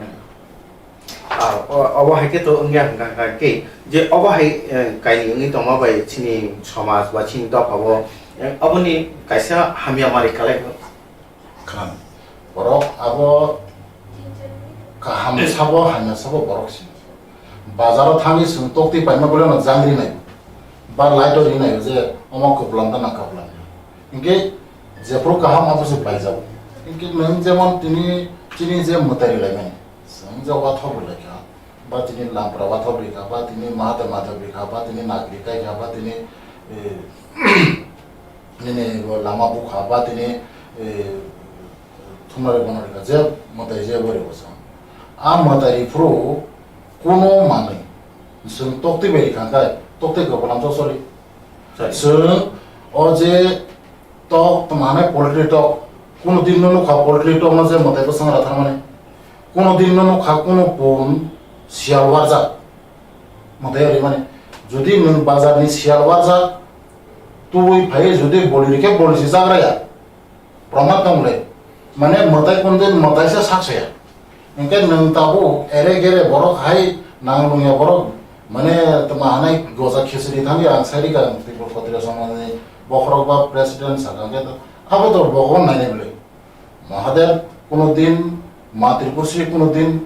अबहायके तो अंगिया हंगा के जे अबहाय काइनि अंगि तमा बाय चिनि समाज बा चिनि दफाबो अबनि काइसा हामिया मारि खालाय
खान बरक आबो काहाम साबो हामिया साबो बरकसि बाजाराव थाङि जों तक्ति पाइमा बोले न जांग्रि नाय बा लाइट रिनाय जे अमक कपलांदा ना कपलां इंगे जेफ्रो काहाम आबोसे पाइजाबो इंगे नों जेमन तिनि जे मतारि लायमाय जों जावा थबले का बा तिनि लामप्रा वा थबले का बा तिनि माता बिखा बा तिनि नागरिकाय का बा तिनि निने लामा बुखा बा तिनि थुमरे बनरे जे मताय जे बरे बसा आ मतारि फ्रो कोनो माने जों तक्ति बेरि खांखाय तक्ति गबलाम सरि जों अजे तक माने पोल्ट्री टक कोनो दिन न खा पोल्ट्री टक न जे मताय संग्रा थारमाने कोनो दिन न खा कोनो पन सियालवार जा मताय ओरै माने जुदि नों बाजारनि सियालवार जा तुई भाई जुदि बलिके बलिसि जाग्राया प्रमाण दंले माने मताय कोन दिन मताय से साक्षया इनके नों ताबो एरे गेरे बरक हाय नांगलुया बरक माने तमा हानाय गजा खिचड़ी थांगे आं सारिका तिबो खतरे समाजनि बखरक बा प्रेसिडेंट सागांगे आबो तो भगवान नायने बले महादेव कोनो दिन मातृपुरुषि कोनो दिन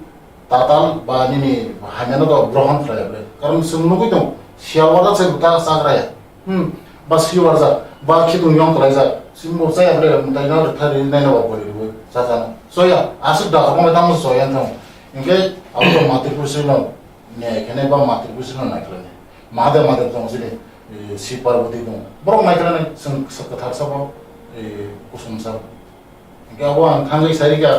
ताताल बा निनि हामेनो तो ग्रहण खालायबले कारण जों नुगै दं सियावादा से ता साग्राया बा सिवारजा बा खिदुं यं खालायजा सिमो जायाबले मतायना थारि नायना बा बलिबो जाजाना सोया आसु दाखमय दाम सोयान दं इनके आबो मातृपुरुषि न ने केने बा मातृपुरुषि न नायखलाने महादेव दं जिने सि पार्वती दं बरं नायखलाने जों सकथार साबो कुसुम साब इनके आबो आं थांगै सारिका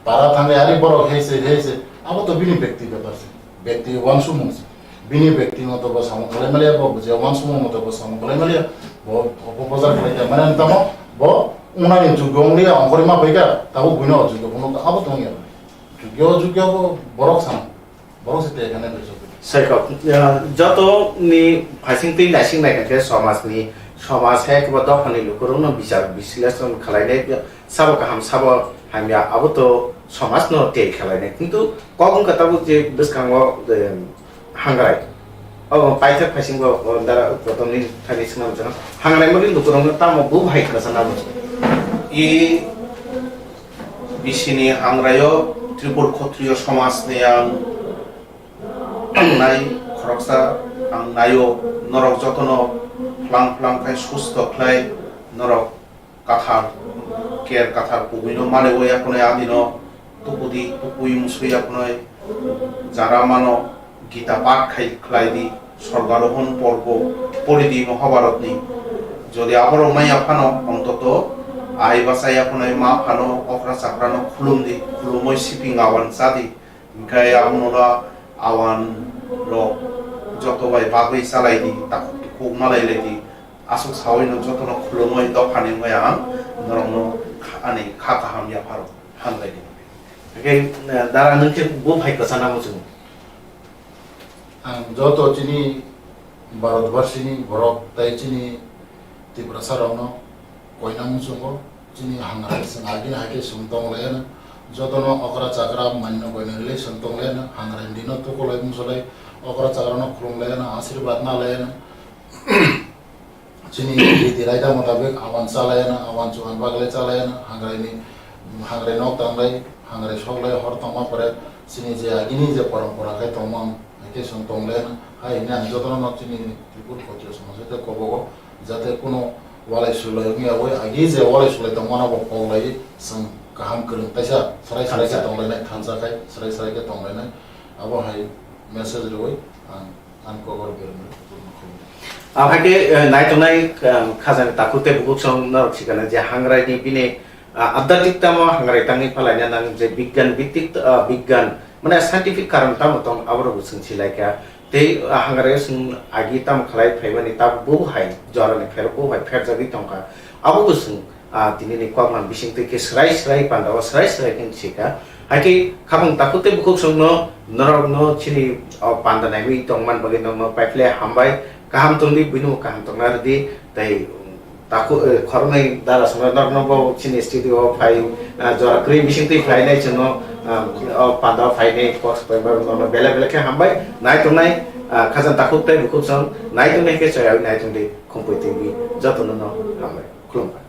पारा थांगै आरि बरं हेसे आबो तो बिनि व्यक्तिगत व्यक्ति वांसु मुंस बिनि व्यक्तिगत बा सामु खालायमालिया बा जे वांसु मत बा सामु खालायमालिया बो अपबाजार खालायजा माने तम बो उनानि जुगंलिया अंकरिमा बैगा ताबो गुनो जुग गुनो आबो दंया जुग बरक सान बरक सिते एखाने बेसो
साइको जतनि फाइसिंति नाइसिं नायखाके समाज है के दफानि लुकुरुनो बिचार विश्लेषण खालायनाय साबो गाहाम साबो हामिया आबो तो समाज न ते खालायनाय किन्तु कगुं कताबो जे बिसखांगो हांगाय पाइथार फाइसिंगो दारा प्रथमनि थानि सिनाम जन हांगाय मलि लुकुरुनो तामो बु भाइ खसना
इ बिसिनि हांग्रायो त्रिपुर क्षत्रिय समाजनि आं नाय खरकसा आं नायो नरक जतन फ्लां खाय सुस्थ खाय नरक काथार केर काथार पुबिनो माने वया कोने आदिनो तुपुई मुसुया कोने जारा मानो गीता पाठ खायदी स्वर्गारोहण पर्व परिधि महाभारतनि যদি আবারও মাইয়া ফানো অন্তত আই বাসাইয়া কোনে মা ফানো অকরা চাকরানো খুলুমদি খুলুমই সিপিং আওয়ান সাদি গায় আবনরা আওয়ান র যতবাই বাগৈ চালাইদি তাক খুব মালাইলেদি আসুক সাওইনো যতনো খুলুমই দফানি ময়া নরমনো আনি খাতা হামিয়া ফারো হানলাইদি
ओके दारा नोंखे बु भाइ खसाना मजु
आं जत चिनि भारतवर्षनि बरक ताइ चिनि त्रिपुरा सारावनो कोइना मुसुंगो चिनि हांगाय जों आगिन हाके सुंतों लेना जतनो अकरा चाकरा मान्य कोइना ले सुंतों लेना हांगाय दिनो तो कोलाय मुसलाय अकरा चाकरानो खुलुम लेना आशीर्वाद ना लेना चिनि रीति रायदा मुताबिक आवान चालायना आवान जुवान बागले चालायना हांगाय नक तांलाय हांगाय सकलाय हर तमा परे चिनि जे आगिनि जे परम्परा खाय तमाम हाके सुंतों लेना हाय ना जतनो न चिनि त्रिपुर क्षत्रिय समाज ते कबगो जाते कोनो वालाय सुलायनि आवै आगि जे वालाय सुलाय तमाना बो पावलाय जों गाहाम गोरों ताइसा सराय के तंलायनाय थानजाखाय सराय के तंलायनाय आबो हाय मेसेज रय आं कवर बेरनो
आहाके नायतनाय खाजान ताकुते बुकसं नरसिकाना जे हांग्रायनि बिने आध्यात्मिकताम हांग्रायतांनि फालायना नां जे विज्ञान भित्तिक विज्ञान माने साइंटिफिक कारण ताम तम आबरो बुसंसिलायका te hangare sung agi tam khalai phaimani ta bo hai jorani fer bo hai fer jagi tongka abo bo sung tini ni kwakman bising te ke srai pandawa srai ken chika haki khabang takute bukuk sung no norog no chini panda nai mi tongman bagi no paiple hambai kaham tongdi binu kaham tongnar di tai taku khornai dara sung no bo chini studio phai jora kri bising te phai nai chno panda phai nei course pai no bela ke hambai nai tongnai khazan takut te bukuk sung nai tongnai ke chayau nai tongdi khompoi te bi jatun no hambai khulumba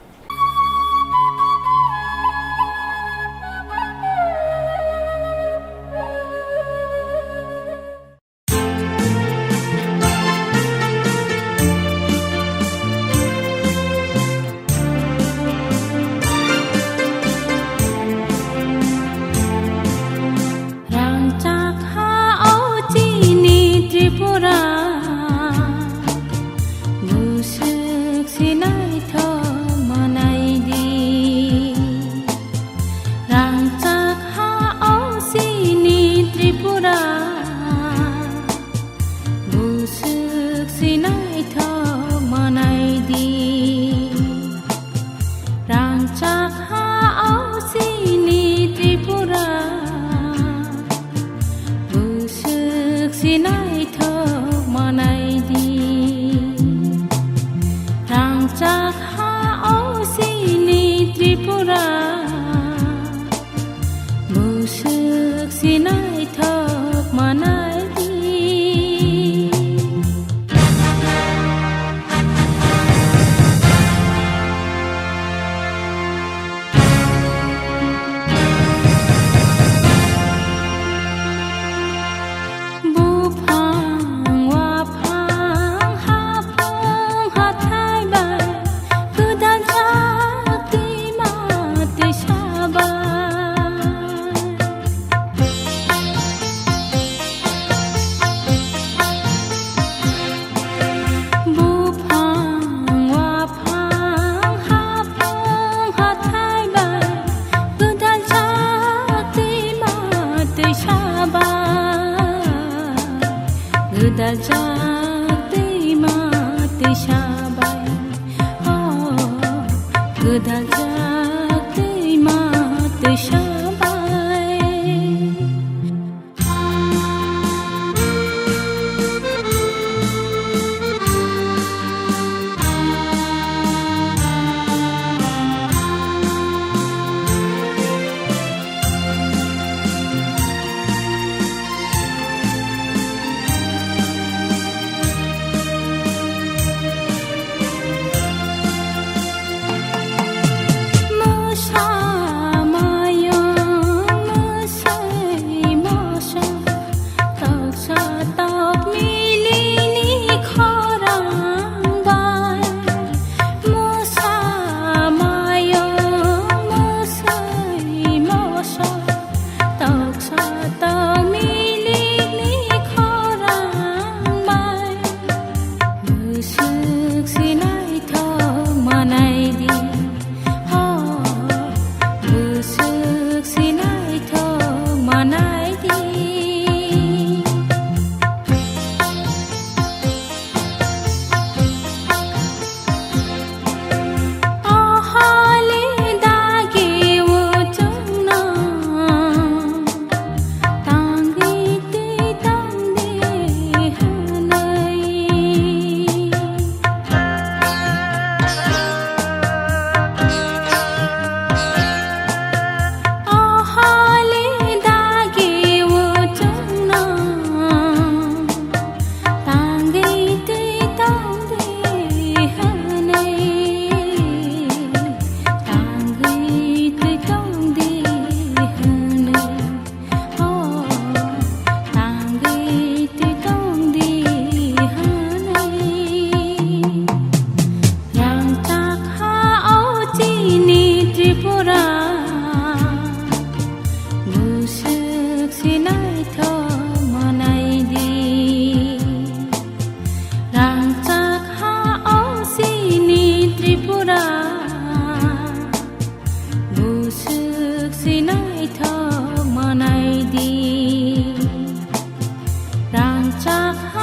Rang chak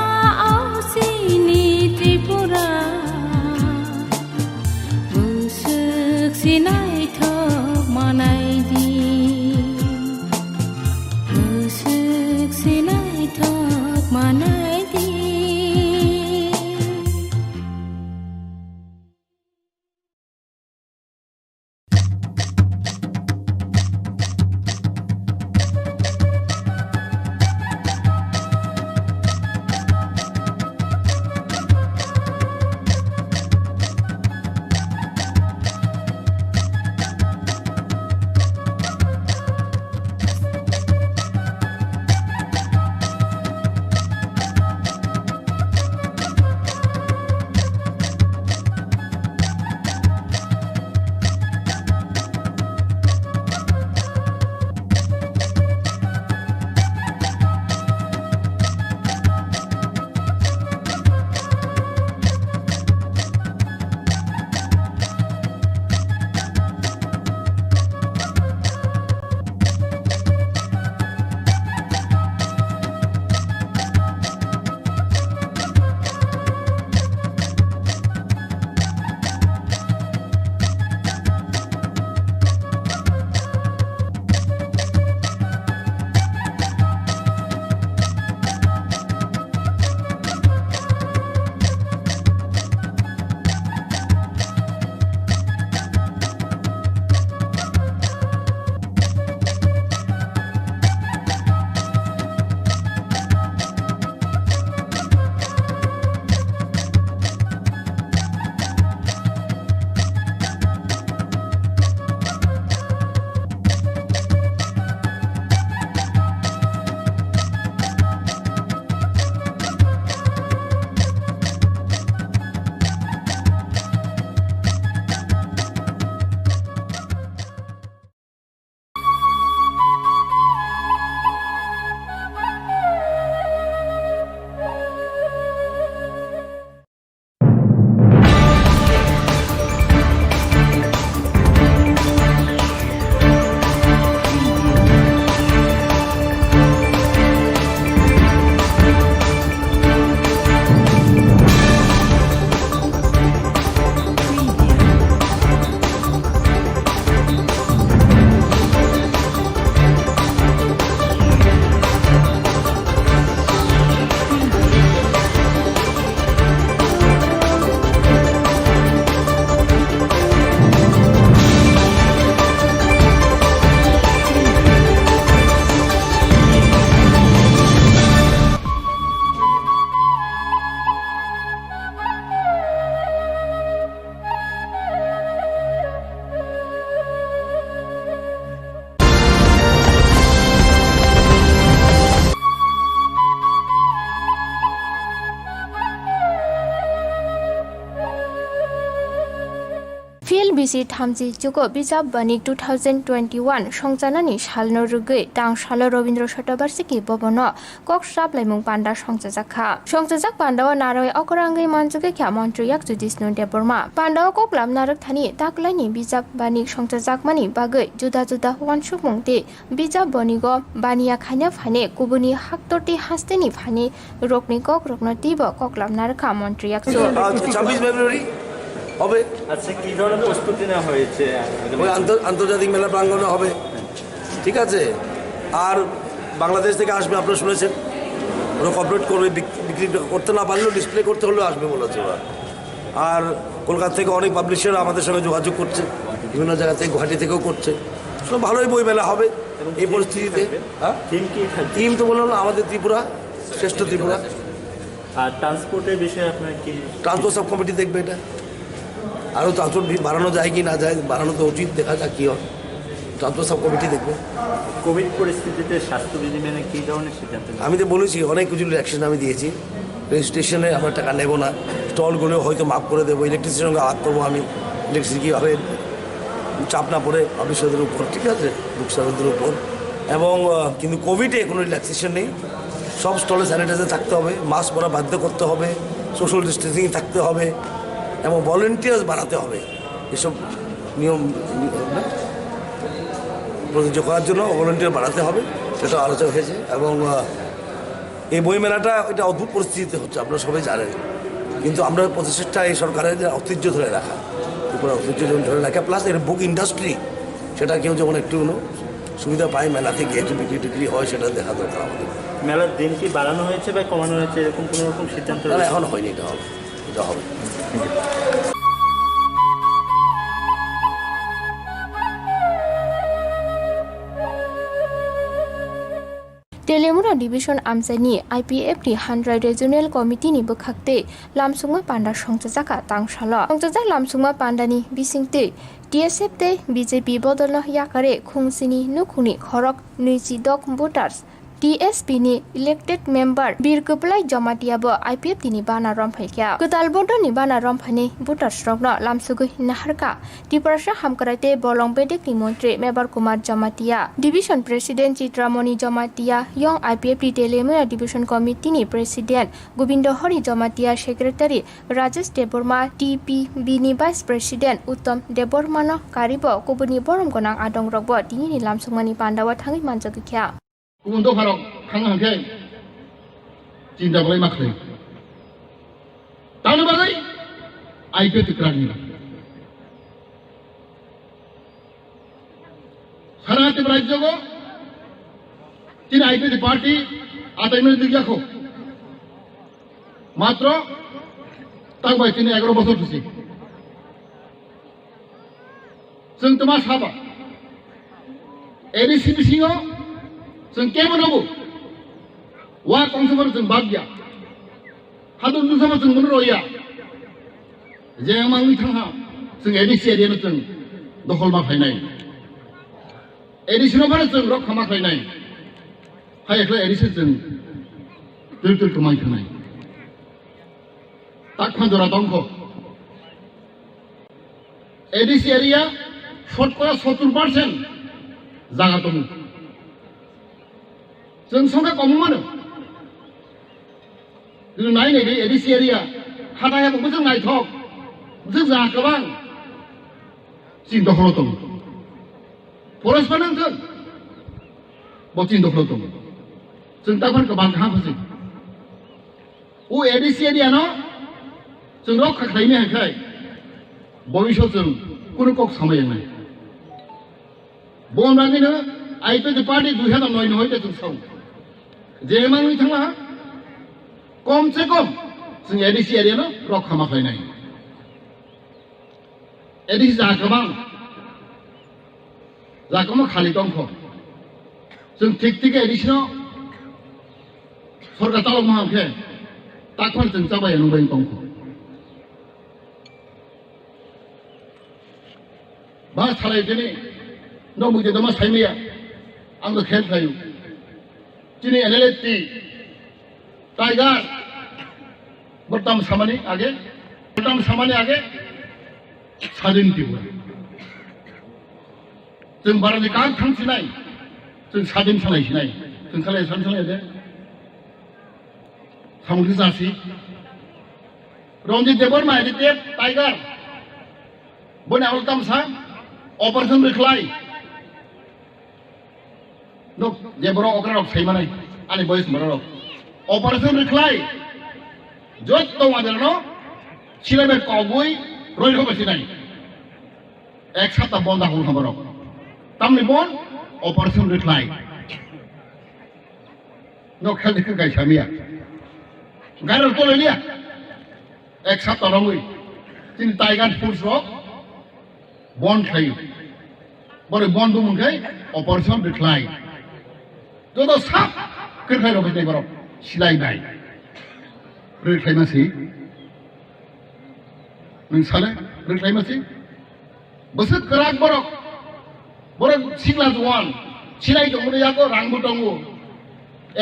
Bisi Thamji Jugo Bijab Banik 2021 Songjanani Shalno Rugui Dang Shalo Robindra Shatabarsiki Bobono Kok Shrap Laimung Panda Songjajaka Songjajak Pandawa Naroi Okorangai Manjuge Kya Montriyak Judisnu Deborma Pandawa Kok Lam Narak Thani Taklani Bijab Banik Songjajak Mani Bagui Juda Juda Wansuk Mungti Bijab Bonigo Bania Khanya Phane Kubuni Haktorti Hasteni Phane Rokni Kok Rokna Tibo Kok Lam Naraka Montriyak
26 ফেব্রুয়ারি হবে।
আচ্ছা কি ধরনের প্রস্তুতি নেওয়া হয়েছে?
ওই আন্তর্জাতিক মেলা প্রাঙ্গণে হবে, ঠিক আছে। আর বাংলাদেশ থেকে আসবে, আপনারা শুনেছেন, ওরা কর্পোরেট করবে, বিক্রি করতে না পারলেও ডিসপ্লে করতে হলেও আসবে বলেছে ওরা। আর কলকাতা থেকে অনেক পাবলিশার আমাদের সঙ্গে যোগাযোগ করছে, বিভিন্ন জায়গা থেকে, গুয়াহাটি থেকেও করছে। সব ভালোই বই মেলা হবে এই পরিস্থিতিতে। হ্যাঁ, টিম তো বললাম আমাদের ত্রিপুরা, শ্রেষ্ঠ ত্রিপুরা।
আর ট্রান্সপোর্টের বিষয়ে আপনার কি?
ট্রান্সপোর্ট সাব কমিটি দেখবে এটা, আরও ট্রান্সপোর্ট বাড়ানো যায় কি না যায়, বাড়ানো তো উচিত, দেখা যাক কী হয়, ট্রান্সপোর্ট সাব কমিটি দেখবে।
কোভিড পরিস্থিতিতে স্বাস্থ্যবিধি মেনে কী ধরনের সিদ্ধান্ত?
আমি তো বলেছি অনেক কিছু অ্যাকশন আমি দিয়েছি। রেজিস্ট্রেশনে আমার টাকা নেবো না, স্টলগুলো হয়তো মাফ করে দেবো, ইলেকট্রিসিটির সঙ্গে আলাপ করবো আমি, ইলেকট্রিসিটি কীভাবে চাপ না পড়ে পাবলিশারদের উপর, ঠিক আছে, বুকসারদের উপর। এবং কিন্তু কোভিডে কোনো রিল্যাক্সেশন নেই, সব স্টলে স্যানিটাইজার থাকতে হবে, মাস্ক পরা বাধ্য করতে হবে, সোশ্যাল ডিস্টেন্সিং থাকতে হবে এবং ভলেন্টিয়ার্স বাড়াতে হবে। এসব নিয়ম প্রযোজ্য করার জন্য ভলেন্টিয়ার বাড়াতে হবে, সেটা আলোচনা হয়েছে। এবং এই বই মেলাটা এটা অদ্ভুত পরিস্থিতিতে হচ্ছে, আপনারা সবাই জানেন, কিন্তু আমরা প্রচেষ্টা এই সরকারের ঐতিহ্য ধরে রাখা, ঐতিহ্য ধরে রাখা, প্লাস এর বুক ইন্ডাস্ট্রি, সেটা কেউ যেমন একটু সুবিধা পায়, মেলা থেকে একটু বিক্রি টিক্রি হয়, সেটা দেখা দরকার আমাদের।
মেলার দিন কি বাড়ানো হয়েছে বা কমানো হয়েছে, এরকম কোনো রকম সিদ্ধান্ত?
এখন হয়নি, এটা হবে, এটা হবে।
Telemura Division Amsani IPF ni 100 Regional Committee ni bekhakte lamsungma panda songjajaka tangshala songjajak lamsungma pandani bisingte TSF te BJP bodolno yakare khungsini nukhuni khorok 26 voters TSP ni elected member Birkuplai Jamatiabo IPF tini bana romphaikya Kutal bodo ni bana romphani voters rokno lamsugui naharka Tiprasha hamkarate bolong bedek ni montri Mebar Kumar Jamatia Division President Chitramoni Jamatia Young IPF Telemura Division Committee ni President Gobindo Hori Jamatia Secretary Rajesh Deborma TPB ni Vice President Uttam Debormano Karibo Kubuni Borom Gonang Adong Rokbo tini ni lamsungmani pandawa thangi manjagikya
Kumunto farok khang hangke cinta boleh makhlai. Tahu bagai? IPF tikrani. Sarat berajjo ko, cina IPF party atau ini juga ko. Matro, tak baik cina 11 বছর tu sih. Sengtema sahaba. ADCP singo. जों केमन हबो वा कंसमर जों बादिया हादर दुसमा जों मन रया जे मांगि थांहा जों एडिसि एरियानो जों दखल मा फायनाय एडिसिनो बारे जों रक खामा फायनाय हायखो एडिसि जों दुल कमाय थानाय ताक फान्दरा दंखो एडिसि एरिया शतकरा 70% जागा दं जों संख्या कम मोनो जों नायनाय बे एडिसि एरिया हादायाबो जों नायथक जों जागोबां चिन दखल दं फरेस्ट बानांगोन बचिन दखल दं जों दाफोर गोबां हाफोसै उ एडिसि एरिया न जों रखा खालायनो हायाखै भबिष्यत जों कुनु कक सामलायनाय बनराङैनो आइपिएफ पार्टी 2009 नहयते जों साव जे मांगि थांला कम से कम जों एडिसि एरियानो रखा माखायनाय एडिसि जागोबां खालि दंख जों थिक एडिसिनो सरकार तालुक माहाखे ताकफोर जों जाबाय नुबाय दंख बा सालायदिनि नमुजे दमा साइमिया आंगो खेल थायो दिनै एनएलएटी टाइगार बर्तमान सामानि आगे स्वाधीन त्रिपुरा जों बारानि गां थांसिनाय जों सादिन सालायसिनाय जों सालाय दे सामुद्रि जासि रंजित देवर माइदि टेप टाइगार बने आवल तामसा ऑपरेशन रिख्लाय नुक जे बर' अग्रा रक सैमानाय आनि बयस बर' रक ऑपरेशन रिख्लाय जत दं आदरनो सिलाबे कबुय रय होबसिनाय एक सप्ताह बंद आहुल खबर तामनि बन ऑपरेशन रिख्लाय नो खेल दिख गाय सामिया गायरल तो लिया एक सप्ताह रंगुई तीन टाइगार फुल्स रक बन खायो बरे बन दु मुंगै ऑपरेशन रिख्लाय जो तो साफ किरखाय रक दे बरक सिलाय नाय रिख्लाय मासि नों साले रिख्लाय मासि बसक कराक बरक बरक सिगला जवान सिलाय दंगो याको रांबो दंगो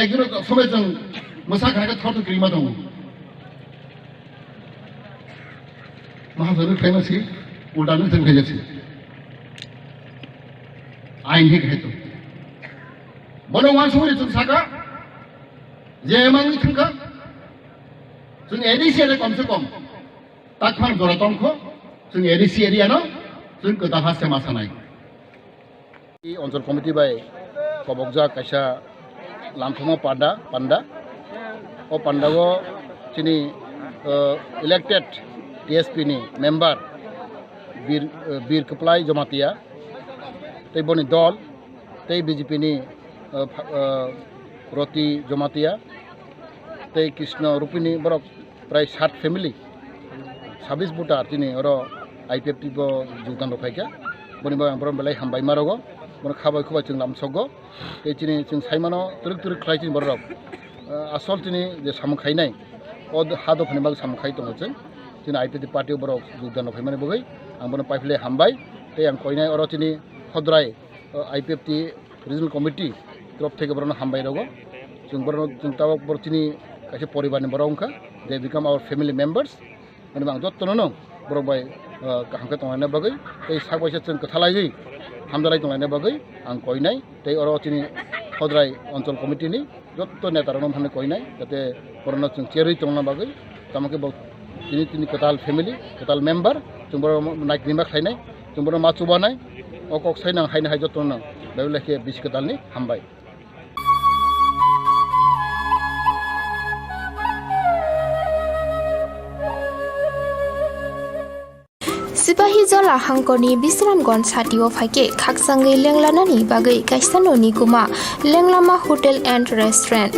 एकजन समय जों मोसाखानायखौ थरथ क्रिमा दं माहाजोन खायमासि उल्टानो जों खायजासि आइन हे खायतो बनो वान समय जों साका जे मांनि थंखा जों एडिसि एरिया कम से कम ताकफान जरातंखो जों एडिसि एरिया न जों गोदाहा सेमासानाय इ अञ्चल कमिटि बाय कबकजा कायसा लामथुमा पान्डा ओ पान्डागो चिनी इलेक्टेड टीएसपी नि मेम्बर बीर कपलाई जमातिया तै बनि दल तै बीजेपी नि रति जमातिया तै कृष्ण रूपिनी बरक प्राय 7 फैमिली 26 बुटार चिनी और आईपीएफटी बो जुगान रफायका बनि बरम बेलाय हामबाय मारगो बन खाबाय खुबाय जों लामसगो तै चिनी जों साइमानो तुरुक खाय चिन बरक आसल चिनी जे सामखायनाय ओ हादो फनि बाग सामखाय दङ जों चिनी आईपीएफटी पार्टी बरक जुगान रफायमाने बगै आं बन पाइफले हामबाय तै आं कयनाय और चिनी खद्राय आईपीएफटी रिजनल कमिटी तरफ থেকে बरन हामबाय रगो जों बरन जों ताव बरचिनी कासे परिबारनि बरंखा दे बिकम आवर फैमिली मेंबर्स माने आं जत्तनो नं बरबाय काहांखा तंगायना बगै तै सागबायसे जों कथालायै हामदालाय तंगायना बगै आं कयनाय तै और चिनी खद्राय अञ्चल कमिटिनि जत्त नेतारनो फाने कयनाय जाते बरन जों चेरै तंगना बगै तामके तिनी कताल फैमिली कताल मेंबर जों बर नायग्रिमा खायनाय जों बर माचुबानाय अकक साइनां हायना हाय जत्तनो बेलेखे बिस कतालनि हामबाय
सिपाही जला हांकरनि बिश्रामगन साथियाव फाइके खाकसांगै लेंलानानि बागै कायसाननि कुमा लेंलामा होटेल एंड रेस्टुरेंट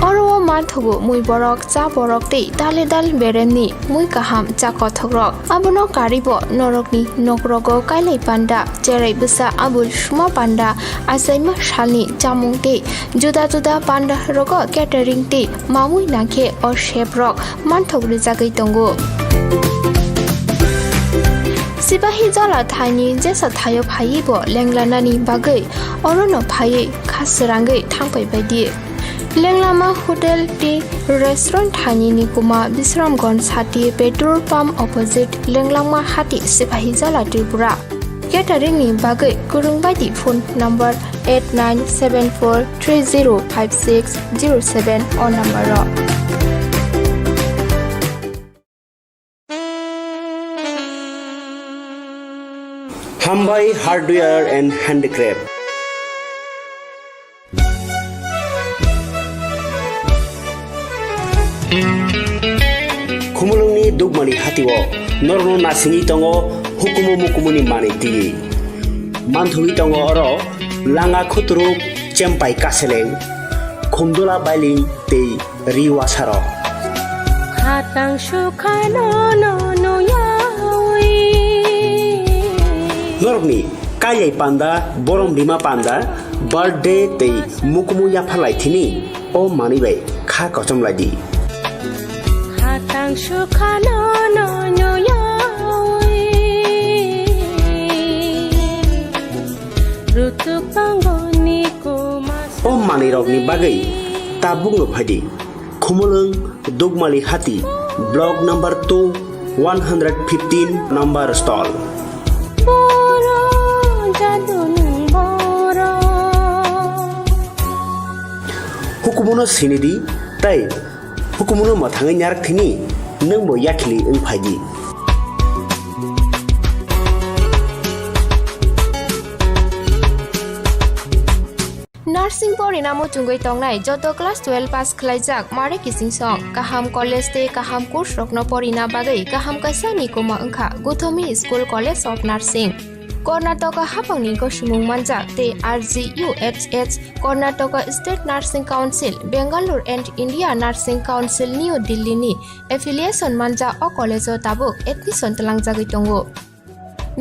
अरव माथगु मुई बरक चा बरक तै दाले दाल बेरेमनि मुई काहाम चा कथग्रक आबनो कारिबो नरकनि नगरगो कायलै पान्डा जेरै बिसा आबुल सुमा पान्डा आसाइमा सालनि जामुं तै जुदा जुदा पान्डा रग केटारिं तै मामुई नाखे अ शेफरक मानथगरि जागै दंगो सिपाही जला थाइनि जेसा थायो फायिबो लेंलानानि बागै अरनो फायै खासरांगै थांबाय बायदि लेंलामा होटेल टी रेस्टुरेंट थाइनि निकुमा बिश्रामगन साथि पेट्रोल पाम्प अपोजिट लेंलामा हाति सिपाही जला त्रिपुरा केटारिं नि बागै गुरुं बायदि फोन नम्बर 8974305607 अ नम्बर
हामबाय हार्डवेयर एंड हैंडक्राफ्ट खुमुलुंनि दुगमानि हातिओ नरनो नासिंगि दंगो हुकुमु मुकुमुनि मानिति मानथुगि दंगो अरो लांगा खुतरु चेम्पाइ कासेलें खुमदुला बाइलिं तै रिवासारो
हातां सुखानो नो यावै
नरकनि कायै पान्डा बरम बिमा पान्डा बर्थडे तै मुकुमु याफालाइथिनि ओ मानिबाय खा कसमलायदि
हातां सुखानो नो यावै रुतु पांगनि कुमा
ओ मानिरकनि बागै ता बुंनो फायदि खुमुलुं दुगमालि हाति block number 2 115 number stall
Boro
sinidi tai hukumuno mathangai nyarak thini nang bo yakhili ungphaidi
Nursing porinamo tungoi tongnai joto class 12 pass khlaijak mare kising song kaham college te kaham course rokno porina bagai kaham kaisa ni koma angkha Gothomi School College of Nursing Karnataka hapangni ko sumung manjak te RGUHH Karnataka State Nursing Council Bangalore and India Nursing Council New Delhi ni affiliation manja o college o tabuk admission talangjagoi tongo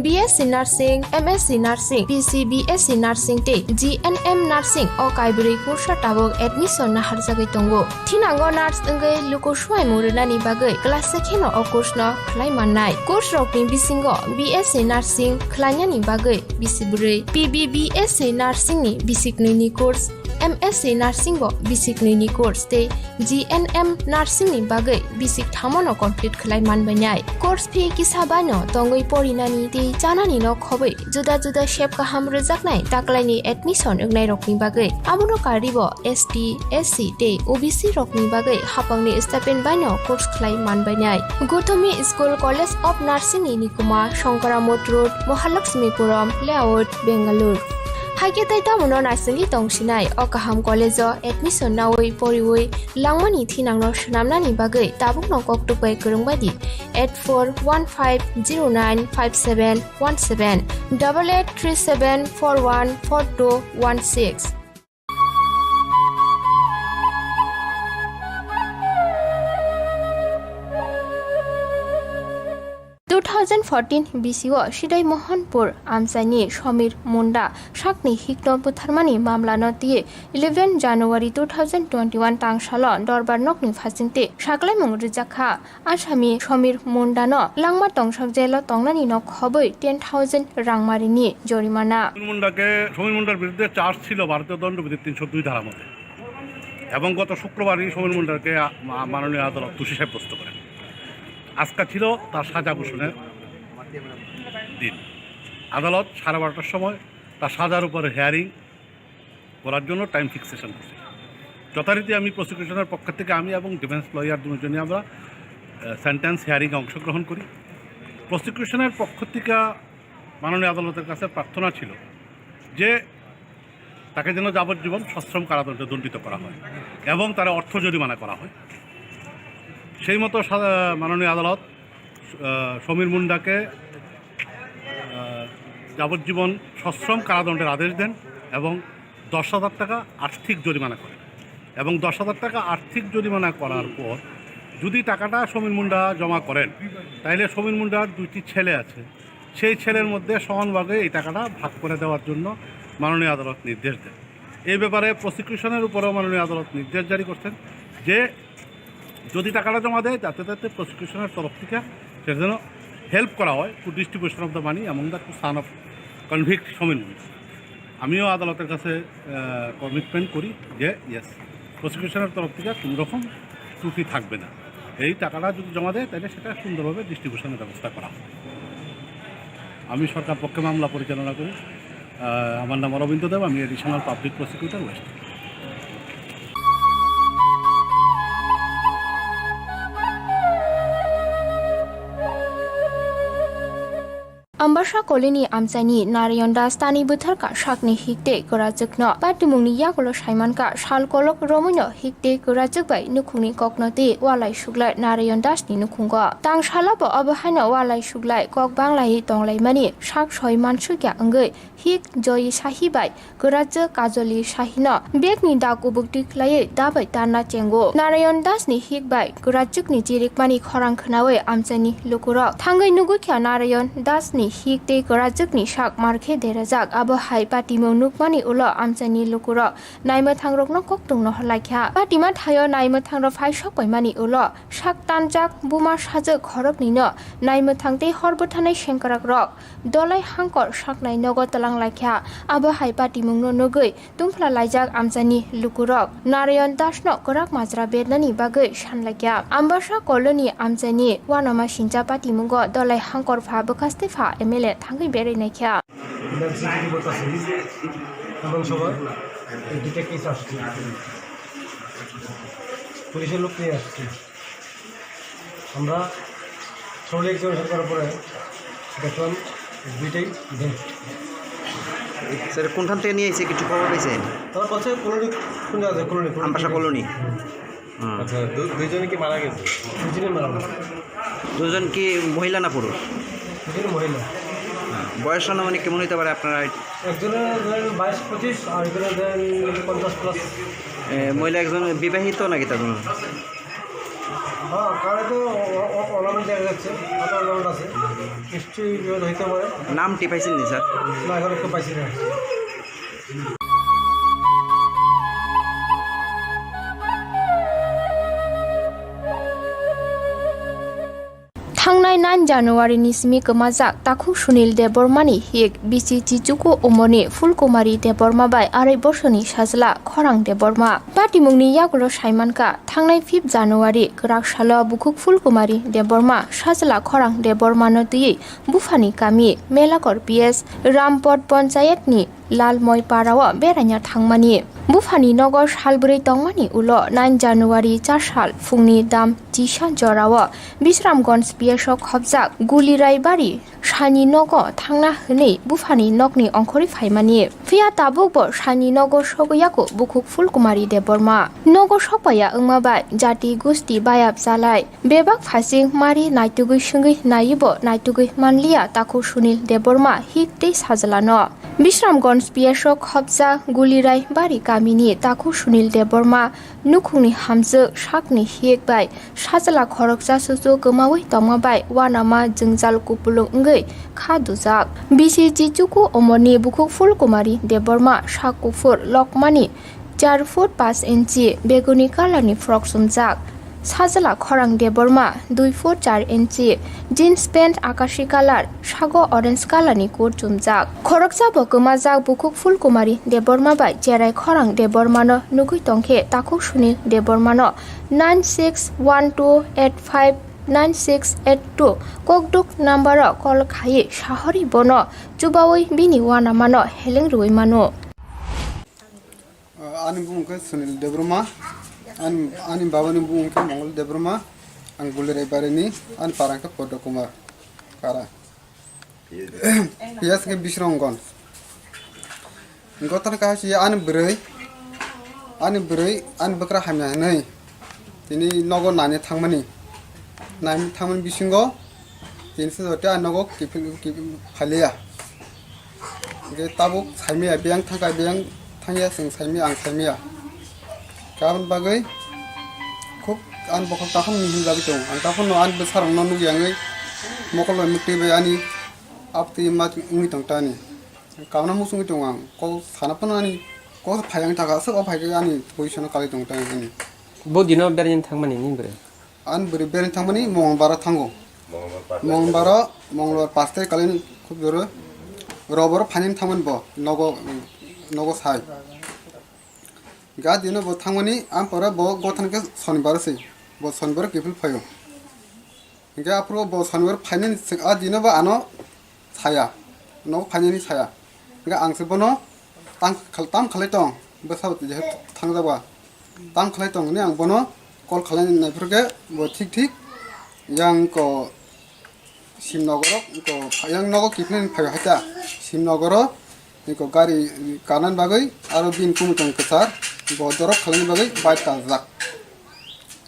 BSc Nursing, MSc Nursing, BSc Nursing te GNM Nursing o kaibri kursa tabok admission na harjagai tongo. Thinango nurse engai luko swai murunani bagai class sekheno o course no khlai mannai. Course rokni bisingo BSc Nursing khlainyani bagai bisibrai. PBBSc Nursing ni bisiknini course MSc Nursing bo basic ni course te GNM Nursing ni bagai basic thamono complete khlai manbainai course fee kisabano tongoi porinani te janani no khobai juda juda shape ka hamre jaknai taklaini admission ungnai rokni bagai abuno karibo ST SC te OBC rokni bagai hapangni stipend baino course khlai manbainai Gothomi School College of Nursing ni Nikuma Shankaramot Road Mahalakshmipuram Layout Bangalore Haike taita mono nasingi tongsinai o kaham college o admission nawoi poriwoi langmani thinangno shnamnani bagai tabukno koktupai kurungbadi 8415095717 8837414216 2014 BCO Shidai Mohanpur Amsani Shomir Munda Shakni Hikno Butharmani Mamla Noti 11 January 2021 Tang Shalon Dorbar Nokni Fasinte Shaklai Mungrijakha Ashami Shomir Munda no Langma Tongshak Jelo Tongnani no Khoboi 10,000 Rangmarini Jorimana
মুন্ডাকে Samir মুন্ডার বিরুদ্ধে charge ছিল ভারতীয় দণ্ডবিধির 302 ধারার মধ্যে এবং গত শুক্রবারই সমীর মুন্ডাকে মাননীয় আদালত দোষী সাব্যস্ত করেন আজকে ছিল তার সাজা ঘোষণার দিন আদালত 12:30টার সময় তার সাজার উপরে হিয়ারিং করার জন্য টাইম ফিক্সেশন করছে যথারীতি আমি প্রসিকিউশনের পক্ষ থেকে আমি এবং ডিফেন্স লয়ার দুজনই আমরা সেন্টেন্স হিয়ারিংয়ে অংশগ্রহণ করি প্রসিকিউশনের পক্ষ থেকে মাননীয় আদালতের কাছে প্রার্থনা ছিল যে তাকে যেন যাবজ্জীবন সশ্রম কারাদণ্ডে দণ্ডিত করা হয় এবং তার অর্থ জরিমানা করা হয় সেই মতো মাননীয় আদালত সমীর মুন্ডাকে যাবজ্জীবন সশ্রম কারাদণ্ডের আদেশ দেন এবং 10,000 টাকা আর্থিক জরিমানা করেন এবং 10,000 টাকা আর্থিক জরিমানা করার পর যদি টাকাটা সমীর মুন্ডা জমা করেন তাহলে সমীর মুন্ডার 2টি ছেলে আছে সেই ছেলের মধ্যে সমানভাবে এই টাকাটা ভাগ করে দেওয়ার জন্য মাননীয় আদালত নির্দেশ দেন এই ব্যাপারে প্রসিকিউশনের উপরেও মাননীয় আদালত নির্দেশ জারি করছেন যে যদি টাকাটা জমা দেয় যাতে যাতে প্রসিকিউশনের তরফ থেকে সেটা যেন হেল্প করা হয় to distribution of the money among the son of convict Samir Munda আমিও আদালতের কাছে কমিটমেন্ট করি যে ইয়েস প্রসিকিউশনের তরফ থেকে কোনো রকম ত্রুটি থাকবে না এই টাকাটা যদি জমা দেয় তাহলে সেটা সুন্দরভাবে ডিস্ট্রিবিউশনের ব্যবস্থা করা হয় আমি সরকার পক্ষে মামলা পরিচালনা করি আমার নাম অরবিন্দ দেব আমি additional public prosecutor West
Ambasha Kolini Amsani Narayonda Stani Butharka Shakni Hikte Kurajukno Patumuni Yakolo Shaimanka Shalkolok Romuno Hikte Kurajuk by Nukuni Koknoti Walai Shuglai Narayondashni Nukungo Tang Shalabo Abahana Walai Shuglai Kok Banglai Tonglai Mani Shak Shoi Manshuka Angui Hik Joy Shahibai Kurajuk Kazoli Shahino Bekni Daku Bukti Klaye Dabai Tana Chengo Narayondashni Hik by Kurajukni Jirik Mani Korang Kanawe Amsani Lukuro Tangai Nugukia Narayon Dasni Hikte Kurajukni Shak Marke Derajak Abo Hai Patimo Nukmani Ulo Amsani Lukuro Naima Tangrokno Koktung no Halakha Patima Thayo Naima Tangro Phai Shok by Mani Ulo Shak Tanjak Buma Shajak Khorok Nino Naima Tangte Horbotanai Shenkarak Rock Dolai Hankor Shak Nai Nogo Talang Lakha Abo Hai Patimo no Nogui Tungpla Lajak Amsani Lukurok Narayon Dashno Korak Mazra Bednani Bagai Shanlakha Ambasha Koloni Amsani Wanama Shinja Patimungo Dolai Hankor Pha Bakaste Pha MLA Tangai Bere Naikha
পুলিশের লোক নিয়ে আসছি আমরা thoroughly examination করার পরে দেখলাম দুইটাই dead.
Sir কোনখান থেকে নিয়ে এসে কিছু খবর পেয়েছেন?
তার পাশে কলোনি শুনে আছে, কলোনি
আমপাশা কলোনি।
আচ্ছা, দুইজনে কি মারা গেছে?
দুজনে মারা গেছে।
দুজন কি মহিলা না পুরুষ?
দুজনে মহিলা।
বয়স অনুমানিক কেমন হতে পারে আপনারা?
একজনের ধরেন 22-25 আর একজনের ধরেন 50+।
মহিলা একজন বিবাহিত নাকি তার জন্য?
হ্যাঁ, কারণে তো অর্নামেন্ট দেখা যাচ্ছে, হাতে অর্নামেন্ট আছে, নিশ্চয়ই বিবাদ হইতে পারে।
নামটি পাইছেন নি স্যার?
না, এখন একটু পাইছি না।
थांनाय 9 जानुवारिनि सिमी गोमाजाक ताखु सुनील देबबर्मानि हिक बिसि चिचुकु अमनि फुलकुमारी देबबर्मा बाय 2 बोसोरनि साजला खरां देबबर्मा पाटिमुंनि यागुलो साइमानका थांनाय 5 जानुवारि गराकसाला बुकुक फुलकुमारी देबबर्मा साजला खरां देबबर्मानो दुयै बुफानि गामि मेलाकर पिएस रामपट पन्चायतनि लालमय पाराव बेरायनो थांमानि बुफानि नगर सालब्रै तंमानि उलो 9 जानुवारि 4 साल फुंनि दाम 10 जराव बिश्रामगंज पिएसक खबजाक गुलिरायबारि सानि नग थांना हनै बुफानि नगनि अंखरि फाइमानि फिया ताबुकबो सानि नग सगयाको बुकुक फुलकुमारी देबबर्मा नग सपाया ओंमाबाय जाति गुस्ति बायाब जालाय बेबाक फासिं मारि नायतुगै सुंगै नायिबो नायतुगै मानलिया ताखु सुनील देबबर्मा हिक दै साजलानो बिश्रामगंज पिएसक खबजा गुलिराय बारि गामिनि ताखु सुनील देबबर्मा नुखुंनि हामजो साकनि हिक बाय साजला खरकजा सुजु गोमावै तमाबाय वानामा जोंजाल कुपुलुं ओंगै खादुजाक बिसि चिचुकु अमरनि बुकुक फुलकुमारी देबबर्मा साकुफुर लकमानि 4 फुट 5 इंची बेगुनि कालारनि फ्रक सुमजाक साजला खरां देबबर्मा 2 फुट 4 इंची जीन्स पेंट आकाशी कालार सागो ऑरेंज कालारनि कोट जुमजाक खरकजा बगमाजाक बुकुक फुलकुमारी देबबर्मा बाय जेराय खरां देबबर्मानो नुगै तंखे ताखु सुनील देबबर्मानो 9612859682 कोकदुक नम्बर कल खाये साहरी बनो जुबावै बिनि वानामानो हेलें रुइमानो
आनी बुंखे सुनील देबबर्मा आनी बाबानी बुंखे मंगल देबबर्मा आं गुलिराय बारिनि आन पारांखे पद्म कुमार कारा पियास के बिश्रामगंज गतन कासी आन ब्रै आन बकरा हामना नै तिनि नगो नानि थांमानि बिसिंगो तिनसे जते आन नगो किफिल फालिया के ताबुक साइमिया बेयां थांगा बेयां थांया जों साइमिया आं साइमिया गाबोन बागै खुब आन बखल ताखन हिनजाबि दं आं ताखन आन बेसारं नुगियाङै मकल मुक्तिबे आनि आपति मा उंनि तंतानि कावना मुसुंगि दं आं को सानापन आनि को फायां थागा सो फायगे आनि पोजिसन कालि तंतानि
बो दिनो बेरजन थांमानि निब्रे
आन बोरै बेरन थांमानि मंगलबार थांगो मंगलबार 5 तारिख कालि खुब जोरो रबर फानिन थांमोन बो नगो साइ गा दिनो बो थांमानि आं परे बो गथन के शनिबार से बो शनिबार किफिल फायो गा आपरो बो शनिबार फाइनिन आ दिनो बो आनो साया न फाइनिनि साया गा आंसे बनो ताम खालाय दं बसाव जे थांजाबा ताम खालाय दं नि आं बनो कल खालायनायफोरके बो ठीक yang ko Simnagoro ko yang nogo kiflen phayo hata Simnagoro ko gari kanan bagai aro bin kumutong kesar bodorok khalani bagai bait kazak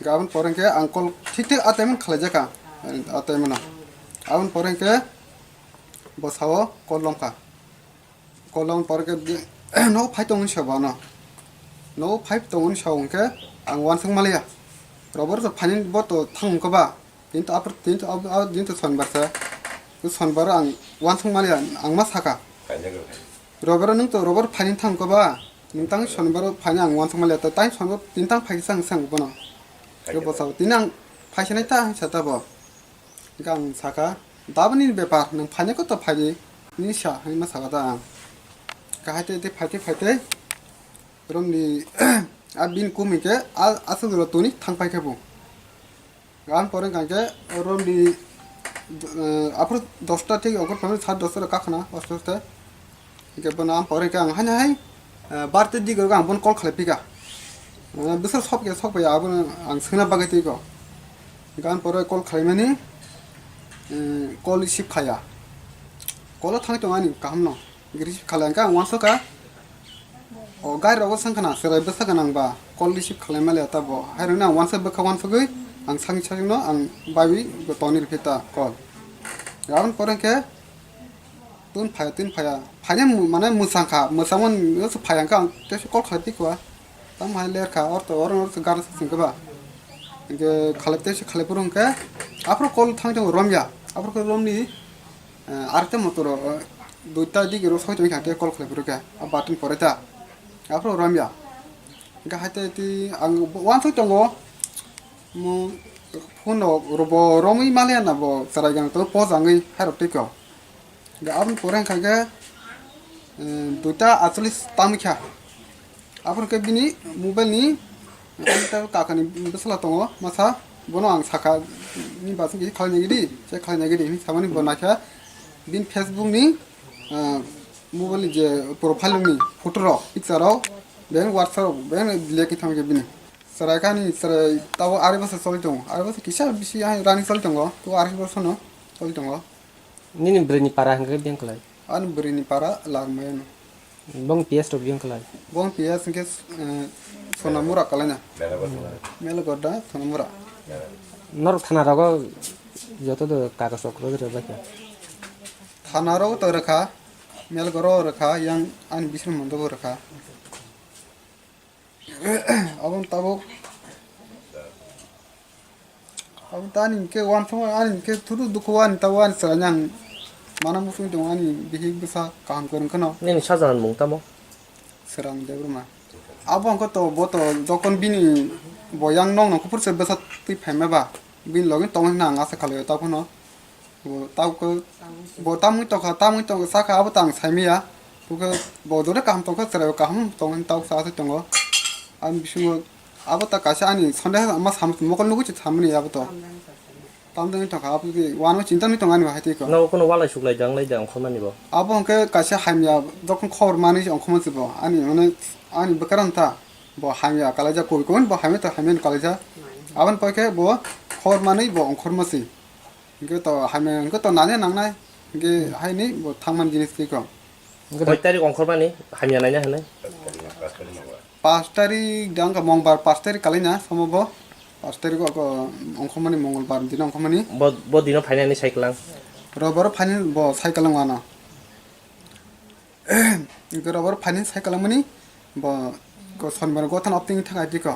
gaban porengke angkol ठीक atemen khalajaka atemena abon porengke bosawo kolong porengke no phaitong shabana no phaip tong shawngke ang wansang malia robor so phanin boto thang ko ba tinto apr tinto sonbar sa ku sonbar ang wansang malia ang masaka robor nung to robor phanin thang ko ba nung tang sonbar phani ang wansang malia ta tai sonbar tintang phai sang bono ko bosaw tinang phaisnai ta sata bo gang saka dabani bepar nung phani ko to phai ni sha hai masaka ta ka haite te phate romni abin kumike asudro tuni thangpai kebo gan pore ganke romni apro 10 ta thik okor pame 7-10 ra kakhna ostoste ke bana pore ka hana hai barte digor ga bon kol khalpika बिसोर सबके आबोनो आं सोना बागै तैगो गान परे कल खालामनानै call receive खाया कल थांनाय दं आंनि गाहाम न रिसिभ खालामका आं वानस का गारियावबो सांखाना सोरायबो सागान आंबा कल रिसिभ खालामनाय ताबो हायरनो आं वानस बखा वानस गै आं सांनि साजोंनो आं बाबि तनि रिपिटा कल गाबोन परेके तुन फाया फाया माने मोसामोन फायांका आं तेसो कल खालामतिखवा tam hai lerka orto gar singkaba ge khalate se khalepurun ke apro kol thangte romya apro ko romni arte motor duita dige ro soito khate kol khalepuru ke abatun poreta apro romya ga hate ti ang wan so tongo mu phono robo romi male na bo saragang to pozangi harote ko ga apun poren khage duita actually tamikha apun ke bini mobile ni anta kakani besala tongo masa bono ang saka ni basu gi khalne gidi che khalne gidi mi samani bonakha bin facebook ni mobile je profile ni photo ro picture ro ben whatsapp ben leki thamge bini sarakani sara taw ari basa soli tongo ari basa kisa bisi ai rani soli tongo to ari basa no soli tongo
Nini berani parah nggak biang kelai.
An berani para larmayan.
Bang PS to biang kelai.
Bang PS ke sonamura kalanya. Mela gorda sonamura.
Nor thana rago joto to kagas okro de reba kya.
Thana rago to rakha mela goro rakha yang an bisnu mondo rakha. Abang tani ke wan sama an ke turu dukuan tawan seranyang mana musuh itu ani bihi bisa kaham kurang kena.
Ini sajanan mung tamo.
Serang debruma. Abang ko to boto jokon bini boyang nong nong kupur sebesa ti pheme ba. Bin login tong na ngasa khale ta kono. Bo tau ko bo tamu to saka abu tang saimia. Buka bo dore kaham to ko serau kaham tong tau sa sa tongo. An bisu abu ta kasha ani sonde amma sam mokon lugu chi samni abu to. Tamdeng to ka abu ki wanu cinta ni tongani ba hati ko.
Na kono wala shuklai jang khomani bo.
Abang ke kasha hamya jokon khor mani ong khomon sibo ani mane ani bekaranta bo hamya kalaja koi kon bo hamya to hamya kalaja aban pake bo khor mani bo ong khormasi ge to hamya ge to nane nangnai ge haini bo thangman jinis ki ko.
Koi tarik ong khormani hamya nanya hane.
5 tarik dang ka mongbar 5 tarik kalina samobo 5 tarik ko ong khomani mongolbar din ong khomani
bo dino phainani cyclang.
Robar phanin bo cycle ngana. Ge robar phanin cycle mani bo ko sonbar go tan opting thaga diko.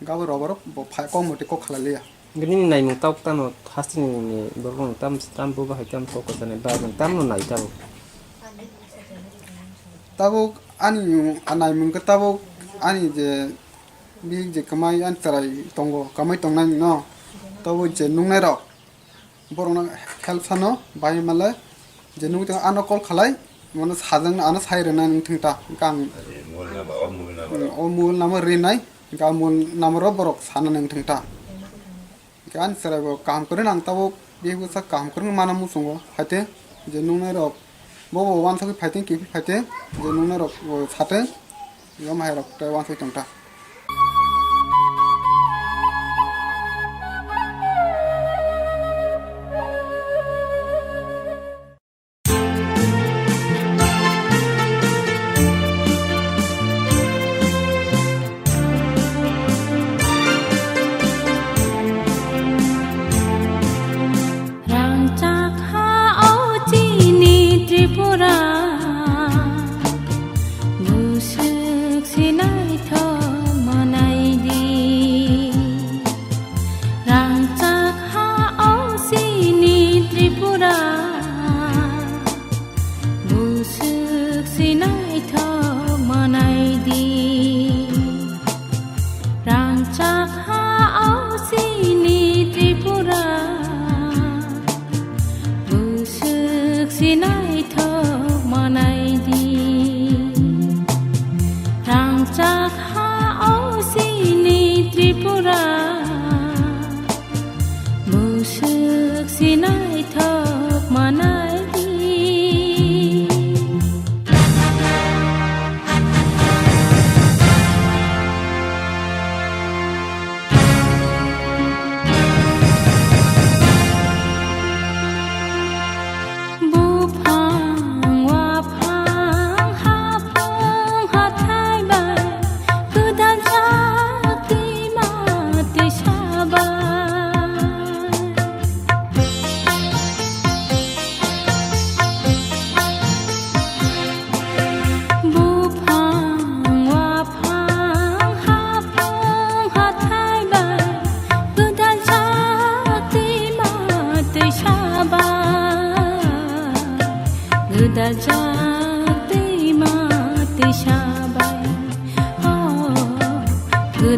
Gabo robar bo phai ko moti ko khalaliya.
Gini nai mung tauk tano hasini ni borong tam bo ba hakam ko ko tane ba tam no nai tabu.
Tabu ani anai mung tabu ani je bi je kamai an tarai tongo kamai tongnai no tabu je nungnai ro borong help sano bai mala je nung ta ano kol khalai mano sajang ana sairena nung thingta kang o mul nama rinai ga mul namro borok sana nung thingta kan serabo kam kore nang tabu bi bu sa kam kore mana musungo hate je nungnai ro bo wan sa fighting ki fighting je nungnai ro sate yo mai ro ta wan sa tongta.
Musik sinai tho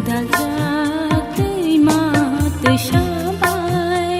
दालजाक दैमा दैसाबाय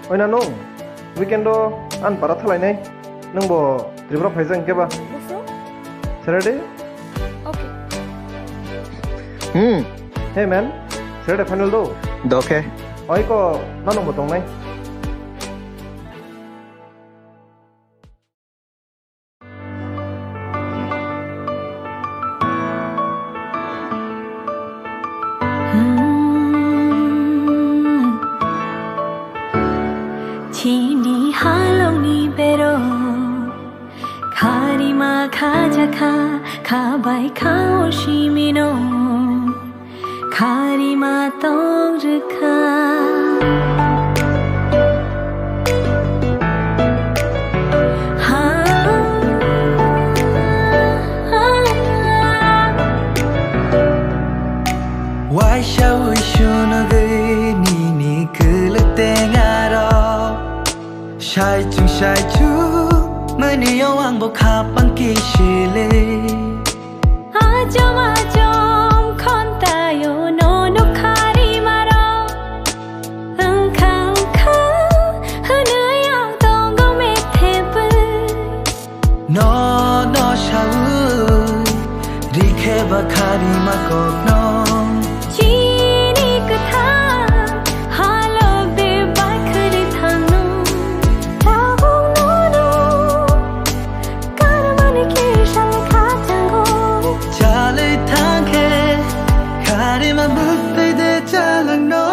Oi nanu, weekendo an para thalai nai, nang bo Tripura Phaijang keba.
Bufro?
Saturday?
Oh,
Hey man, share the final do.
Okay.
Oi ko nanong botong nai.
Chini halong ni bero Karima kajaka kabai kaoshimino Karima tongruka
Why shall we show ni kulutenga Shai chu Mani yawang bo kapan kishile
Ajam ajam kontayo no no karimaro Angka angka hanayang tongo metebu
No no shau Rikhe ba karima kokno
Chini katha halok de bakri thanu
Chale thanke Karima bukte de chalang no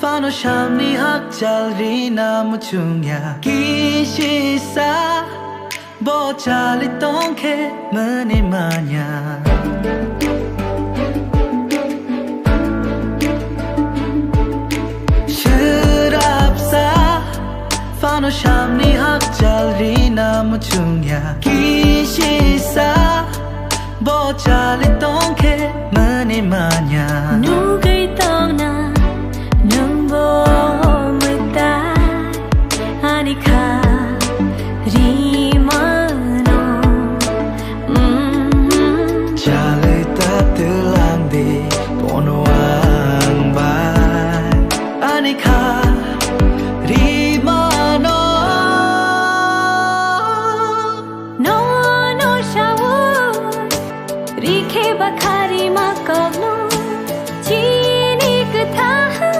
Fano shamni hak chalri namu chungya Kishisa Bo chali tongke mani manya Shirapsa Fano shamni hak chalri namu chungya Kishisa Bo chali tongke mani manya
Nugay tong na Nungbo mutai Anika Rimano
Chale tatulang di Pono ang bay Anika Rimano
No no shawu Rikhe bakari makagno Chini katha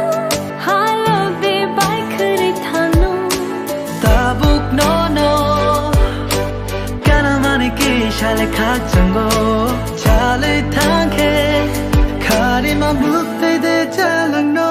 Chale kachango chale thanke karima bukte de chalang no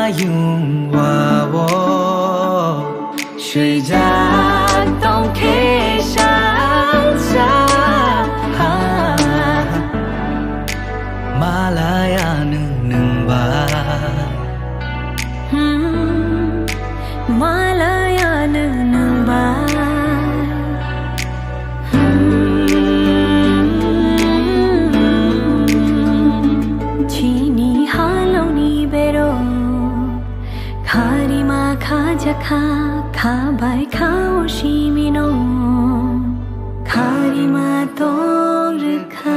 Yung wawo Shui jak tong ke shang sa Malaya nung ba
Malaya nung ba Chini halong ni bero Karima kajaka kabai kaoshimino Karima tongruka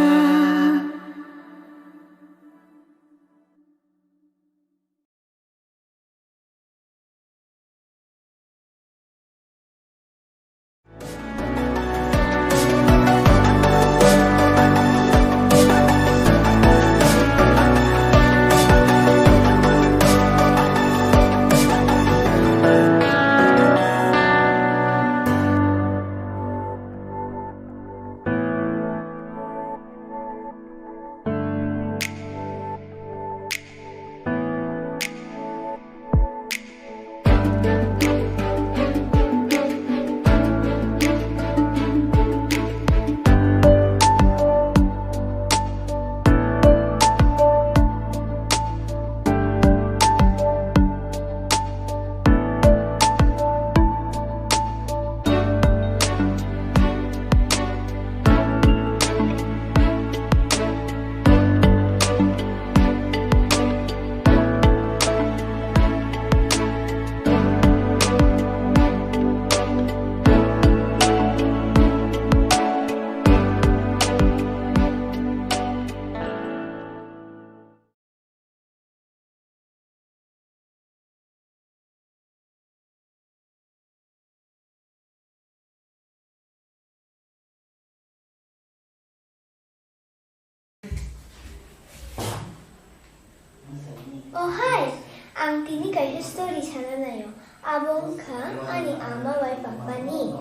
Ang tini kayo story sana na yo. Abong ka ani ama wai papa ni.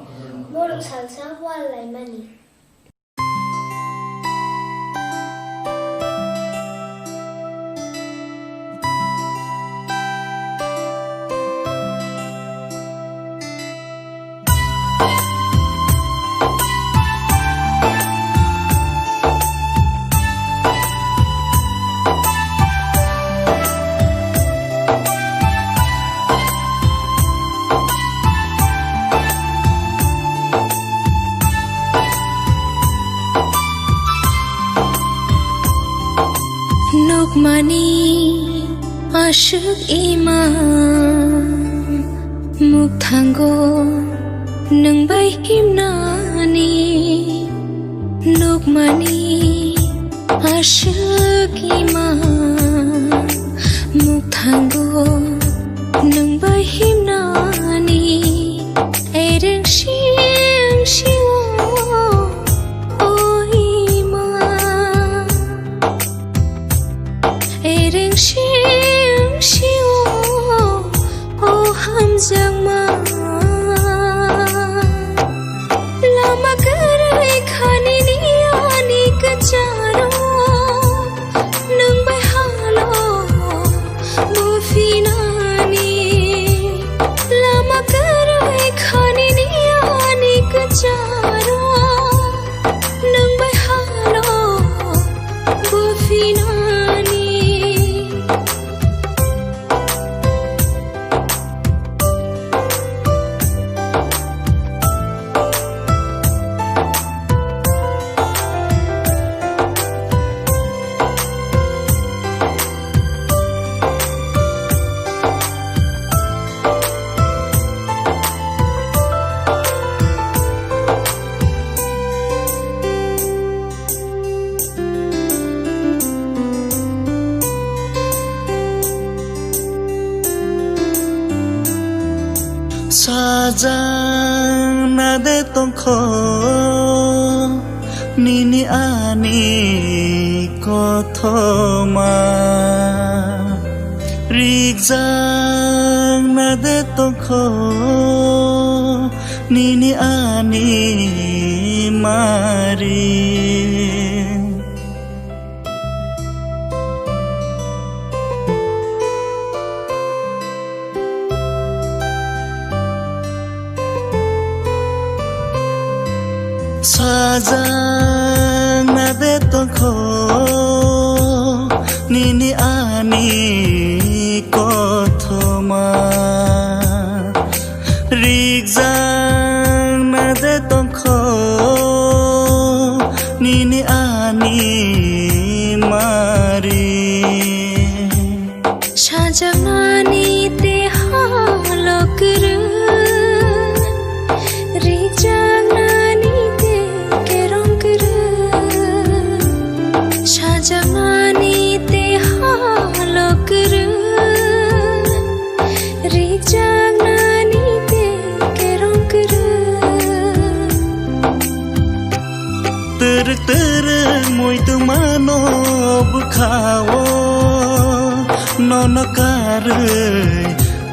Borok salsa walay mani.
Mani aşık iman Mukthango nang bay himnani Nukmani aşık iman Mukthango nang bay himnani Ereng shing shiwo Ereng shing shiwo o hamjang ma lama karai khani ni ani kacharo nang bai halo mufinani lama karai khani ni ani kacharo nang bai halo mufinani
Sajang nade tongkho nini ani kothoma Rijang nade tongkho nini ani mari Sajang nade tongkho nini ani kothoma Rijang nade tongkho nini ani mari
Sajang ani te halokr Rijang Sajangani te halokr Rijangani te kerongkr
Terek moi tu mano bukhawo nonakare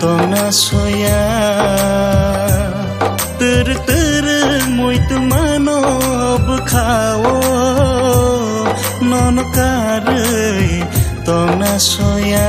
tona soya Terek moi tu mano bukhawo nonakare tona soya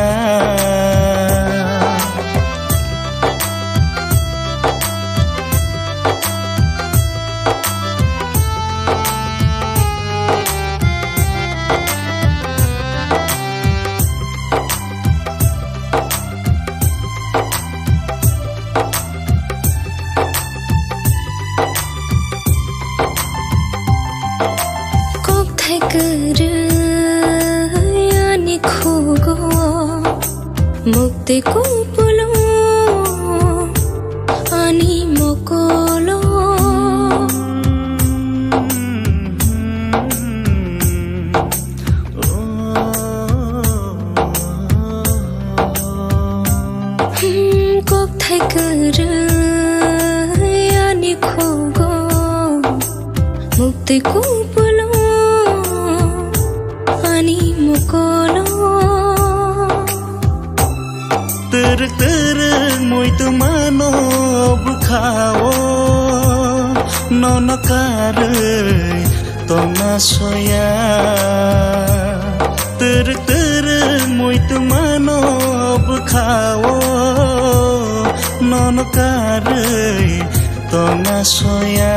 Mukti kupulo ani mokolo Kok thai kar ani khogo Mukti kupulo ani mokolo
muito manov khao nonokarei tona soya ter muito manov khao nonokarei tona soya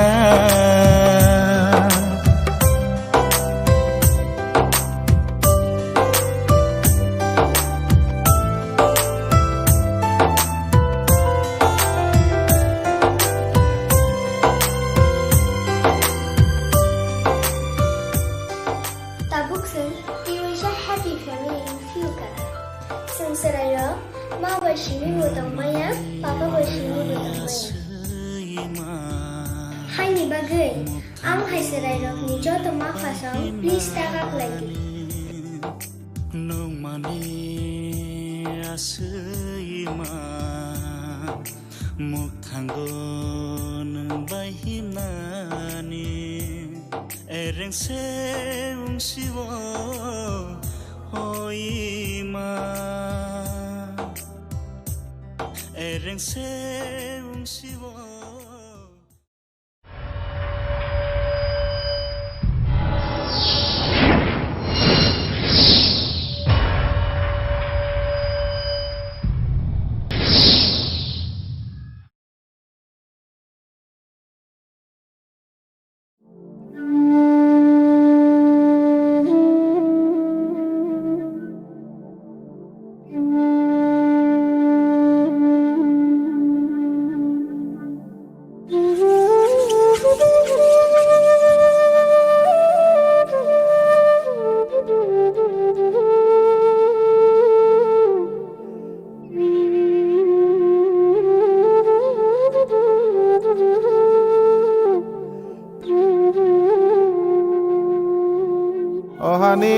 Tabuk sen, we wish a happy family in future. Sen seraya, ma bersini butang maya, papa bersini butang maya. Hai ni bagai, am hai seraya ni jo to mak pasang, please tagak lagi.
Nung mani asima muk thanggo nung bahimani ereng se siwo hoima ereng se siwo
ohani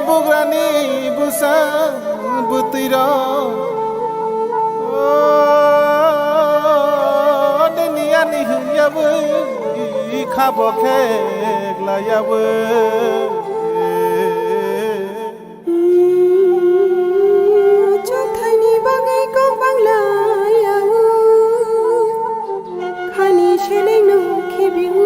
bugrani busa butiro deniani huyabu khabo kheglayabu
chokthani bagai ko banglayabu khani sheleng no khebiu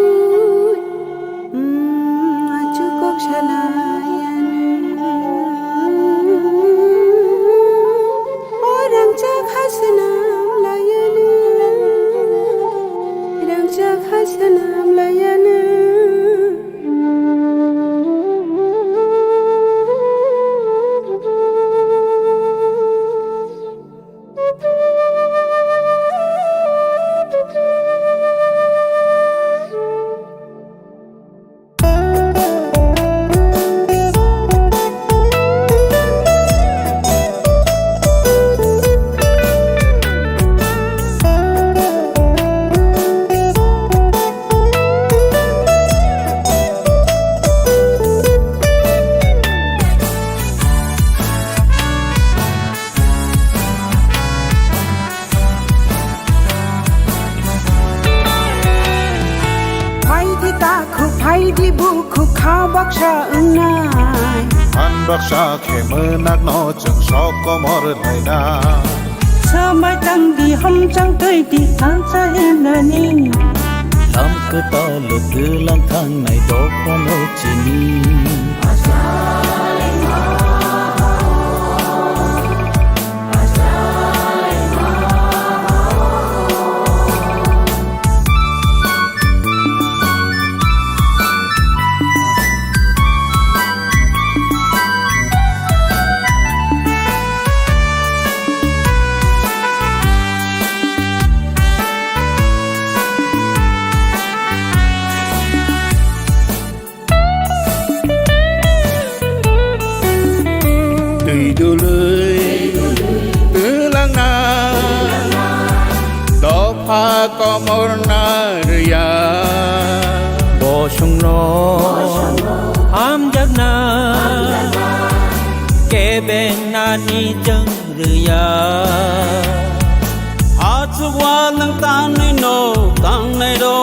An baksa kemenak no jeng sok komor laina
Samai tang di hom chang tơi di an sa henani Lam ke ta lu ke lang thang nai do kono chini
komor naria
Bosung no am jak na Kebeng na ni jeng ria Atsukwa nang tang nai no tang nai do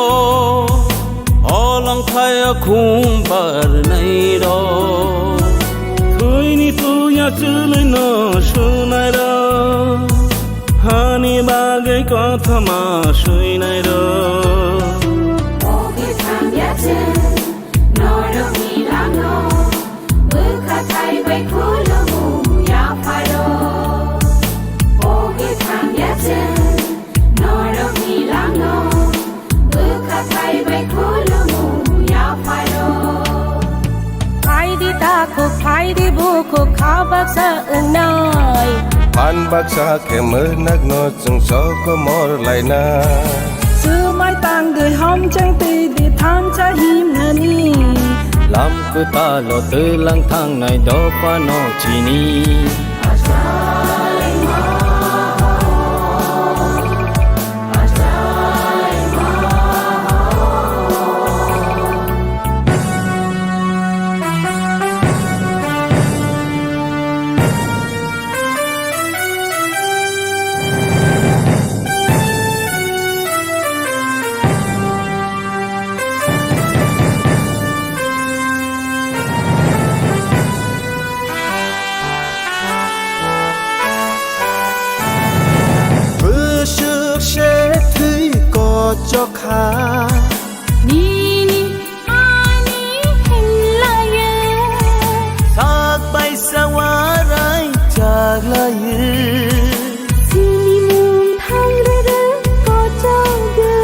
Olang thaya khum bar nai do Thui ni tu ya chulai no su nai do बागै कथामा सुइनाय र
Faidi buku kabak sa unay
Pan baksa ke menak no chung so ko mor lai na
Sư mai tang de hom chang ti di tham cha him ngani Lam ku ta lo tư lang thang này do pa no chi ni
cho khá
Ni ni ani hình la ye
Thác bay xa hóa rai chạc la ye
Sini mung thang ra ra có chang ge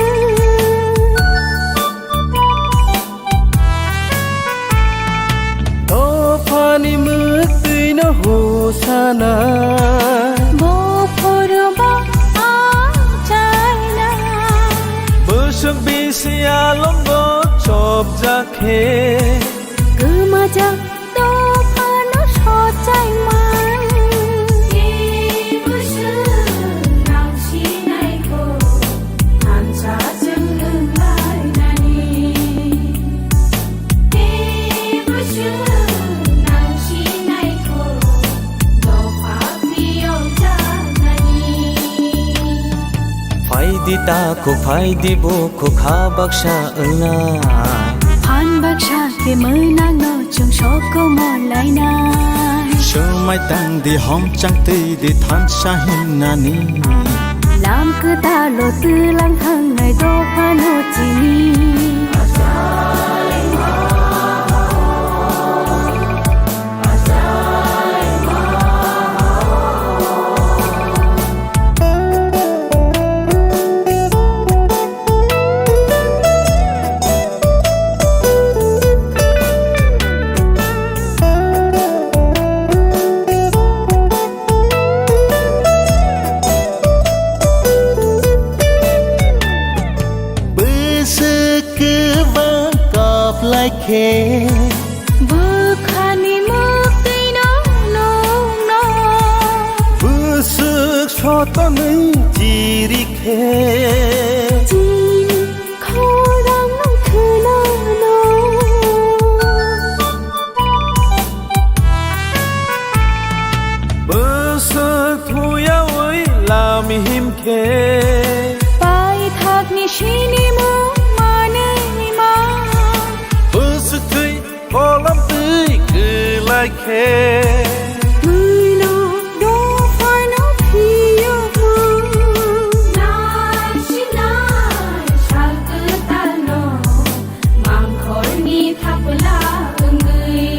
Tô phani mực tùy nó hồ sa na
Bo phoro ba
Sương bi xia lom đó chộp ra khê
cứ mà chắc đâu pha nó so trái mang đi bữa xưa nào chi này cô hàn cha chân lưng lại nani đi bữa xưa nào chi này cô đâu pha phi ông cha nani
Phải đi ta cô phải đi bộ cô khá bác sa na
Phan bác sa ke mới nang no chung so ko mo lại na
Sư mai tang đi hom chang ti đi than sa him nani
làm cứ ta lo tư lang thang này do pha no chi ni
khê
bơ khani mơ tây nó nông nó
bơ sức cho ta nấy chỉ đi khê
chỉ khó đang nông khơi nó
bơ sức thu ya ơi làm him khê
pai thác ni shini mơ mà nei mà
bơ sức tươi có lắm tươi cứ lại khê
người nó đâu phải nó phi yêu thương nai shi nai chal cứ ta no mang khói ni thắp lá người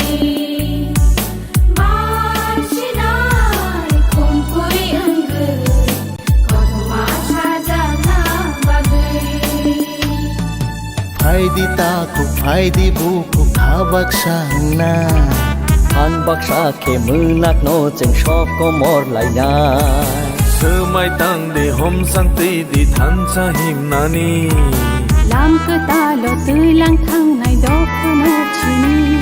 mang shi nai không vui người còn mà cha cha na bagai
phải đi ta cũng phải đi bu cũng khá bác sang na
Phan bác sa ke mư nát no cheng shop ko mor lai na
Sư mai tang để hôm sang ti đi than cha him nani
làm cứ ta lo tươi lang thang này đó có nó chi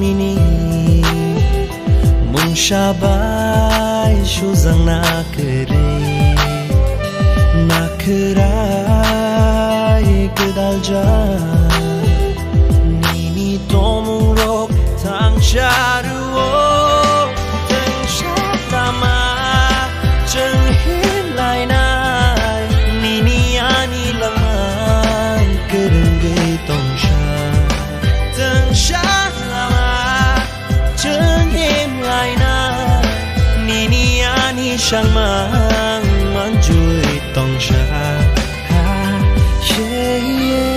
nini mung shabai shuzang nakrai kedalja nini tomung rok tang charuo teng shatama cheng hin lai nai nini ani lamang kerenge tong sha teng shatama cheng hin lai nai nini ani shang mang man chui tong sha ha yeah.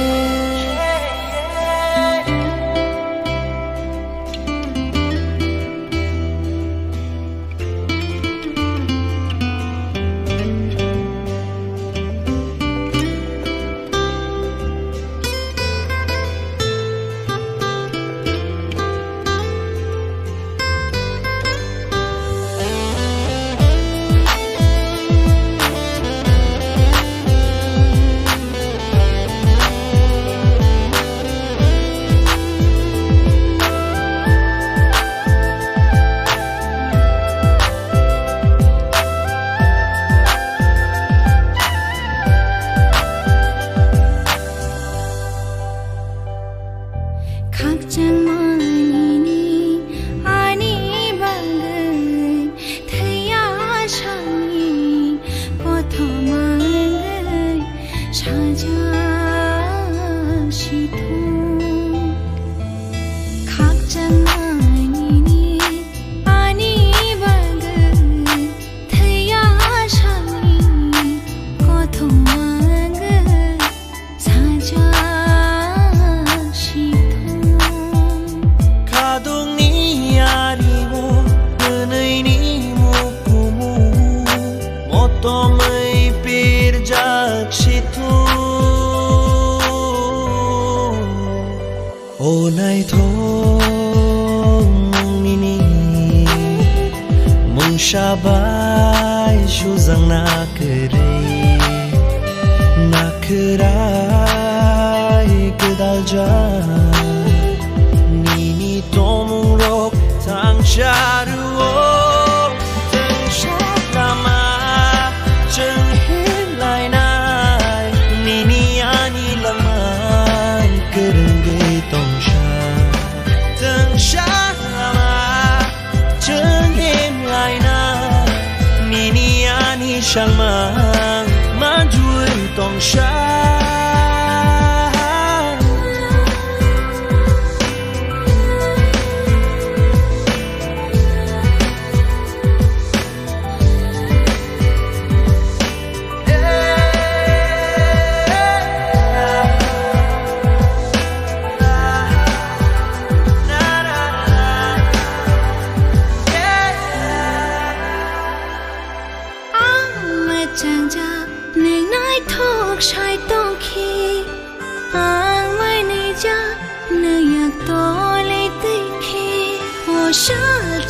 Shabai shuzang nakrai kedalja nini tomung rok tang charuo teng shatama cheng hin lai nai nini ani lamang kerenge tong sha teng shatama cheng hin lai nai nini ani shang mang man chui tong sha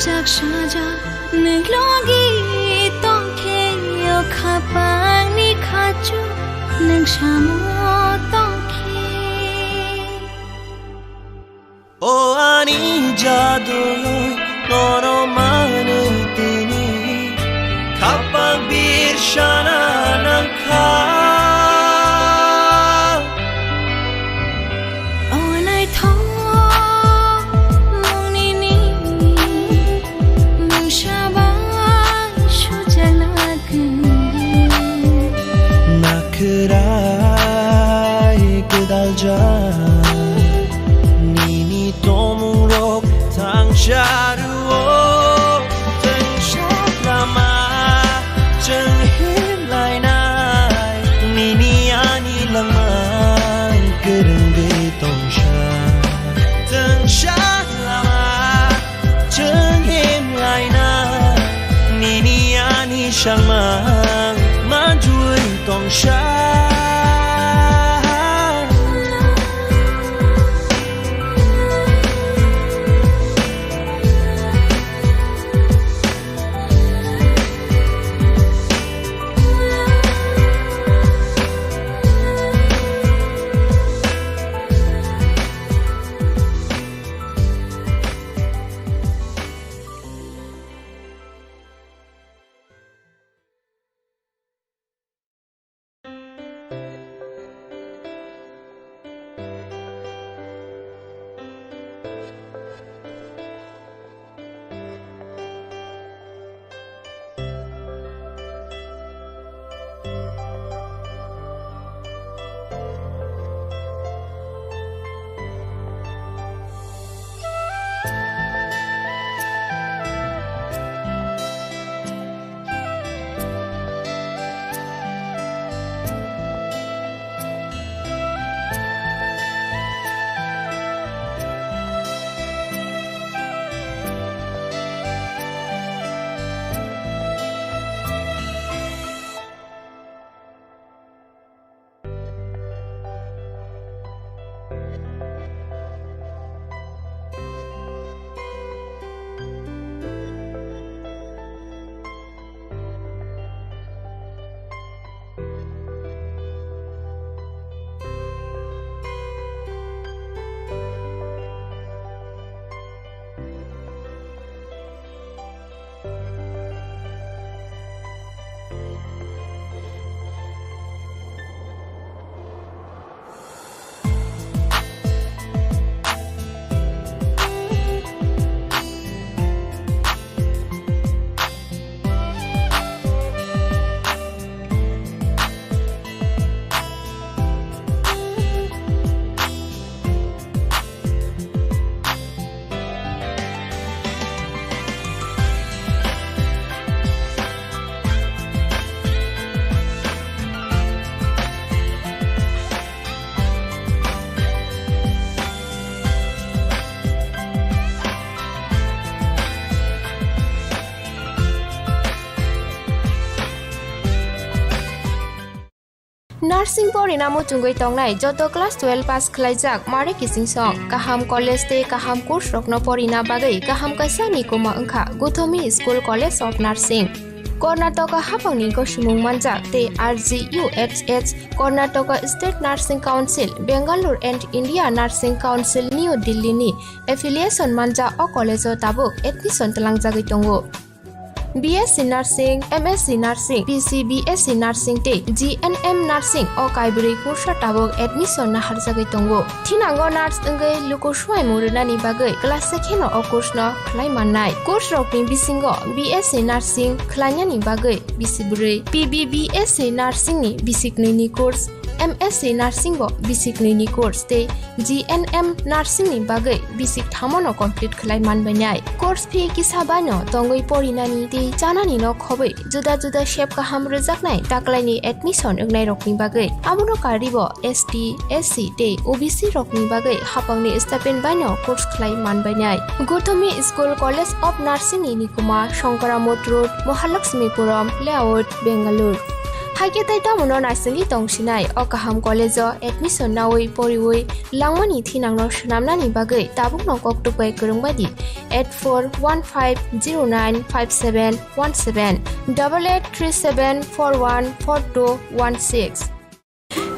จากชาจาหนึ่งโลกีต้องเคยข้าปังนี่ข้าจูหนึ่งชาโมต้องเค
โออานิจาดูโนโนมานุตินีข้าปังบิรชานานังคาnini tomung rok tang charuo teng shatama cheng hin lai nai nini ani lamang kerenge tong sha teng shatama cheng hin lai nai nini ani shang mang man chui tong sha
Nursing Porinamo Tungoi Tongnai, Joto Class 12 Pass Klaijak, Mare Kissing Song, Kaham College Te Kaham Course Rokno Porina Bagai, Kaham Kaisa Nikoma Angka, Guthomi School College of Nursing. Karnataka Hapangni Goshimung Manjak Te RGUHH, Karnataka State Nursing Council, Bangalore and India Nursing Council New Delhi ni affiliation manja o college o tabuk admission talangjagoi tongo. BSc Nursing, MSc Nursing, PC BSc Nursing te GNM Nursing o kaibri kursa tabok admission na harjagoi tongo. Thinango nurse engai luko swai murunani bagai class sekheno o course no khlai mannai. Course rokni bisingo BSc Nursing khlainani bagai bisibrai, PBBSc Nursing ni bisikni ni course, MSc Nursing bo bisikni ni course te GNM Nursing ni bagai bisik thamono complete khlai manbainai. Course fee kisabano tongoi porinani te janani no khobai juda juda shape kaham rejaknai taklaini admission engnai rokni bagai amono karibo ST SC te OBC rokni bagai hapangni stipend baino course khlai manbainai. Guthomi School College of Nursing ni Nikuma Shankaramot Road Mahalakshmipuram Layout Bangalore. Haiketai tamuno naisali tongsinai o kaham college o admission nawai poriwai langmani thinangno shnamnani bagai tabukno koktupai kurungbadi 8415095717 8837414216.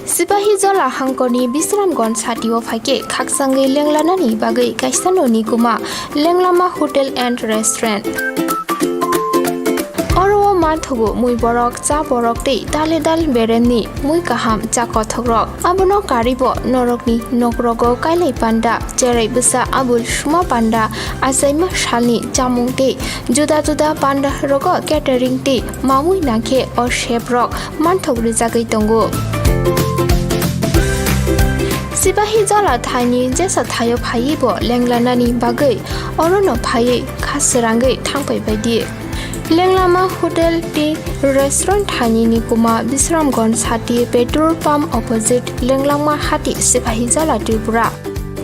Sipahi Jola Hangkoni Bisramganj Hatio Phake Khaksangai Lenglanani bagai kaisano Nikuma Lenglama Hotel and Restaurant. Oro manthugo mui borok cha borok te dale dal bereni mui kaham cha kothogrok abono karibo norokni nokrogo kailai panda cherai busa abul shuma panda asaima shalni jamung te juda juda panda rogo catering te mamui nakhe or chef rock manthogri jagai tongo. Sipahi Jola Thani Jesa Thayo Phaibo Lenglanani bagai orono phai khasrangai thangpai baidi. Lenglama Hotel Tea Restaurant Thani Nikuma Bisramganj Hati Petrol Pump opposite Lenglama Hati Sipahi Jola Tripura.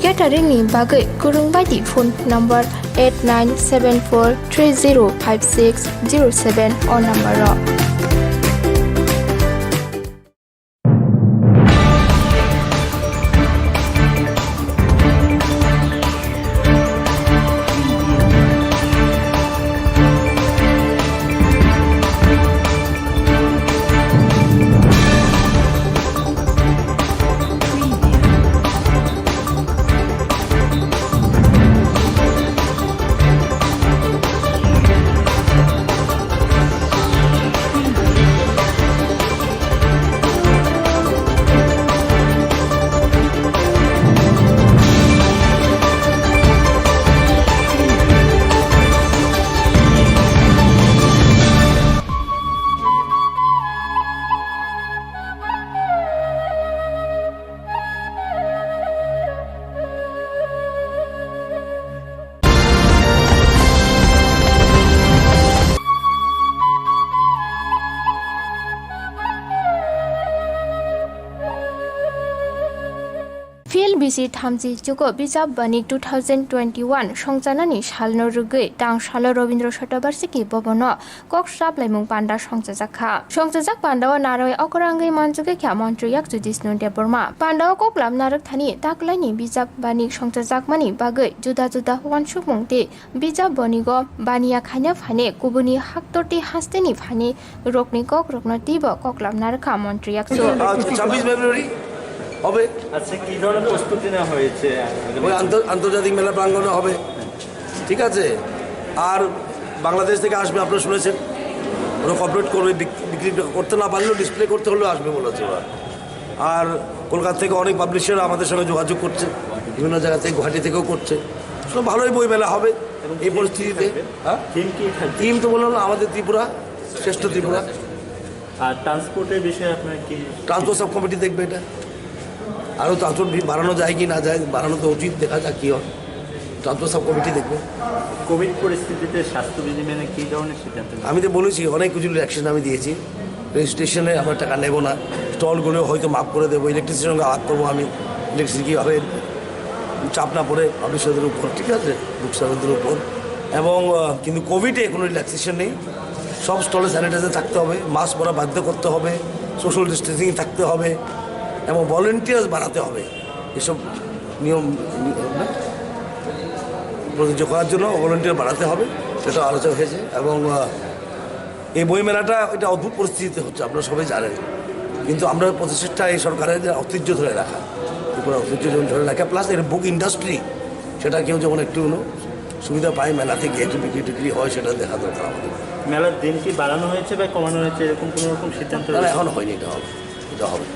Catering ni bagai kurungbadi phone number 8974305607 or number. BC Thamji Chuko Bijab Banik 2021 Songjanani Shalno Rugai Dang Shalo Robindro Shatabarsiki Bobono Kok Shrap Laimung Panda Songjajakha Songjajak Pandawa Naroi Okorangai Manjuge Kya Montriyak Judisnu Deborma Pandawa Kok Lam Narak Thani Taklani Bijab Banik Songjajak Mani Bagai Juda Juda Wansuk Mungte Bijab Bonigo Bania Khanya Phane Kubuni Haktorti Hasteni Phane Rokni Kok Rokna Tibo Kok Lam Narakha Montriyak
26 February হবে
আচ্ছা কি ধরনের প্রস্তুতি নেওয়া হয়েছে
ওই আন্তর্জাতিক মেলা প্রাঙ্গণে হবে ঠিক আছে আর বাংলাদেশ থেকে আসবে আপনারা শুনেছেন ওরা কর্পোরেট করবে বিক্রি করতে না পারলেও ডিসপ্লে করতে হলেও আসবে বলেছে ওরা আর কলকাতা থেকে অনেক পাবলিশার আমাদের সঙ্গে যোগাযোগ করছে বিভিন্ন জায়গা থেকে গুয়াহাটি থেকেও করছে সব ভালোই বই মেলা হবে এই পরিস্থিতিতে হ্যাঁ টিম তো বললাম আমাদের ত্রিপুরা শ্রেষ্ঠ ত্রিপুরা
আর ট্রান্সপোর্টের বিষয়ে আপনার কি
ট্রান্সপোর্ট সাব কমিটি দেখবে এটা আরও ট্রান্সপোর্ট বাড়ানো যায় কি না যায় বাড়ানো তো উচিত দেখা যাক কী হয় ট্রান্সপোর্ট সাব কমিটি দেখবে
কোভিড পরিস্থিতিতে স্বাস্থ্যবিধি মেনে কী ধরনের সিদ্ধান্ত
আমি তো বলেছি অনেক কিছু অ্যাকশন আমি দিয়েছি রেজিস্ট্রেশনে আমার টাকা নেব না স্টলগুলো হয়তো মাফ করে দেবো ইলেকট্রিসিটির সঙ্গে হাত করবো আমি ইলেকট্রিসিটি কীভাবে চাপ না পড়ে পাবলিশারদের উপর ঠিক আছে বুকসারদের উপর এবং কিন্তু কোভিডে কোনো রিল্যাক্সেশন নেই সব স্টলে স্যানিটাইজার থাকতে হবে মাস্ক পরা বাধ্য করতে হবে সোশ্যাল ডিস্টেন্সিং থাকতে হবে এবং ভলেন্টিয়ার্স বাড়াতে হবে এসব নিয়ম প্রযোজ্য করার জন্য ভলেন্টিয়ার বাড়াতে হবে সেটা আলোচনা হয়েছে এবং এই বইমেলাটা এটা অদ্ভুত পরিস্থিতিতে হচ্ছে আপনারা সবাই জানেন কিন্তু আমরা প্রচেষ্টা এই সরকারের যে ঐতিহ্য ধরে রাখা এরপরে ঐতিহ্য যেমন ধরে রাখা প্লাস এর বুক ইন্ডাস্ট্রি সেটা কেউ যেমন একটু সুবিধা পায় মেলা থেকে একটু বিক্রি টিক্রি হয় সেটা দেখা দরকার আমাদের
মেলার দিন কি বাড়ানো হয়েছে বা কমানো হয়েছে এরকম কোনো রকম সিদ্ধান্ত
এখন হয়নি এটা হবে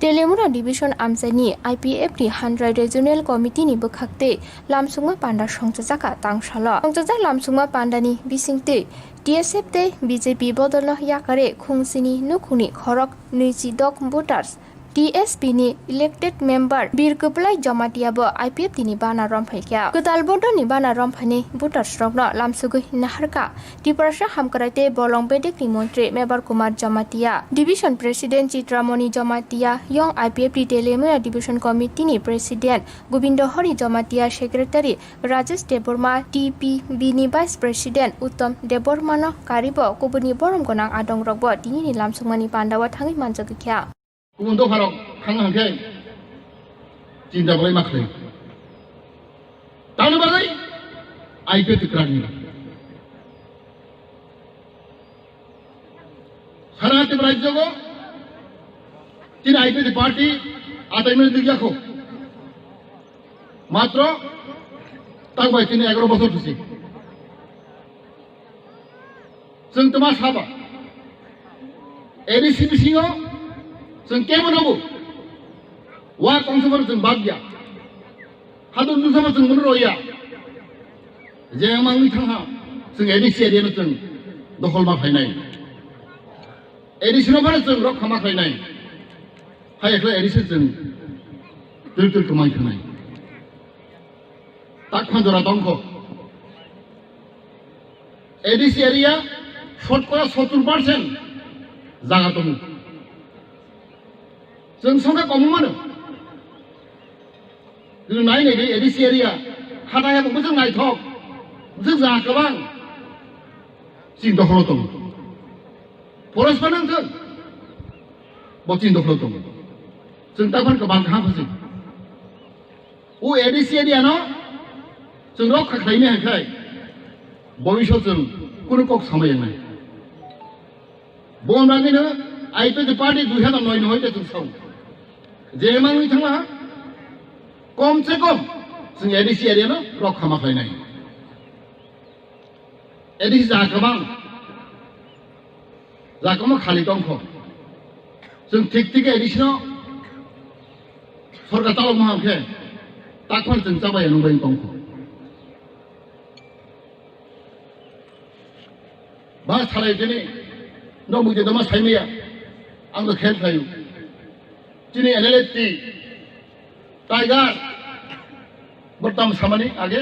Telemura Division Amsani IPF di Handrai Regional Committee ni bekhakte lamsunga panda songchajaka tangshala songjajak lamsunga pandani bisingte TSF te BJP bodolno yakare khungsini nukhuni khorok 26 voters TSP ni elected member Bir Kuplai Jamatiabo IPF ni bana romphaikya Kutal bodo ni bana romphani voters rokno lamsugui naharka Tiprasha hamkarate bolong bedek ni montri Mebar Kumar Jamatia Division President Chitramoni Jamatia Young IPF Telemura Division Committee ni President Gobindo Hori Jamatia Secretary Rajesh Deborma TPB ni Vice President Uttam Debormano Karibo Kubuni Borom Gonang Adong Rokbo Tini ni lamsungmani pandawa thangi manjagikya
Untuk harap kangen ke, cinta boleh maklum. Tahu bagai, IPF kerana. Saran itu berarti juga, cina IPF parti atau ini juga ko. Matra, tak baik cina 11 বছর tu. Sentema sahabat. ADCB singo. जों केमन हबो वा कंसमर जों बाग्या हादर नुसमा जों मन रया जे मांगि थांहा जों एडिसि एरियानो जों दखल मा फायनाय एडिसिनो बारे जों रखा मा फायनाय हायखला एडिसि जों दुल कमाय थानाय ताक फाजरा दंख एडिसि एरिया शतकरा 70% जागा दं जों संख्या कम मोनो जों नायनाय दे एडिसि एरिया हादायाबो मोजां नायथक जों जा गोबां सिन दखल दं फरेस्टफोरजों बचिन दखल दं जों दाफोर गोबां हाफोसै उ एडिसि एरिया न जों रखा खालायनो हायाखै भबिष्यत जों कुनु कक सामलायनाय बनराङैनो आइपिएफ पार्टी 2009 हयते जों साव जे मांगि थांला कम से कम जों एडिसि एरियानो रखा माखायनाय एडिसि जागोमा खालि दंख जों थिक एडिसिनो सरकार तालुक माहाखे ताकफोर जों जाबाय नुबाय दंख बा सालाय दिनै नमुजे दमा साइमेया आंगो खेल थायो दिनै एनएलएटी टाइगार बर्तम सामानि आगे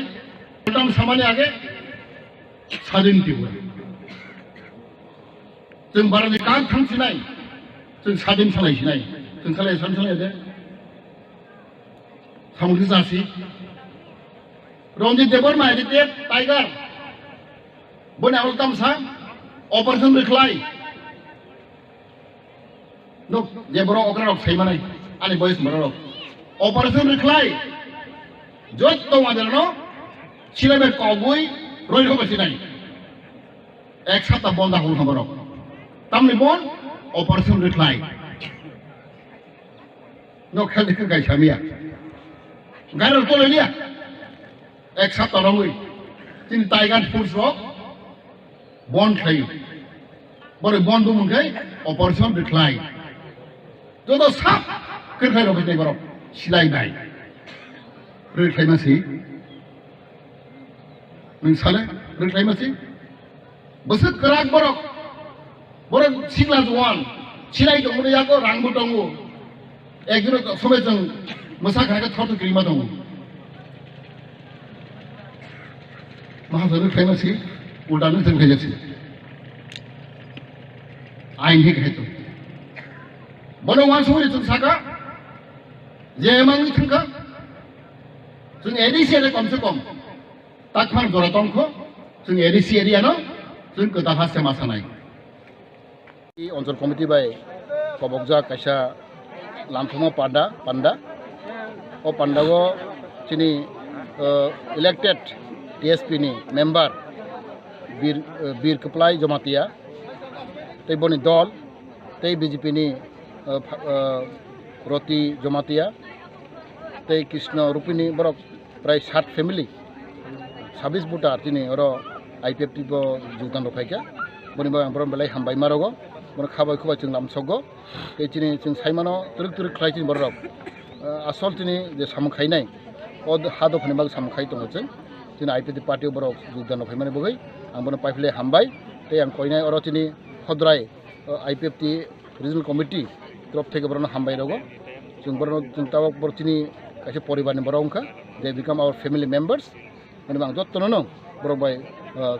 स्वाधीन दिवस जों बारानि कान थांसिनाय जों स्वाधीन सालायसिनाय जों सालाय दे सामुद्रि जासि रंजित देबरमा एडिटेड टाइगार बना उल्टाम सा operation रिख्लाय No, dia borong okra sai manai. Ani boys borong. Operation reclay. Jot to ada no. Sila be kobui roi ho basi nai. Ek sata bonda hul hamoro. Tamni bon operation reclay. No khal dikh gai samia. Gairo to lelia. Ek sata ramui. Tin tiger force rock. Bond khai. Bore bond du mungai operation reclay. Jodoh sab kerja robek ni borok silai nai, reklay masih, misalnya reklay masih, besar kerak borok singla jual, silai tu mula jago rangbu tunggu, ekor sampai jeng masak harga thot kerima tunggu, mahal reklay masih, udah nih reklay masih, aing hik itu. Bono wan suri tu saka, je emang itu kan, जों ADC area कम से कम ताकमान जरतंख जों ADC area न जों गोदाहा सेमा सानाय
অঞ্চল committee by কবকজা কাইসা লামথমা পান্ডা ও পান্ডাগো চিনি elected TSP নি member বীর কপলাই জমাতিয়া তৈ বনি দল তৈ বিজেপি নি রতি জমাতিয়া তৈ কৃষ্ণ রূপিনী বরক প্রায় 60 ফ্যামিলি 26 ভোটার চিনি ওর আইপিএফটি যোগদান রখাইকা বনি বরম বেলাই হামবাই মারগো বন খাবাই খুবাই जों लामसगो ते चिनि जों साइमानो तुरुक खलाय चिनि बरक आसल चिनि जे सामखायनाय ओ हादो फनि बाग सामखाय दङ जों आइपिडि पार्टी बरक योगदान फैमाने बगै आं बन पाइफले हामबाय ते आं कयनाय अर चिनि खद्राय आइपिएफटी रिजनल कमिटी तरफ থেকে बरन हामबाय रगो जों बरन जों तावक बर चिनि कासे परिबारनि बरंखा दे बिकम आवर फैमिली मेंबर्स माने बां जत्तनो बरक बाय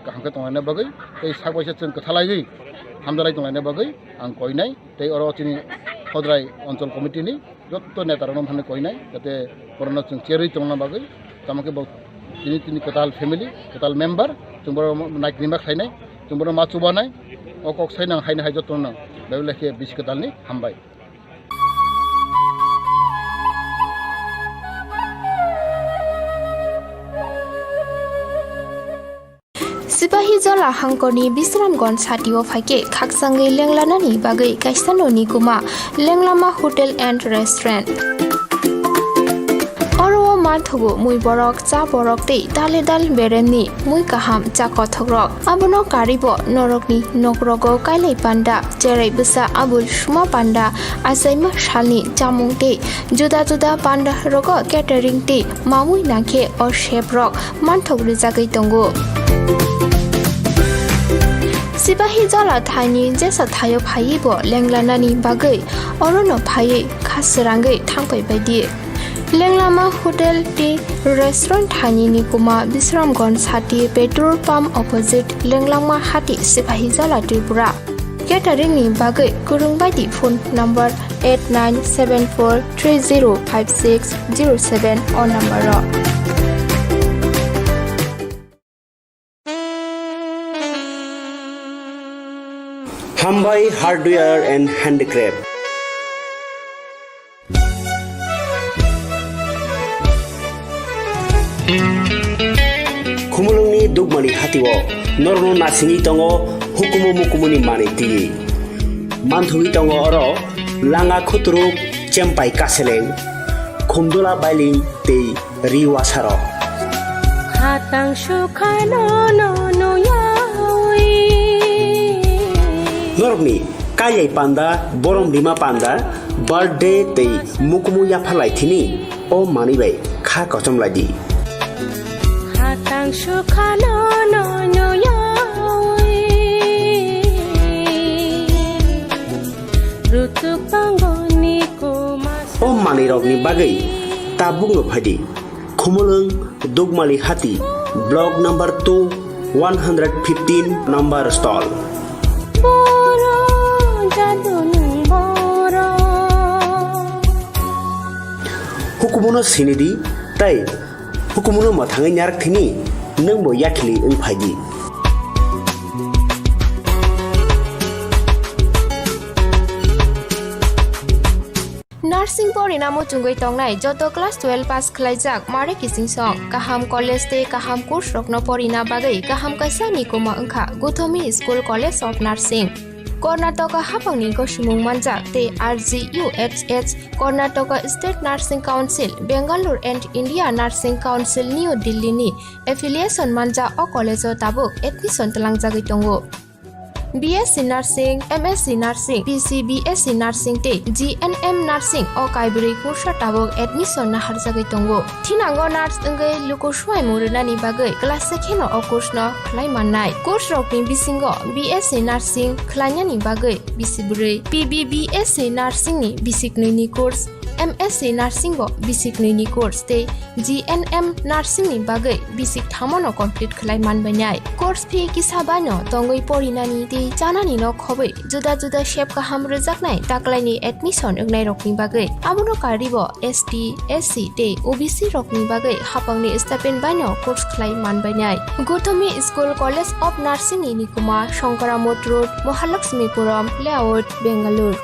काहांखा तंगायना बगै ते सागबायसे जों कथालायगै हामदालाय दंलायना बागै आं कयनाय तै अर चिनि खद्राय अञ्चल कमिटिनि जत्त नेतारनो फाने कयनाय जाते बरनो जों चेरै दंना बागै तामाके चिनि कताल फेमिली कताल मेम्बार जों बर नायकनिमा खायनाय जों बर माचुबानाय अकक साइनां हायना हाय जत्तनो बेबलाखे बिस कतालनि हामबाय
सिपाही जला हांकरनि बिश्रामगन साथियाव फाइके खाकसांगै लेंलानानि बागै काइसाननि गुमा लेंलामा होटेल एंड रेस्टुरेंट अरो माथगु मुइ बरक चा बरक तै दाले दाल बेरेमनि मुइ काहाम चा कथग्रक आबनो कारिबो नरकनि नगरगो काइलै पान्डा जेरै बुसा आबुल सुमा पान्डा आसाइमा सालनि जामुं तै जुदा जुदा पान्डा रगो केटारिं तै मामुइ नाखे अ शेफरक मानथग्रि जागै दंगो सिपाही जला थाइनि जेसा थायो फाइबो लेंलानानि बागै अरनो फायै खासरांगै थांबाय बायदि लेंलामा होटेल टी रेस्टुरेंट थाइनि गुमा बिश्रामगन साथि पेट्रोल पाम्प अपोजिट लेंलामा हाति सिपाही जला त्रिपुरा केटारिंनि बागै गुरुं बायदि फोन नम्बर 8974305607 अ नम्बर
हामबाय हार्डवेयर एंड हैंडक्राफ्ट खुमुलुंनि दुगमानि हातिओ नरनो नासिनि दंगो हुकुमु मुकुमुनि मानिति मानथुनि दंगो अरो लांगा खुतरुक चेम्पाइ कासेलें खुमदुला बाइलिं ते रिवासारो
हातां सुखानो नो यावै
नरकनि कायै पान्दा बरम बिमा पान्दा बर्थडे तै मुकुमु याफालाइथिनि ओ मानिबाय खा कचमलादि
हातां सुखानो नो यावै रुतु पांगनि कुमा
ओ मानिरगनि बागै ताबुंग फादि खुमुलुं दुगमाली हाति ब्लॉक नंबर 2 115 नंबर स्टॉल हुकुमुनो सिनिदि तै हुकुमुनो मथाङै नारकथिनि नोंबो याखिलि ओंफायदि
नार्सिं परिणामो चुंगै तंगनाय जतो क्लास 12 पास खलाइजाक मारे किसिं सं काहाम कॉलेज ते काहाम कोर्स रखनो परिना बागै काहाम काइसानि कोमा ओंखा गुथोमी school college of nursing Karnataka हाफांनि गसुमुं मानजाक ते RGUHH Karnataka state nursing council Bengaluru and India nursing council New Delhi नि एफिलिएशन मानजा अ कॉलेजो ताबुक एडमिशन तलांगजागै दंगो BSc Nursing, MSc Nursing, BSc Nursing te GNM Nursing o kaibri kursa tabok admission na harjagai tongo. Thinango nurse engai luko swai murunani bagai class sekheno o course no khlai mannai. Course rokni bisingo BSc Nursing khlainani bagai bisibrei. PBBSc Nursing ni bisiknoi ni course MSc Nursing bo basic ni course te GNM Nursing ni bagai basic thamono complete khlai manbainai course fee kisabano tongoi porinani te janani no khobai juda juda shape ka ham rejaknai taklai ni admission ungnai rokni bagai abuno karibo ST SC te OBC rokni bagai hapangni stipend bano course khlai manbainai Gothomi School College of Nursing ni Nikuma Shankaramot Road Mahalakshmipuram Layout Bangalore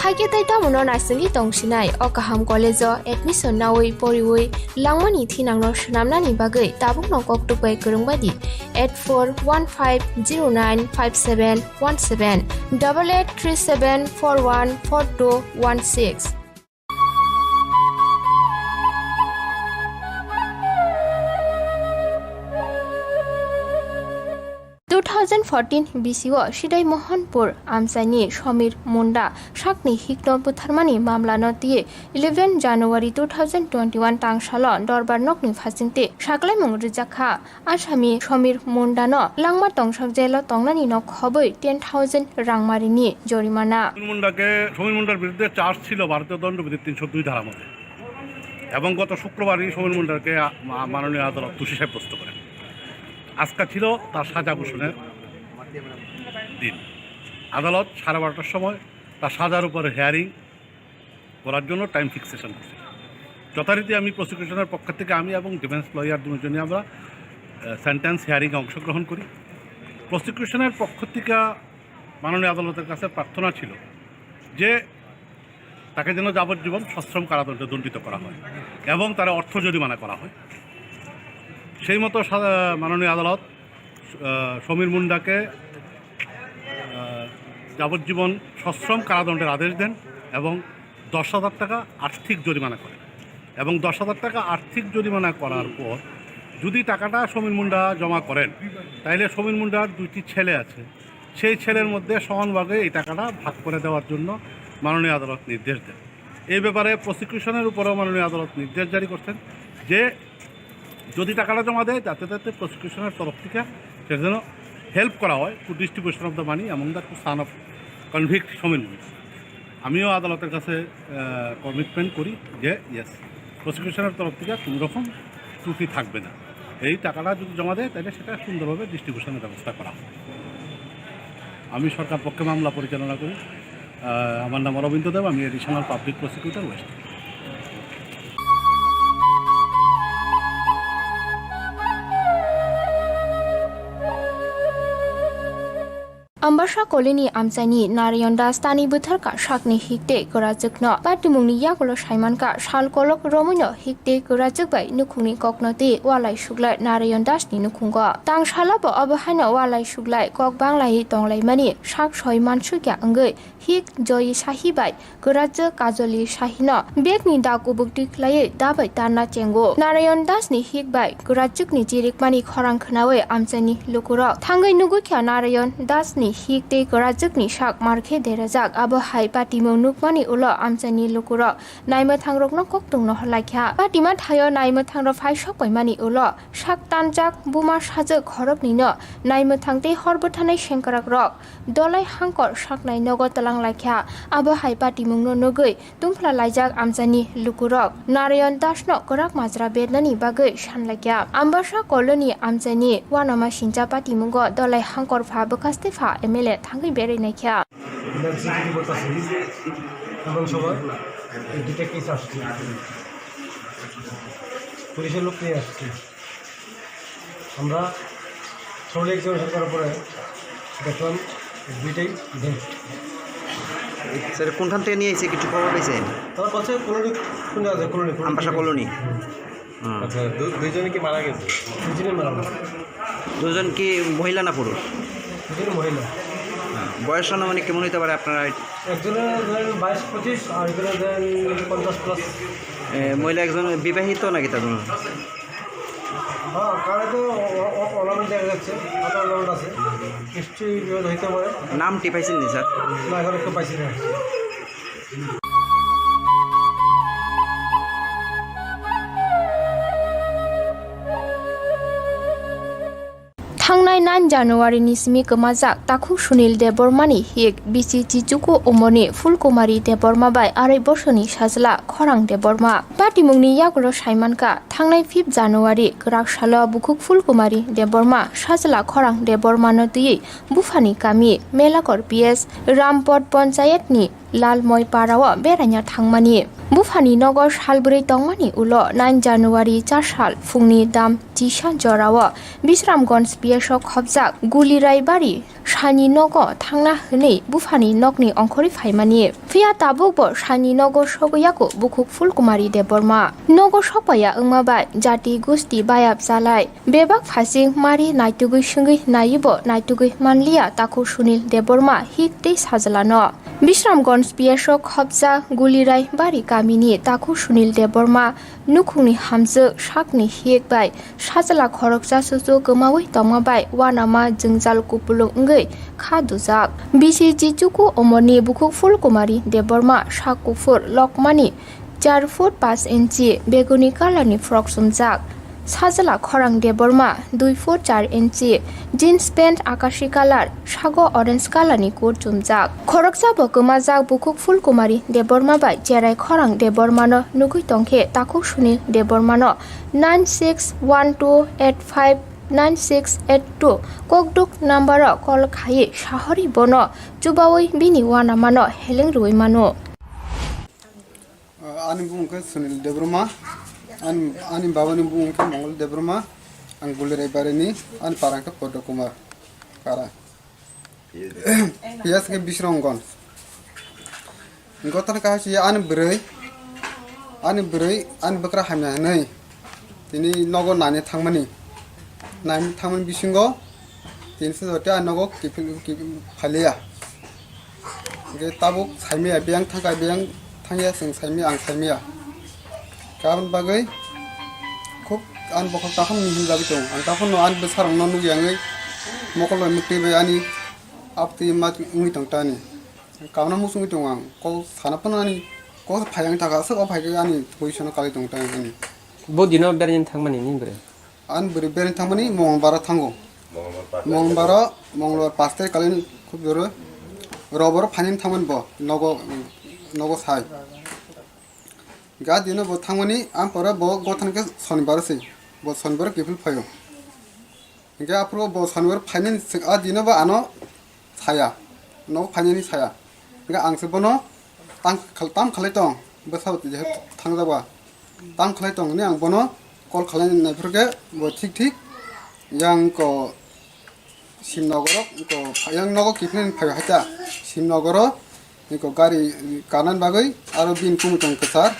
Haike taita mono narsingi tongsinai Okaham College admission nawai poriwai langmani thinangno shnamnani bagai tabuk no koktupai kurungbadi 8415095717 8837414216 2014 BCO Shidai Mohanpur Amsani Shomir Munda Shakni Hikno Butharmani Mamla Notie 11 January 2021 Tang Shalon Dorbar Nokni Fasinte Shaklai Mung Rijakha Ashami Shomir Munda no Langma Tongshak Jelo Tongnani no Khoboi 10,000 Rangmarini Jorimana
Samir মুন্ডার বিরুদ্ধে charge ছিল ভারতীয় দণ্ডবিধির 302 ধারা মতে এবং গত শুক্রবারই সমীর মুন্ডাকে মাননীয় আদালত দোষী সাব্যস্ত করেন আজকে ছিল তার সাজা ঘোষণের দিন আদালত 12:30টার সময় তার সাজার উপরে হেয়ারিং করার জন্য টাইম ফিক্সেশন করছে যথারীতি আমি প্রসিকিউশনের পক্ষ থেকে আমি এবং ডিফেন্স লয়ার দুজনই আমরা সেন্টেন্স হিয়ারিংয়ে অংশগ্রহণ করি প্রসিকিউশনের পক্ষ থেকে মাননীয় আদালতের কাছে প্রার্থনা ছিল যে তাকে যেন যাবজ্জীবন সশ্রম কারাদণ্ডে দণ্ডিত করা হয় এবং তার অর্থ জরিমানা করা হয় সেই মতো মাননীয় আদালত সমীর মুন্ডাকে যাবজ্জীবন সশ্রম কারাদণ্ডের আদেশ দেন এবং 10,000 টাকা আর্থিক জরিমানা করেন এবং 10,000 টাকা আর্থিক জরিমানা করার পর যদি টাকাটা সমীর মুন্ডা জমা করেন তাহলে সমীর মুন্ডার 2টি ছেলে আছে সেই ছেলের মধ্যে সমানভাগে এই টাকাটা ভাগ করে দেওয়ার জন্য মাননীয় আদালত নির্দেশ দেন এই ব্যাপারে প্রসিকিউশনের উপরেও মাননীয় আদালত নির্দেশ জারি করছেন যে যদি টাকাটা জমা দেয় যাতে যাতে প্রসিকিউশনের তরফ থেকে সেটা যেন হেল্প করা হয় to distribution of the money among the two son of convict Samir Munda আমিও আদালতের কাছে কমিটমেন্ট করি যে ইয়েস প্রসিকিউশনের তরফ থেকে কোনো রকম ত্রুটি থাকবে না এই টাকাটা যদি জমা দেয় তাহলে সেটা সুন্দরভাবে ডিস্ট্রিবিউশনের ব্যবস্থা করা হয় আমি সরকার পক্ষে মামলা পরিচালনা করি আমার নাম অরবিন্দ দেব আমি additional public prosecutor West
Ambasha Kolini Amsani Narayonda Stani Butharka Shakni Hikte Kurajukno Patimuni Yakolo Shaimanka Shalkolok Romino Hikte Kurajubai Nukuni Koknote Walai Shuglai Narayondashni Nukungo Tang Shalabo Abahana Walai Shuglai Kok Banglai Tonglai Mani Shak Shoi Manshuka Angui Hik Joy Shahibai Kurajuk Kazoli Shahino Bekni Dakubuk Diklai Dabai Tana Chengo Narayondashni Hikbai Kurajukni Jirikmani Korang Knawe Amsani Lukuro Tangai Nugukia Narayon Dasni Hikte Kurajukni Shak Marke Derajak Abo Hai Patimo Nukmani Ulo Amsani Lukuro Naima Tangrok no Koktung no Halakya Patima Tayo Naima Tangro Fai Shok Mani Ulo Shak Tanjak Buma Shajak Horok Nino Naima Tangte Horbotanai Shenkarak Rock Dolai Hankor Shak Nai Nogo Talang Lakya Abo Hai Patimo no Nogui Tumpla Lajak Amsani Lukurok Narayon Dashno Korak Mazra Bednani Bagai Shanlakya Ambasha Koloni Amsani Wanama Shinja Patimungo Dolai Hankor Fa Bukaste Fa MLA থাঙ্গি বেরে নাইখ্যা
এবং সবার দুটা case আসছে পুলিশের লোক নিয়ে আসছে আমরা থ্রোলি এক্সামিনেশন করার পরে দেখলাম দুইটাই ডেট
স্যার কোনখান থেকে নিয়ে এসে কিছু খবর পেয়েছেন
তার কাছে কোন আছে কলোনি
আমবাসা কলোনি
আচ্ছা দুইজনে কি মারা গেছে দুইজনে মারা গেছে
দুজন কি মহিলা না পুরুষ
দুজন মহিলা
বয়স মানে কেমন হইতে পারে আপনারা
একজনের ধরেন 22-25 আর একজনের ধরেন 50+।
মহিলা একজন বিবাহিত নাকি তার জন্য
হ্যাঁ কারে তো অর্নামেন্ট দেখা যাচ্ছে হাতে অর্নামেন্ট আছে নিশ্চয়ই বিবাদ হইতে পারে
নামটি পাইছেন নি স্যার
না এখন একটু পাইছি না
Tangnai 9 9 January ni simi kemajak Taku Sunil Debormani hik bisi Chichuku Omoni Fulkumari Deborma bai arai borsoni sajla khorang Deborma patimungni yagulo saimanka thangnai 5 January krak salo bukuk Fulkumari Deborma sajla khorang Deborma no tui bufani kami melakor PS Rampot Panchayat ni Lalmoi Parawa beranya thangmani Bufani Nogor Halburi Tongmani Ulo 9 January 4 sal Fungni Dam Tishan Jorawa Bisramgons Piesok Khobjak Gulirai Bari Shani Nogo Thangna Hni Bufani Nokni Ongkhori Phaimani Fia Tabukbo Shani Nogo Shogoyako Bukuk Fulkumari Deborma Nogo Shopaya Ungmabai Jati Gusti Bayap Jalai Bebak Phasing Mari Naitugui Shungui Naibo Naitugui Manlia Taku Sunil Deborma Hikte Sajalano Bisramgons Piesok Khobja Gulirai Bari Kamini Taku Sunil Deborma Nukungni Hamje Shakni Hik bai Sajala Khorokja Susu Gemawi Tongmabai Wanama Jengjal Kupulung Ngai Khadujak Bisi Jijuku Omoni Bukuk Fulkumari Deborma Shakufur Lokmani 4 foot 5 inchi Beguni Kalani Frog Sumjak Sajala Khorang Deborma 2 foot 4 inchi Jeans pant Akashi color Shago orange color ni coat chumjak Khoroksa Bokumajak Bukuk Fulkumari Deborma bai Jerai Khorang Deborma no Nugui Tongkhe Taku Sunil Deborma no 961285 9682 Kokduk number call khai Shahori Bono Jubawi Bini Wana Mano Heleng Rui Mano
Ani bungke Sunil Deborma Ani babani bungke Mongol Deborma Ang Gulirai Barani Ani Parangka Podo Kumar Kara Pias ke Bisrongon Gotan kahasi ani berai Ani bekra hamya nai Tini nogo nani thangmani Nani thangmani bisingo Tini sedote ani nogo kipil phalia Ge tabuk saimia biang thangka biang Thangya sing saimia ang saimia Kapan bagai Kuk an bokol tahun ni jabi tong ang tahun no an besar no nu yang mokol no mukti be ani apti mat ngi tong tani kauna musung tong ang ko sana pan ani ko phayang ta ga so phayga ani position kali tong tani ani
bo dino berin thangmani ni bre
an beri berin thangmani mongbara thango mongbara monglor 5 tarik kali khub jore robor phanin thangman bo nogo sai ga dino bo thangmani am pora bo gothan ke shonibar sei bo shonibar kipil phayo ga apro bo shonibar phainin a dino ba ano saya no phaini saya ga angse bono tam khalai tong bo sab je thangja ba tam khalai tong ni ang bono kol khalai nai phurge bo thik yang ko simnogoro ko yang nogo kipin phayo hata simnogoro ko gari kanan bagai aro bin kumutong kesar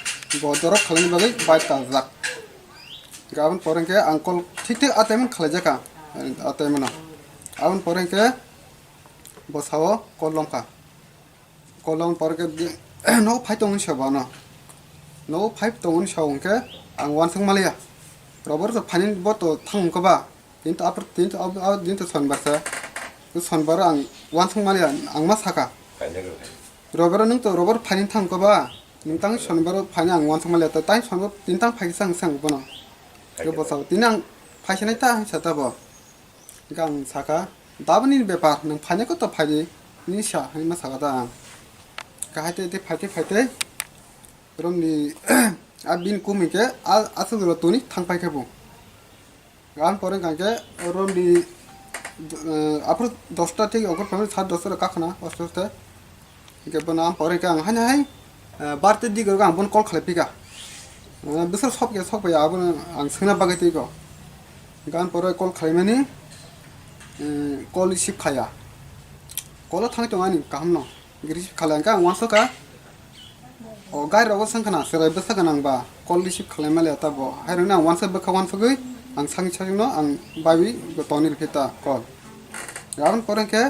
bodorok khalani bagai bait tajak gaban porengke angkol thik atemen khalajaka atemena abon porengke bosawo kolom porke no phaitong shabana no phaitong shawngke ang wansang malia robor so phanin boto thangko ba tinta apr tinta sonbarsa sonbar ang wansang malia ang masaka robor nung to robor phanin thangko ba nintang sonbar phani ang wansang malia ta tai sonbar tintang phai sang bono ke bosaw tinang phaisnai ta sata bo gang saka dabani bepar nang phani ko to phai ni sha hani ma saka ta ka haite te phate romni abin kumike asudro toni thangpai ke bo gan pore ganke romni apro 10 ta thik okor phamre 7 10 kakhna ostoste ke bana pore kang hanai barte digor gang bon kol khlepika besar sobke sobya abon ang sengna bagati ko gan pore kol khaimani kol sip khaya kol thang tongani kamno grisip khalanka wansoka o gai rogo sangkana serai besaka nangba kol sip khaimale ta bo hairuna wansa baka wansogui ang sang chagno ang babi go tonir phita kol gan pore ke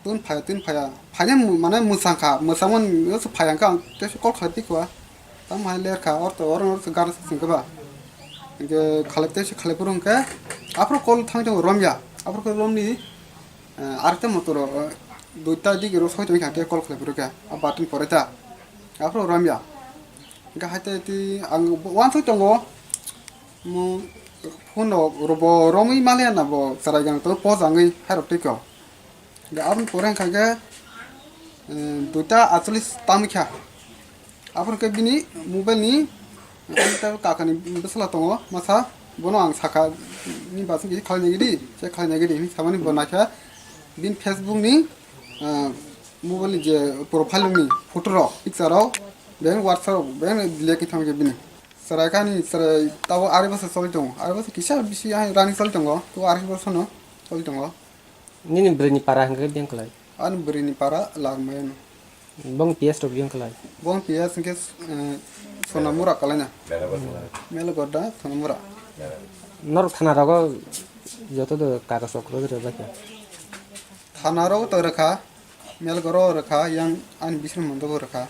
tun phaya phanya mane musangka musamon us phayangka te kol khati ko tam hai ler ka or gar singka ba ge khalate se khalepurung ke apro kol thang jong romya apro ko romni arte motoro duita dige ro soito ka te kol khalepuru ke abatun poreta apro romya ga hate ti ang wan so tongo mu puno robo romi malia na bo sarai gang to po jangai harok tiko de abun poren kage duta atulis tamikha abun ke bini mobile ni anta kakani besala tongo masa bono ang saka ni basu gi khalne gidi che khalne gidi ni samani bonakha bin facebook ni mobile ni je profile ni photo ro picture ro ben whatsapp ben dileki thamge bini sarai kani sarai tawo ari basa sol tongo ari basa kisha bisi ai rani sol tongo to ari basa no sol tongo
Ini berani parah nggak biang kelai.
an berini para larmayan
Bang PS to biang kelai.
bon pias ke sonamura kalanya mela goda sonamura
Nor thana rago joto do kaga sokro do baka.
thanaro to rakha mel goro rakha yang an bisin mondo rakha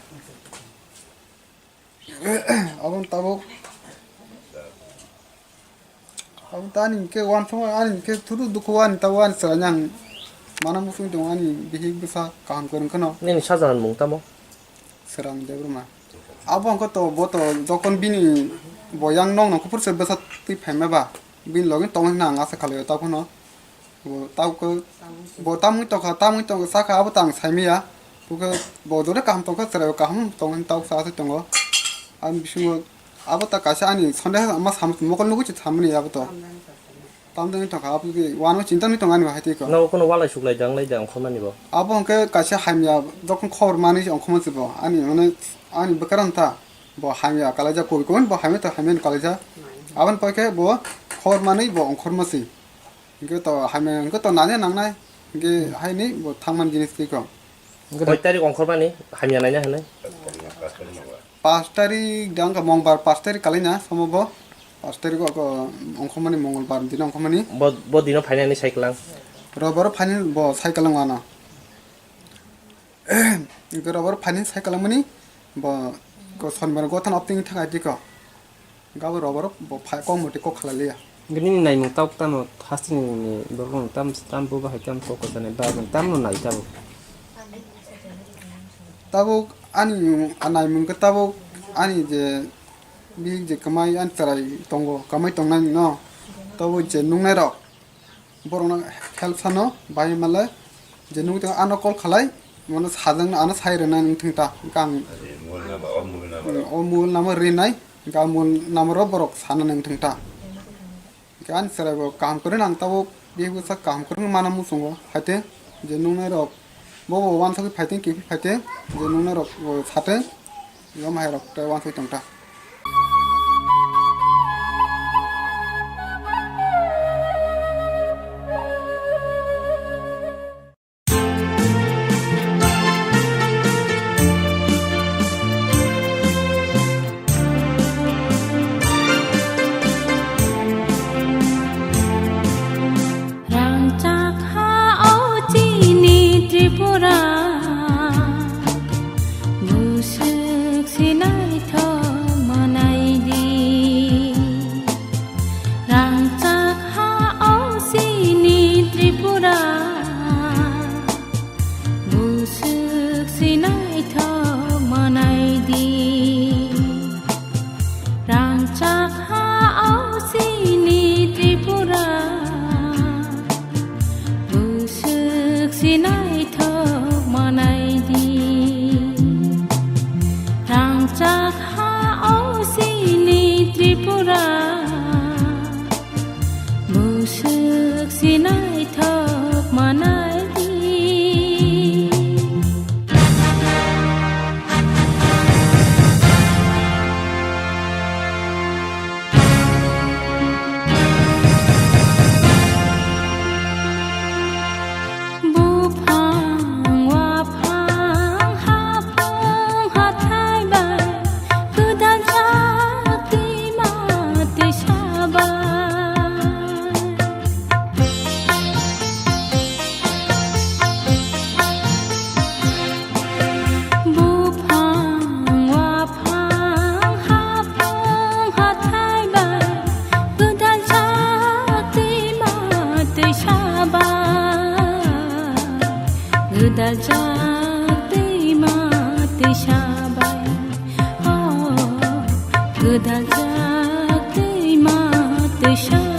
abon tabo abon tani ke wan so an ke turu dukuan tawan saranyang mana musuh dong ani bihi bisa kaham korun kono
Ini sajanan mung tamo.
serang debruma abon ko to boto dokon bini boyang nong no kupur se besa ti pheme ba bin login tong na nga sa khale ta kono bo tau ko bo tamu to sa ka abo tang saimia bu ko bo dore kaham to ko sere kaham tong tau sa sa tong an bisu abo ta ka sa ani sonde amma sam mokol nugu chi samni abo to tamdeng to ka abu ge wano cinta ni tong ani ba hati ko
Na kono wala shuklai jang lai jang khomani bo.
abon ke ka sa hamia dokon khor mani ong khomon se bo ani one ani bakaran ta bo hamia kalaja ko kon bo hamia ta hamia kalaja aban pake bo khor mani bo ong khor masi ge to hamia ge to nane nang nai ge haini bo thangman jinis ki ko
Koi tarik ongkor mani hamya nanya hanai.
5 tarik dang ka mongbar 5 tarik kalina somobo 5 tarik ko ongkhomani mongolbar din ongkhomani
Bo dino finance ni cycle lang.
robar phani bo cycle ngana ge robar phani cycle mani bo ko sonbar go tan opting thanga di ko gabo robar bo phai ko moti ko khalaliya
Gini nai mung tauk tam hasin ni borong tam bu ba hakam ko ko tane ba tam no nai tam.
tabuk ani anai mung tabuk ani je bi je kamai an tarai tongo kamai tongnai no tabuk je nungnai ro borong help sano bai mala je nung ta anokol khalai mono sajang ana sai rena ning thingta kang omul nama rinai gamul nama ro borok sana ning thingta kan serabo kam kore nang tabuk bi bu sa kam kore mana musungo hate je nungnai ro bo wan thok fighting ki fighting je nungnai ro sate yom hai ro ta wan thok tongta
Rangcak ha ojini Tripura Busuk sinai tho manai di Rangcak ha ojini Tripura Busuk sinai tho manai di Rangcak ha ojini Tripura Sinai thok manai di Rangcak ha osini Tripura Busuk sinai thok manai di Jati mati sabai, oh, gedal jati mati sabai.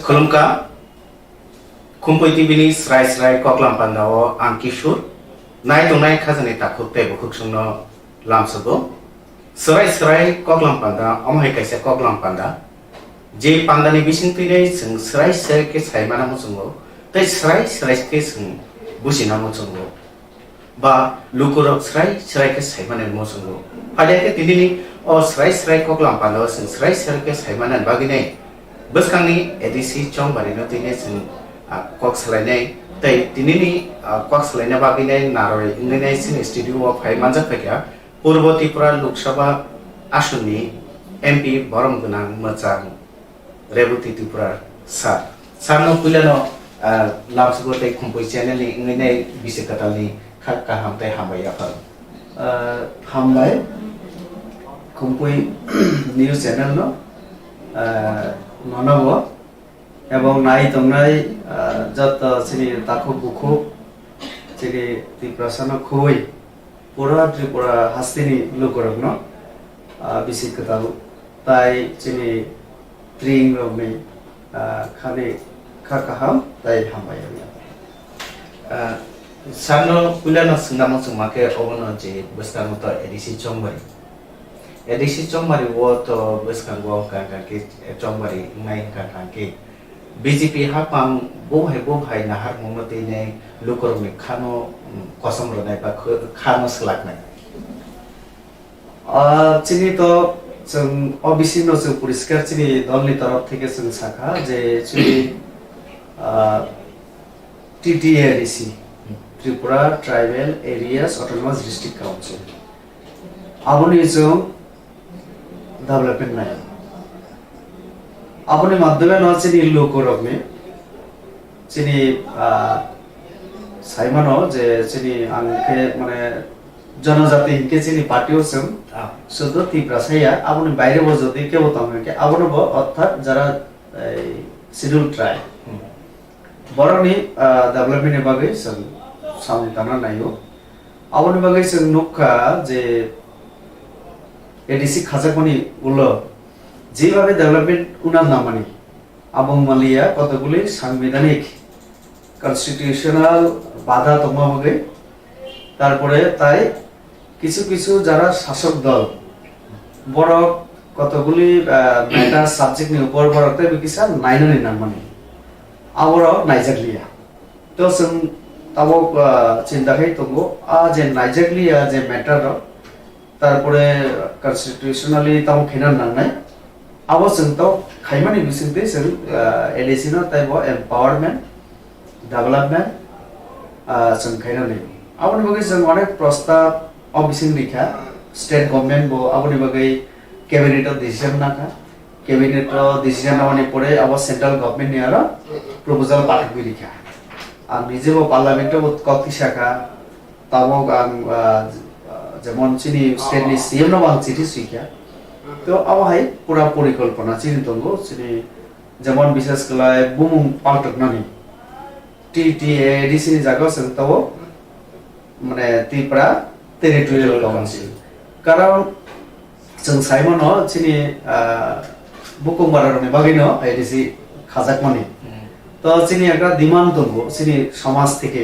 Kulumka, Kumpuiti Binis, Rice Rai, Koklam Pandao, Ankishur, Night on Night Kazan Taku, Table Cooksuno, Lamsabo, Sarai Sarai, Koklam Panda, Omhekaisa Koklam Panda, J Pandani Bisin Pires, and Sarai Circus Haimana Musungo, the Sarai Sarais and Bushina Musungo, Ba Lukurok Sarai, Sarakas Haiman and Musungo, Padaka Tidini, or Sarai Sarai Koklam Pandos and Sarai Circus Haiman and Bagine. Buskani edisi chong barino tine sing Cox Lane, they tinini Cox Lane Babine, Narrow Indonesian Studio of Haimanja Pekya, Purbo Tipura Luksaba Ashuni, MP Boromgunang Matsang, Rebuti Tipura Sar. Sarno Pulano Labsgote composition in a Bisikatali Kakahamte Hamayapal.
Hambai Compoi News Channel no. Nonowo এবং নাই তংনাই যত চিনি তাকু বুকু চিনি ত্রিপুরাসানো খুবই পুরা Tripura হাস্তিনি লুকরগ্ন BC কথাও তাই চিনি ত্রিং রমনি খানে খাকাহাম তাই হামবাই
Sano kulano sengdamo sengmake obono je beskan to edisi chombari. Edisi chombari wo to beskan wo ke chombari ngai ke. BJP hapang bo hai nahar momati ne lukor me khano kosam ronai ba khano slak nai.
চিনি তো অবিসিন্ন যে পরিষ্কার চিনি দলনি তরফ থেকে শাখা যে চিনি TTADC Tripura Tribal Areas Autonomous District Council aboni jo development nai aboni madhyame no chini lokorogme chini saimano je chini anke mane জনজাতি হিকে চিনি পার্টিও সম শুধু ত্রিপুরা সাইয়া আপনি বাইরে বজতে কেউ তামকে আপনি অর্থাৎ যারা শিডিউল ট্রাইব বরনি ডেভেলপমেন্ট বাগে সম সামতানা নাইও আপনি বাগে সম নুকা যে এডিসি খাজাকনি উলো যেভাবে ডেভেলপমেন্ট উনার নামানি আবং মালিয়া কতগুলি সাংবিধানিক কনস্টিটিউশনাল বাধা তোমা বাগে তারপরে তাই কিছু কিছু যারা শাসক দল বড় কতগুলি ম্যাটার সাবজেক্ট নিয়ে উপর বড়তে বিকিসা নাইননি নামানি আবর নাইজাকলিয়া তো जों তাবো চিন্তা খাই তবো যে নাইজাকলিয়া যে ম্যাটার তারপরে কনস্টিটিউশনালি তাও খেনার নাংনাই আবো जों তো খাইমানি বিসিতে जों এলএসি ন তাইবো এম্পাওয়ারমেন্ট ডেভেলপমেন্ট जों খাইনানি আপনি বাকি जों অনেক প্রস্তাব অফিসিং লিখা স্টেট গভর্নমেন্ট বো আপনি বাকি ক্যাবিনেট ডিসিশন নাকা ক্যাবিনেট ডিসিশন নামানি পরে আবার সেন্ট্রাল গভর্নমেন্ট নিয়ারা প্রপোজাল পাঠাবি লিখা আর নিজেও পার্লামেন্টে কতি শাখা তাও যেমন চিনি স্টেট নি সিএম ন বাং চিঠি শিখা তো আবাহাই পুরা পরিকল্পনা চিনি দঙ্গো চিনি যেমন বিশেষ করে বুমুং পাল্টকনানি TTADC জায়গা जों তাও মানে ত্রিপুরা টেরিটোরিয়াল কাউন্সিল কারণ जों সাইমনো চিনি বুকুমবারনি বাগিনো এডিসি খাজাকমানি তো চিনি একটা ডিমান্ড দঙ্গো চিনি সমাজ থেকে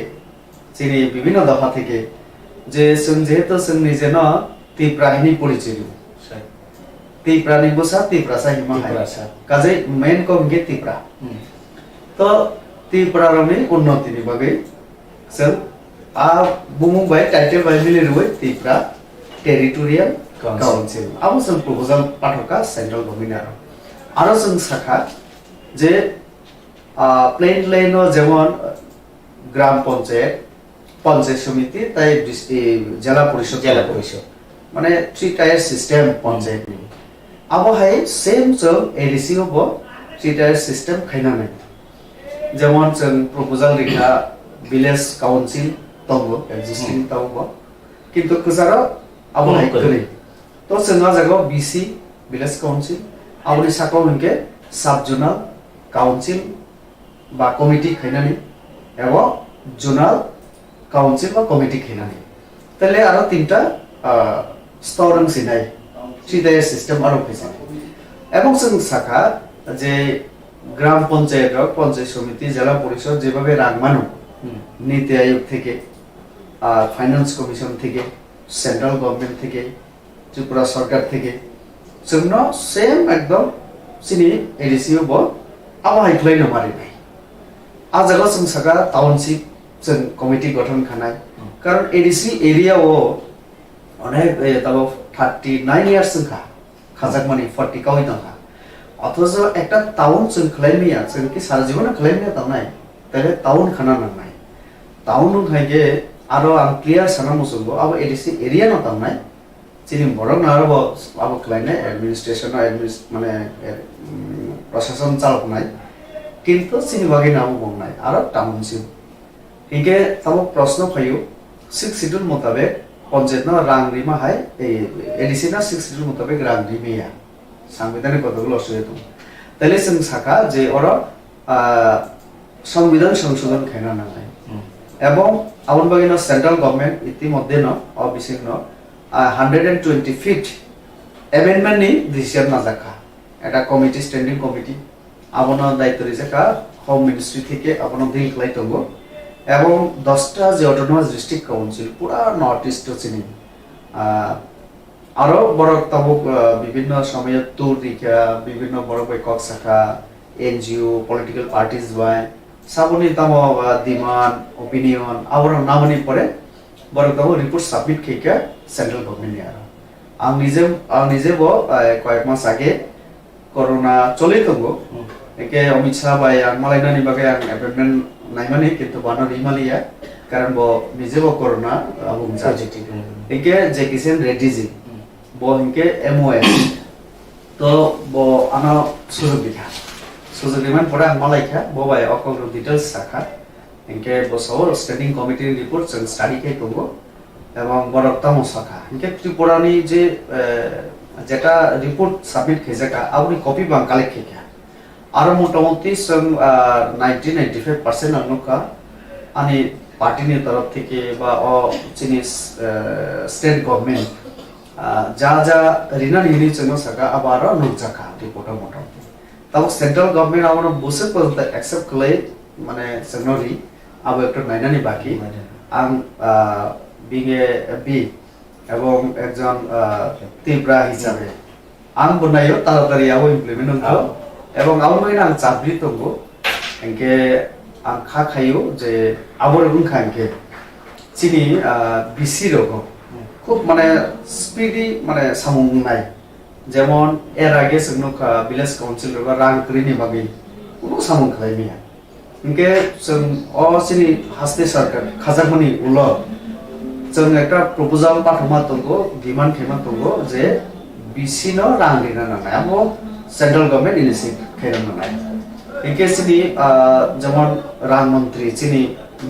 চিনি বিভিন্ন দফা থেকে যে जों যেহেতু जों নিজে ন ত্রিপুরাহিনী পরিচয় ত্রিপুরানি বসা ত্রিপুরা সাহিমা হাইরাসা কাজে মেন কমগে ত্রিপুরা তো ত্রিপুরারনি উন্নতিনি বাগে जों बुमुं बाय टाइटेल बाय मिलिरुय त्रिपुरा टेरिटोरियल काउंसिल अब जों प्रपोजाल पाठका सेंट्रल गभर्नमेंट आरो जों साखा जे प्लेन लाइन जेमन ग्राम पंचायत समिति ताई जिला परिषद माने 3 टायर सिस्टम पंचायत अब हाय सेम जों एडीसी बो 3 टायर सिस्टम खाइनानै जेमन जों प्रपोजाल रेखा विलेज काउंसिल तंगो एक्जिस्टिंग तंगो किंतु कुसारो अब हाय कले तो जोंहा जागो बीसी विलेज काउंसिल आबनि साको हनके सब जोनल काउंसिल बा कमिटी खाइनानि एबो जोनल काउंसिल बा कमिटी खाइनानि तले आरो तीनटा स्तरं सिनाय थ्री सिस्टम आरो फैसा এবং जों साखा जे ग्राम पंचायत समिति जिला परिषद যেভাবে রাখমানো নীতি আয়োগ থেকে ফাইনান্স কমিশন থেকে সেন্ট্রাল গভর্নমেন্ট থেকে ত্রিপুরা সরকার থেকে जोंनो सेम एकदम सिनि एडिसिओ बो आवाहाय खलायनो मारि नाय आ जागा जों सागा टाउनशिप जों कमिटी गठन खानाय कारण एडिसि एरिया ओ अनेक ताबो 39 ইয়ার্স जोंखा खाजाकमानि 40 कावै दंखा অথচ একটা টাউন जों खलायनिया जों कि सारा जीवन खलायनिया तानाय তাহলে টাউন খানা নাংনাই টাউন খাইগে আরো আম ক্লিয়ার সানা মুসুগো আব এডিসি এরিয়া ন তামনাই চিনি বড় না আরো আব ক্লাইনে অ্যাডমিনিস্ট্রেশন মানে প্রশাসন চালকনাই কিন্তু চিনি বাগে নাম বংনাই আর টাউনশিপ হিগে তাব প্রশ্ন ফাইও 6 শিডিউল মোতাবেক পঞ্চায়েত না রাং রিমা হাই এই এডিসি না 6 শিডিউল মোতাবেক রাং রিমিয়া সাংবিধানিক কতগুলো অসুবিধা তাহলে जों সাকা যে ওরা সংবিধান সংশোধন খেনা নালায় এবং আবন বাগিনো সেন্ট্রাল গভর্নমেন্ট ইতিমধ্যে অবিচ্ছিন্ন 120 ফিট এমেন্ডমেন্ট নি ডিসিশন নাজাকা এটা কমিটি স্ট্যান্ডিং কমিটি আবনো দায়িত্ব রিজাকা হোম মিনিস্ট্রি থেকে আবনো দিল খাই তঙ্গ এবং 10টা যে অটোনমাস ডিস্ট্রিক্ট কাউন্সিল পুরা নর্থ ইস্ট চিনি আরো বড় তাবুক বিভিন্ন সময়ে ট্যুর দিকা বিভিন্ন বড় বৈঠক শাখা এনজিও পলিটিক্যাল পার্টিজ বাই সাবনি তাম ডিমান্ড অপিনিয়ন আবার নামনি পরে বড় তাবু রিপোর্ট সাবমিট খেকা সেন্ট্রাল গভর্নমেন্ট আর আং নিজে কয়েক মাস আগে করোনা চলে তঙ্গো একে অমিত শাহ বাই আং মালাইনানি বাগে আং অ্যাপয়েন্টমেন্ট নাইমানি কিন্তু বানো রিমালিয়া কারণ নিজে করোনা আবুং পজিটিভ একে যে কিসেন রেডিজি ইনকে MOS তো আনা সুযোগ দিখা সুযোগ দিমান পরে মালাইখা বাই অকল ডিটেলস রাখা ইনকে বছর স্ট্যান্ডিং কমিটির রিপোর্ট जों স্টাডি খাই তঙ্গো এবং বড়তম শাখা ইনকে ত্রিপুরানি যে যেটা রিপোর্ট সাবমিট খেজাকা আপনি কপি বাং কালেক্ট খেকা আর মোটামুটি 90-95% অনুকা আনি পার্টির তরফ থেকে বা চিনি স্টেট গভর্নমেন্ট যা যা রিনা নিনি জন্য সাকা আবার নুকজাকা রিপোর্ট মোটামুটি তবে সেন্ট্রাল গভর্নমেন্ট আমার বসে পর্যন্ত অ্যাকসেপ্ট করে মানে সেগনরি আবো একটা নাইনানি বাকি আং বিং এ বি এবং একজন তীব্রা হিসাবে আং বনাইও তাড়াতাড়ি আবো ইমপ্লিমেন্ট হতো এবং আমার মনে আং চাকরি তঙ্গ এনকে আং খা খাইও যে আবর গুনখা এনকে চিনি বিসি রকম খুব মানে স্পিডি মানে সামুং নাই যেমন এর আগে जों ভিলেজ কাউন্সিল রবা রাং করিনি বাকি কোনো সামুং খাইমিয়া ইনকে जों চিনি হাসতে সরকার খাজাকমনি উল जों একটা প্রপোজাল পাঠমা তঙ্গো ডিমান্ড খেমা তঙ্গো যে বিসি ন রাং দিনা না আমো সেন্ট্রাল গভর্নমেন্ট ইনিশিয়েটিভ খেনা না ইনকে চিনি যেমন রাং মন্ত্রী চিনি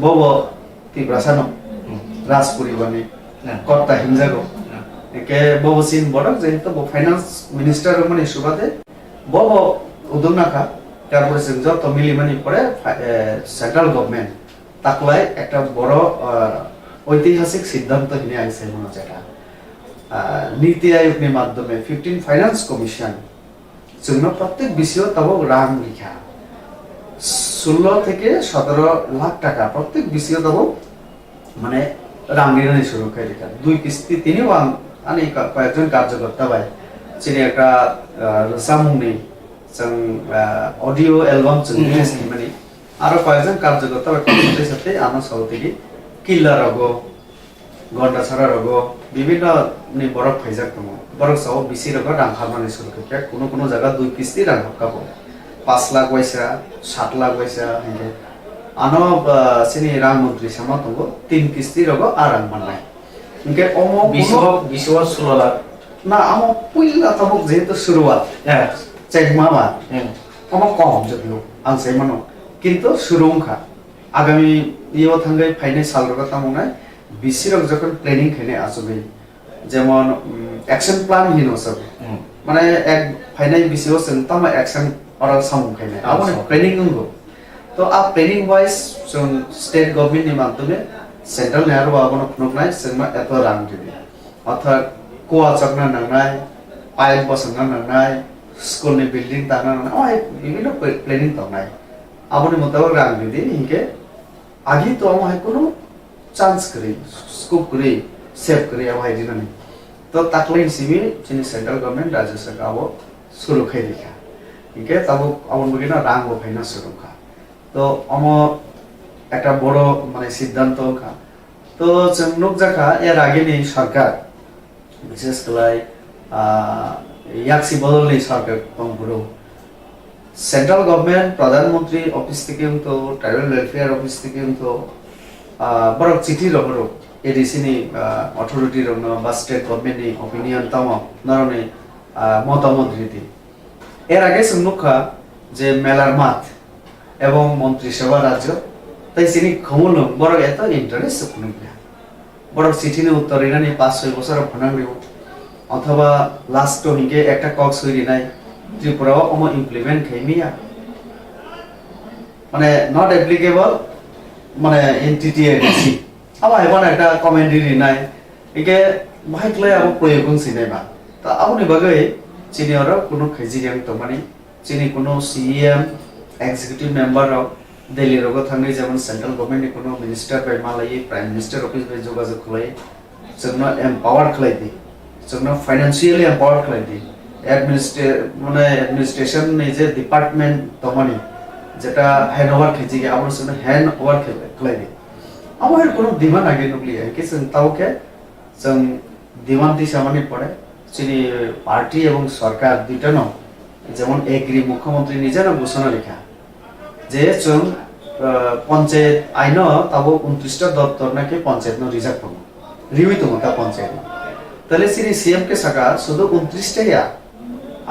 বব তীব্রাসানো রাজ পরিবহনে কর্তা হিমজাগো একে ববসিন বড়ক যেহেতু ফাইনান্স মিনিস্টার মানে সুবাদে বব উদুমনাকা তারপরে যত মিলিমানি পরে সেন্ট্রাল গভর্নমেন্ট তাকলাই একটা বড় ঐতিহাসিক সিদ্ধান্ত নিয়ে আইছে মনে যেটা নীতি আয়োগের মাধ্যমে 15 ফাইনান্স কমিশন জন্য প্রত্যেক বিষয় তব রাং লিখা 16 থেকে 17 লাখ টাকা প্রত্যেক বিষয় তব মানে রাং নির্ণয় শুরু করে দিকা দুই কিস্তি তিনি আনি কয়েকজন কার্যকর্তা ভাই চিনি একটা সামুনি जों অডিও অ্যালবাম जों মানে আরো কয়েকজন কার্যকর্তা কমিটির সাথে আনা সহযোগী কিল্লা রগো গন্ডা ছড়া রগো বিভিন্ন নি বরফ ফাইজাক দङ বরফ সহ বিসি রগো রাং হারমানি শুরু করে কোনো কোনো জায়গা দুই কিস্তি রাং হাবকাবো 5 লাখ পয়সা 7 লাখ পয়সা হেঙ্গে আনো চিনি রাং মন্ত্রী সামা দङ 3 কিস্তি রগো আর রাং মাননাय ইনকে অমো 20 16 লাখ না আমো পুইলা তবক যেহেতু শুরুয়াত চেকমামা অমো কম যদিও আং সাইমানো কিন্তু শুরুংখা আগামী ইও থাঙ্গাই ফাইনাল সালরগা তামুনাय বিসিরক যখন প্ল্যানিং খেনে আসবে যেমন অ্যাকশন প্ল্যান হিনো সব মানে এক ফাইনাল বিসিও সেন্তামা অ্যাকশন অরাল সামুং খাইনে আমনে প্ল্যানিং নগো তো আ প্ল্যানিং ওয়াইজ जों স্টেট গভর্নমেন্ট नि মাধ্যমে সেন্ট্রাল নেয়ারো আবনো ফনকনাय जोंमा এত রাং দিবে অর্থাৎ কোয়া চকনা নাংনাय পাইপ বসানা নাংনাय স্কুলनि বিল্ডিং দানা নাংনাय বিভিন্ন প্ল্যানিং তংনাय আবনি মোতাবেক রাং দিদি ইনকে আগে তো আমায় কোনো চান্স করে স্কোপ করে সেভ করে আমায় দিনানি তো তাকলাই সিবি চিনি সেন্ট্রাল গভর্নমেন্ট রাজ্য সরকার আবো শুরু খাই দেখা ইনকে তাবো আমন বগিনা রাং ও ফাইনা শুরু খা তো আম একটা বড় মানে সিদ্ধান্ত খা তো जों नुकजाखा এর আগে নি সরকার বিশেষ করে ইয়াকসি বদলনি সরকার তংপুরো সেন্ট্রাল গভর্নমেন্ট প্রধানমন্ত্রী অফিস থেকে তো ট্রাইবাল ওয়েলফেয়ার অফিস থেকে তো বড় চিঠি রহরো এডিসিনি অথরিটি রং বা স্টেট গভর্নমেন্টনি অপিনিয়ন তাম নরনে মতামত রীতি এর আগে সুনুখা যে মেলার মাঠ এবং মন্ত্রিসভা রাজ্য তাই চিনি খমল বড় এত ইন্টারেস্ট শুনুকা বড় চিঠিনি উত্তর ইনানি 5-6 বছর ফনাংরিব অথবা লাস্ট হিগে একটা কক সইরি নাই ত্রিপুরাও অম ইমপ্লিমেন্ট খাইমিয়া মানে নট অ্যাপ্লিকেবল মানে এনটিটি এডিসি আবার এখন একটা কমেন্টারি নাই একে বাহাইকলে আবার প্রয়োগ সিনেমা তা আপনি বাগে চিনি আর কোনো খাইজিগাং তো মানে চিনি কোনো সিএম এক্সিকিউটিভ মেম্বার দিল্লি রোগ থাকলে যেমন সেন্ট্রাল গভর্নমেন্ট কোনো মিনিস্টার বাই মালাই প্রাইম মিনিস্টার অফিস বাই যোগাযোগ খাই जोंनो एम्पावर खालाय दी जोंनो फाइनेंशियली एम्पावर खालाय दी एडमिनिस्ट्रेशन नि जे डिपार्टमेंट तमानी जेटा हैंड ओवर खेजी के आबो जोंनो हैंड ओवर खालाय दी आबो कोनो डिमांड आगे नुकलिया कि जों तावके जों डिमांड दिस सामानि पड़े चिनि पार्टी एवं सरकार दुइटा न जेमन एग्री मुख्यमंत्री निजे न घोषणा लेखा जे जों पंचायत आइन ताबो 29 टा दफ्तर नाकि पंचायत न रिजर्व हो रिवी तो मता पंचायत তাহলে সিনি সিএম কে সরকার শুধু 29 টাইয়া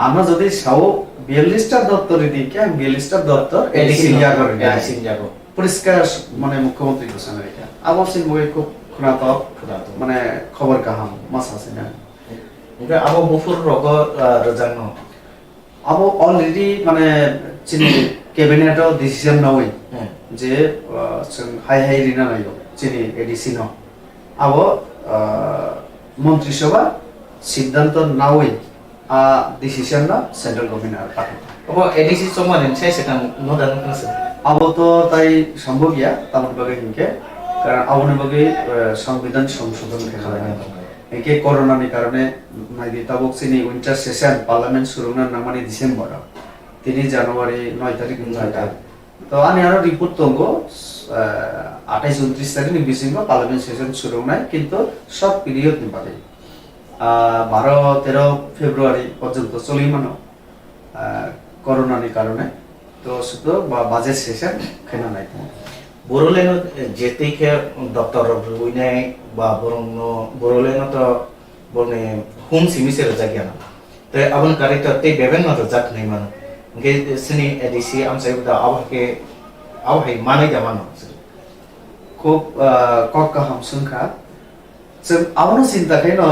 আমরা যদি 142 টা দপ্তর দিই কে 42 টা দপ্তর এডিসি লিয়া করে এডিসি লিয়া করে পরিষ্কার মানে মুখ্যমন্ত্রী ঘোষণা রেখা আবার সিন বই খুব খুনাত মানে খবর কাহাম মাস আছে না
এটা আবো বফুর রগ রজাং ন
আবো অলরেডি মানে চিনি ক্যাবিনেট ডিসিশন নয় যে হাই হাই রিনা নাইও চিনি এডিসি ন আবো মন্ত্রিসভা সিদ্ধান্ত নাওই ডিসিশন না সেন্ট্রাল গভর্নমেন্ট পাঠায়
আবো এডিসি সমান সেই সেটা নদান আছে
আবো তো তাই সম্ভব ইয়া তামন বাগে হিনকে কারণ আবনে বাগে সংবিধান সংশোধন খেলায় না একে করোনার কারণে মাইদি তাবক সিনি উইন্টার সেশন পার্লামেন্ট শুরু না নামানি ডিসেম্বর 3 জানুয়ারি 9 তারিখ নয়টা তো আমি আরো রিপোর্ট তঙ্গ 28 29 তারিখ বিসিঙ্গ পার্লামেন্ট সেশন শুরু নাই কিন্তু সব পিরিয়ড নিবাদে 12 13 ফেব্রুয়ারি পর্যন্ত চলি মানো করোনার কারণে তো শুধু বাজেট সেশন খেনা নাই
বড়লেন যেতেকে দপ্তর রুইনাই বা বরং বড়লেন তো বনে হোম সিমিসের জায়গা না তো আবন কারিত তে বেবেন না জাক নাই মান গে সিনি এডিসি আমসাই দা আবকে আবহাই মানে জামানো
খুব কক হামসুনখা जों आवनो चिंता खायनो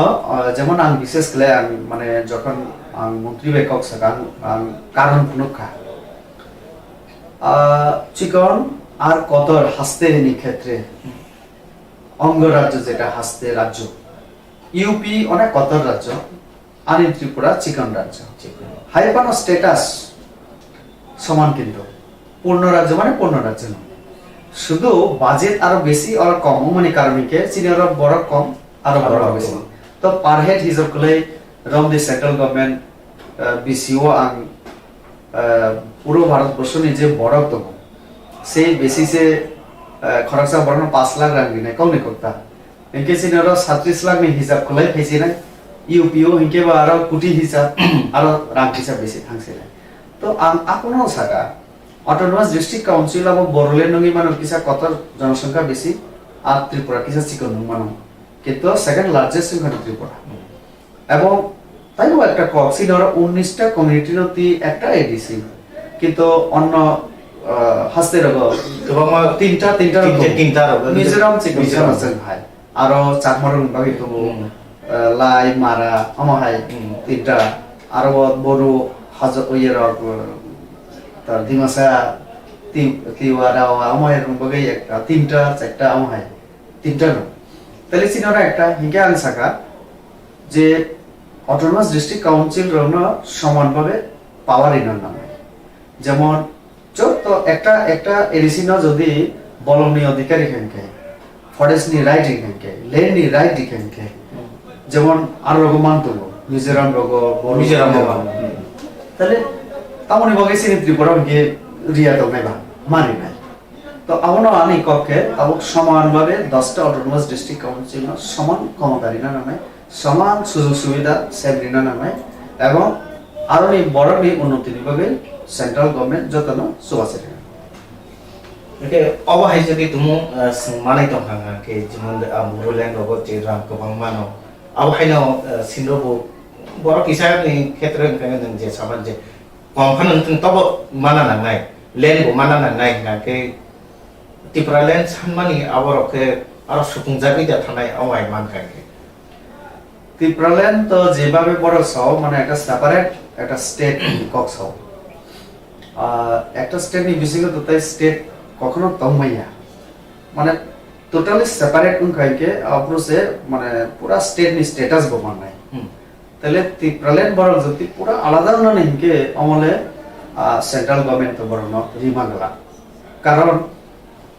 जेमन आं विशेष करे आं माने जखन आं मंत्री बेकक सागां आं कारण फुनुखा चिकन আর কতর হাস্তের ক্ষেত্রে অঙ্গরাজ্য যেটা হাস্তে রাজ্য ইউপি অনেক কতর রাজ্য আর ত্রিপুরা চিকন রাজ্য হাইপানো স্ট্যাটাস সমান কিন্তু পূর্ণ রাজ্য মানে পূর্ণ রাজ্য না শুধু বাজেট আরো বেশি আর কম মানে কারণকে চিনির বড় কম আর বড় বেশি তো পার হেড হিসাব করলে রম দি সেন্ট্রাল গভর্নমেন্ট বিসিও আং পুরো ভারতবর্ষ নিজে বড় তো সেই বেসিসে খরচা বড় 5 লাখ রাখবি না কম নে করতা ইনকে চিনির 37 লাখ নি হিসাব করলে ফেসি না ইউপিও ইনকে বা আর কোটি হিসাব আর রাখ হিসাব বেশি থাকছে তো আপনো সাকা অটোনমাস ডিস্ট্রিক্ট কাউন্সিল আবো বড়লেন নঙ্গি মানব কিসা কত জনসংখ্যা বেশি আর ত্রিপুরা কিসা চিকন মানব কিন্তু সেকেন্ড লার্জেস্ট সংখ্যা ত্রিপুরা এবং তাইও একটা কক্সিনর 19টা কমিউনিটি নতি একটা এডিসি কিন্তু অন্য হাসতে রগ এবং তিনটা মিজোরাম চিকন আছে ভাই আর চাকমারং বাকি তো লাই মারা আমাহাই তিনটা আর বড় হাজার ওইয়ের তার দিমাসা তিওয়ারা আমায় রুমবাগে একটা তিনটা চারটা আমায় তিনটা রুম তাহলে চিনারা একটা হিঙ্গে আনসাকা যে অটোনমাস ডিস্ট্রিক্ট কাউন্সিল রন সমানভাবে পাওয়ার ইনার নামে যেমন তো একটা এডিসি না যদি বলমনি অধিকারী খেনকে ফরেস্ট নি রাইট খেনকে ল্যান্ড নি রাইট খেনকে যেমন আর রগমান তো মিজোরাম রগ মিজোরাম তাহলে তামনি বগে সিনি ত্রিপুরা কে রিয়া তো নাই বা মানি নাই তো আমনো আনি কক্ষে তাবক সমানভাবে 10টা অটোনমাস ডিস্ট্রিক্ট কাউন্সিল সমান ক্ষমতারী না নামে সমান সুযোগ সুবিধা সেভরি না নামে এবং আরো নি বড় নি উন্নতি বিভাগে সেন্ট্রাল গভর্নমেন্ট যতন সুবাসে
ওকে অবহাই যদি তুমি মানাই তো ভাঙা কে যেমন বড়লেন রগ যে রাম গোবাং মানো অবহাই না সিনরবো বড় কিসানি ক্ষেত্রে কেন যে সমাজ যে কমফান তব মানা নাংনাই লেন বো মানা নাংনাই নাকে ত্রিপুরা লেন সানমানি আবরকে আর সুপুংজাবি দা থানাই আওয়াই মানখাকে
ত্রিপুরা লেন তো যেভাবে বড় সব মানে একটা সেপারেট একটা স্টেট কক সব একটা স্টেট নি বিসিকে তো তাই স্টেট কখনো তংমাইয়া মানে টোটালি সেপারেট উনকাইকে অপ্রোসে মানে পুরা স্টেট নি স্ট্যাটাস বমান নাই তাহলে ত্রিপুরালেন বড় যদি পুরা আলাদা না নিকে আমলে সেন্ট্রাল গভর্নমেন্ট তো বড় ন রিমাগলা কারণ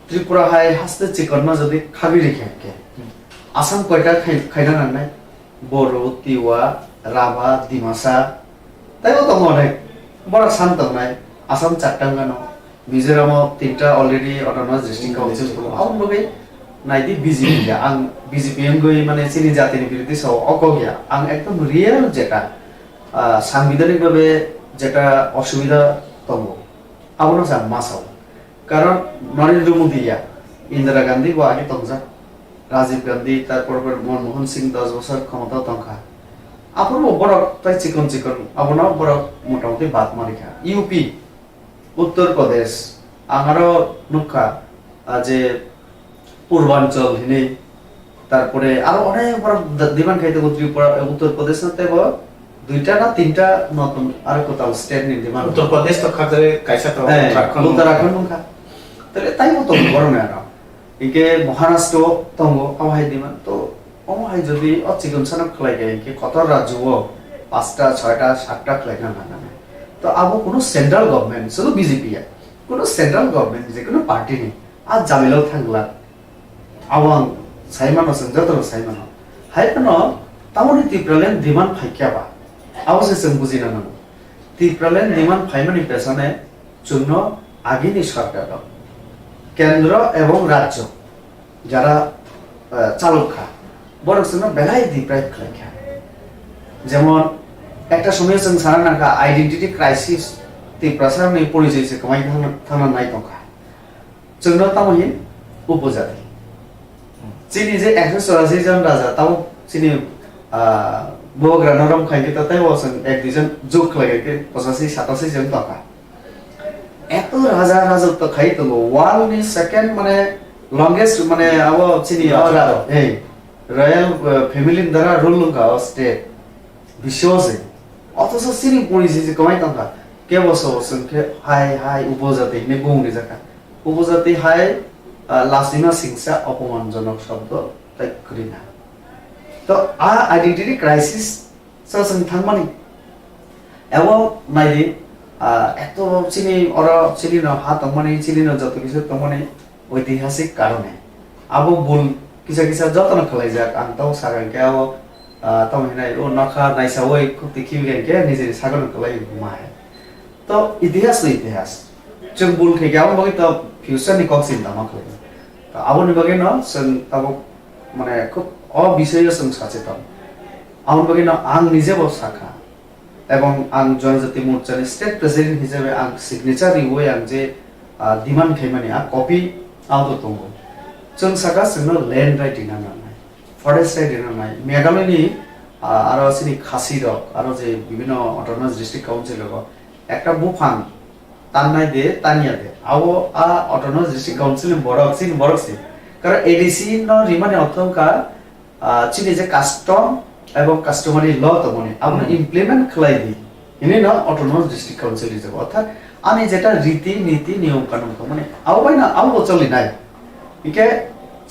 ত্রিপুরা হাই হাসতে চিকন না যদি খাবি রেখে আসাম কয়টা খাইনা নাই বড়ো তিওয়া রাভা ডিমাসা তাইও তো অনেক বড় শান্ত নাই আসাম 4টা গানো মিজোরাম 3টা অলরেডি অটোনমাস ডিস্ট্রিক্ট কাউন্সিল গুলো আমলগে নাইদি বিজেপি আং বিজেপিএম গই মানে চিনি জাতিनि বিরুদ্ধে সব অকগিয়া আং একদম রিয়েল যেটা সাংবিধানিক ভাবে যেটা অসুবিধা তব আবনো সাম মাসাও কারণ নরেন্দ্র মোদি ইন্দিরা গান্ধী বা আগে তংজা রাজীব গান্ধী তারপর মনমোহন সিং 10 বছর ক্ষমতা তংখা আপন বড় তাই চিকন চিকন আপন বড় মোটামুটি বাদ মারিখা ইউপি উত্তর প্রদেশ আমারও নুখা যে পূর্বাঞ্চল হিনে তারপরে আরো অনেক বড় দিমান খাইতে উত্তর প্রদেশ না তেব 2টা না 3টা নতুন আর কোথাও স্টেট নি দিমান
উত্তর প্রদেশ তো খাতে কাইসা তো
উত্তরাখণ্ড নুখা তাহলে তাই মতো বড় না ইকে মহারাষ্ট্র তঙ্গ আওয়াই দিমান তো অমহাই যদি অচিকন সানক খলাই গে ইকে কত রাজ্য 5টা 6টা 7টা খলাই না না তো আবো কোনো সেন্ট্রাল গভর্নমেন্ট শুধু বিজেপি কোনো সেন্ট্রাল গভর্নমেন্ট যে কোনো পার্টি নেই আর জামিলাও থাকলা আওয়াং সাইমানো যত সাইমানো হাইপানো তামনি ত্রিপুরালেন ডিমান্ড ফাইকিয়াবা আওয়াজে जों বুঝিনা না ত্রিপুরালেন ডিমান্ড ফাইমানি পেছনে জন্য আগিনী সরকার কেন্দ্র এবং রাজ্য যারা চালকা বড় জন্য বেলাই দিপ্রায় খাইখা যেমন একটা সময় जों সারা নাকা আইডেন্টিটি ক্রাইসিস ত্রিপুরা সামনে পরিচয় সে কমাই থানা নাই তংখা जोंनो তামহি উপজাতি চিনি যে 184 জন রাজা তাও চিনি বগ্রা নরম খাইকে তাই বসন এক দুজন যোগ লাগে 85 87 জন টাকা এত রাজা রাজত্ব খাই তো ওয়ার্ল্ড নি সেকেন্ড মানে লংগেস্ট মানে আবো চিনি এই রয়্যাল ফ্যামিলি দ্বারা রুল লঙ্কা স্টেট বিশ্বজে অথচ চিনি পড়িছে যে কমাই টাকা কে বছর সংখ্যা হাই হাই উপজাতি নে বংনি জায়গা উপজাতি হাই লাসিমা সিংসা অপমানজনক শব্দ তাই করি না তো আইডেন্টিটি ক্রাইসিস সসং থাংমানি এবং নাইদি এত চিনি ওরা চিনি না হাত মানে চিনি না যত কিছু তমনে ঐতিহাসিক কারণে আবো বল কিসা কিসা যতন খলাই যাক আনতাও সাগানকে আবো তমনে নাই ও নখা নাইসা ওই খুব দেখিবেনকে নিজে সাগন খলাই মায় তো ইতিহাস जों बुल थे गाव बगे तो फ्यूचर नि कक चिंता मा खले तो आबोनि बगे न जों ताबो माने खूब अविषय जों सचेतन आबोनि बगे न आं निजे ब साखा एवं आं जनजाति मोर्चानि स्टेट प्रेसिडेंट हिसाबै आं सिग्नेचर रिवै आं जे डिमान्ड खायमानि आ कपि आउट दंगो जों साखा जोंनो लैंड राइट दिना नाय फरेस्ट राइट दिना नाय मेघालयनि आरो सिनि खासि रक आरो जे विभिन्न ऑटोनोमस डिस्ट्रिक्ट काउंसिल रक একটা বুফান তান্নাই দে তানিয়া দে আও অটোনমাস ডিস্ট্রিক্ট কাউন্সিল বড়কসি কারণ এডিসি ন রিমানে অথকা চিনি যে কাস্টম এবং কাস্টমারি ল তমনি আমরা ইমপ্লিমেন্ট খলাই দি ইনি না অটোনমাস ডিস্ট্রিক্ট কাউন্সিল হিসেবে অর্থাৎ আমি যেটা রীতি নীতি নিয়ম কানুন মানে আও ভাই না আও চলি নাই ইকে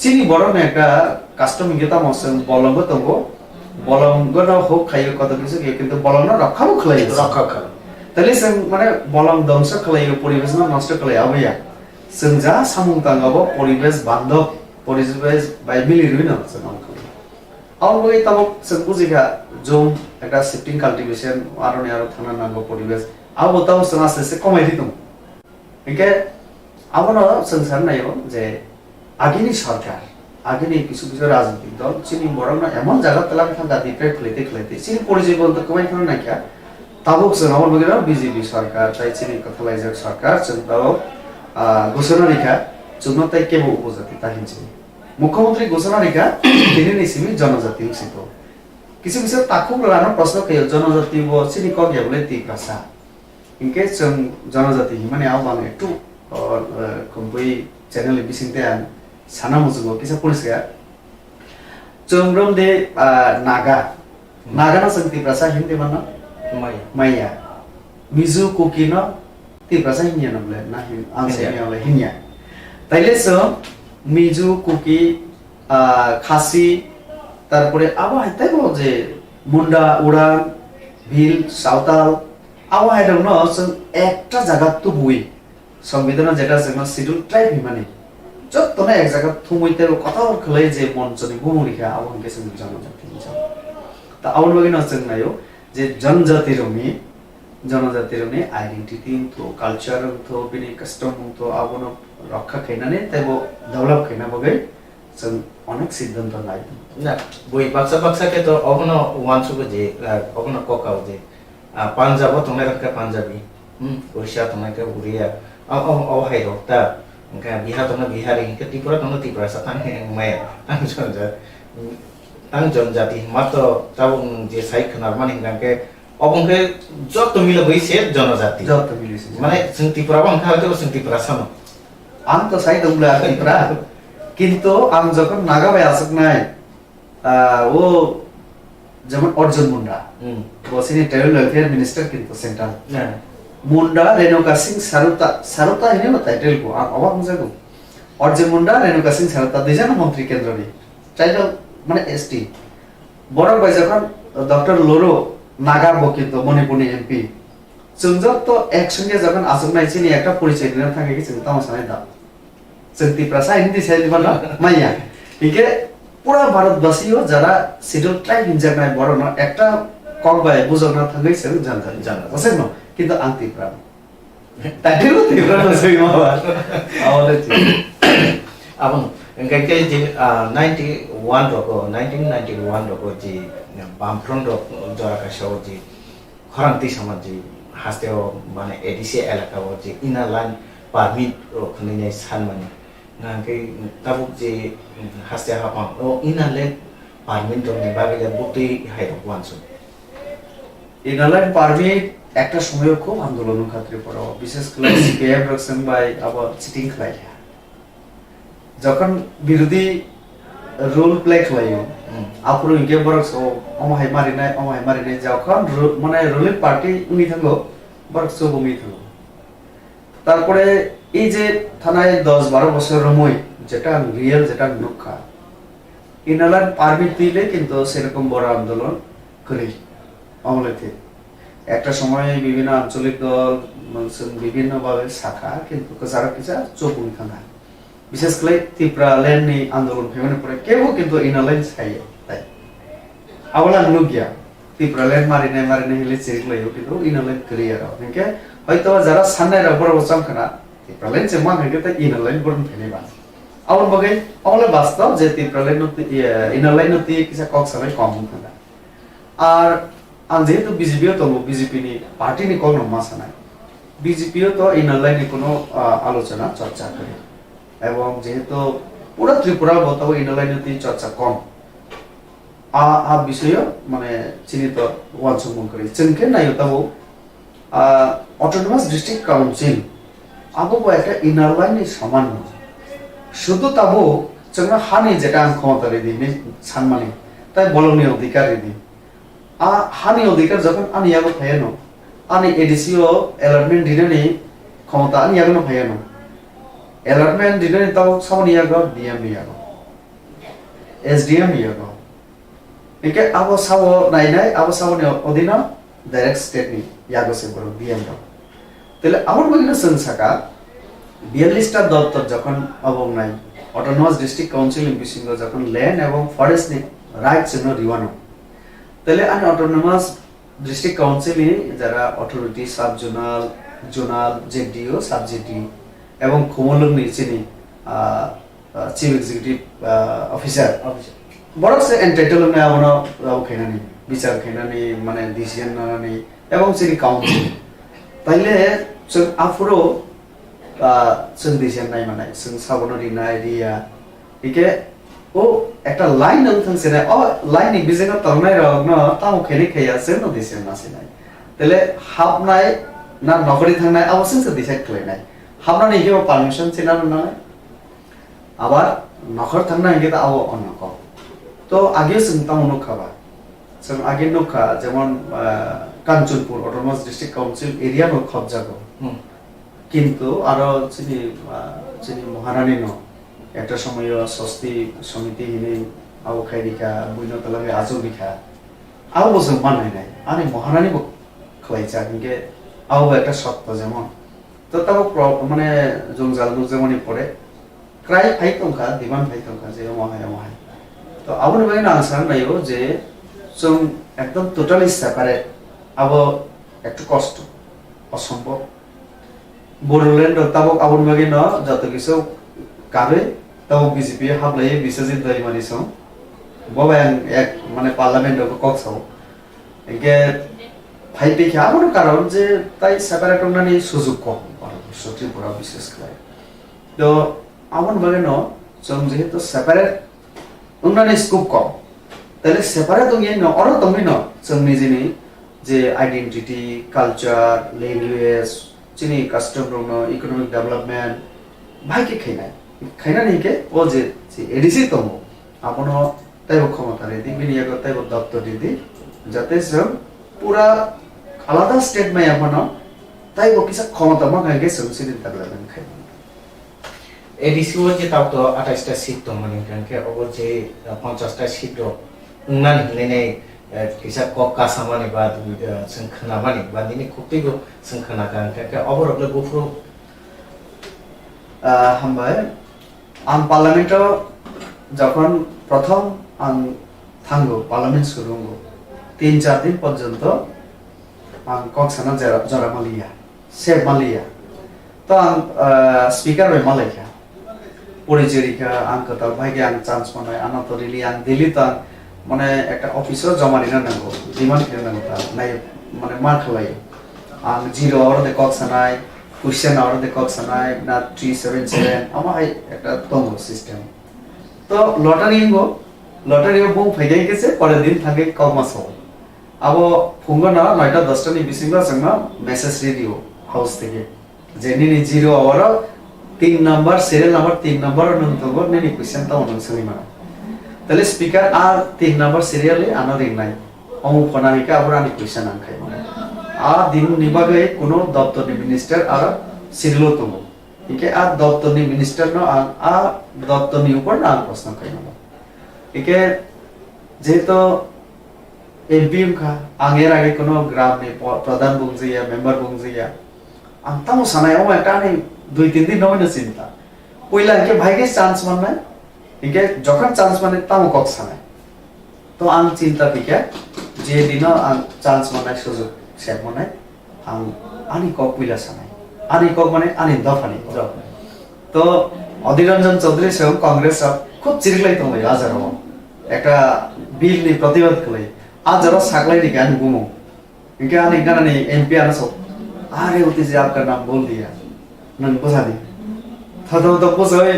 চিনি বড় না একটা কাস্টম গেতা মসন বলঙ্গ তঙ্গ বলঙ্গ না হোক খাইও কত কিছু কিন্তু বলঙ্গ রক্ষাও খলাই রক্ষা করে তাহলে जों মানে বলং ধ্বংস খালাইও পরিবেশ না নষ্ট খালাই আবয়া जों যা সামুং তাঙ্গাবো পরিবেশ বান্ধব পরিবেশ বাই মিলিরুই না जों খালাই আলবই তাবো जों বুঝিগা জম একটা শিফটিং কাল্টিভেশন আরনে আরো থানা নাঙ্গ পরিবেশ আবো তাও जों আস্তে কমাই দিতুম একে আবনো जों সাননাইও যে আগিনি সরকার আগিনি কিছু কিছু রাজনৈতিক দল চিনি বড় না এমন জায়গা তেলাম থাকা দিপ্রে খেলাইতে চিনি পরিচয় বলতে কমাই থানা নাইকা তাবুক जों আমার বগিরা বিজেপি সরকার তাই চিনি কথালাইজাক সরকার जों তাও ঘোষণা রেখা जोंनो তাই কেবো উপজাতি তাহিনছে মুখ্যমন্ত্রী ঘোষণা রেখা তিনি নিসিমি জনজাতি উচিত কিছু কিছু তাকুক লানো প্রশ্ন কে জনজাতি ব চিনি ক গেবলে তিক্রাসা ইনকে जों জনজাতি মানে আও বাং একটু কম্পই চ্যানেলে বিসিনতে আন সানা মুজুগো কিছু পরিষ্কার जों রমদে নাগা নাগানা जों তিক্রাসা হিন্দি মানা Maya, Mizu Kukino, তিপ্রাসা হিনিয়া নামলে না আংসাইনিয়া বলে হিনিয়া তাইলে সো মিজু কুকি খাসি তারপরে আবার তাই বল যে মুন্ডা উড়ান ভিল সাঁওতাল আবার এটা ন একটা জায়গা তো বই সংবিধান যেটা আছে শিডিউল ট্রাইব মানে যত না এক জায়গা থুমইতে কথা খেলে যে মঞ্চনি ভূমিকা আবহাওয়া जों জনজাতি তা আউন বাকি নচেন নাইও যে জনজাতিরনি আইডেন্টিটি তো কালচার তো বিনি কাস্টম তো আবন রক্ষা খাইনানে তাইবো ডেভেলপ খাইনা বগে जों অনেক সিদ্ধান্ত নাই
না বই বাক্সা কে তো অগন ওয়ানসুগো যে অগন কোকাও যে পাঞ্জাব তোমরা রক্ষা পাঞ্জাবি ওড়িশা তোমরা কে উড়িয়া অ হাই রক্তা ओंका बिहार तोना बिहारी के त्रिपुरा तोना त्रिपुरा सातान मैं आं जनजाति मात्र तब जे साइड खनार माने के अबंके जत मिले बैसे जनजाति
जत मिले
माने जों त्रिपुरा बंखा तो जों त्रिपुरा सानो
आं तो साइड उमला त्रिपुरा किंतु आं जखन नागाबाय आसकनाय वो যেমন অর্জুন মুন্ডা বসিনি ট্রাইবাল ওয়েলফেয়ার মিনিস্টার কিন্তু সেন্ট্রাল मुंडा रेणुका सिंह सारुता हिने न टाइटल को अबाक मजाको अर्जुन मुंडा रेणुका सिंह सारुता दुईजना मन्त्री केन्द्रनि टाइटल माने एसटी बरक बाय जखन डॉक्टर लोरो नागा बकित मणिपुरनि एमपि जों जत एकसंगे जखन आसुकनाय चिनि एकटा परिचय दिना थांगे कि जों तामसानाय दा जों तिप्रासा हिन्दी साइड बना माइया इके पूरा भारतवासीओ যারা শিডিউল ট্রাইব হিনজাকনাय बरन एकटा कक बाय बुझना थांगै जों जानजान बसे न কিন্তু আংতি প্রাণ তাইও তিপ্রা নসই মাবা আমাদের
abang engkai ke je 91 roko 1991 roko je bamfront rok jora ka show je kharanti samaj je hasteo mane ADC elaka o je ina line permit rok ni san mane ngkai tabuk je haste hapang o ina line permit rok ni bagi je bukti hai rok wansu
ina line permit একটা সময় খুব আন্দোলন খাতিরে পড়া বিশেষ করে CPM রকসন by আবার cheating খাইয়া যখন বিরোধী রোল প্লে খাইও আপুরো ইনকে বরকস অমহাই মারিনাই যখন মানে রুলিং পার্টি উনি থাকলো বরকস বমি থাকলো তারপরে এই যে থানায় 10-12 বছর রমই যেটা রিয়েল যেটা নুখা ইনালার পারমিট দিলে কিন্তু সেরকম বড় আন্দোলন করি আমলেতে একটা সময় বিভিন্ন আঞ্চলিক দল বিভিন্ন ভাবে শাখা কিন্তু যারা কিছু চোখুন থাকা বিশেষ করে ত্রিপুরা ল্যান্ডনি আন্দোলন ফেমানে পরে কেউ কিন্তু ইনালাইন ছাইয়ে তাই আওলা নুগিয়া ত্রিপুরা ল্যান্ড মারিনাই হেলে চেরিলাইও কিন্তু ইনালাইন ক্লিয়ার হইকে হয়তো যারা সান্নাই রবর বসাম খানা ত্রিপুরা ল্যান্ড যে মান হইকে তা ইনালাইন বরন ফেনেবা আওলা বগে আওলা বাস্তব যে ত্রিপুরা ল্যান্ড ইনালাইন নতি কিছু কক সালাই কম থাকা আর आं जेहेतु बीजेपी तो बीजेपी नि पार्टी नि कोनो मासा নাই बीजेपी तो इनलाइन कोनो आलोचना चर्चा करे एवं जेहेतु पूरा त्रिपुरा बताओ इनलाइन ति चर्चा कम आ विषय माने चिन्हित वानसुमन करे जोंके नायो ताबो অটোনমাস ডিস্ট্রিক্ট কাউন্সিল আবো একটা ইনলাइन नि समान শুধু তাবো जोंना हानि जेटा आं क्षमता रे दिने सानमानि ताই বলনি অধিকার রে हानि अधिकार जखन आनि यागो फायनो आनि एडिसिओ अलर्टमेंट दिनानि क्षमता आनि यागो फायनो अलर्टमेंट दिनानि ताव सावनि यागो डीएम यागो एसडीएम यागो एके आबो सावो नायनाय आबो सावनि अधीन डायरेक्ट स्टेट नि यागो से बरो डीएम रो तेले आमर बगिना संसाका 42 टा दफ्तर जखन अबं नाय ऑटोनोमस डिस्ट्रिक्ट काउंसिल इम्पिसिंग जखन लैंड एवं फरेस्ट नि राइट्स नो रिवानो তাহলে আন অটোনমাস ডিস্ট্রিক্ট কাউন্সিল যারা authority sub zonal JDO sub JD এবং খমলং নিচিনি চিফ এক্সিকিউটিভ অফিসার বড় সে এন্টাইটেল না আমনো খাইনানি বিচার খাইনানি মানে ডিসিশন নানি এবং চিনি কাউন্সিল তাইলে जों আফরো जों ডিসিশন নাই মানে जों সাবনরি না আইডিয়া ইকে ও একটা লাইন নথংছে না ও লাইন নি বিজেন তরনাই রগ ন তাও খেলি খাইয়া আছে ন দিছেন নাসি নাই তাহলে হাবনাই না নগরী থাকনাই অবশ্যই সে ডিসাইড করে নাই হাবনা নি কেও পারমিশন ছিল না আবার নগর থাকনা ইগে তা আও অনক তো আগে চিন্তা মনো খাবা जों আগে নখা যেমন Kanchanpur autonomous district council area ন খবজাগো কিন্তু আরো চিনি মহারানী ন একটা সময় স্বস্তি সমিতি হিনে আও খাইরিকা বুইনতলাগে আজু বিখা আও বসে মানাই নাই আরে মহারানী খাইছা কিন্তু আও একটা সত্য যেমন তো তাও মানে জংজালু যেমনই পড়ে ক্রাই ফাইতংখা দিমান ফাইতংখা যে মহায় তো আবুর বাগে না আনসার নাইও যে जों एकदम টোটালি সেপারেট আবো একটু কষ্ট অসম্ভব বড়োল্যান্ড তাবো আবুর বাগে ন যত কিছু কাবে তাও বিজেপি হাবলাই বিশ্বজিৎ দইমানি সং ববাই এক মানে পার্লামেন্ট কক্সাও একে ফাইপে কি আবুর কারণ যে তাই সেপারেট নানি সুযোগ কম ভারতবর্ষ ত্রিপুরা বিশেষ করে তো আবুর বাগে ন जों যেহেতু সেপারেট উন্নয়ন স্কোপ কম তাহলে সেপারেট দঙিয়ে ন অর দঙি ন जोंनि जिनि जे आइडेंटिटी कालचार लैंग्वेज जिनि कास्टम दङ इकोनॉमिक डेवलपमेंट भाइके खाइना निके ओ जे एडिसि दङ आपन ताइबो क्षमता रेदि बिनियाग ताइबो दप्तर दिदि जाते जों पूरा आलादा स्टेट मा आपन ताइबो किसा क्षमता मा गायके जों सिदिन डेवलपमेंट खाइ
एडिसि ओ जे तावतो 28 टा सीट दङ माने कानके अब जे 50 टा सीट दङ उन्नान हिने किसा कक्का सामाने बाद जों खोनाबानि बा दिनै खुबैगो जों खोनागा कानके अबरबले गुफुर
हामबाय आं पार्लामेंटआव যখন প্রথম आं थांगो पार्लामेंट सुरुंगो 3-4 दिन पर्यंत आं कक्साना जरा मालिया सेब मालिया तो आं स्पीकर में मालिया পরিচয়িকা आं कथा भाइगे आं चान्स मोननाय आंनाथ रिली आं दिल्ली ता माने একটা অফিসে জমা দিনা নাंगौ ডিমান্ড করে নাंगौ তা নাই মানে मा খালাই आं 0 आवर दे कक्सानाय क्वेश्चन आवर दे कक्सानाय ना 377 আমায় একটা তঙ্গ সিস্টেম তো লটারি বউ ফাইগাই গেছে পরের দিন থাকে কমাসো আবো ফুঙ্গনা 9টা 10টা নি বিসিংলা जोंना মেসেজ রেডিও হাউস থেকে যে নিনি 0 hour 3 number serial number 3 number নন্তগো নিনি क्वेश्चन তা অনুসরণ মানে তাহলে স্পিকার আর 3 নাম্বার সিরিয়ালে আনা দিন নাই অমু ফনানিকা আবার আনি क्वेश्चन আনখাই মানে আ দিন নিবাগে কোন দপ্তরি মিনিস্টার আর সিরিয়াল তো इके आ दप्तरनि मिनिस्टर न आ दप्तरनि ऊपर ना प्रश्न खाइना इके जेतो एमपीएम का आंगेर आगे कोनो ग्राम ने प्रधान बुंजिया मेंबर बुंजिया आं तामो सानायाव एकटा नै 2-3 दिन नमन चिंता पहिला इके भाइगे चान्स माननाय इके जखन चान्स माने तामो कक सानाय तो आं चिंता पिके जे दिन आं चान्स माननाय सुजुग सेब माननाय आं आनि कक पहिला सानाय आनी कक माने आनी दफानी तो अधीर रंजन चौधरी से कांग्रेस खूब चिरगलाई तो भाई आज रहो एक बिल ने प्रतिवाद कले आज जरा सागलाई नी ज्ञान गुमो इनके आनी गाना नहीं एमपी आना सब अरे उती से आपका नाम बोल दिया नन बुझा दी था तो बुझे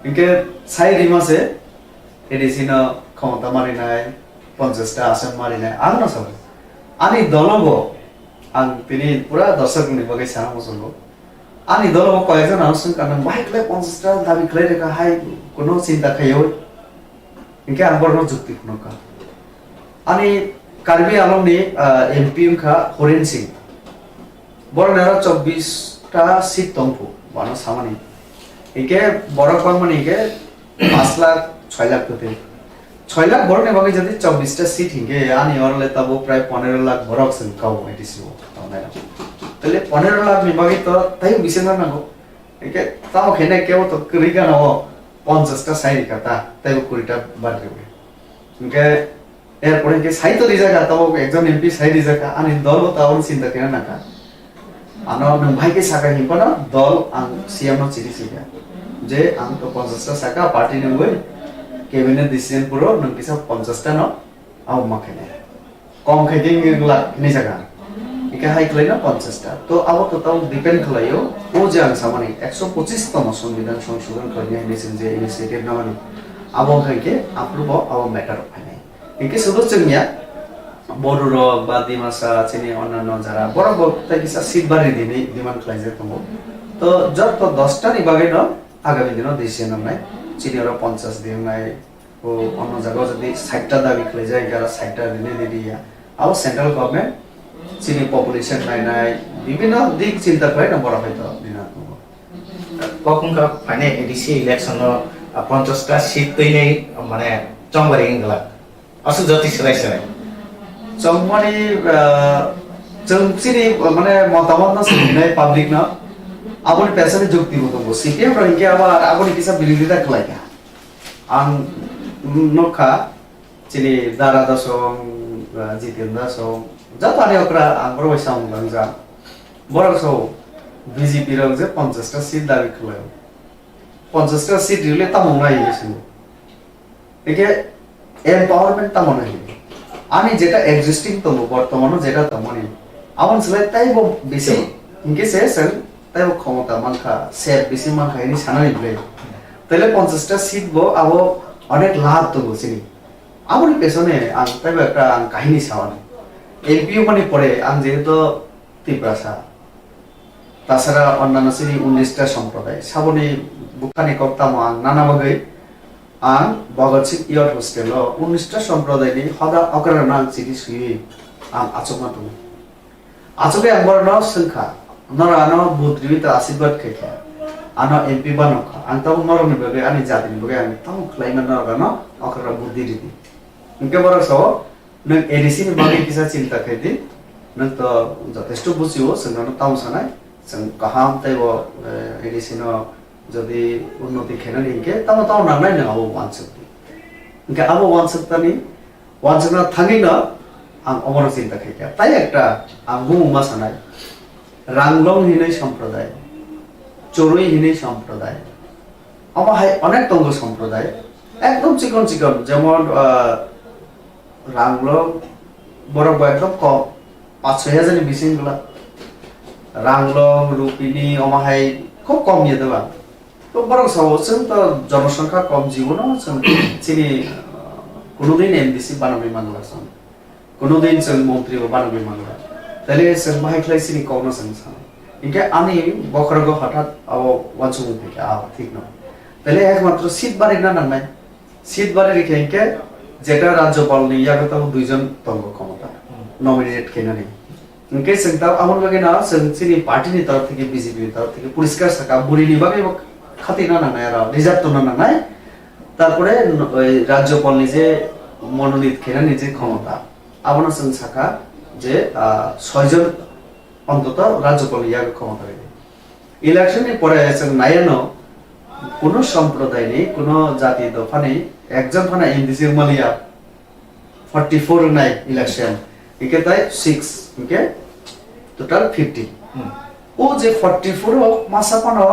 इनके साई रिमा से एडीसी न क्षमता मारी नाय 50 टा आसन मारी नाय आग न सब आनी दलबो आं तिनी पुरा दर्शक नि बगै साना मसंगो आनी दलबो कयजन आउसन कान बाइकले 50 टा दाबी खलेरेका हाय कोनो चिन्ता खायो इनके आंबरनो जुक्ति खुनका आनी कार्बी आलमनि एमपीएम खा हरेन सिंह बरनेरा 24 टा सीट दंफु बानो सामानि इके बरकवां माने इके 5 लाख 6 लाख कते 6 लाख बरने बगे जदि 24 टा सीट हिंगे आनी अरले तबो प्राय 15 लाख बरक सन काउ एटिसो तले 15 लाख नि बगे त ताइ बिसेन नांगो एके ताव खेने केव तो करिगा न 50 टा साइ काता ताइ कुरिटा बाद्रे इनके एरपरे के साइ तो दिजागा तबो एकजन एमपी साइ दिजागा आनी दल तावन चिन्ता केना नाका आनो न भाइके साका हिपन दल आं सीएम न चिरिसिगा जे आं तो 50 टा साका पार्टी ने गय कैबिनेट डिसीजन पुरो नंकिसा 50 टा न आउ मखेने कम खाइदिं लाख नि जागा इके हाइ क्लाइना 50 टा तो अब तो ताउ डिपेंड खलायो ओ जे आं सामानि 125 तम संविधान संशोधन करने निसिन जे इनिशिएटिभ नामानि अब खाइके अप्रुभ अब मैटर फाइने इके सुदु जोंनिया बडुर बा दिमासा चिनि अन्नान जारा बरबर ताकिसा सीट बारि दिनि डिमान्ड खलाइजे दंगो तो जब तो 10 टा नि बागे न आगामी दिन डिसिजन नाय चिनि र 50 दिन नाय ओ अन्न जागा जदि 60 टा दाबी खलाइ जाय गारा 60 टा दिने दिया अब सेंट्रल गभर्नमेंट चिनि पपुलेशन नाय विभिन्न दिक चिंता करे न बड़ा हयतो दिना
কখনকা ফাইনে এডিসি ইলেকশন 50টা সিট তৈরি মানে চংবারি ইংলা আসু জ্যোতিষ রায় সারাই
চংমারি जों सिरि माने मतामत ना सिनाय पब्लिक ना आबोनि पेसनि जुक्ति बतंगो सीपीएम रहिके आबा आबोनि किसा बिरोधिता खलाया आं नखा चिनि दारा दसं जितेन्द्र दसं जातानि अक्रा आंग्रो वैसाम लंजा बरसो बीजेपी रंग जे 50टा सीट दाबि खलायो 50टा सीट रिले तामंना इलेक्शन एके एम्पावरमेंट तामना हि आनि जेटा एक्जिस्टिंग तंगो बर्तमानो जेटा तमनि आवन सलाय ताइबो बेसि इनके से सन ताइबो क्षमता मानखा सेट बेसि मानखा इनि सानानि ब्ले तले 50टा सीट बो आबो अनेक लाभ तंगो सिनि आबोनि पेसने आं ताइबो एकटा आं काहिनी सावानि एमपीओ माने परे आं जेहेतु तिप्रासा तासारा अन्नानो सिनि 19टा सम्प्रदाय साबोनि बुखानि कप्तामो आं नानाबागै आं भगत सिंह इयर हस्टेल 19टा सम्प्रदायनि हदा अकराना आं चिठी सुयि आं आचमा दङ आचके आं बरनो संखा नरानो बुद्रिबिता आशीर्वाद खेखे आनो एमपी बानखा आं ताव नरनि बगे आनि जातिनि बगे आं ताव खलाइना नरानो अकरा बुद्धि दिदि इनके बरसो नों एडीसी नि बगे किसा चिन्ता खैदि नों तो जथेष्ट बुझियो संगानो ताव सानाय जों गाहाम ताइबो एडीसी न যদি উন্নতি খেনা নিকে তাও তাও নানাই না আবো ওয়ানসক্তি ইনকে আবো ওয়ানসক্তানি ওয়ানসক্তা থাকি না আং অমর চিন্তা খাইয়া তাই একটা আং বুমা সানাই রাংলং হিनै সম্প্রদায় চড়ুই হিनै সম্প্রদায় আমাহাই অনেক তঙ্গ সম্প্রদায় একদম চিকন চিকন যেমন রাংলং বড় একদম কম 5-6 হাজার বিশিংগুলা রাংলং রূপিনী আমাহাই খুব কম ইয়ে দেবা तो बरं सावसं तो जनसंख्या कम जीवन जों चिनि कोनोदिन एमडीसी बानाबि मांगला जों कोनोदिन जों मन्त्रि बानाबि मांगला तले जों बाहायख्लाय सिनि कौनो जों सान इनके आनि बखरगो हठात आबो वानसुं फेके आ ठीक न तले एकमात्र सीट बारिना नांनाय सीट बारि रेखेके जेटा राज्यपालनि यागताव दुइजन तंग क्षमता नमिनेट केनानि इनके जों ता आमन बगेना जों चिनि पार्टीनि तरफ थेके बीजेपी तरफ थेके पुरस्कार साका बुरिनि बागे खातिना नांनाय आरो रिजार्भ तो नांनाय तारपरे राज्यपाल निजे मनोनीत खेनानि जे क्षमता आबना जों साका जे 6 जन অন্তত राज्यपाल याग क्षमता रे इलेक्शन नि परे जों नायनो কোনো সম্প্রদায় নেই কোনো জাতি দফানি একজন ফানা এমডিসি মালিয়া 44 নাই ইলেকশন ইকে তাই 6 ইকে টোটাল 50 ও যে 44 মাসাপানো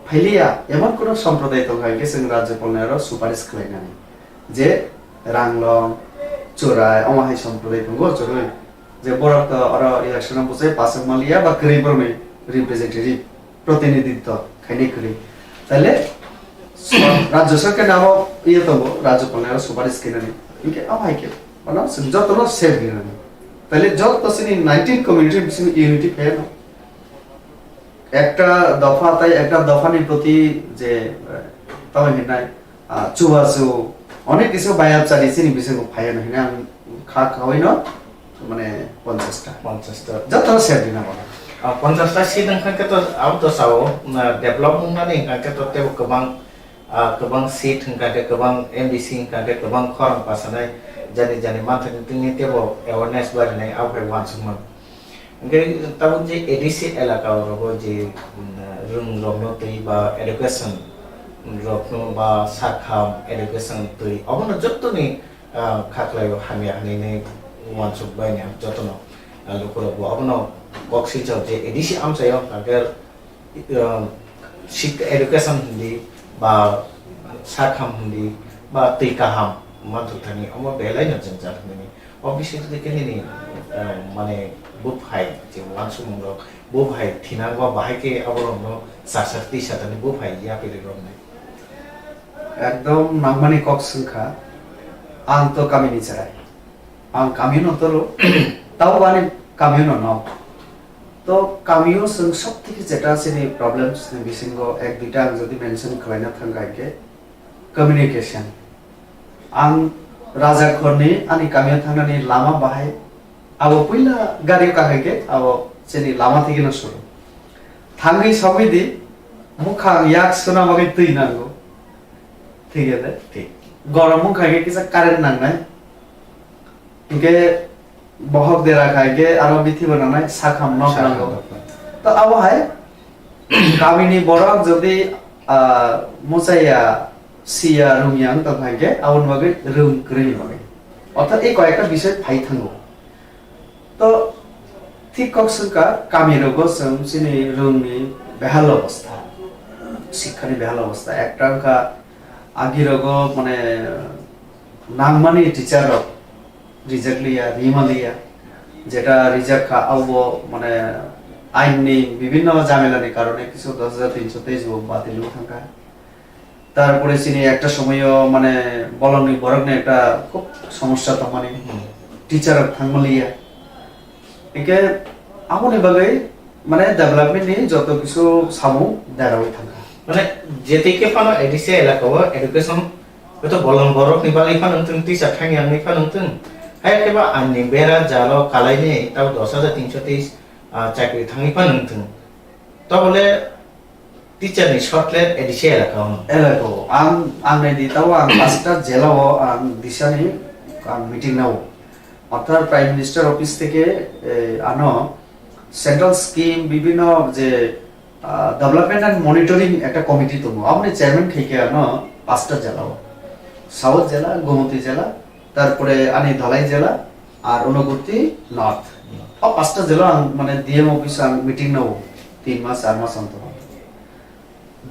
ফাইলিয়া এমন কোন সম্প্রদায় তো হয় গেছে রাজ্যপালের সুপারিশ খাইনানি যে রাংলং চোরাই অমাহাই সম্প্রদায় দङ চোরাই যে বড় আর ইলেকশন বসে পাঁচ মালিয়া বা করিবরমে রিপ্রেজেন্টেটিভ প্রতিনিধিত্ব খাইনি করি তাহলে রাজ্য সরকার নাম ইয়ে তো রাজ্যপালের সুপারিশ খাইনানি ইনকে অমাহাইকে মানে যতন সেভ দিনানি তাহলে যত সিনি 19 কমিউনিটি বিসিন ইউনিটি ফেল একটা দফা তাই একটা দফানি প্রতি যে তবে নাই চুয়াচু অনেক কিছু বায়াত চালিয়েছি নি বিশেষ ফাইয়া নাই আমি খাওয়াই না মানে 50টা যত সেভ দিনা বলা
50টা সিট ओंखारके तो आउट तो साव डेभलप होनानै ओंखारके तो तेव गोबां सीट ओंखारके गोबां एमडीसी ओंखारके गोबां खरम पासनाय जानि जानि माथानि तेव अवेयरनेस बारनाय आवहाय वानसुमन ओंखाय ताबो जे एडीसी एलाका रबो जे रुम रमनो तै बा एडुकेशन रखनो बा साखाम एडुकेशन तै अबनो जत्तनि खाख्लायो हामिया हानिने वानसुक बायना जत्तनो लोकरबो अबनो बक्सी जो जे एडीसी आमसायो अगर शिक्षा एडुकेशन हुंदी बा साखाम हुंदी बा तैकाहाम माथुथानि अमो बेलायनो जों जाथनि अफिसियेल देखिनि माने बुफाय जे वानसुमंग बुफाय थिनांगो बाहायके अबरनो सासक्ति साथनि बुफाय या पेरेरमने
एकदम नांगमानि कक्सखा आं तो कामिनि चराय आं कामिनो तरो ताव बानि कामिनो न तो कामियो जों सब থেকে যেটা আছে प्रॉब्लम्स बिसिंग एक दुटा आं जदि मेंशन खालायना थांगायके कम्युनिकेशन आं राजाखरनि आनि कामियो थांनानै लामा बाहाय आबो पहिला गारियाव काहायके आबो जेनि लामा थिगिनो सुरु थांगै सबिदि মুখা ইয়াক সোনা বাকি তুই নাঙ্গো ঠিক আছে
ঠিক
গরম মুখাকে কিছু কারেন্ট নাংনাই ইনকে বহক দে রাখায় কে আরো বিথি বানানাই সাখাম নক নাঙ্গো তো আবহায় গামিনি বরক যদি মোসাইয়া সিয়া রুমিয়াং তথাকে আউন বাগে রুম গ্রিল বাগে অর্থাৎ এই কয়েকটা বিষয় ফাই থাঙ্গো তো ঠিক কক্সকা কামিরগো সম সিনি রুমনি বেহাল অবস্থা শিক্ষানি বেহাল অবস্থা একটা অঙ্কা আগিরগ মানে নাংমানি টিচার রিজেক্ট লিয়া রিমালিয়া যেটা রিজেক্ট আউবো মানে আইননি বিভিন্ন ঝামেলার কারণে কিছু 10,323 বাতিল থাকা তারপরে চিনি একটা সময়ও মানে বলনি বরগনে একটা খুব সমস্যা তো মানে টিচার থাংমালিয়া একে আমনি বাগে মানে ডেভেলপমেন্ট নিয়ে যত কিছু সামু দাঁড়াই থাকা
মানে যেদিকে পানো এডিসি এলাকাও এডুকেশন হয়তো বলন বরক নিবালি ফানুন টিচার থাকি আংনি ফানুন হাই কেবা আননি বেরা জালো কালাইনি তাও 10,323 চাকরি থাকি ফানুন তাহলে টিচার নি শর্টলেট এডিসি এলাকাও
আং নাই দি তাও আং পাঁচটা জেলাও আং দিশানি আং মিটিং নাও অর্থাৎ প্রাইম মিনিস্টার অফিস থেকে আনো সেন্ট্রাল স্কিম বিভিন্ন যে ডেভেলপমেন্ট এন্ড মনিটরিং একটা কমিটি তো আপনি চেয়ারম্যান থেকে আনো পাঁচটা জেলা সাউথ জেলা গোমতী জেলা তারপরে আনি ধলাই জেলা আর অনুগুতি নর্থ পাঁচটা জেলা মানে ডিএম অফিস মিটিং নাও 3 মাস 4 মাস অন্তর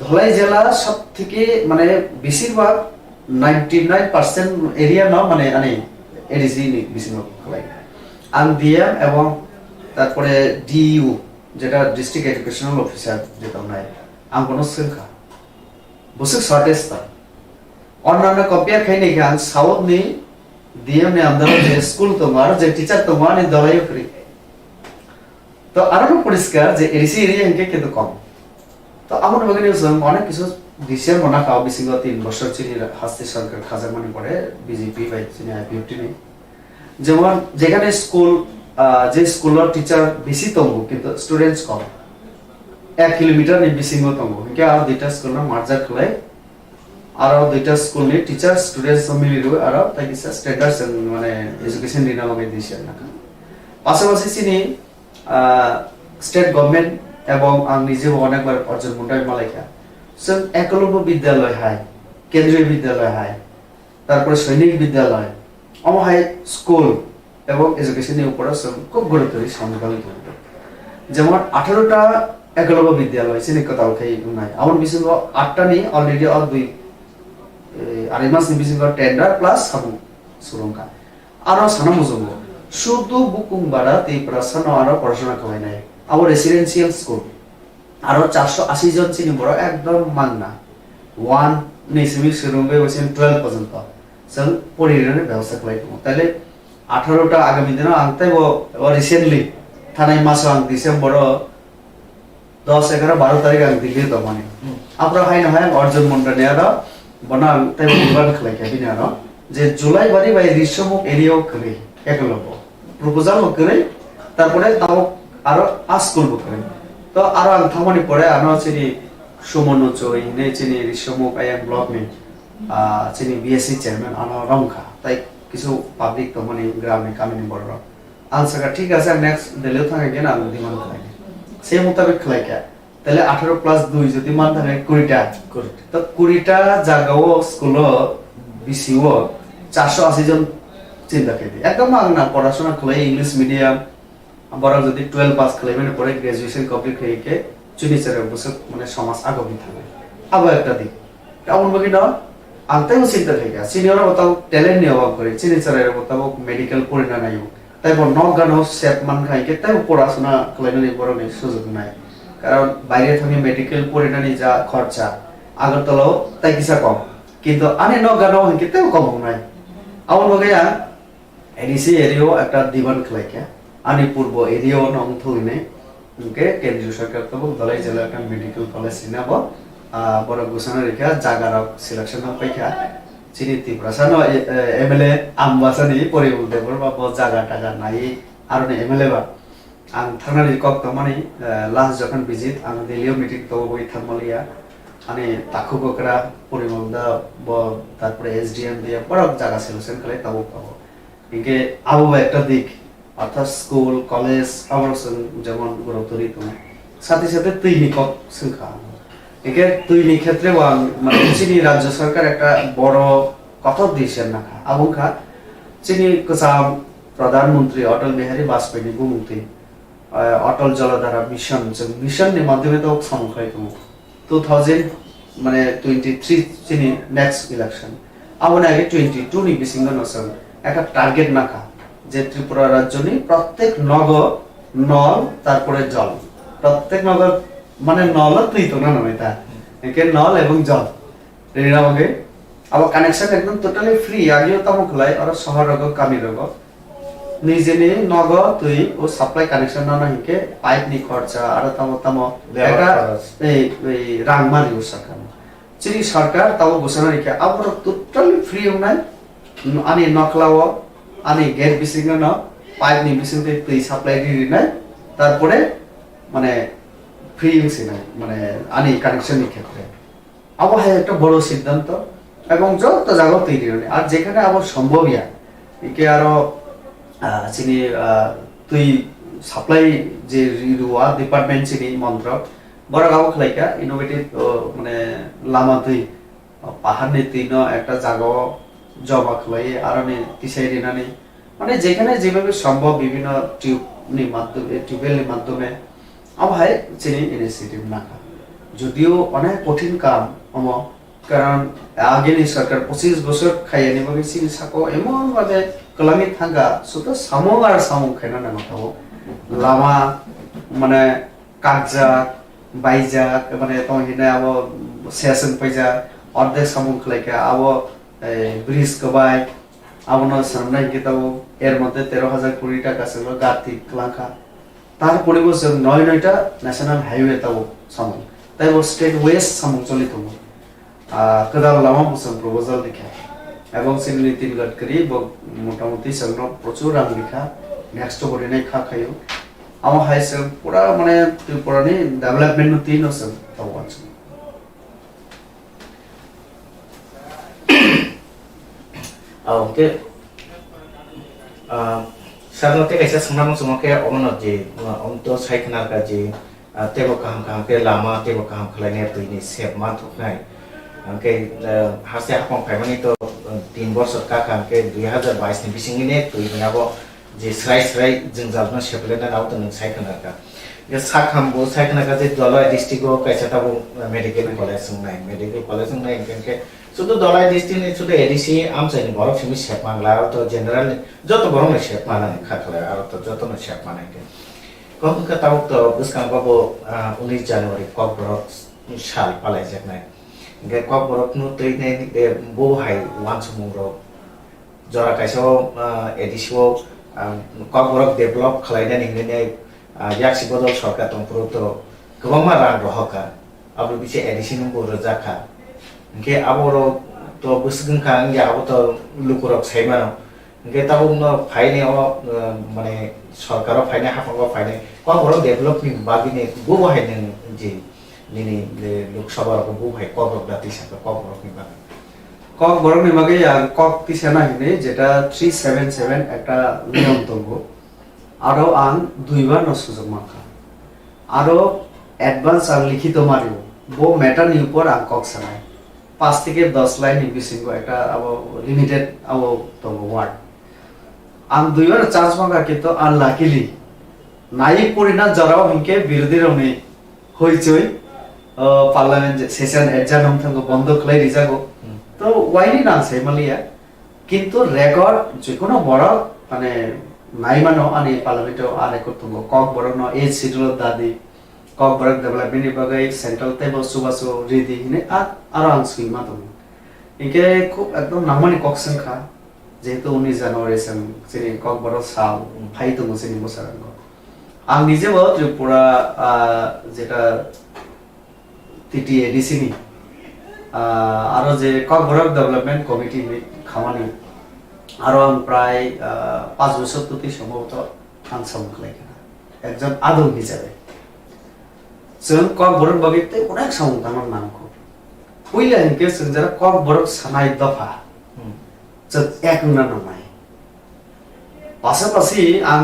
ধলাই জেলা সব থেকে মানে বেশিরভাগ 99% এরিয়া না মানে আনি এডিসি বেশিরভাগ ধলাই আন ডিএম এবং তারপরে ডিইউ যেটা ডিস্ট্রিক্ট এডুকেশনাল অফিসার যেটা নাই আম কোনো সংখ্যা বসে শর্টেজ তা অন্যান্য কম্পেয়ার খাই নাই গান সাউথ নি ডিএম নে আন্দার যে স্কুল তোমার যে টিচার তোমার নি দলাই করি তো আরো পরিষ্কার যে এডিসি এরিয়া ইনকে কিন্তু কম তো আমার বাগানে অনেক কিছু ডিসিশন বনা খাও বিসিগত 3 বছর চিনি হাসতে সরকার খাজামানি পড়ে বিজেপি বাই চিনি আইপিএফটি নেই যেমন যেখানে স্কুল যে স্কুলের টিচার বেশি তঙ্গু কিন্তু স্টুডেন্টস কম 1 কিলোমিটার নি বিসিঙ্গ তঙ্গু কে আর দুইটা স্কুল না মার্জার খলাই আর দুইটা স্কুল নি টিচার স্টুডেন্টস মিলিরু আর তাই স্ট্যান্ডার্ডস মানে এডুকেশন দিনা লগে দিছে না পাশাপাশি চিনি স্টেট গভর্নমেন্ট এবং আমি নিজেও অনেকবার অর্জন মুন্ডাই মালাইকা সব একলব্য বিদ্যালয় হয় কেন্দ্রীয় বিদ্যালয় হয় তারপরে সৈনিক বিদ্যালয় অমহাই স্কুল এবং এডুকেশনের উপর খুব গুরুত্ব দিই সংবিধান যেমন 18টা একলব্য বিদ্যালয় চিনি কথাও খাই নাই আমার বিসঙ্গ 8টা নি অলরেডি আর দুই আড়াই মাস নি বিসঙ্গ টেন্ডার প্লাস সাবু সুরঙ্কা আরো সানা মুজঙ্গ শুধু বুকুং বাড়া তে প্রশ্ন আরো পড়াশোনা করাই নাই আমার রেসিডেন্সিয়াল স্কুল আরো 480 জন চিনি বড় একদম মাংনা 1 নেসিমি সুরঙ্গে বসেন 12 পর্যন্ত সব পরিণামের ব্যবস্থা করাই তাহলে 18টা আগামী দিনে আনতে রিসেন্টলি থানাই মাস আং ডিসেম্বর 10, 11, 12 তারিখ আং দিল্লি তো মানে আপনারা হাই না হয় অর্জন মন্ডল নেয়ার বনা তাই নির্মাণ খেলাই কেবিনে আর যে জুলাই বাড়ি বাই রিসমুখ এরিয়াও করে একলব্য প্রপোজাল করে তারপরে তাও আরো স্কুল করে তো আরো আং থামানি পরে আনো চিনি সুমন চই নে চিনি রিসমুখ আই ব্লক নে চিনি বিএসসি চেয়ারম্যান আনো রংখা তাই কিছু পাবলিক তো মানে গ্রামে কামিনী বড় আনসার ঠিক আছে নেক্সট দিলেও থাকে কেন আমি দিমান খেলাই সেই মোতাবেক খেলাই কে তাহলে 18 প্লাস 2 যদি মান থাকে 20টা তো 20টা জায়গাও স্কুল বিসিও 480 জন চিন্তা করে একদম না পড়াশোনা খেলাই ইংলিশ মিডিয়াম বড় যদি 12 পাস খেলাই মানে পরে গ্রাজুয়েশন কমপ্লিট হয়ে কে চুনিচারের বছর মানে সমাজ আগামী থাকে আবার একটা দিক কেমন বাকি না আনতেও চিন্তা থেকে সিনিয়র বতাও ট্যালেন্ট নিয়ে অভাব করে চিনিচারের বতাও মেডিকেল পড়িনা নাই তাই বড় নগানো সেট মান খাইকে তাই পড়াশোনা খালাইনানি বড় নেই সুযোগ নাই কারণ বাইরে থেকে মেডিকেল পড়িনা নি যা খরচা আগরতলাও তাই কিসা কম কিন্তু আনে নগানো হইকে তাই কম নাই আমার লগেয়া এডিসি এরিয়াও একটা দিবান খালাইকে আনি পূর্ব এরিয়াও নং থইনে ওকে কেন্দ্রীয় সরকার তো দলাই জেলা একটা মেডিকেল কলেজ সিনাবো বড় ঘোষণা রেখা জাগার সিলেকশন পাইখা চিনি ত্রিপুরাসানো এমএলএ আমবাসানি পরিবল দেবর বা জায়গা টাকা নাই আর এমএলএ বা आं थांनानै कक तमानि लास्ट जखन विजिट आं दिल्लीयाव मिटिं तो बय थांमालिया आने ताखु बकरा परिमलदा ब तारपरे एसडीएम दिया बड़ा জায়গা সলিউশন করে তাও পাবো ইনকে আবো একটা দিক অর্থাৎ স্কুল কলেজ আমার যেমন গুরুত্বরি তুমি সাথে সাথে তৈরি কক সংখ্যা ইনকে তৈরি ক্ষেত্রে মানে চিনি রাজ্য সরকার একটা বড় কথা দিয়েছেন না আবুখা চিনি কসাম প্রধানমন্ত্রী অটল বিহারী বাজপেয়ী বুমুতি অটল জলধারা মিশন মিশনের মাধ্যমে তো সংখ্যায় তুমি 2000 মানে 23 চিনি নেক্সট ইলেকশন আবার আগে 22 নি বিসিং নসল একটা টার্গেট নাকা যে ত্রিপুরা রাজ্যনি প্রত্যেক নগর নল তারপরে জল প্রত্যেক নগর মানে নল তুই তো না নয়তা একে নল এবং জল রেনাওগে আবার কানেকশন একদম টোটালি ফ্রি আগেও তামো খলাই আর শহর রগ কামি রগ নিজেনি নগ তুই ও সাপ্লাই কানেকশন না হিকে পাইপ নি খরচা আর তামো একটা এই রাংমারি সরকার চিনি সরকার তাও ঘোষণা রেখে আবার টোটালি ফ্রি নাই আনি নকলাও আনি গেট বিসিং না পাইপ নি বিসিং তুই সাপ্লাই দি নাই তারপরে মানে ফ্রি ইউসি নাই মানে আনি কানেকশনের ক্ষেত্রে আবার একটা বড় সিদ্ধান্ত এবং যত জায়গা তৈরি হয় আর যেখানে আবার সম্ভব ইয়া একে আরো চিনি তুই সাপ্লাই যে রিডুয়া ডিপার্টমেন্ট চিনি মন্ত্রক বড় গাঁও খেলাইকা ইনোভেটিভ মানে লামা তুই পাহাড়নি তুই একটা জায়গা জমা খেলাই আর তিসাই দিনানি মানে যেখানে যেভাবে সম্ভব বিভিন্ন টিউবনি মাধ্যমে টিউবওয়েলের মাধ্যমে আমার চিনি ইনিশিয়েটিভ নাকা যদিও অনেক কঠিন কাম কারণ আগেনি সরকার 25 বছর খাইয়ে নিবাগে চিনি সাকো এমন ভাবে কলামি থাঙ্গা শুধু সামো আর সামো খাইনা না মাথাও লামা মানে কাকজাক বাইজাক মানে তো হিনে আবো সেশন পাইজা অর্ধেক সামো খলাইকা আবো ব্রিজ কবাই আবো ন সামনে গিতাও এর মধ্যে 13000 কোটি টাকা ছিল গাতি ক্লাঙ্কা তারপরে বসে 9টা ন্যাশনাল হাইওয়ে তাও সামো তাই ও স্টেট ওয়েস্ট সামো চলিত কদাল লামা বসে প্রপোজাল দেখা এবং শ্রী নীতিন গডকরি মোটামুটি সঙ্গে প্রচুর রাং লিখা নেক্সট বডি নাই খা খাইও আমার হাইসে পুরা মানে ত্রিপুরানি ডেভেলপমেন্ট তিন আছে তাও আছে
ওকে সাধারণত কাইসা সংগ্রাম সমকে অমনত যে অন্ত সাইখনার কাজে তেবো কাহাম কাহামকে লামা তেবো কাহাম খালাইনে তুইনি সেব মান থকনাই angke hasil apa kami itu 3 বছর কাকা angke 2022 ni bisingine tui nabo je serai jengjalna sheplena auto nang saikana ka ya sakham bo saikana ka je dolai district o kaisa tabo medical college sungnai angke শুধু Dalai district নি শুধু ADC আমসাইনি বড় ফিমি shape Mangla তো general যত বড় না shape মানা খাখলা আর তো যত না শেপ মানা কে কখনকা তাও তো বুসকাম বাবু 19 জানুয়ারি ককবরক সাল পালাই জাকনাই গে ককবরক নু তৈ নাই বো হাই ওয়ান সমুদ্র জরা কাইসো এডিসিও ককবরক ডেভেলপ খালাইনা নিংনে ইয়াকসি বদল সরকার তংপুর তো গোबांमा रां रहका आबो बिसे एडिसन बरो जाखा के आबो तो बुसगन का या आबो तो लुकुरक साइमानो के ताबो न फाइने माने सरकार फाइने हाफांग फाइने ककबरक डेभेलपमेन्ट बागिने बो बाहायदों जे निनि लोकसभा को बो बाहाय ककबरक दातिसा ककबरक नि बागै
ককবরক নি বাগে কক তিসানা হিনে যেটা 377 একটা নিয়ম তঙ্গ আরো আন দুইবার নসুযোগ মাখা আরো অ্যাডভান্স আর লিখিত মারিও বো ম্যাটার নি উপর আং কক সানাই 5 থেকে 10 লাইন নিবিসিঙ্গ একটা আবো লিমিটেড আবো তঙ্গ ওয়ার্ড আং দুইবার চান্স মাখা কিন্তু আনলাকিলি নাইক পরিনা জরাও হিকে বিরোধী রমে হইচই পার্লামেন্ট সেশন এডজানম থাঙ্গ বন্ধ খলাই রিজাগো তো ওয়াইনি না সেমালিয়া কিন্তু রেকর্ড যে কোনো বড় মানে নাইমানো আনি পার্লামেন্টে আরে করতুঙ্গ ককবরক ন এজ শিডিউল দাদি ককবরক ডেভেলপমেন্ট বাগৈ সেন্ট্রাল টাইপ সুবাসু রেডি হিনে আর আং সুইমা দङ ইকে খুব একদম নামানি কক সংখ্যা যেহেতু 19 জানুয়ারি সং যিনি ককবরক সাল ফাই দङ যিনি মোসারাঙ্গ আং নিজেও ত্রিপুরা যেটা টিটিএডিসি নি আরো যে ককবরক ডেভেলপমেন্ট কমিটি খামানি আরো প্রায় 5 বছর প্রতি সম্ভবত আনসাম খালাইখানা একজন আদম হিসাবে जों কক বরক বাগিতে অনেক সামুদানোর নাম কো পইলা হিনকে जों যারা কক বরক সানাই দফা जों এক না নাই পাশাপাশি আং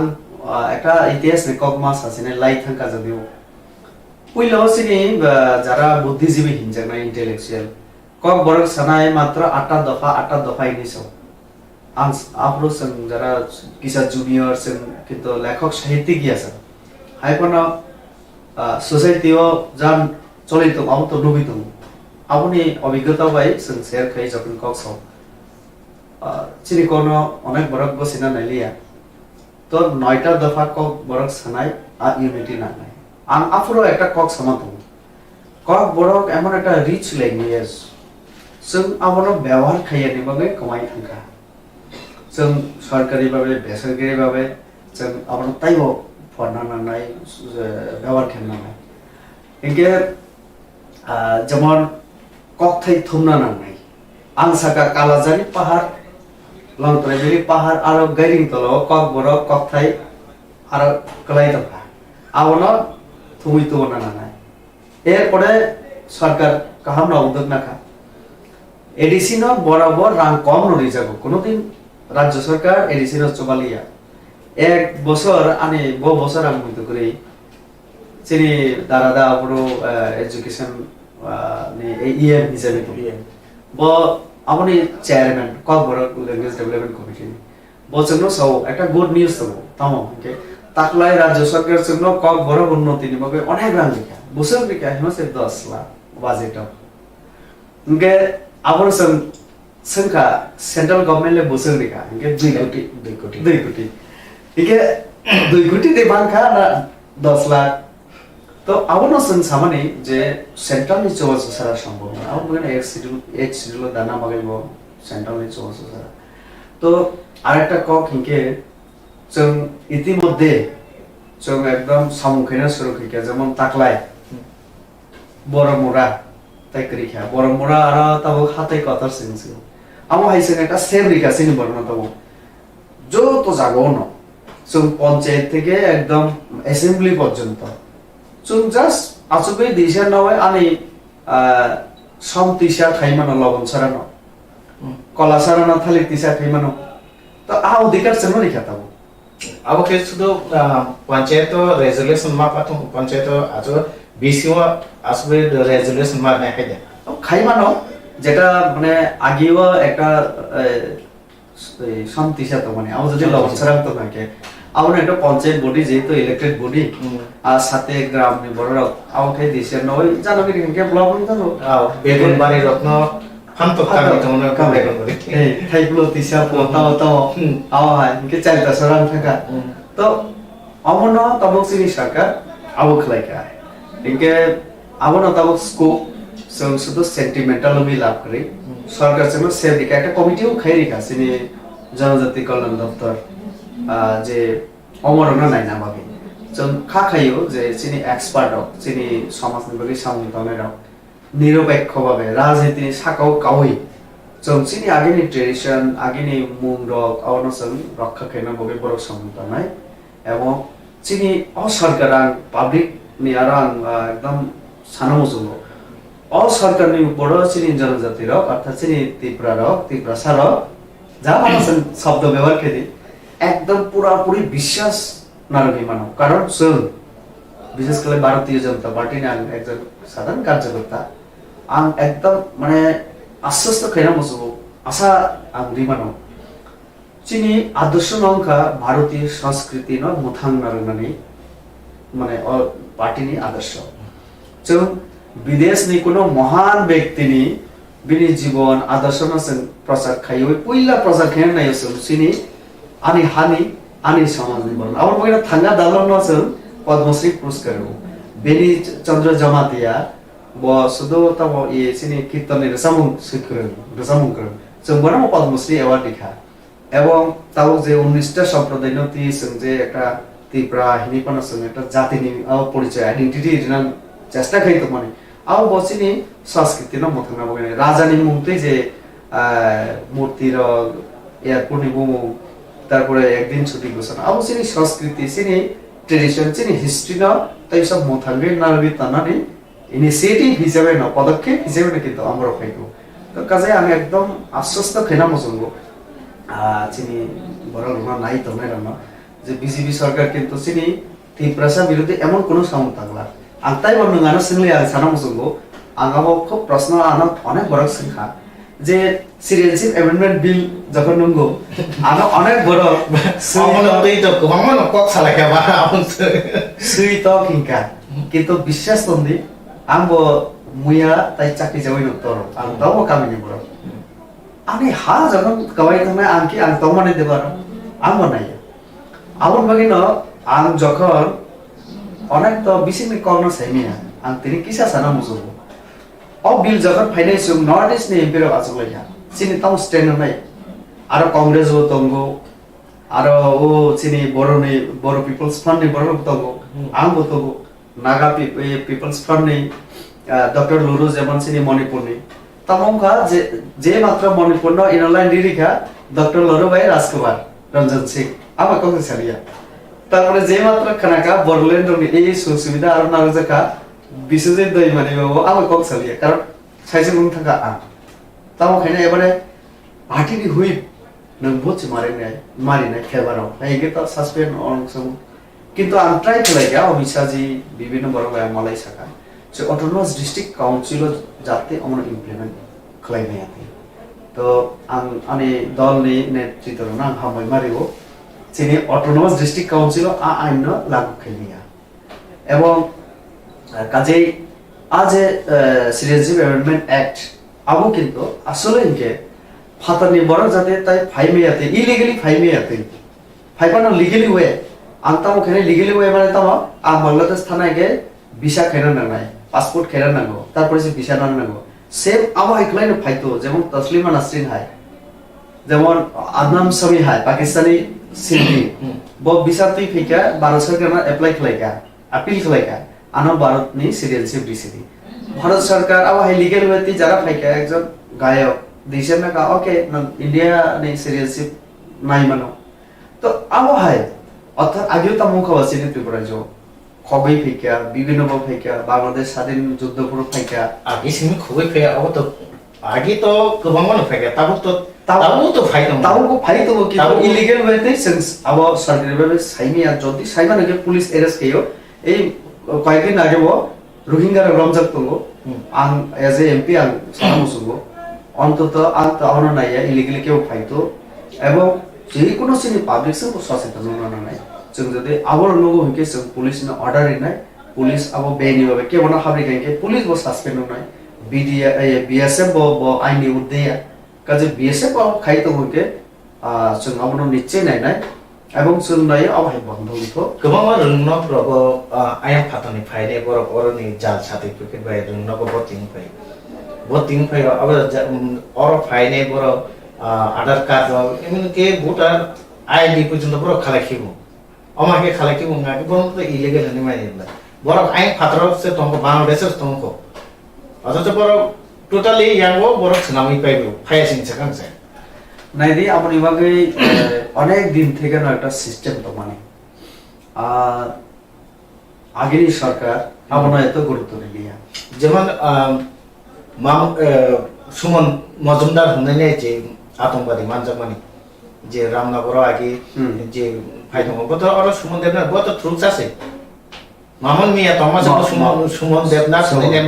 একটা ইতিহাস নে কক মাস আছে লাই থাকা যদিও পইলা হসিনি যারা বুদ্ধিজীবী হিনজাক না ইন্টেলেকচুয়াল কক বরক সানাই মাত্র 8টা দফা ইনিছো আং আপরো जों যারা কিসা জুনিয়র जों কিন্তু লেখক সাহিত্যিক আছে হাইপনা সোসাইটিও যান চলিত আমতো নুবিত আপনি অভিজ্ঞতা বাই जों শেয়ার খাই যখন কক্স চিনি কোন অনেক বরক বসিনা নাইলিয়া তো 9টা দফা কক বরক সানাই আর ইউনিটি না নাই আম আফরো একটা কক সমাত কক বরক এমন একটা রিচ ল্যাঙ্গুয়েজ जों আমনো ব্যবহার খাইয়া নিবাগে কমাই থাকা जों সরকারি ভাবে বেসরকারি ভাবে जों আমনো তাইও ফর্নানা নাই ব্যবহার খেলনা নাই ইনকে যেমন ককথাই থুমনা নাই আংসাকা কালাজারি পাহাড় লংতরাইবেরি পাহাড় আর গাইরিং তলো কক বড় ককথাই আর কলাই দফা আবনো থুমি তো না নাই এরপরে সরকার কাহামনা উদ্যোগ নাখা এডিসিন বরাবর রাং কম নড়ি যাব কোনোদিন রাজ্য সরকার এডিসিন চবালিয়া এক বছর আনে বছর আমি বুঝতে করি চিনি দাদা পুরো এডুকেশন ইএম হিসেবে আপনি চেয়ারম্যান কক বড় ল্যাঙ্গুয়েজ ডেভেলপমেন্ট কমিটি বছর সব একটা গুড নিউজ দেবো তাম তাকলাই রাজ্য সরকারের জন্য কক বড় উন্নতি নিবে অনেক রান লেখা বছর লেখা হেমসে 10 লাখ বাজেট ইনকে আবার সংখ্যা সেন্ট্রাল গভর্নমেন্টে বছর লেখা ইনকে 2 কোটি ইকে 2 কোটি দে বাংখা না 10 লাখ তো আবনো जों সামানি যে সেন্ট্রাল নি চওয়াস সারা সম্ভব না আবনো এক শিডিউল দানা বাগাইবো সেন্ট্রাল নি চওয়াস সারা তো আরেকটা কক হিকে जों ইতিমধ্যে जों একদম সামুখেনা শুরু করিকা যেমন তাকলাই বড়মুরা তাইকরিখা বড়মুরা আর তাও হাতে কথা সিনসি আমো হাইছে একটা সেরিকা সিনি বর্ণ তাও যত জাগোনো जों পঞ্চায়েত থেকে একদম অ্যাসেম্বলি পর্যন্ত जों জাস্ট আসবে দিশা নয় আনি সমতিশা খাইমানো লবণ ছড়ানো কলা ছড়ানো থালি তিশা খাইমানো তো অধিকার ছিল রেখা তাও
আবকে শুধু পঞ্চায়েত রেজুলেশন মা পাথম পঞ্চায়েত আজ বিসিও আসবে রেজুলেশন মা না খাইদে
খাইমানো যেটা মানে আগেও একটা সমতিশা তো মানে আমার যদি লবণ ছড়ানো তো নাকি আমার একটা পঞ্চায়েত বডি যেহেতু ইলেক্টেড বডি আর সাথে গ্রাম নি বড় আমাকে দেশের নয় জানো কি কে ব্লক জানো
বেগুন বাড়ি রত্ন ফান্ত কামি তো মনে কাম বেগুন বাড়ি
এই থাইগুলো তিসা পোতাও তো আও হয় কে চাইতা সরান থাকা তো অমন তবক সিনি সরকার আবো খলাইকা ইনকে আবো না তবক স্কোপ শুধু সেন্টিমেন্টাল মি লাভ করে সরকার ছিল সে দিকে একটা কমিটিও খাই রেখা সিনি জনজাতি কল্যাণ দপ্তর যে অমরনা নাই না ভাবে जों খাখাইও যে চিনি এক্সপার্ট হোক চিনি সমাজ নিবাগী সামন্তনের হোক নিরপেক্ষভাবে রাজনীতি শাখাও কাউই जों চিনি আগেনি ট্রেডিশন আগেনি মুং রক অনসন রক্ষা খাইনা বগে বড় সামন্তনাই এবং চিনি অসরকারাং পাবলিক নি আরাং একদম সানমজুল অসরকারনি বড় চিনি জনজাতি রক অর্থাৎ চিনি ত্রিপুরা সার যা মানুষ শব্দ ব্যবহার খেদি একদম পুরাপুরি বিশ্বাস নারী মানো কারণ जों বিশেষ করে ভারতীয় জনতা পার্টি না একজন সাধারণ কার্যকর্তা আং একদম মানে আশ্বস্ত খাইনা মসবো আশা আং রিমানো চিনি আদর্শ নংখা ভারতীয় সংস্কৃতি ন মুথাং নারনানি মানে পার্টিনি আদর্শ जों বিদেশ নি কোনো মহান ব্যক্তিনি বিনি জীবন আদর্শ ন जों প্রচার খাইও পইলা প্রচার খাইনা নাই जों চিনি আনি হানি আনি সমাজ নিবন আমার বইটা থাঙ্গা দালন আছে পদ্মশ্রী পুরস্কার বেনি চন্দ্র জমাতিয়া ব শুধু তব ই চিনি কীর্তনের রসামুং শিখরেন রসামুং করেন जों বড় পদ্মশ্রী অ্যাওয়ার্ড দেখা এবং তাও যে 19টা সম্প্রদায় নতি যে একটা ত্রিপুরা হিনিপানা সঙ্গে একটা জাতি নি পরিচয় আইডেন্টিটি জানান চেষ্টা খাই তো মানে আও বসিনি সংস্কৃতি ন মথনা বগে রাজানি মুংতে যে মূর্তির এয়ারপোর্ট নিবো তারপরে একদিন ছুটি ঘোষণা অবশ্যই সংস্কৃতি সিনি ট্রেডিশন চিনি হিস্ট্রি না তাই সব মোথাঙ্গে নারবি তানানি ইনিশিয়েটিভ হিসেবে না পদক্ষেপ হিসেবে না কিন্তু আমরা ফাইগো তো কাজে আমি একদম আশ্বস্ত খেনা মজঙ্গো চিনি বড় রুনা নাই তো নাই রান্না যে বিজেপি সরকার কিন্তু চিনি তীব্রাসা বিরুদ্ধে এমন কোনো সাউন্ড থাকলা আং তাই বর্ণ গানা সিংলে আগে সানা মজঙ্গো আঙ্গাবো খুব প্রশ্ন আনা অনেক বড় সংখ্যা যে সিটিজেনশিপ অ্যামেন্ডমেন্ট বিল যখন নঙ্গো আনা অনেক বড় সুই তো কিংকা কিন্তু বিশ্বাস তন্দি আংবো মুয়া তাই চাকরি যাওয়াই নতর আং তাও কামিনি বড় আমি হা যখন কাবাই থামায় আংকি আং তাও মানে দেবার আং বানাই আমন বাগিন আং যখন অনেক তো বিসিনি কর্ণ সাইমিয়া আং তিনি কিসা সানা মুজুবো ও বিল যখন ফাইনাই সুম নর্থ ইস্ট নি এমপিরো আচলাইয়া চিনি তাও স্ট্যান্ড নাই আর কংগ্রেস ও তঙ্গো আর ও চিনি বড় পিপলস ফান্ড নি বড় তঙ্গো আং বতগো নাগা পিপলস ফান্ড নি ডক্টর লুরু যেমন চিনি মণিপুর নি তামংখা যে মাত্র মণিপুর ন ইনলাইন ডিরিখা ডক্টর লুরু ভাই রাজকুমার রঞ্জন সিং আমার কথা ছাড়িয়া তারপরে যে মাত্র খানাকা বড়লেন্ড নি এই সুবিধা আর নারজাকা বিশ্বজিৎ দই মানে বাবু আমার কক চালিয়ে কারণ সাইজে গুণ থাকা তাও ওখানে এবারে পার্টিনি হুই নং বুঝছি মারি নাই খেবারও এইগে তো সাসপেন্ড অংশ কিন্তু আন্ট্রাই খেলাইগা অমিশাজি বিভিন্ন বড় ভাই মালাই শাখা যে অটোনমাস ডিস্ট্রিক্ট কাউন্সিল যাতে আমরা ইমপ্লিমেন্ট খালাইনাই আতে তো আমি দল নি নেতৃত্ব না হামাই মারিব চিনি অটোনমাস ডিস্ট্রিক্ট কাউন্সিল আইন লাগু খেলিয়া এবং কাজেই আজ সিটিজেনশিপ অ্যামেন্ডমেন্ট অ্যাক্ট আবো কিন্তু আসলে ইনকে ফাতানি বড় যাতে তাই ফাইমেয়াতে ইলিগালি ফাইমেয়াতে ফাইপানো লিগালি ওয়ে আংতাম ওখানে লিগালি ওয়ে মানে তামা আং বাংলাদেশ থানায় গে ভিসা খেরা নাঙাই পাসপোর্ট খেরা নাঙো তারপরে সে ভিসা নাঙো সেম আবো একলাইন ফাইতো যেমন তসলিমা নাসরিন হাই যেমন আদনাম সামি হাই পাকিস্তানি সিলভি ব ভিসা তুই ফিকা ভারত সরকার এপ্লাই খেলাইকা আপিল খেলাইকা আনো ভারত নি সিটিজেনশিপ দিছিলি ভারত সরকার আবার লিগ্যাল ওয়েতে যারা ফাইকা একজন গায়ক দিছেন না ওকে ইন্ডিয়া নি সিটিজেনশিপ নাই মানো তো আবার হাই অর্থাৎ আগেও তা মুখ আছে নি ত্রিপুরা জো খবই ফাইকা বিভিন্ন বল ফাইকা বাংলাদেশ স্বাধীন যুদ্ধ পুরো ফাইকা
আগে সিমি খবই ফাইকা অব তো আগে তো গোবাং মানো ফাইকা তাবো তো ফাইতো কিন্তু ইলিগ্যাল ওয়েতে সেন্স আবার সরকারি ভাবে সাইমিয়া যদি সাইমানকে পুলিশ অ্যারেস্ট কইও এই কয়েকদিন আগে রোহিঙ্গার রমজান তো আং এজ এ এমপি আং সামুসুগো অন্তত আং তাহনো নাই ইলিগালি কেউ ফাইতো এবং যে কোনো সিনি পাবলিক সে সচেতন না নাই जों যদি আবার লোগো হইকে जों পুলিশ না অর্ডার নাই পুলিশ আবার বেনি ভাবে কে বনা হাবরি গাইকে পুলিশ বো সাসপেন্ড নাই বিএসএফ বো আইনি উদ্দেয়া কাজে বিএসএফ খাইতো হইকে जों আবার নিশ্চয় নাই এবং সুন্নাই আবাই বন্ধ হইতো गोबां रोंनोफ्राबो आया फातनि फायदे बर'नि जाल सार्टिफिकेट बाय रोंनोबो भटिं फाय अब और फायने बर आधार कार्ड एमनके भोटार आईडी पर्यन्त बर खालाखिबो अमाके खालाखिबो नाके बरं इलिगेल हनि माइला बर आइन फातर से तंको बांग्लादेश तंको अथच बर टोटाली यांगो बर छनामी पाइबो फायासिन सकांसे
নাইদি আমার ইবাগে অনেক দিন থেকে না একটা সিস্টেম তো মানে আগের সরকার আমরা এত গুরুত্ব দিলিয়া
যেমন সুমন মজুমদার হনে যে আতঙ্কবাদী মানজামানি যে রামনগর আগে যে ফাইদম কত আর সুমন দেবনাথ বহুত ট্রুথস আছে মামন মিয়া তমা যে সুমন দেবনাথ হনে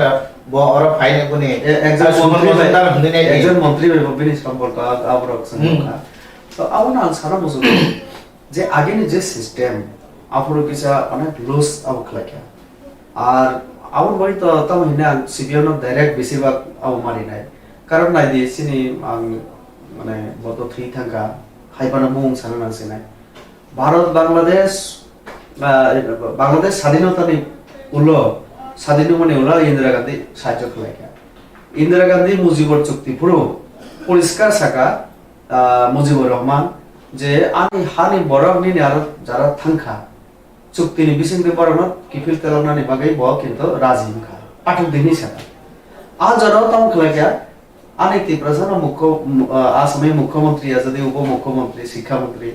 और फाइने बने
একজন মন্ত্রী বিনি সম্পর্ক আবরক সংখ্যা তো আউনা সারা বুঝো যে আগে যে সিস্টেম আপুরো কিসা অনেক লুজ আবখলাকা আর আউন বাড়ি তো তাও হিনা সিবিএন ডাইরেক্ট বেশিরভাগ আউ মারি নাই কারণ নাই দিয়েছিনি মানে বত থ্রি থাকা হাইপানা মুং সানা নাসে নাই ভারত বাংলাদেশ স্বাধীনতা নি উল্লো স্বাধীন মানে ওলা ইন্দিরা গান্ধী সাহায্য খেলাইকা ইন্দিরা গান্ধী মুজিবর চুক্তি পুরো পরিষ্কার থাকা মুজিবুর রহমান যে আমি হানি বরগনি আর যারা থাঙ্কা চুক্তিনি বিসিংতে বরন কিফিল তেলনানি বাগাই ব কিন্তু রাজি খা পাঠক দিনই সাকা আ যারা তাও খেলাইকা অনেক তীব্রজন আসামে মুখ্যমন্ত্রী আছে উপ মুখ্যমন্ত্রী শিক্ষামন্ত্রী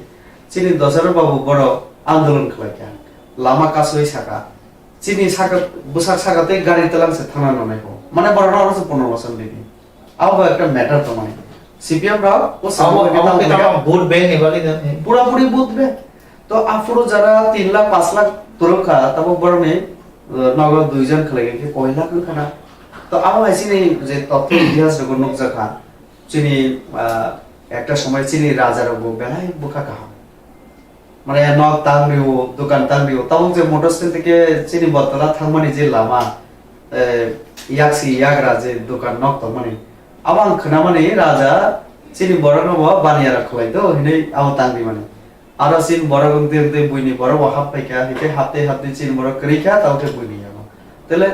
চিনি দশরথ বাবু বড় আন্দোলন খেলাইকা lama kasoi saka chini saka busak saka te gari telang se thana nonai ko mane borona aro se 15 বছর দিবি আও একটা ম্যাটার তো মানে সিপিএম রাও ও সামনে
kita vote bank ni bali
পুরা পুরি বুঝবে তো আফরো যারা 3 লাখ 5 লাখ তরকা তব বরনে নগদ দুইজন খেলেগে কয়লা খানা তো আও আইসিনি যে তথ্য ইতিহাস রকম নকজাখা চিনি একটা সময় চিনি রাজার বেলায় বুকা কাহা মানে নক তাংরিও দোকান তাংরিও তাও যে মোটর স্ট্যান্ড থেকে চিনি বতলা থাকমানি যে লামা ইয়াকসি ইয়াগরা যে দোকান নক তাংমানি আবাং খনামানি রাজা চিনি বড় বানিয়া রাখলাই তো হিনে আও তাংরি মানে আর চিন বড় গন্তে গন্তে বুইনি বড় হাত পাইকা হিতে হাতে হাতে চিন বড় করিকা তাওকে বুইনি জানো তাহলে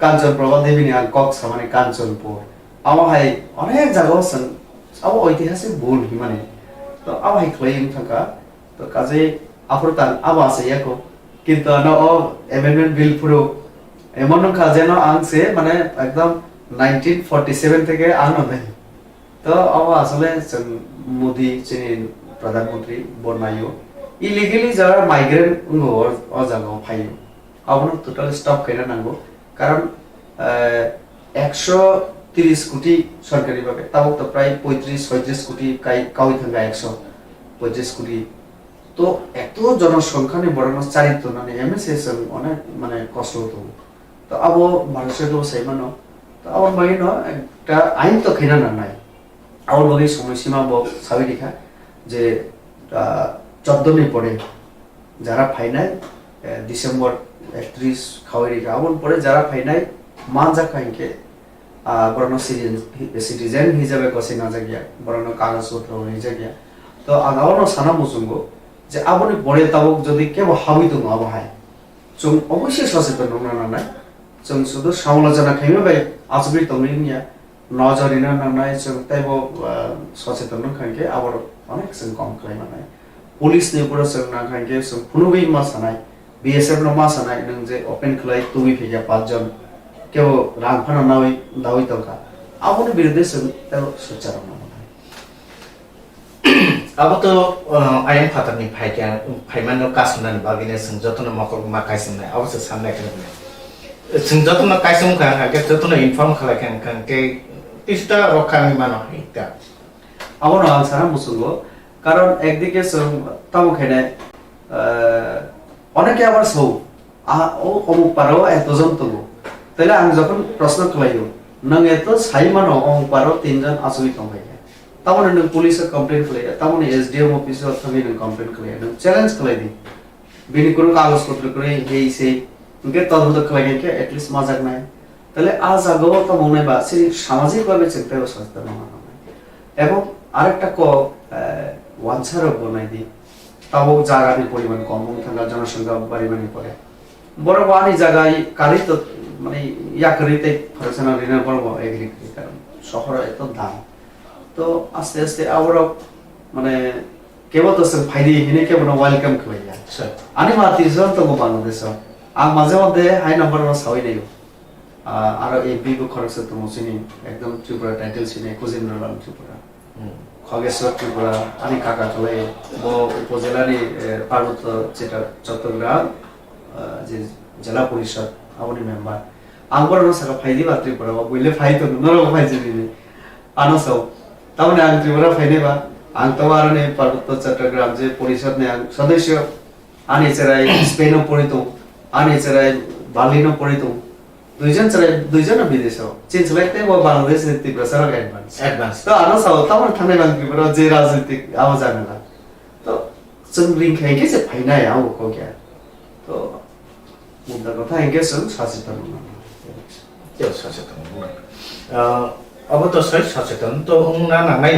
কাঞ্চন প্রভা দেবী আর কক্স মানে কাঞ্চনপুর আওয়াহাই অনেক জায়গা আছে আও ঐতিহাসিক ভুল মানে তো আওয়াহাই ক্লেম থাকা তো কাজে আফরতান আবা আছে ইয়াকো কিন্তু না ও অ্যামেন্ডমেন্ট বিল পুরো এমন কাজে না আনছে মানে একদম 1947 থেকে আনো দেয় তো আবা আসলে মোদি চিনি প্রধানমন্ত্রী বনাইও ইলিগালি যারা মাইগ্রেন্ট ও জায়গা ফাইও আবার টোটাল স্টপ করে নাঙ্গো কারণ 130 কোটি সরকারি ভাবে তাও তো প্রায় 35-36 কোটি কাউই থাকা 125 কোটি তো এত জনসংখ্যা নিয়ে বড় চারিত্র মানে এমএসএস অনেক মানে কষ্ট হতো তো আবো মানুষের তো সেই মানো তো আমার বাকি ন একটা আইন তো খেনা না নাই আমার বাকি সময়সীমা সাবি দেখা যে 14 নি পরে যারা ফাইনাল ডিসেম্বর 31 খাওয়াই রেখা আমন পরে যারা ফাইনাল মান যা কাইকে বড় সিটিজেন হিসাবে কসে না জায়গা বড় কাগজপত্র হিসাবে তো আগাওনো সানা মুসুঙ্গো যে আপনি পরে তাবক যদি কেবল হাবি তো আবহায় जों অবশ্যই সচেতন না নাই जों শুধু সমালোচনা খাইবে ভাই আজবি তমিনিয়া নজরিনা নানাই जों তাইবো সচেতন খাইকে আবার অনেক जों কম খাই মানে পুলিশ নি পুরো जों না খাইকে जों ফুনুবি মাসানাই বিএসএফ নো মাসানাই নং যে ওপেন খলাই তুমি ফিয়া পাঁচজন কেউ রাংফানা নাওই দাওই তকা আবার বিরুদ্ধে जों তাও সুচারণ
अब तो आयन फातर नि फाइका फाइमान कासुनानि बागिने जों जतन मकल माकाइसनाय अब से सामने खालामनाय जों जतन काइसम का जतन इनफर्म खालायखान खान के तिस्ता रखानि मानो हिता
আবার সারা মুসুঙ্গো কারণ একদিকে जों তাও খেনে অনেকে আবার সৌ ও অমুক পারো এতজন তবু তাহলে আমি যখন প্রশ্ন খালাইও নং এত সাই মানো অমুক পারো তিনজন আসুই তমাই তামনে নং পুলিশ কমপ্লেইন খালাইয়া তামনে এসডিএম অফিসে থাকি নং কমপ্লেইন খালাইয়া নং চ্যালেঞ্জ খালাই দি বিনি কোন কাগজপত্র করে হেই সেই উনকে তদন্ত খালাইয়া কে এট লিস্ট মাজাক নাই তাহলে আজ আগো তো মনে বা সেই সামাজিক ভাবে চিন্তা ও সচেতন হওয়া এবং আরেকটা ক ওয়ানসার বনাই দি তাও জায়গার পরিমাণ কম থাকা জনসংখ্যা পরিমাণে পড়ে বড় ওয়ানি জায়গায় কালি তো মানে ইয়া করিতে ফরসনা রিনা বড় এগ্রিকালচার কারণ শহরে এত দাম তো আস্তে আস্তে আবার মানে কেবল তো ফাইদি হিনে কেবল ওয়েলকাম খাইয়া আনি মাতিজন তো বাংলাদেশ আর মাঝে মধ্যে হাই নাম্বার সাউই নাই আর এমপি কো খরচ তো মসিনি একদম ত্রিপুরা টাইটেল সিনে কুজিন্দ্রলাল ত্রিপুরা খগেশ্বর ত্রিপুরা আনি কাকা চলে ও উপজেলারি পার্বত্য যেটা চট্টগ্রাম যে জেলা পরিষদ আপনি মেম্বার আঙ্গর সাকা ফাইদি বা ত্রিপুরা বইলে ফাই তো নরো ফাইজি দিনি আনসও তাহলে আং ত্রিপুরা ফাইনেবা আং তো আর নে পার্বত্য চট্টগ্রাম যে পরিষদ নে সদস্য আনি চেরাই স্পেনও পড়িত আনি চেরাই বার্লিনও পড়িত দুইজন বিদেশ চীন চলাইতে ও বাংলাদেশ ত্রিপুরা সারা অ্যাডভান্স তো আনসও তাহলে থানে বাং ত্রিপুরা যে রাজনৈতিক আওয়াজ আনেলা তো जों रिंखाइके जे फाइनाय आव को क्या तो मुद्दा কথা हेंगे जों सचेतन
त्यो सचेतन अब तो सही सचेतन तो ना नांगाय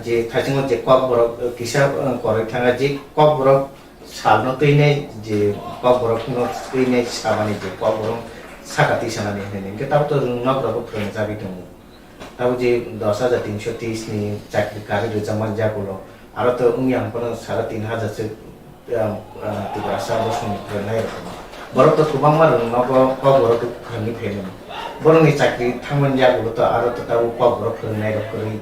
जे थाइसिङो जे कक बरक किसा करे थाङा जे कक बरक साबनो तैनाय जे कक बरक नो तैनाय साबानि जे कक बरक साकाति सानानि हेने के ताब तो रुंना बरक फोरों जाबि दङ ताब जे 10330 नि चाकरि कारी रोजामान जागोलो आरो तो उनि आंपन 3500 से तिबासा बसुनि फोरोंनाय बरक तो गोबां मार रुंना कक बरक फोरोंनि फेनो बरंनि चाकरि थांमोन जागोलो तो आरो तो ताब कक बरक फोरोंनाय रकरै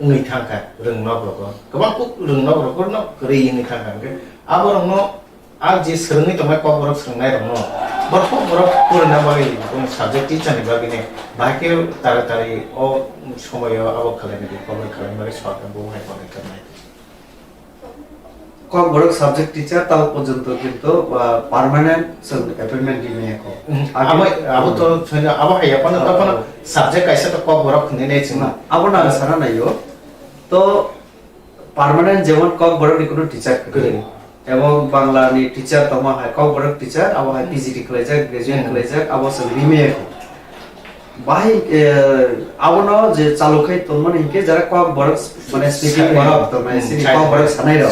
उनि थांका रोंना बरक गोबां रोंना बरक न करै इनि थांका के आबरनो আর যে সোलोंनाय दंबाय कक बरक सोलोंनाय दङ बरक बरक फरायना बागै साबजेक्ट टिचारनि बागैनो बाहायके तारातारि अ समायाव आबो खालामनो कवर खालामनो सरकार बहाय बानाय करनाय
কক বড়ক সাবজেক্ট টিচার তাও পর্যন্ত কিন্তু পার্মানেন্ট অ্যাপয়েন্টমেন্ট দিনে এখন
আবো তো আবো হাইয়া পানা তখন সাবজেক্ট কাইসা তো কক বড়ক নেনে ছিনা
আবো না সারা নাইও তো পার্মানেন্ট যেমন কক বড়ক কোনো টিচার করে এবং বাংলা নি টিচার তমা হয় কক বড়ক টিচার আবো হয় পিজিটি কলেজ গ্রাজুয়েট কলেজ আবো সব রিমে বাই আবো ন যে চালুকাই তমন হিকে যারা কক বড়ক মানে স্পিকিং বড়ক তো মানে সিনি কক বড়ক সানাই র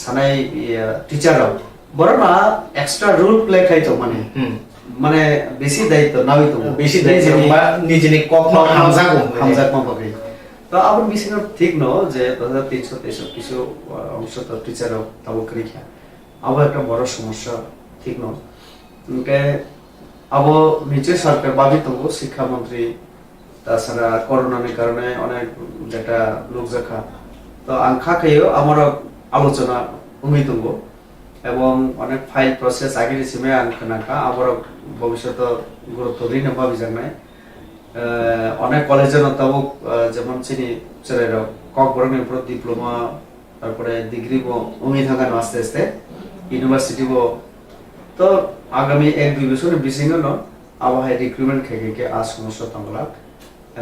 সানাই টিচার বড় না এক্সট্রা রুল প্লে খাইতো মানে মানে বেশি দায়িত্ব নাও তো
বেশি দায়িত্ব বা নিজে কক হামজা
পাবে তো আবার বেশি ঠিক ন যে 2363 কিছু অংশ তো টিচার তাও করিখা আবার একটা বড় সমস্যা ঠিক ন ওকে আবো নিচে সরকার ভাবি তো শিক্ষামন্ত্রী তাছাড়া করোনার কারণে অনেক যেটা লোক জাখা তো আংখা খাইও আমার আলোচনা উমি তুঙ্গ এবং অনেক ফাইল প্রসেস আগে রিসিমে আনখানাকা আবার ভবিষ্যতে গুরুত্ব দিন ভাবি জানাই অনেক কলেজের তাও যেমন চিনি ছেলের কক বরংের উপর ডিপ্লোমা তারপরে ডিগ্রি উমি থাকানো আস্তে আস্তে ইউনিভার্সিটি তো আগামী 1-2 বছর বিসিং আবহাওয়া রিক্রুটমেন্ট খেকে আজ সমস্যা তংলা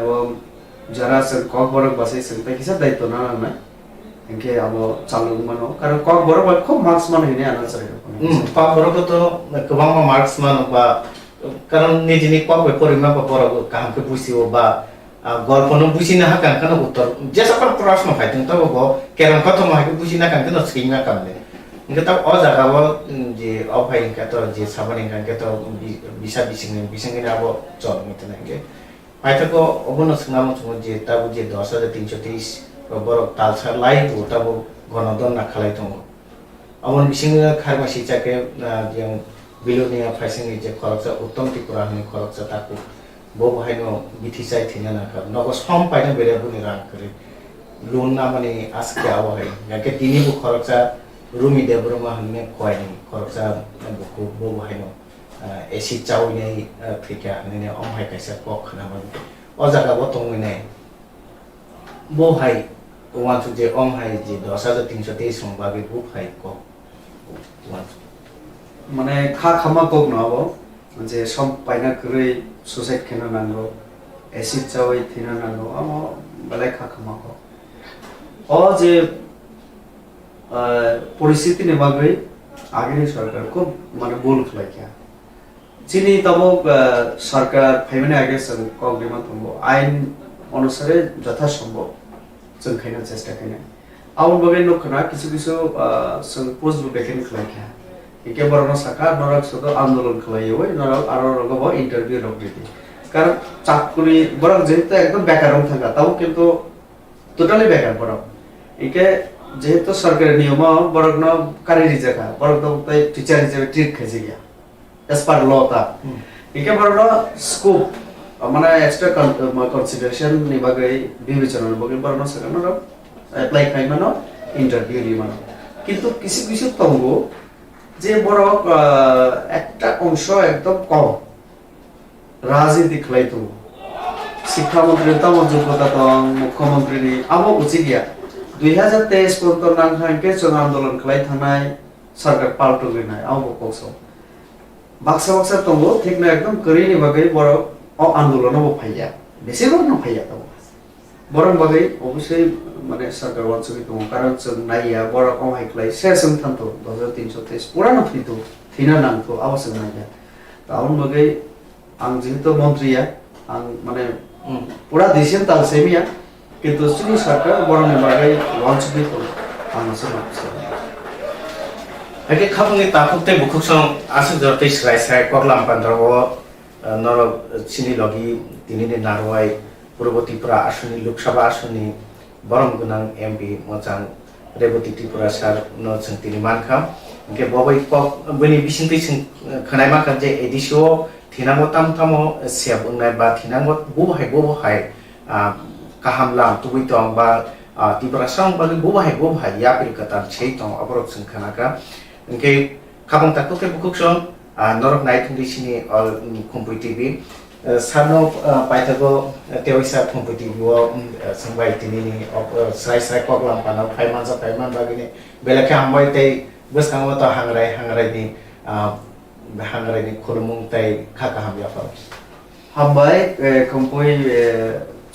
এবং যারা কক বরক বাসে সেটা কিসের দায়িত্ব না না इनके अब चालू मानो कारण कक बरक खूब मार्क्स मान हिने आना चाहिए
कक बरक तो गोबां मार्क्स मान बा कारण निजिनि कक परिमा बरक कामके बुझियो बा गल्पनो बुझिना हाकान कान उत्तर जे सकर प्रश्न फाइथिं त बो केरम खतम हाके बुझिना कान न सैमा कामले इनके त अ जागाव जे अफाइ इनके त जे साबनि कानके त बिसा बिसिंनि अब चल मितने के फाइथको अबनो संगाम छ जे ताबु जे 10323 बरक तालसार लाई बोताबो गणदन ना खालाय दङ अमन बिसिं खारमासि जाके जों बिलोनिया फाइसिंनि जे खरचा उत्तम त्रिपुरानि खरचा ताकु बो बहायनो बिथिसाय थिना ना का नगो सम पाइना बेरे बुनि रां करे लोन ना माने आसके आवहाय याके तिनि बो खरचा रुमि देबरमा हन्ने खयनि खरचा बको बो बहायनो एसि चाउनै थैका हन्ने अमहाय कायसा कक खनामन अ जागाबो तंगने बो हाय want to the om hai je 10323 song babe book hai ko want
মানে খা খামা কক নবো যে সব পাইনা করে সুসাইড কেন নাঙ্গো অ্যাসিড চাওই থিনা নাঙ্গো আম বেলায় খা খামা কক ও যে পরিস্থিতি নেবাগৈ আগে সরকার খুব মানে ভুল খাইয়া চিনি তব সরকার ফাইমানে আগে কক ডিমান্ড তঙ্গো আইন অনুসারে যথাসম্ভব जों खायना चेष्टा खायना आउन बगे नखना किछु किछु पोस्ट बेकेन खलायखा एके बरनो साका नरक सद आंदोलन खलायो नरक आरो रगब इंटरव्यू रगदिति कारण चाकुरी बरक जेते एकदम बेकार थाका ताও কিন্তু টোটালি বেকার বরক একে যেহেতু সরকারের নিয়ম বরক ন কারিরি জায়গা বরক তো তাই টিচার হিসেবে ট্রিট খাইছে গিয়া এস পার ল তা একে বরক স্কোপ মানে এক্সট্রা কনসিডারেশন নিবাগৈ বিবেচনার বগে বরণ সেখানে অ্যাপ্লাই খাইমানো ইন্টারভিউ দিমানো কিন্তু কিছু কিছু তঙ্গ যে বড় একটা অংশ একদম কম রাজনীতি খাইতো শিক্ষামন্ত্রী তম যোগ্যতা তং মুখ্যমন্ত্রী আবো উচিত গিয়া 2023 পর্যন্ত নাংখাইকে জন আন্দোলন খাই থানায় সরকার পাল্টো গিনায় আবো কক্স বাক্সা বাক্সা তঙ্গ ঠিক না একদম করি নিবাগৈ বড় আন্দোলনও ফাইয়া বেশিরভাগ না ফাইয়া তো বরং বাগৈ অবশ্যই মানে সরকার ওয়ানসুকি দङ কারণ जों नायया बरक अहाय क्लाय सेसन थांतो 2323 पुरानो फैतो थिना नांतो आवश्यक नायया ताउन बागै आं जेहेतु मन्त्रीया आं माने पुरा देशन तालसेमिया किन्तु सुनि सरकार बरंनि बागै वानसुकी दङ आं सनापस
आगे खाबुनि ताकुते बुखुसं आसु जरते स्राय कगलाम पान्द्रव नर चिनी लगी दिनैनि नारवाय पूर्व त्रिपुरा आसनि लोकसभा आसनि बरम गुनां एमपी मोजां रेवती त्रिपुरा सार न जों तिनि मानखा के बबै कक बनि बिसिंतै जों खोनाय माखा जे एडिसो थिनांगो तामतामो सेब उनाय बा थिनांगो बहाय काहामला तुबै दं बा त्रिपुरा सां बा बहाय या पिरकता छै दं अबरक जों खोनाका इनके kabang takut ke bukuk song norok night hindi sini all kumpul TV sano paitago teoisa kumpul TV wo sangbai tini ni serai kok lampana paiman sa paiman bagini belakang hambai tei bus kangwa to hangrai ni khulumung tei khaka ham ya fa
hambai kumpul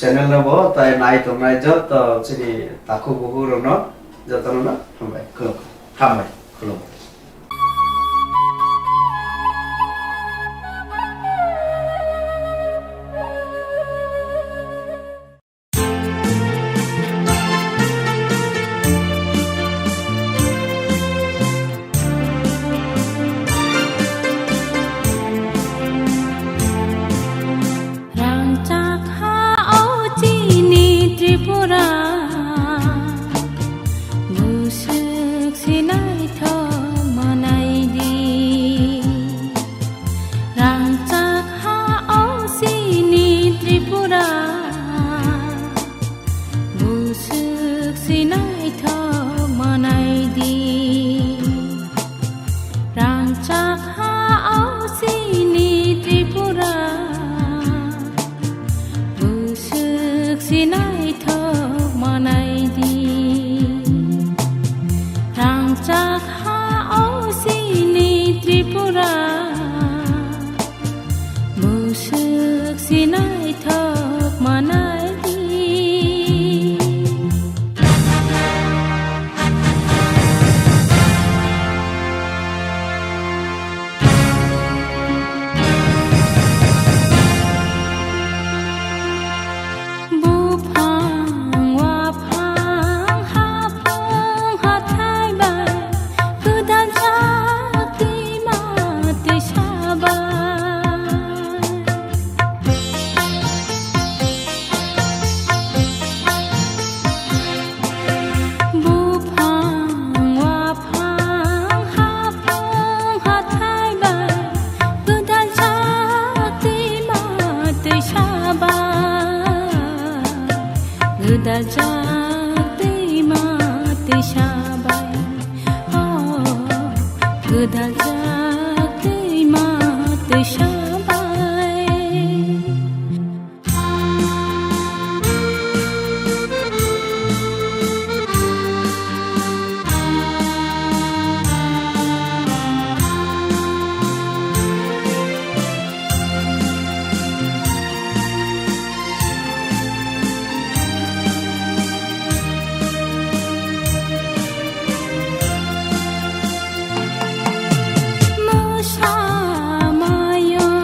channel na bo tai nai to nai jot chini taku buhur no jatano na hambai khulum
Mayo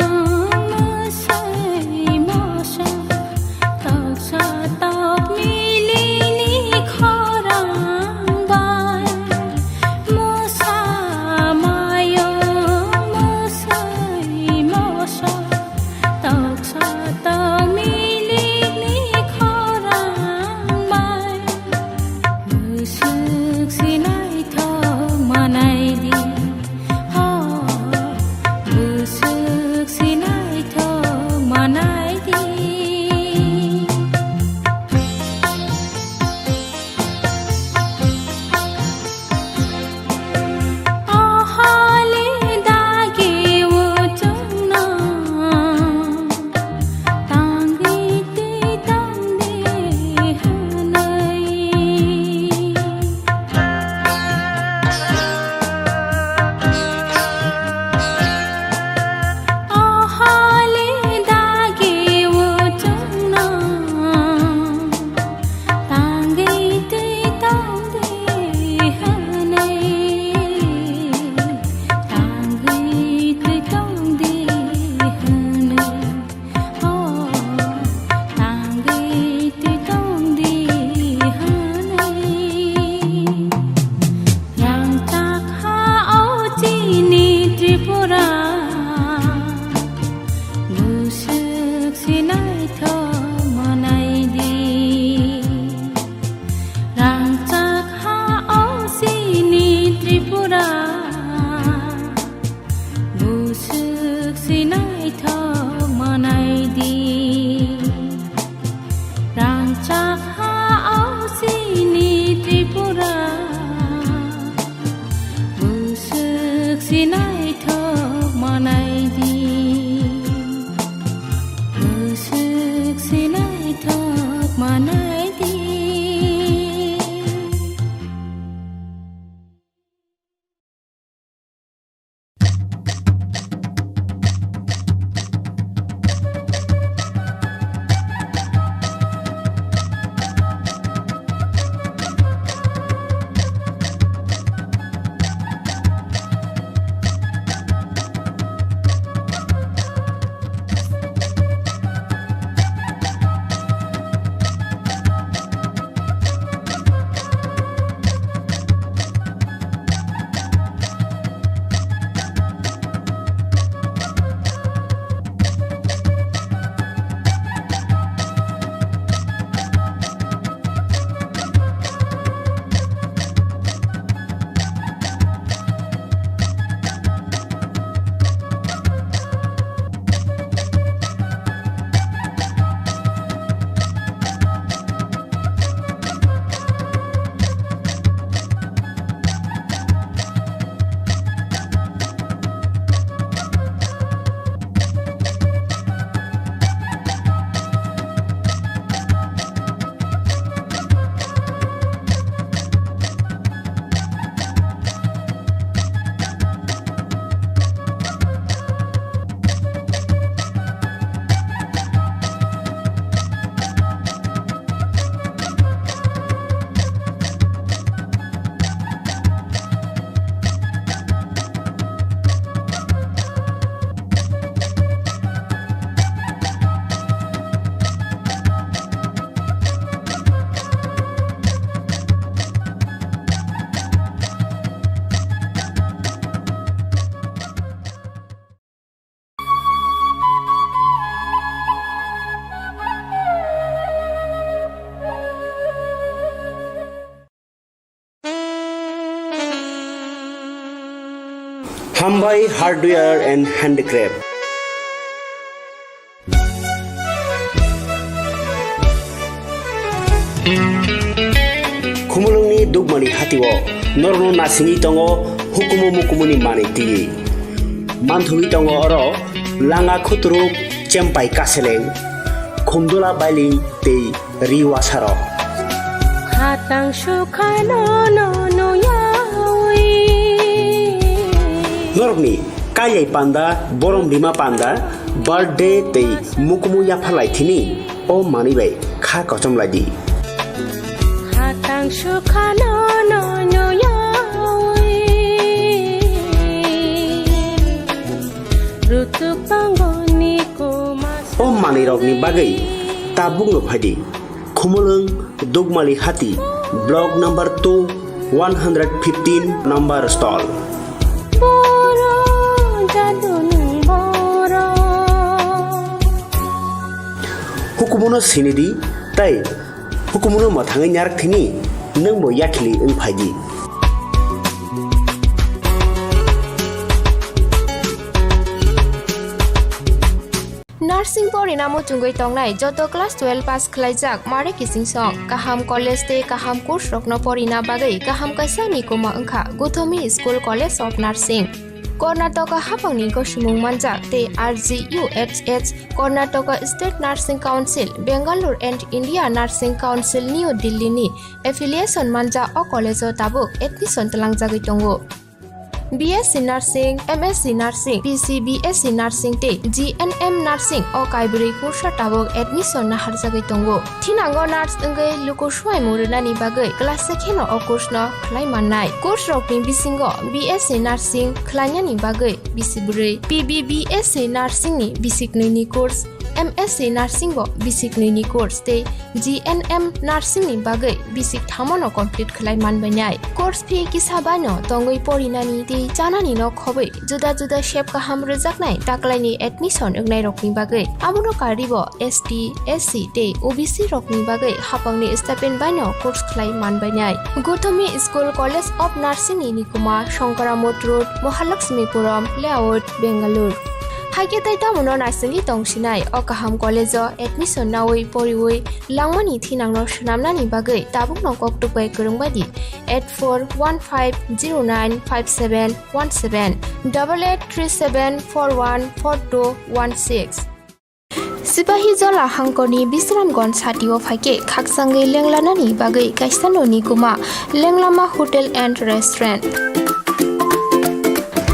सिनायथों मानायदि गोसोक सिनायथों मानायदि
Hambai Hardware and Handicraft. Khumulungni dugmani hatiwo norno nasingi tongo hukumu mukumuni maniti manthui tongo oro langa khutruk chempai kaseleng khumdola bailing tei riwasaro
hatang shukhano no yawi
norni kayai panda borom bima panda birthday tei mukumu yaphalai thini o manibai kha kochom ladi
hatang shukhano no yawi rutuk pangoni ko
o manirokni bagai tabung no phadi khumulung dugmali hati block number 2 115 number stall Hukumono sinidi tai hukumono mathangai nyarak thini nang bo yakhili ung phaidi
Nursing porinamo tungoi tongnai joto class 12 pass khlaijak mare kising song kaham college te kaham course rokno porina bagai kaham kaisa ni koma angkha Gothomi School College of Nursing Karnataka hapangni ko sumung manjak te RGUHH Karnataka State Nursing Council Bangalore and India Nursing Council New Delhi ni affiliation manja o college o tabuk admission talangjagoi tongo BSc Nursing, MSc Nursing, PCBSc Nursing te GNM Nursing o kaibri kursa tabok admission na harjagai tongo. Thinango nurse engai luko swai murunani bagai class sekheno o course no khlai mannai. Course rokni bisingo BSc Nursing khlainani bagai bisibrai, PBBSc Nursing ni bisiknini course, MSc Nursing bo bisiknini course te GNM Nursing ni bagai bisik thamono complete khlai manbainai. Course fee kisabano tongoi porinani te janani no khobai juda juda shape kaham rejaknai taklaini admission engnai rokni bagai abuno karibo ST SC te OBC rokni bagai hapangni stipend baino course khlai manbainai. Gothomi School College of Nursing ni nikuma Shankaramot Road Mahalakshmipuram Layout Bangalore Haike tai tamuno nasingi tongsinai o kaham college admission nawi poriwi langmani thinangno shnamnani bagai tabuk nokok tupai kurungbadi 8415095717 8837414216 Sipahi jola hangkoni Bisramgon satio phaike khaksangai lenglanani bagai kaistanoni kuma lenglama hotel and restaurant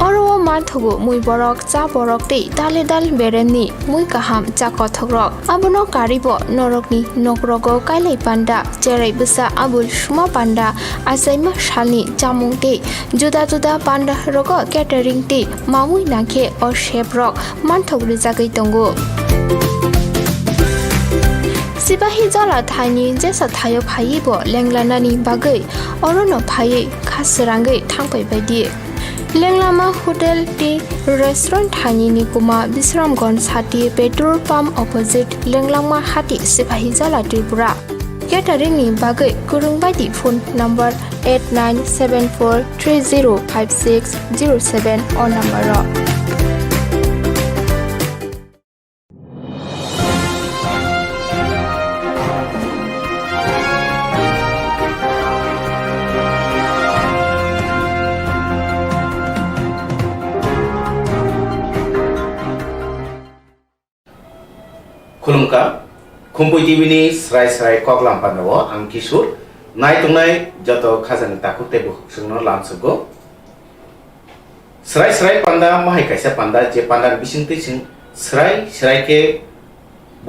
Oro mathugo mui borok cha borok tei dale dal beremni mui kaham cha kothogrok abono karibo norokni nokrogo kailai panda cherai busa abul shuma panda asaima shalni chamung tei juda juda panda rogo catering tei mamui nakhe o sheprok manthogri jagai tongo Sipahi jola thani jesa thayo phaibo lenglanani bagai orono phai khasrangai thangpai baidi Lenglama Hotel T Restaurant Thani Nikuma Bisramgon Sati Petrol Pump opposite Lenglama Hati Sipahi Jala Tripura Catering ni bagai kurung baidi phone number 8974305607 or number ro
Khulumka Khumpuy TV ni srai srai koklam pandawo ang Kishur nai tungnai joto khajani takute bu sungno lamsugo srai srai panda mahai kaisa panda je panda bisingte sing srai srai ke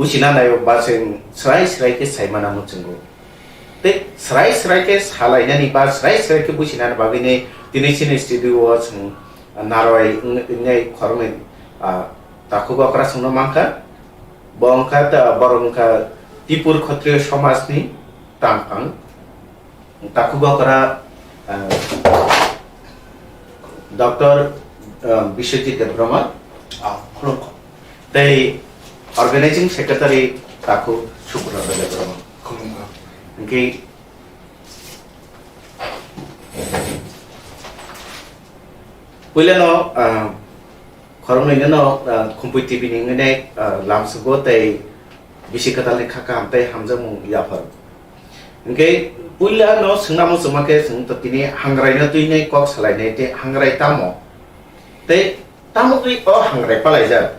busina nayo basen srai srai ke saimana muchungo te srai srai ke salaina ni ba srai srai ke busina na bagine tinisi ni studio sung naroi ngai khormen takugo kra sungno mangka Bongkata borongka Tipur Khatriya Samajni Tampang Takubakara Dr. Bishwajit Brahma They Organizing Secretary Taku Shukra Brahma Okay Wilano Korongino Khumpuy TV ni lamsugo tei bisikata lekha kam tei hamjamu yapar. Okay, puila no sungnamu sumake sung tini hangrai na tuine kok salai ne te hangrai tamo. Te tamo tui o hangrai palaija.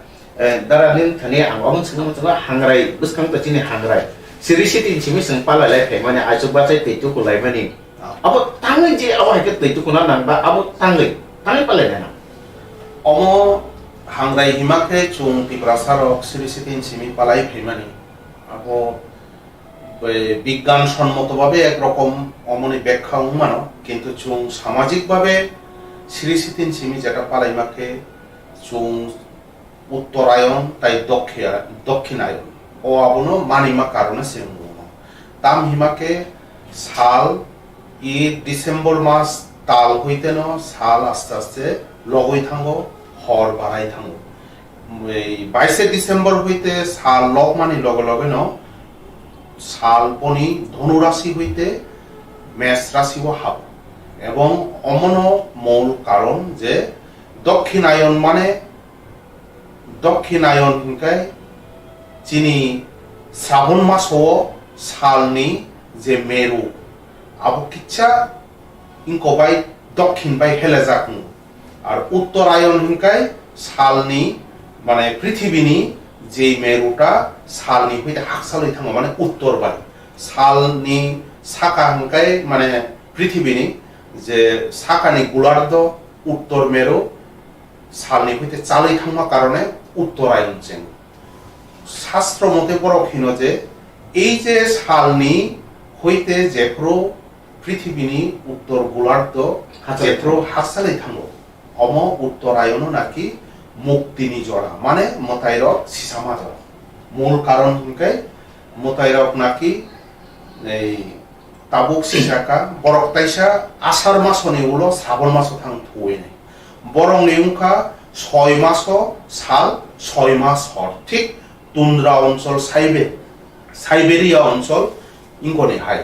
Daranin thani angom sungnamu sung hangrai buskang tini hangrai. Sirisi tin chimi sung palai pe mane ajuba tei tetu kulai mani. Abo tangai je awai ke tetu kuna nangba abo tangai palai na.
Omo Hangrai himake chung tiprasarok sirisitin simi palai phimani abo বিজ্ঞান সম্মতভাবে এক রকম অমনি ব্যাখ্যা উমানো কিন্তু chung সামাজিকভাবে সিরিসিতিন সিমি যেটা পালাইমাকে chung উত্তরায়ণ তাই দক্ষিণায়ন ও আবনো মানিমা কারণে সেমুনো তাম হিমাকে সাল ডিসেম্বর মাস তাল হইতে ন সাল আস্তে আস্তে লগই থাঙ্গো হর বাড়াই থাঙ্গো 22 ডিসেম্বর হইতে সাল লগ মানে লগে লগে ন সাল পনি ধনু রাশি হইতে মেষ রাশি ও হাব এবং অমন মূল কারণ যে দক্ষিণায়ন মানে দক্ষিণায়ন হিংকায় চিনি শ্রাবণ মাস ও সালনি যে মেরু আবো কিচ্ছা ইনকবাই দক্ষিণ বাই হেলে যাকু আর উত্তরায়ণ হিংকায় সালনি মানে পৃথিবীনি যে মেরুটা সালনি হইতে হাকসালই থাঙ্গো মানে উত্তর বাড়ি সালনি সাকা হিংকায় মানে পৃথিবীনি যে সাকানি গোলার্ধ উত্তর মেরু সালনি হইতে চালই থাঙ্গা কারণে উত্তরায়ণ চেন শাস্ত্র মতে পরক্ষীণ যে এই যে সালনি হইতে যেপ্রো পৃথিবীনি উত্তর গোলার্ধ যেপ্রো হাকসালই থাঙ্গো অম উত্তরায়ণ নাকি মুক্তিনি জড়া মানে মতাইরক সিসামা জড়া মূল কারণ হিংকাই মতাইরক নাকি এই তাবুক সিসাকা বরক তাইসা আষাঢ় মাস নিউলো শ্রাবণ মাস থাং থুয়ে নাই বরং নিউখা 6 মাস সাল 6 মাস হর ঠিক তুন্দ্রা অঞ্চল সাইবেরিয়া অঞ্চল ইঙ্গনে হাই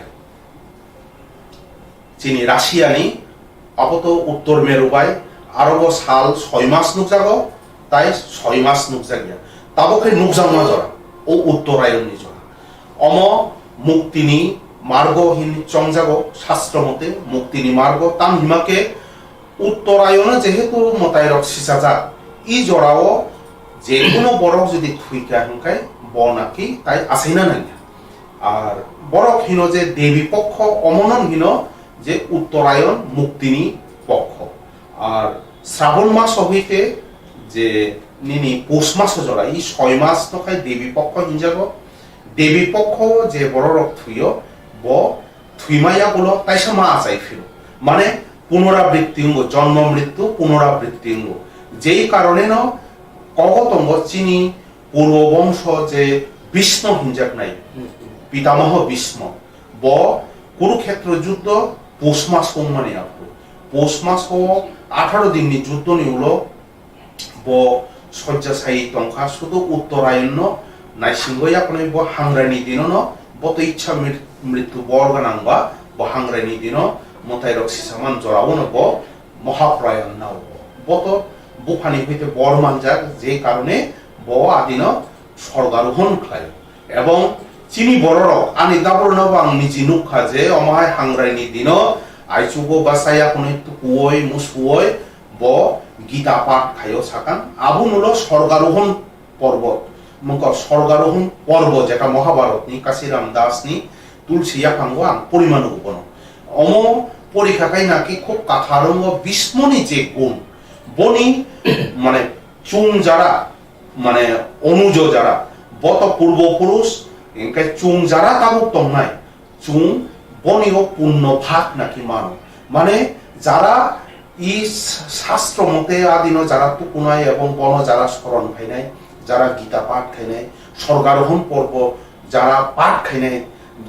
চিনি রাশিয়ানি আপাতত উত্তর মেরুবাই আরব সাল 6 মাস নুক জাগো তাই 6 মাস নুকজাগিয়া তাবকে নুকজাংমা জরা ও উত্তরায়ণনি জরা অম মুক্তিনি মার্গহীন চংজাগো শাস্ত্র মতে মুক্তিনি মার্গ তাম হিমাকে উত্তরায়ণ যেহেতু মতাইরক সিসাজাক ই জরাও যে কোনো বরক যদি থুইকা হংকাই বনাকি তাই আসাইনা নাই আর বরক হীন যে দেবী পক্ষ অমনন হীন যে উত্তরায়ণ মুক্তিনি পক্ষ আর শ্রাবণ মাস হইতে যে নিনি পৌষ মাস জরা এই 6 মাস নখাই দেবী পক্ষ হিনজাগ দেবী পক্ষ যে বড় রক থুইও ব থুইমাইয়া বলো তাইসা মা আসাই ফির মানে পুনরাবৃত্তি অঙ্গ জন্ম মৃত্যু পুনরাবৃত্তি অঙ্গ যেই কারণে ন কগতঙ্গ চিনি পূর্ব বংশ যে বিষ্ণু হিনজাক নাই পিতামহ ভীষ্ম ব কুরুক্ষেত্র যুদ্ধ পৌষ মাস মানে আপু পৌষ মাস 18 দিননি যুদ্ধ নিউল ব শয্যাশায়ী টংকা শুধু উত্তরায়ণ নাইসিংগয়া কোন ব হাংরানি দিন ন বত ইচ্ছা মৃত্যু বর্গানাংবা ব হাংরানি দিন মতাই রক্সি সামান জরাও ন ব মহাপ্রয়াণ নাও বত বুফানি হইতে বরমান যাক যে কারণে ব আদিন স্বর্গারোহণ খায় এবং চিনি বড়রক আনি দাবরন বাং নিজি নুখা যে অমায় হাংরানি দিন আইচুগো বাসায়া কোন একটু কুয় মুসুয় ব গীতা পাঠ খায়ও সাকান আবুনুল স্বর্গারোহণ পর্বত মঙ্ক স্বর্গারোহণ পর্ব যেটা মহাভারত নি কাশিরাম দাস নি তুলসী ইয়াকাঙ্গ আং পরিমাণ উপন অম পরীক্ষাকাই নাকি খুব কাথারঙ্গ বিস্মনি যে গুণ বনি মানে চুং যারা মানে অনুজ যারা বত পূর্বপুরুষ এনকে চুং যারা তাবুক তংনাই চুং বনিও পূর্ণ ভাগ নাকি মান মানে যারা ই শাস্ত্র মতে আদিন যারা তুকুনাই এবং বন যারা স্মরণ খাইনাই যারা গীতা পাঠ খাইনাই স্বর্গারোহণ পর্ব যারা পাঠ খাইনাই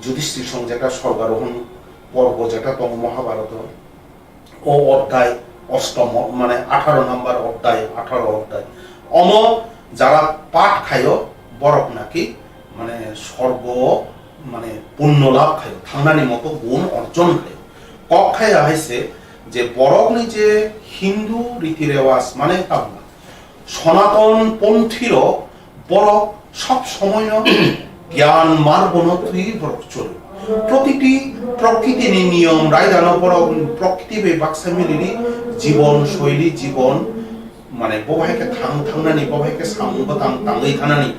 যুধিষ্ঠির সঙ্গে যেটা স্বর্গারোহণ পর্ব যেটা তম মহাভারত ও অধ্যায় অষ্টম মানে 18 নম্বর অধ্যায় 18 অধ্যায় অম যারা পাঠ খাইও বরক নাকি মানে সর্ব মানে পুণ্য লাভ খায় থাঙ্গানি মতো গুণ অর্জন খায় কক খায় আইছে যে বরক নিজে হিন্দু রীতি রেওয়াজ মানে তাবনা সনাতন পন্থীর বরক সব সময় জ্ঞান মার্গন তুই বরক চলে প্রতিটি প্রকৃতি নিয়ম রায়দান বরক প্রকৃতি বে বাক্সা মিলিনি জীবন শৈলী জীবন মানে ববাইকে থাঙ্গানি ববাইকে সামুঙ্গ তাঙ্গই থানানি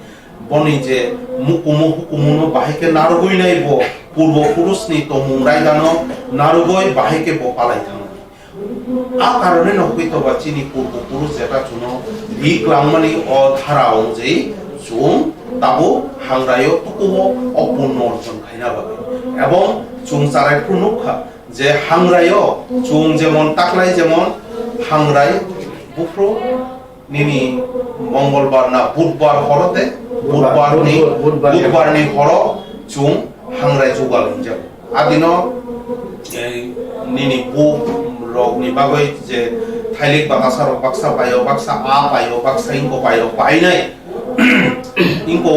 বনি যে মুকুমু হুকুমুনো বাহিকে নারগই নাই ব পূর্বপুরুষ নি তো মুংরাই দানো নারগই বাহিকে ব পালাই থানো আ কারণে নহইতো বা চিনি পূর্বপুরুষ যেটা চুনো ভিকলাংমানি অধারা অনুযায়ী চুং তাবো হাংরায়ও তুকুবো অপূর্ণ অর্জন খাইনা বাবে এবং চুং চারাই প্রনুখা যে হাংরায়ও চুং যেমন তাকলাই যেমন হাংরাই বুফ্রো নিনি মঙ্গলবার না বুধবার হরতে বুধবার নি হর চুং হাংরাই জোগাল যাব আদিন নিনি বু রগ নি বাগৈ যে থাইলিক বাকাসা রক বাক্সা পায়ো বাক্সা আ পায়ো বাক্সা ইংকো পায়ো পাইনাই ইংকো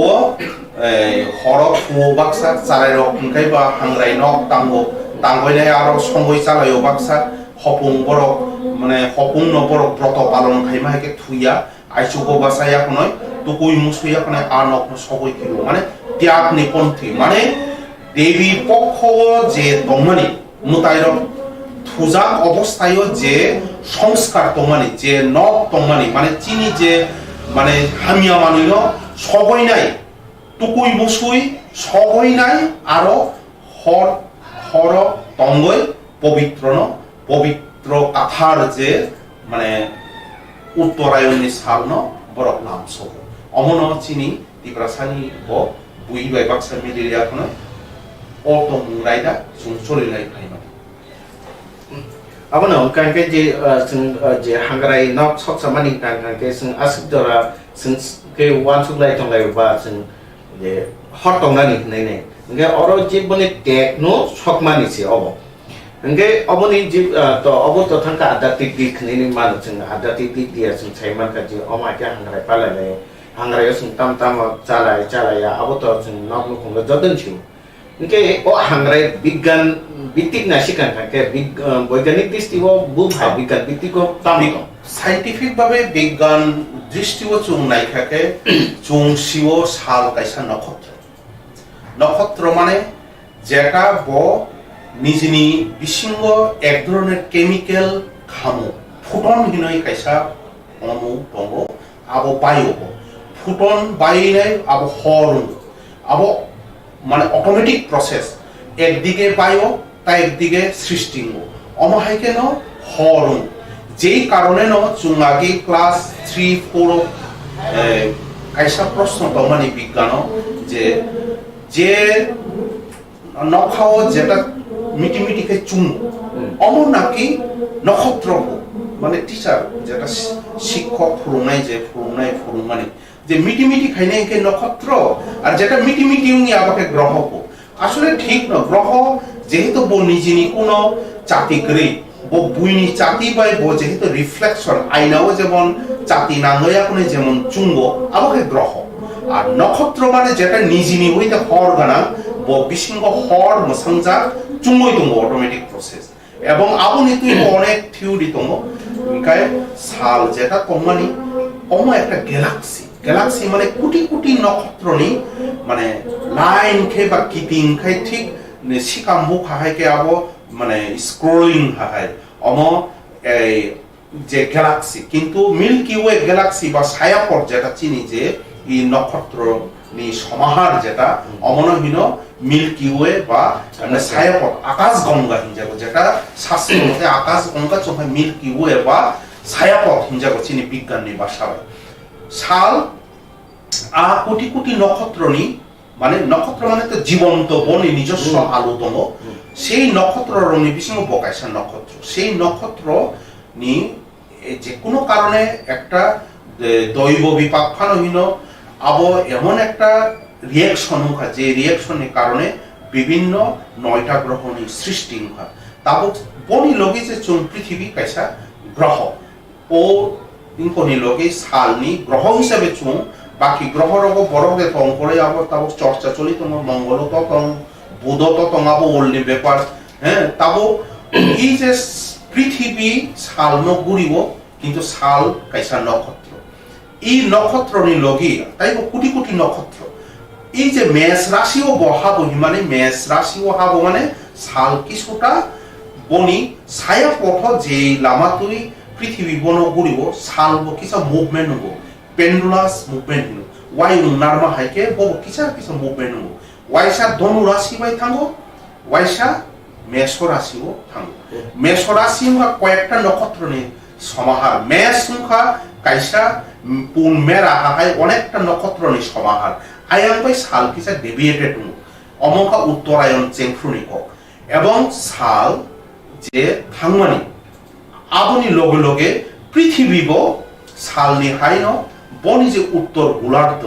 হর ফু বাক্সা চালাই রক ইনকাই বা হাংরাই নক তাঙ্গো তাঙ্গইনাই আরো সংগই চালায়ো বাক্সা হপুং বরক মানে হপুং ন বরক ব্রত পালন খাইমাকে থুইয়া আইসুগো বাসায়া কোনয় তুকুই মুসুইয়া কোন আনক সবই কিলো মানে ত্যাগ নিপন্থী মানে দেবী পক্ষ যে তমানি মুতাইরক থুজাক অবস্থায় যে সংস্কার তমানি যে নক তমানি মানে চিনি যে মানে হামিয়া মানিল সবই নাই তুকুই মুসুই সবই নাই আরো হর হর তঙ্গই পবিত্র ন পবিত্র কাথার যে মানে উত্তরায়ণী সালন বরক নাম সহ অমন চিনি তিপ্রাসানি ব বুই বাই বাক্সা মিলিয়া কোন auto মুরাইদা সুং চলিলাই Faima
abano kanke je je hangrai nok sok samani kanke sing asik dora sing ke wan suklai tonglai ba sing je hot tongnani nei nei nge oro je bone tekno sokmani se obo nge oboni je to obo to thangka adatik dik nei man sing adatik dik dia sing chaiman ka je oma ke hangrai pala le hangrai sing tam tam chalai ya abo to sing nok no khong jodan chu nge o hangrai বিজ্ঞান ভিত্তিক না শিখান থাকে বৈজ্ঞানিক দৃষ্টিকোণ বুঝা বিজ্ঞান ভিত্তিক তামিক
সাইন্টিফিক ভাবে বিজ্ঞান দৃষ্টিও চুং নাইখাকে চুং শিও সাল কাইসা নক্ষত্র নক্ষত্র মানে যেটা ব নিজনি বিসিঙ্গ এক ধরনের কেমিক্যাল খামু ফুটন হিনই কাইসা অনু দङ আবো বায়ু ফুটন বাইনাই আবো হর আবো মানে অটোমেটিক প্রসেস একদিকে বায়ু তা একদিকে সৃষ্টি অমহাইকে ন হর যেই কারণে ন চুঙাগি ক্লাস 3-4 কাইসা প্রশ্ন মানে বিজ্ঞান যে নখাও যেটা মিটিমিটিকে চুং অমর নাকি নক্ষত্র মানে টিচার যেটা শিক্ষক ফুরুনাই ফুরুমানি যে মিটিমিটি খাইনাই কে নক্ষত্র আর যেটা মিটিমিটি উনি আবাকে গ্রহ আসলে ঠিক না গ্রহ যেহেতু ব নিজনি কোন চাতিগ্রি ব বুইনি চাতি বাই ব যেহেতু রিফ্লেকশন আইনাও যেমন চাতি নাঙ্গয়া কোনে যেমন চুঙ্গ আবাকে গ্রহ আর নক্ষত্র মানে যেটা নিজনি হইতে হর গানা ব বিসিঙ্গ হর মসংজা চুঙ্গই দङ অটোমেটিক প্রসেস এবং আবনি তুই অনেক থিওরি দङ ইনকাই সাল যেটা কমানি একটা গ্যালাক্সি মানে কোটি কোটি নক্ষত্র নি মানে লাইন খে বা কিপিং খাই ঠিক সিকামবু খাহাইকে আবো মানে স্ক্রলিং হাহাই এই যে গ্যালাক্সি কিন্তু মিল্কি ওয়ে গ্যালাক্সি বা ছায়াপথ যেটা চিনি যে এই নক্ষত্র নি সমাহার যেটা অমনহীন মিল্কি ওয়ে বা ছায়াপথ আকাশ গঙ্গা হিনজাগো যেটা শাস্ত্রের মতে আকাশ গঙ্গা চোখে মিল্কি ওয়ে বা ছায়াপথ হিনজাগো চিনি বিজ্ঞানী ভাষায় সাল কোটি কোটি নক্ষত্র নি মানে নক্ষত্র মানে তো জীবন্ত বনি নিজস্ব আলো দङ সেই নক্ষত্র রঙে বিসঙ্গ বকাইসা নক্ষত্র সেই নক্ষত্র নি যে কোনো কারণে একটা দৈব বিপাকফানহীন আবো এমন একটা রিয়াকশন হয় যে রিয়াকশনের কারণে বিভিন্ন 9টা গ্রহ নি সৃষ্টি হয় তাবো বনি লগে যে চুং পৃথিবী কাইসা গ্রহ ও ইনকনি লগে সালনি গ্রহ হিসাবে চুং বাকি গ্রহ রগ বড়কে তং করে আবো তাবো চর্চা চলিত মঙ্গল তো তং বুধ তো তং আবো ওলনি ব্যাপার হ্যাঁ তাবো এই যে পৃথিবী সাল ন গুড়িব কিন্তু সাল কাইসা নক্ষত্র এই নক্ষত্র নি লগি তাই কোটি কোটি নক্ষত্র এই যে মেষ রাশিও বহাবো মানে মেষ রাশিও হাবো মানে সাল কিছুটা বনি ছায়া পথ যে লামা তুই পৃথিবী বন গুড়িব সাল কিসা মুভমেন্ট হবো পেন্ডুলাস মুভমেন্ট হলো ওয়াই নারমা হাইকে বব কিসা মুভমেন্ট হবো ওয়াইসা ধনু রাশি বাই থাঙ্গো ওয়াইসা মেষ রাশিও থাঙ্গো মেষ রাশি কয়েকটা নক্ষত্র নিয়ে সমাহার মেষ সংখ্যা কাইসা পুন মেরা হাহাই অনেকটা নক্ষত্র নিয়ে সমাহার আয়াং বাই সাল কিসা ডেভিয়েটেড হলো অমকা উত্তরায়ণ চেংফ্রুনিক এবং সাল যে থাংমানি আবনি লগে লগে পৃথিবী সালনি হাইন বনি যে উত্তর গোলার্ধ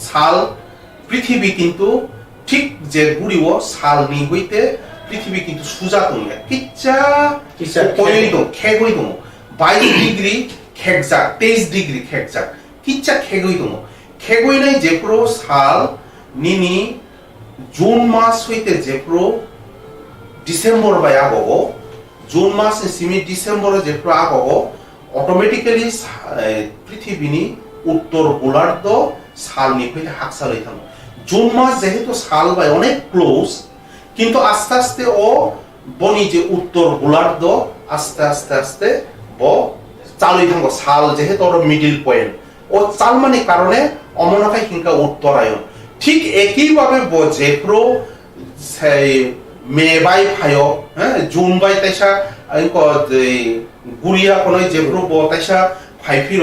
সাল পৃথিবী কিন্তু ঠিক যে গুড়িও সালনি হইতে পৃথিবী কিন্তু সুজা তৈয়া কিচ্ছা কইতো খেগই দङ 22 ডিগ্রি খেকজাক 23 ডিগ্রি খেকজাক কিচ্ছা খেগই দङ খেগই নাই যে পুরো সাল নিনি জুন মাস হইতে যে পুরো ডিসেম্বর বাই আগো জুন মাস সিমি ডিসেম্বর যে পুরো আগো অটোমেটিক্যালি পৃথিবীনি উত্তর গোলার্ধ সালনি হইতে হাকসালই থাম জুন মাস যেহেতু সাল বাই অনেক ক্লোজ কিন্তু আস্তে আস্তে ও বনি যে উত্তর গোলার্ধ আস্তে আস্তে আস্তে ব চালই থাকবো সাল যেহেতু ওর মিডিল পয়েন্ট ও চালমানি কারণে অমনাকাই হিংকা উত্তরায়ণ ঠিক একইভাবে যে পুরো মে বাই ফায় হ্যাঁ জুন বাই তাইসা গুড়িয়া কোন যে পুরো তাইসা ফাইফির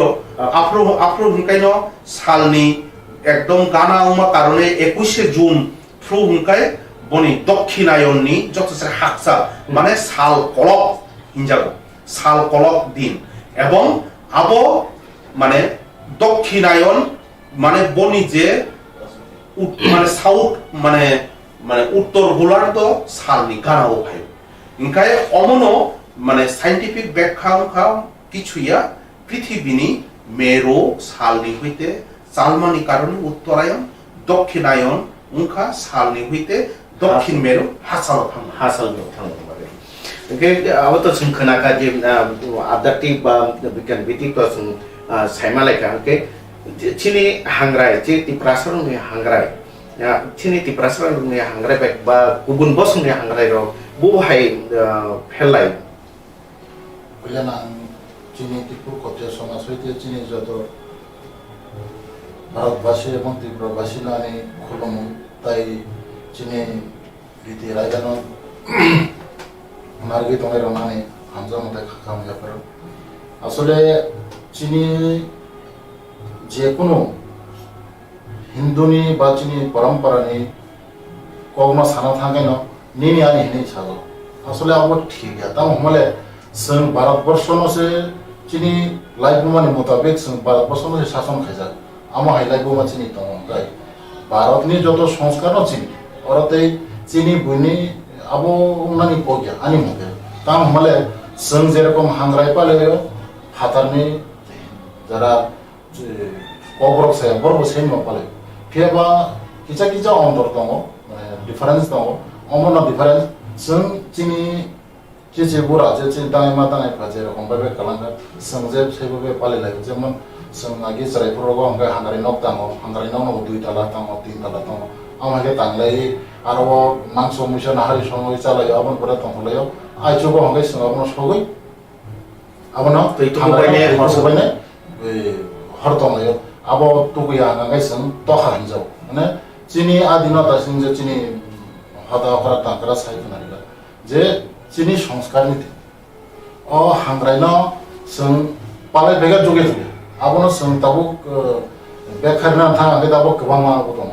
আফ্রো হিংকাইন সালনি একদম গানা উমা কারণে 21 জুন ফ্রু হিংকাই বনি দক্ষিণায়ননি যত হাকসা মানে সাল কলক হিনজাগো সাল কলক দিন এবং আবো মানে দক্ষিণায়ন মানে বনি যে মানে সাউথ মানে মানে উত্তর গোলার্ধ সালনি গানাও ভাই ইনকাই অমনো মানে সাইন্টিফিক ব্যাখ্যা কিছুইয়া পৃথিবীনি মেরু সালনি হইতে চালমানি কারণে উত্তরায়ণ দক্ষিণায়ন উনখা সালনি হইতে দক্ষিণ মেরু Harshal
থাঙ্গো Okay, apa tu sung kena kaji adaptif ba bikin bitik tu sung साइमालायखा के चिनि हांग्राय जे तिप्रासरनि हांग्राय चिनि तिप्रासरनि हांग्राय बा गुबुन बसनि हांग्राय र बहाय फेलाय
कल्याण चिनी टिपू कथ्य समाज हईते चिनी जो भारतवासी এবং ত্রিপুরাবাসী নানি খুলুমু তাই চিনি রীতি রায়দানো নারগি তঙ্গাই রনানি হামজা মতে খাম জাফার আসলে চিনি যে কোনো হিন্দুনি বা চিনি পরম্পরানি কোনো সানা থাকে না নিনি আনি হিনি সাজো আসলে আবো ঠিক আছে তা হমলে जों भारतवर्षनो से चिनी लाइबुमानि मुताबिक जों भारतवर्षनो से शासन खायजाक आमा हाय लाइबुमा चिनी दङ ओमफ्राय भारतनि जत संस्कार चिनी अरते चिनी बुनि आबो उनानि पगिया आनि मगे ता हमले जों जेरकम हांग्राय पालेयो हातारनि जारा कब्रक साया बरबो सेन पाले फेबा किचा किचा अंतर दङ माने डिफरेंस दङ अमना डिफरेंस जों चिनी जे बुरा जे दाङै मा दाङै फा जेरकम बे कालांगा जों जे सेबो पाले लायो जेमन जों आगे जरायफोराव हमगा हांगारि नक दाङ हांगारि नक दुइ ताला दाङ तीन ताला दाङ आमागे तांलाय आरो मांस मुसा नाहारि संगै चालायो आबन परा तंखलायो आइचोबो हमगाय जों आबन सगै आबन तैतुबायने हरसबायने हर दङयो आबो तुगैया हांगाय जों तखा हिनजाव माने चिनि आदिनता जों जे चिनि हदा हरा तांकरा सायखनारिला जे चिनी संस्कार नीति अ हांग्रायनो जों पाले बेगा जुगे जुगे आबनो जों ताबो बेखारना थाङाखै दाबो गोबां माबो दङ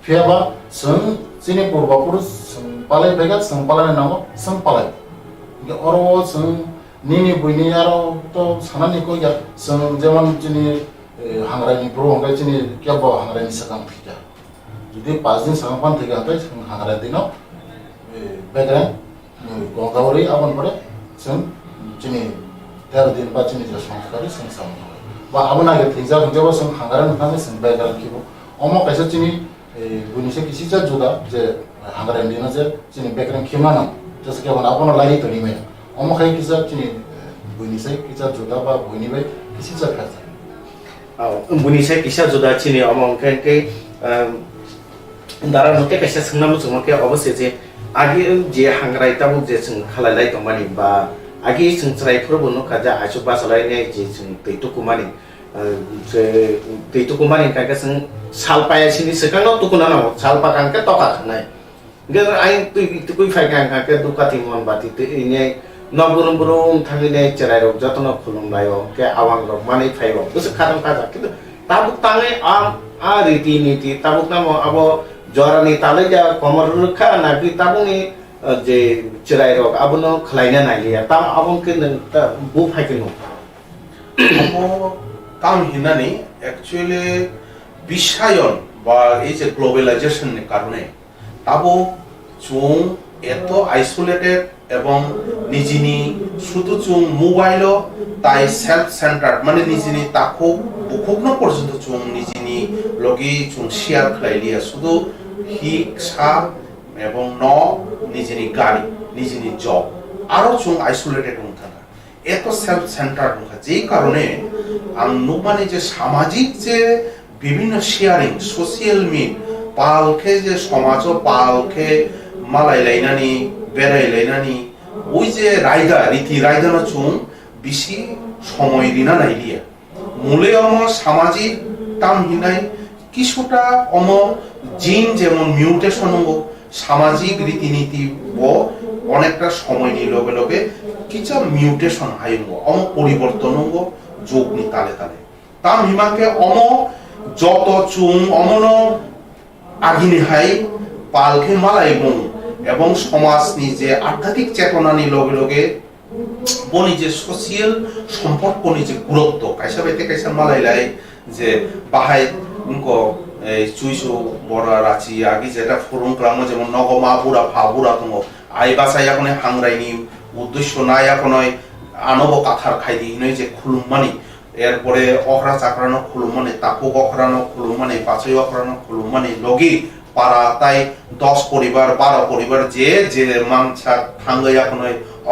फेबा जों चिनी पूर्वपुरुष जों पाले बेगा जों पाले नांगौ जों पाले अरो जों निनि बुइनि आरो तो सानानि को या जों जेमन चिनी हांग्रायनि ब्रो हंगाय चिनी केबो हांग्रायनि सागां फैजा जुदि 5 दिन सागां फान थैगाथाय जों हांग्राय दिनाव बेग्रें गंगावरी आबन परे जों चिनी 13 दिन बा चिनी संस्कारी जों सामनो बा आबन आगे थैजा गंजाबो जों हांगारा नथाङै जों बेगार किबो अम कायसा चिनी बुनिसे किसिजा जुदा जे हांगारा दिना जे चिनी बेग्रें खिमाना जस के बना आबन लाइ तनि मे अम काय किसा चिनी बुनिसे किसा जुदा बा बुनिबाय किसिजा खाजा
बुनिसे किसा जुदा चिनी अम के दारा नते कायसा सोंनामु जों के अवश्य जे आगे जे हांग्राय ताबु जे जों खालायलाय दंमानि बा आगे जों ट्राइफोरबो न खाजा आसु बासलायनाय जे जों दैतुकुमानि जे दैतुकुमानि काके जों सालपायासिनि सकानो तुकुना न सालपाकांके तका खानाय गे आइ तुकुइ फायकां काके दुकाति मन बाति ते इने नबुरुम बुरुम थांगिने चरायरक जतन खुलुमलायो के आवां रक माने फायबो गोसो खादों काजा किन्तु ताबुक ताङै आ रीति नीति ताबुक नामो आबो जरानि ताले जा कमर रखा नागि ताबुनि जे चिराय रक आबनो खलायना नायलिया ता आबन के ता बु फायकेनो
आबो ताम हिनानि एक्चुअली बिसायन बा এই যে গ্লোবালাইজেশনের কারণে তাবো চুং এত আইসোলেটেড এবং নিজিনি শুধু চুং মোবাইলও তাই সেলফ সেন্টার মানে নিজিনি তাকো বুকুকনো পর্যন্ত চুং নিজিনি লগি চুং শেয়ার খাইলিয়া শুধু হি সা এবং ন নিজিনি গাড়ি নিজিনি জব আরো চুং আইসোলেটেড উনথানা এত সেলফ সেন্টার উনথা যেই কারণে আম নুমানি যে সামাজিক যে বিভিন্ন শেয়ারিং সোশ্যাল মিড পালকে যে সমাজ পালকে মালাইলাইনানি বেড়াইলাইনানি ওই যে রায়দা রীতি রায়দানো চুং বেশি সময় দিনা নাইলিয়া মূলে অম সামাজিক তাম হিনাই কিছুটা অম জিন যেমন মিউটেশন হবো সামাজিক রীতিনীতি অনেকটা সময় নিয়ে লগে লগে কিছু মিউটেশন হাইব অম পরিবর্তন হবো যোগ নি তালে তালে তাম হিমাকে অম যত চুং অমন আগিনি হাই পালকে মালাইবং এবং সমাজ নিজে আধ্যাত্মিক চেতনা নি লগে লগে বনি যে সোশ্যাল সম্পর্ক নিজে গুরুত্ব কাইসা বাইতে কাইসা মালাইলাই যে বাহাই উনকো এই চুইসো বড় রাচি আগে যেটা ফোরম ক্লামো যেমন নগমা বুড়া ফা বুড়া তঙ্গ আই বাসাই এখন হাংরাইনি উদ্দেশ্য নাই এখন আনব কাথার খাইদি নই যে খুলুমানি এরপরে অখরা চাকরানো খুলুমানি তাপো অখরানো খুলুমানি পাঁচই অখরানো খুলুমানি লগি পাড়া তাই 10 পরিবার 12 পরিবার যে যে মাংছা থাঙ্গাই এখন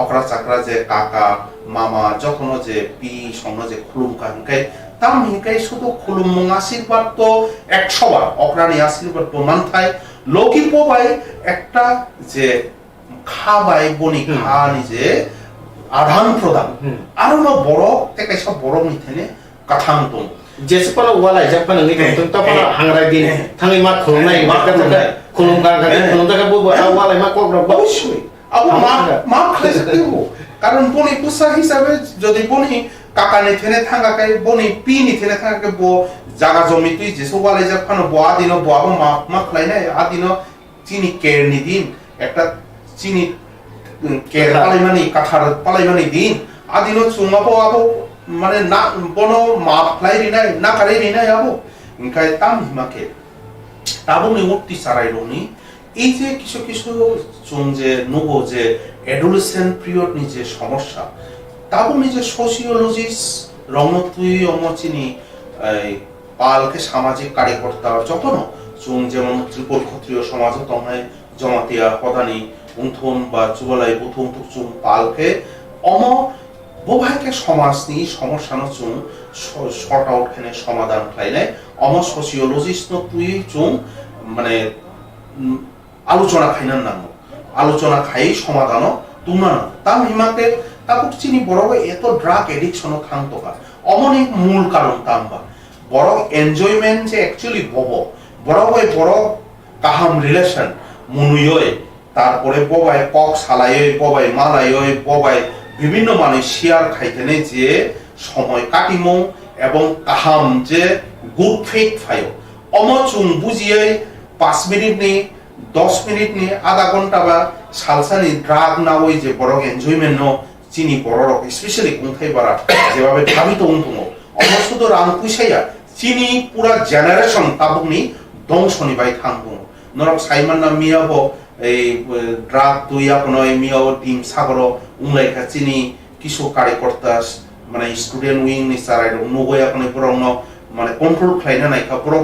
অখরা চাকরা যে কাকা মামা যখন যে পি সঙ্গে যে খুলুম কানকে তাম হিংকাই শুধু খুলুমুং আশীর্বাদ তো 100 বার অকরানি আশীর্বাদ প্রমাণ থায় লৌকিক পবাই একটা যে খাবাই বনি খানি যে আদান প্রদান আরো না বড় থেকে সব বড় মিথেনে কাথাং দং
जेसेपाला वाला जापान नि तो तपाला हांगराय दिन थाङै मा खुलुमनाय मा गाथा खुलुमगा बो वाला मा कोब्रा
অবশ্যই আবু মা খাইছে দেবো কারণ বনি পুসা হিসাবে যদি বনি কাকানি থেনে থাঙ্গাকাই বনি পিনি থেনে থাঙ্গাকাই বো জায়গা জমি তুই যেসো ওয়ালে জাপান বো আদিনো বো আবো মা খাইনাই আদিনো চিনি কেরনি দিন একটা চিনি কের পালাইমানি কাঠার পালাইমানি দিন আদিনো চুমাবো আবো মানে না বনো মা ফ্লাই রিনাই না কারে রিনাই আবো ইনকাই তাম হিমাকে তাবনি উঠতি সারাই রনি এই যে কিছু কিছু চুন যে নবো যে অ্যাডোলেসেন্ট পিরিয়ড নি যে সমস্যা তাবনি যে সোশিওলজিস্ট রমতুই অমচিনি পালকে সামাজিক কার্যকর্তা যখন চুন যেমন ত্রিপুর ক্ষত্রিয় সমাজ তমায় জমাতিয়া পদানি উন্থন বা চুবলাই বুথুম চুন পালকে অম বোভাইকে সমাজ নি সমস্যা ন চুন শর্ট আউট খানে সমাধান খাইলে অম সোশিওলজিস্ট ন তুই চুন মানে আলোচনা খাইনার নাম আলোচনা খাই সমাধান তুমনা তাম হিমাকে তাপুক চিনি বড় এত ড্রাগ এডিকশন থাংতকা অমনি মূল কারণ তামবা বড় এনজয়মেন্ট যে অ্যাকচুয়ালি বড় বড় কাহাম রিলেশন মুনুয়ই তারপরে ববাই কক সালায়ই ববাই মালায়ই ববাই বিভিন্ন মানুষ শেয়ার খাইতেনে যে সময় কাটিমো এবং কাহাম যে গুড ফেট ফাইও অমচুং বুঝিয়ে 5 মিনিট নি 10 মিনিট নি আধা ঘন্টা বা সালসানি ড্রাগ না ওই যে বড় এনজয়মেন্ট ন চিনি বড় স্পেশালি কোনথাই বারা যেভাবে ভাবিত উন্তুমো অমশুদ্ধ রাং পুইসাইয়া চিনি পুরা জেনারেশন তাবুকনি ধ্বংসনি বাই থাংবো নরক সাইমান না মিয়াবো এই ড্রাগ দুইয়া কোনো মিয়াও ডিম সাগর উংলাইকা চিনি কিছু কার্যকর্তা মানে স্টুডেন্ট উইং নি সারাই নগয়া কোনো বড় মানে কন্ট্রোল খাইনা নাইকা বড়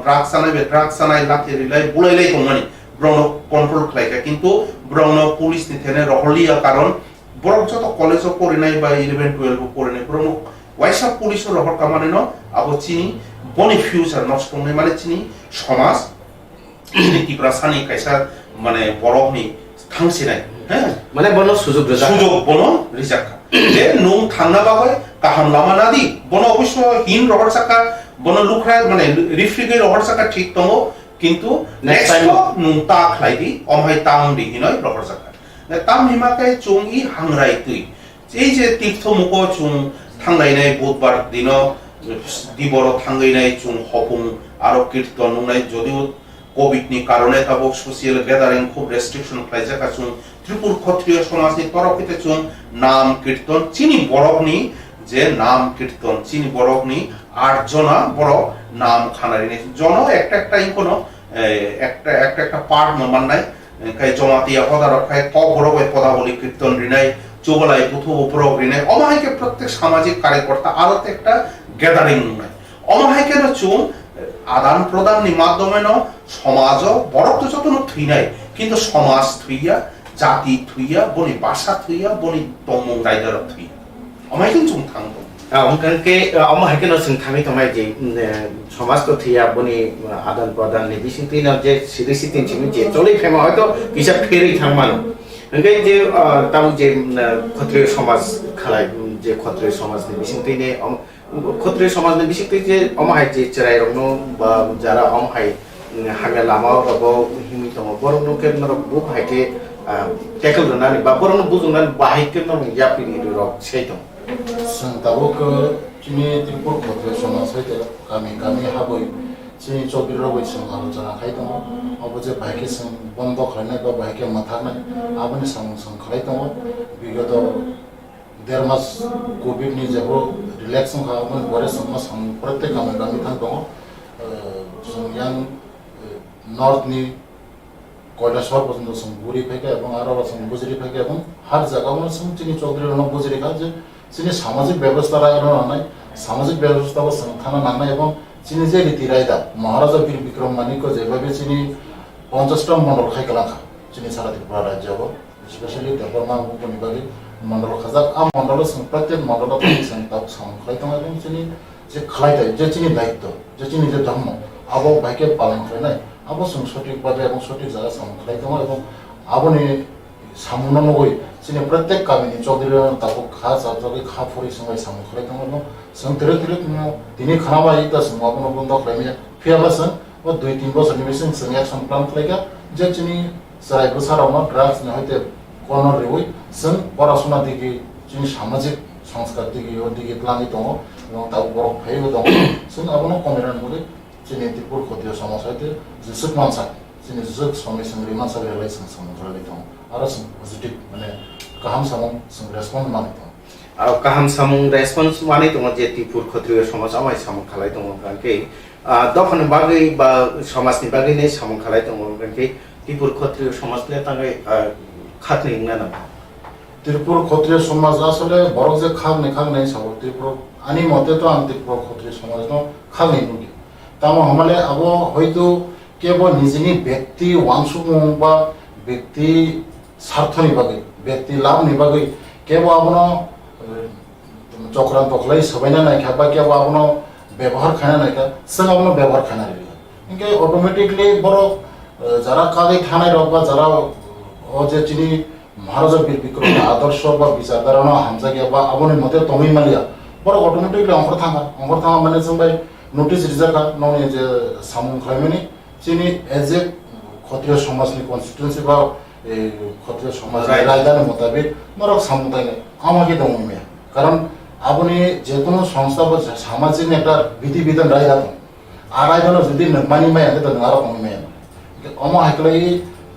ড্রাগ সানাই লাথি রিলাই বুলাইলাই কমানি বড় কন্ট্রোল খাইকা কিন্তু বড় পুলিশ নিথেনে রহলিয়া কারণ বড় যত কলেজ পড়ে নাই বা 11 12 পড়ে নাই বড় ওয়াইসা পুলিশ রহর কামানে ন আবো চিনি বনি ফিউচার নষ্ট নাই মানে চিনি সমাজ নীতিপ্রা সানি কাইসা মানে বড়নি থাংসি নাই হ্যাঁ
মানে বনো সুযোগ
বনো রিজাকা যে নুং থাংনা বাগয় কাহাম লামা নাদি বনো অবশ্য হিন রহর সাকা বনো লুখরা মানে রিফ্রিগে রহর সাকা ঠিক তঙ্গ কিন্তু নেক্সট টাইম নুং তা খাইদি অমহাই তাং দি হিনয় রহর সাকা তাম হিমাকাই চুংই হাংরাই তুই এই যে তীর্থ মুখ চুং থাংলাইনাই বুধবার দিন দিবর থাঙ্গাইনাই চুং হপুং আরো কীর্তন নুংনাই যদিও কোভিড নি কারণে তাবক সোশিয়াল গ্যাদারিং খুব রেস্ট্রিকশন খাইজাকা চুং ত্রিপুর ক্ষত্রিয় সমাজনি তরফিতে চুং নাম কীর্তন চিনি বড়কনি যে নাম কীর্তন চিনি বড়কনি 8 জনা বড় নাম খানারি জন একটা ইনকোনো একটা পার্ট নমান নাই কাই জমাতিয়া পদারক খাই ক বড় পদাবলী কীর্তন রিনাই চোগলাই বুথু উপর রিনাই অমাহাইকে প্রত্যেক সামাজিক কার্যকর্তা আরো একটা গ্যাদারিং নাই অমাহাইকে চুং আদান প্রদান নি মাধ্যমে ন সমাজ বড় তো যত থুই নাই কিন্তু সমাজ থুইয়া জাতি থুইয়া বনি ভাষা থুইয়া বনি তমং রাইডার থুই আমাই কিন্তু থাংতো
অঙ্কাকে অমাহাইকে ন সিং থামি তমাই যে সমাজ তো থিয়া বনি আদান প্রদান নি বিসিতি ন যে সিরিসি তিন চিমি যে চলে ফেমা হয়তো কিসা ফেরি থাংমানো ওকে যে তাও যে ক্ষত্রিয় সমাজ খালাই যে ক্ষত্রিয় সমাজ নি বিসিতি নে ক্ষত্রিয় সমাজ নি বিসিতি যে অমাহাই যে চরাই রংনো বা যারা অমাহাই হাগে লামা বাবো হিমি তম বরং কে নর বুক হাইকে টেকল রনানি বা বরং বুজুনান বাহাইকে ন ইয়াপি নি রক সেইতো
संतावक चिनी त्रिपुर ক্ষত্রিয় সমাজ হইতে গামি হাবই চিনি চৌবির রবই সং আলোচনা খাই দङ अब যে ভাইকে সং বন্ধ খাইনাই বা ভাইকে মাথানাই আবনি সং খাই দङ বিগত 1.5 মাস কোভিড নি যেব রিল্যাক্সং খাওয়ামন পরে সং প্রত্যেক গামি থান দङ সংয়াং নর্থ নি কৈলাসহর পর্যন্ত সং বুড়ি ফাইকে এবং আরো সং বুজরি ফাইকে এবং হার জায়গা মানে সং চিনি চৌধুরী রণ বুজরি খা যে চিনি সামাজিক ব্যবস্থা নাই সামাজিক ব্যবস্থা থানা নানাই এবং চিনি যে রীতি রায়দা মহারাজা বীর বিক্রম মানিক যেভাবে চিনি 50টা মন্ডল খাই গেলাখা চিনি সারা ত্রিপুরা রাজ্য স্পেশালি দেববর্মা উপনিবারী মন্ডল খাজাক আ মন্ডল প্রত্যেক মন্ডল তাও সংখ্যাই দङ এবং চিনি যে খালাইতাই যে চিনি দায়িত্ব যে চিনি যে ধর্ম আবো ভাইকে পালন করে নাই আবো जों সঠিকভাবে এবং সঠিক জায়গা সামন খালাইতে এবং আবনি সামুনো নগৈ চিনি প্রত্যেক কামিনি চৌধুরী তাকে খা চাচকে খা ফরি সঙ্গে সামন খালাইতে এবং जों ধীরে ধীরে তিনি খানাবা ইতা जों আপনো বন্ধ খালাইনে ফিয়াবাসন ও 2-3 বছরनि बेसिम जों एक्शन प्लान खालायगा যে চিনি যারাই বসারাও ড্রাগস না হইতে কোন রেউই जों পড়াশোনা দিকে চিনি সামাজিক সংস্কার দিকে ও দিকে প্লানি দङ এবং তাও বড় ভাইও দङ जों আপনো কমিরান বলে চিনি ত্রিপুর ক্ষত্রিয় সমাজ হইতে যে সুখ মানসা চিনি সুখ সমিশন রিমানসা রিলেশন সমগ্রলি দङ আর जों পজিটিভ মানে কাহাম সামং जों রেসপন্স মানি দङ
কাহাম সামং রেসপন্স মানি দङ যে ত্রিপুর ক্ষত্রিয় সমাজ আমাই সামং খালাই দङ কানকে দফান বাগै বা সমাজनि বাগै नै সামং খালাই दङ কানকে ত্রিপুর ক্ষত্রিয় সমাজলে তাঙ্গাই খাতনি না
ত্রিপুর ক্ষত্রিয় সমাজ আসলে বড় যে খাগনি সাবো ত্রিপুর আনি মতে তো আন ত্রিপুর ক্ষত্রিয় সমাজ ন খাগনি নুগি তামো হামালে আবো হয়তো কেবল নিজনি ব্যক্তি ওয়াংসুমুং বা ব্যক্তি স্বার্থনি বাগै ব্যক্তি লাভনি বাগै কেবল আপনো চক্রান্ত খালাই সবাইনা নাইখা বা কেবল আপনো ব্যবহার খানা নাইখা जों আপনো ব্যবহার খানা রে ইনকে অটোমেটিকলি বড় যারা কাগে থানায় রক বা যারা ও যে চিনি মহারাজা বীর বিক্রম আদর্শ বা বিচারধারা হামজা গিয়া বা আপনি মতে তমিল মালিয়া বড় অটোমেটিকলি অঙ্কর থাকা মানে जों বাই নোটিস রিজার্ভা ননি যে সামুং খাইমানি চিনি এজ এ ক্ষত্রিয় সমাজনি কনস্টিটিউয়েন্সি বা ক্ষত্রিয় সমাজ রায়দানের মোতাবেক নরক সামুতাই আমাকে দমে কারণ আপনি যে কোনো সংস্থা বা সামাজিক একটা বিধিবিধান রায় দাত আর রায়দানো যদি মানি মায়া তো আরো কমি মায়া অম হাইকলাই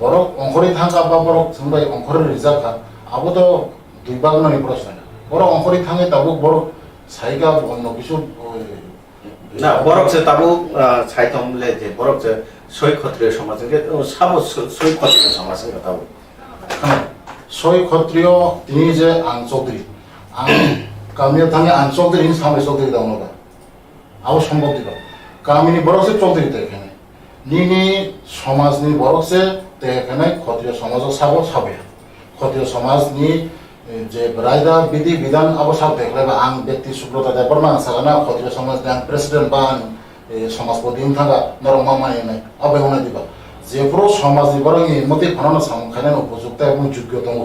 বড় অঙ্করে থাকা বা বড় जों বাই অঙ্করের রিজার্ভা আবো তো দুই বাগনানি প্রশ্ন বড় অঙ্করে থাঙে তাবো বড় সাইকা অন্য কিছু
না বরক যে তাবো সাইতমলে যে বরক যে সই ক্ষত্রিয় সমাজকে সাবো সই ক্ষত্রিয় সমাজকে তাবো
সই ক্ষত্রিয় তিনি যে আং চৌধুরী আং কামিয়া থাঙে আং চৌধুরী সামে চৌধুরী দাও না আবো সম্ভব দিল কামিনী বরক যে চৌধুরী তো এখানে নিনি সমাজনি বরক যে এখানে ক্ষত্রিয় সমাজ সাবো সাবে ক্ষত্রিয় সমাজনি যে রায়দা বিধি বিধান আবো সাব দেখলে আং ব্যক্তি সুব্রতা দেব বর্মা সাগানা ক্ষত্রিয় সমাজ আং প্রেসিডেন্ট বা সমাজপতি থাকা নরম মামানি নাই আবে হনে দিবা যে পুরো সমাজনি বরং এই মতে ফনানো সামখানে উপযুক্ত এবং যোগ্য দङ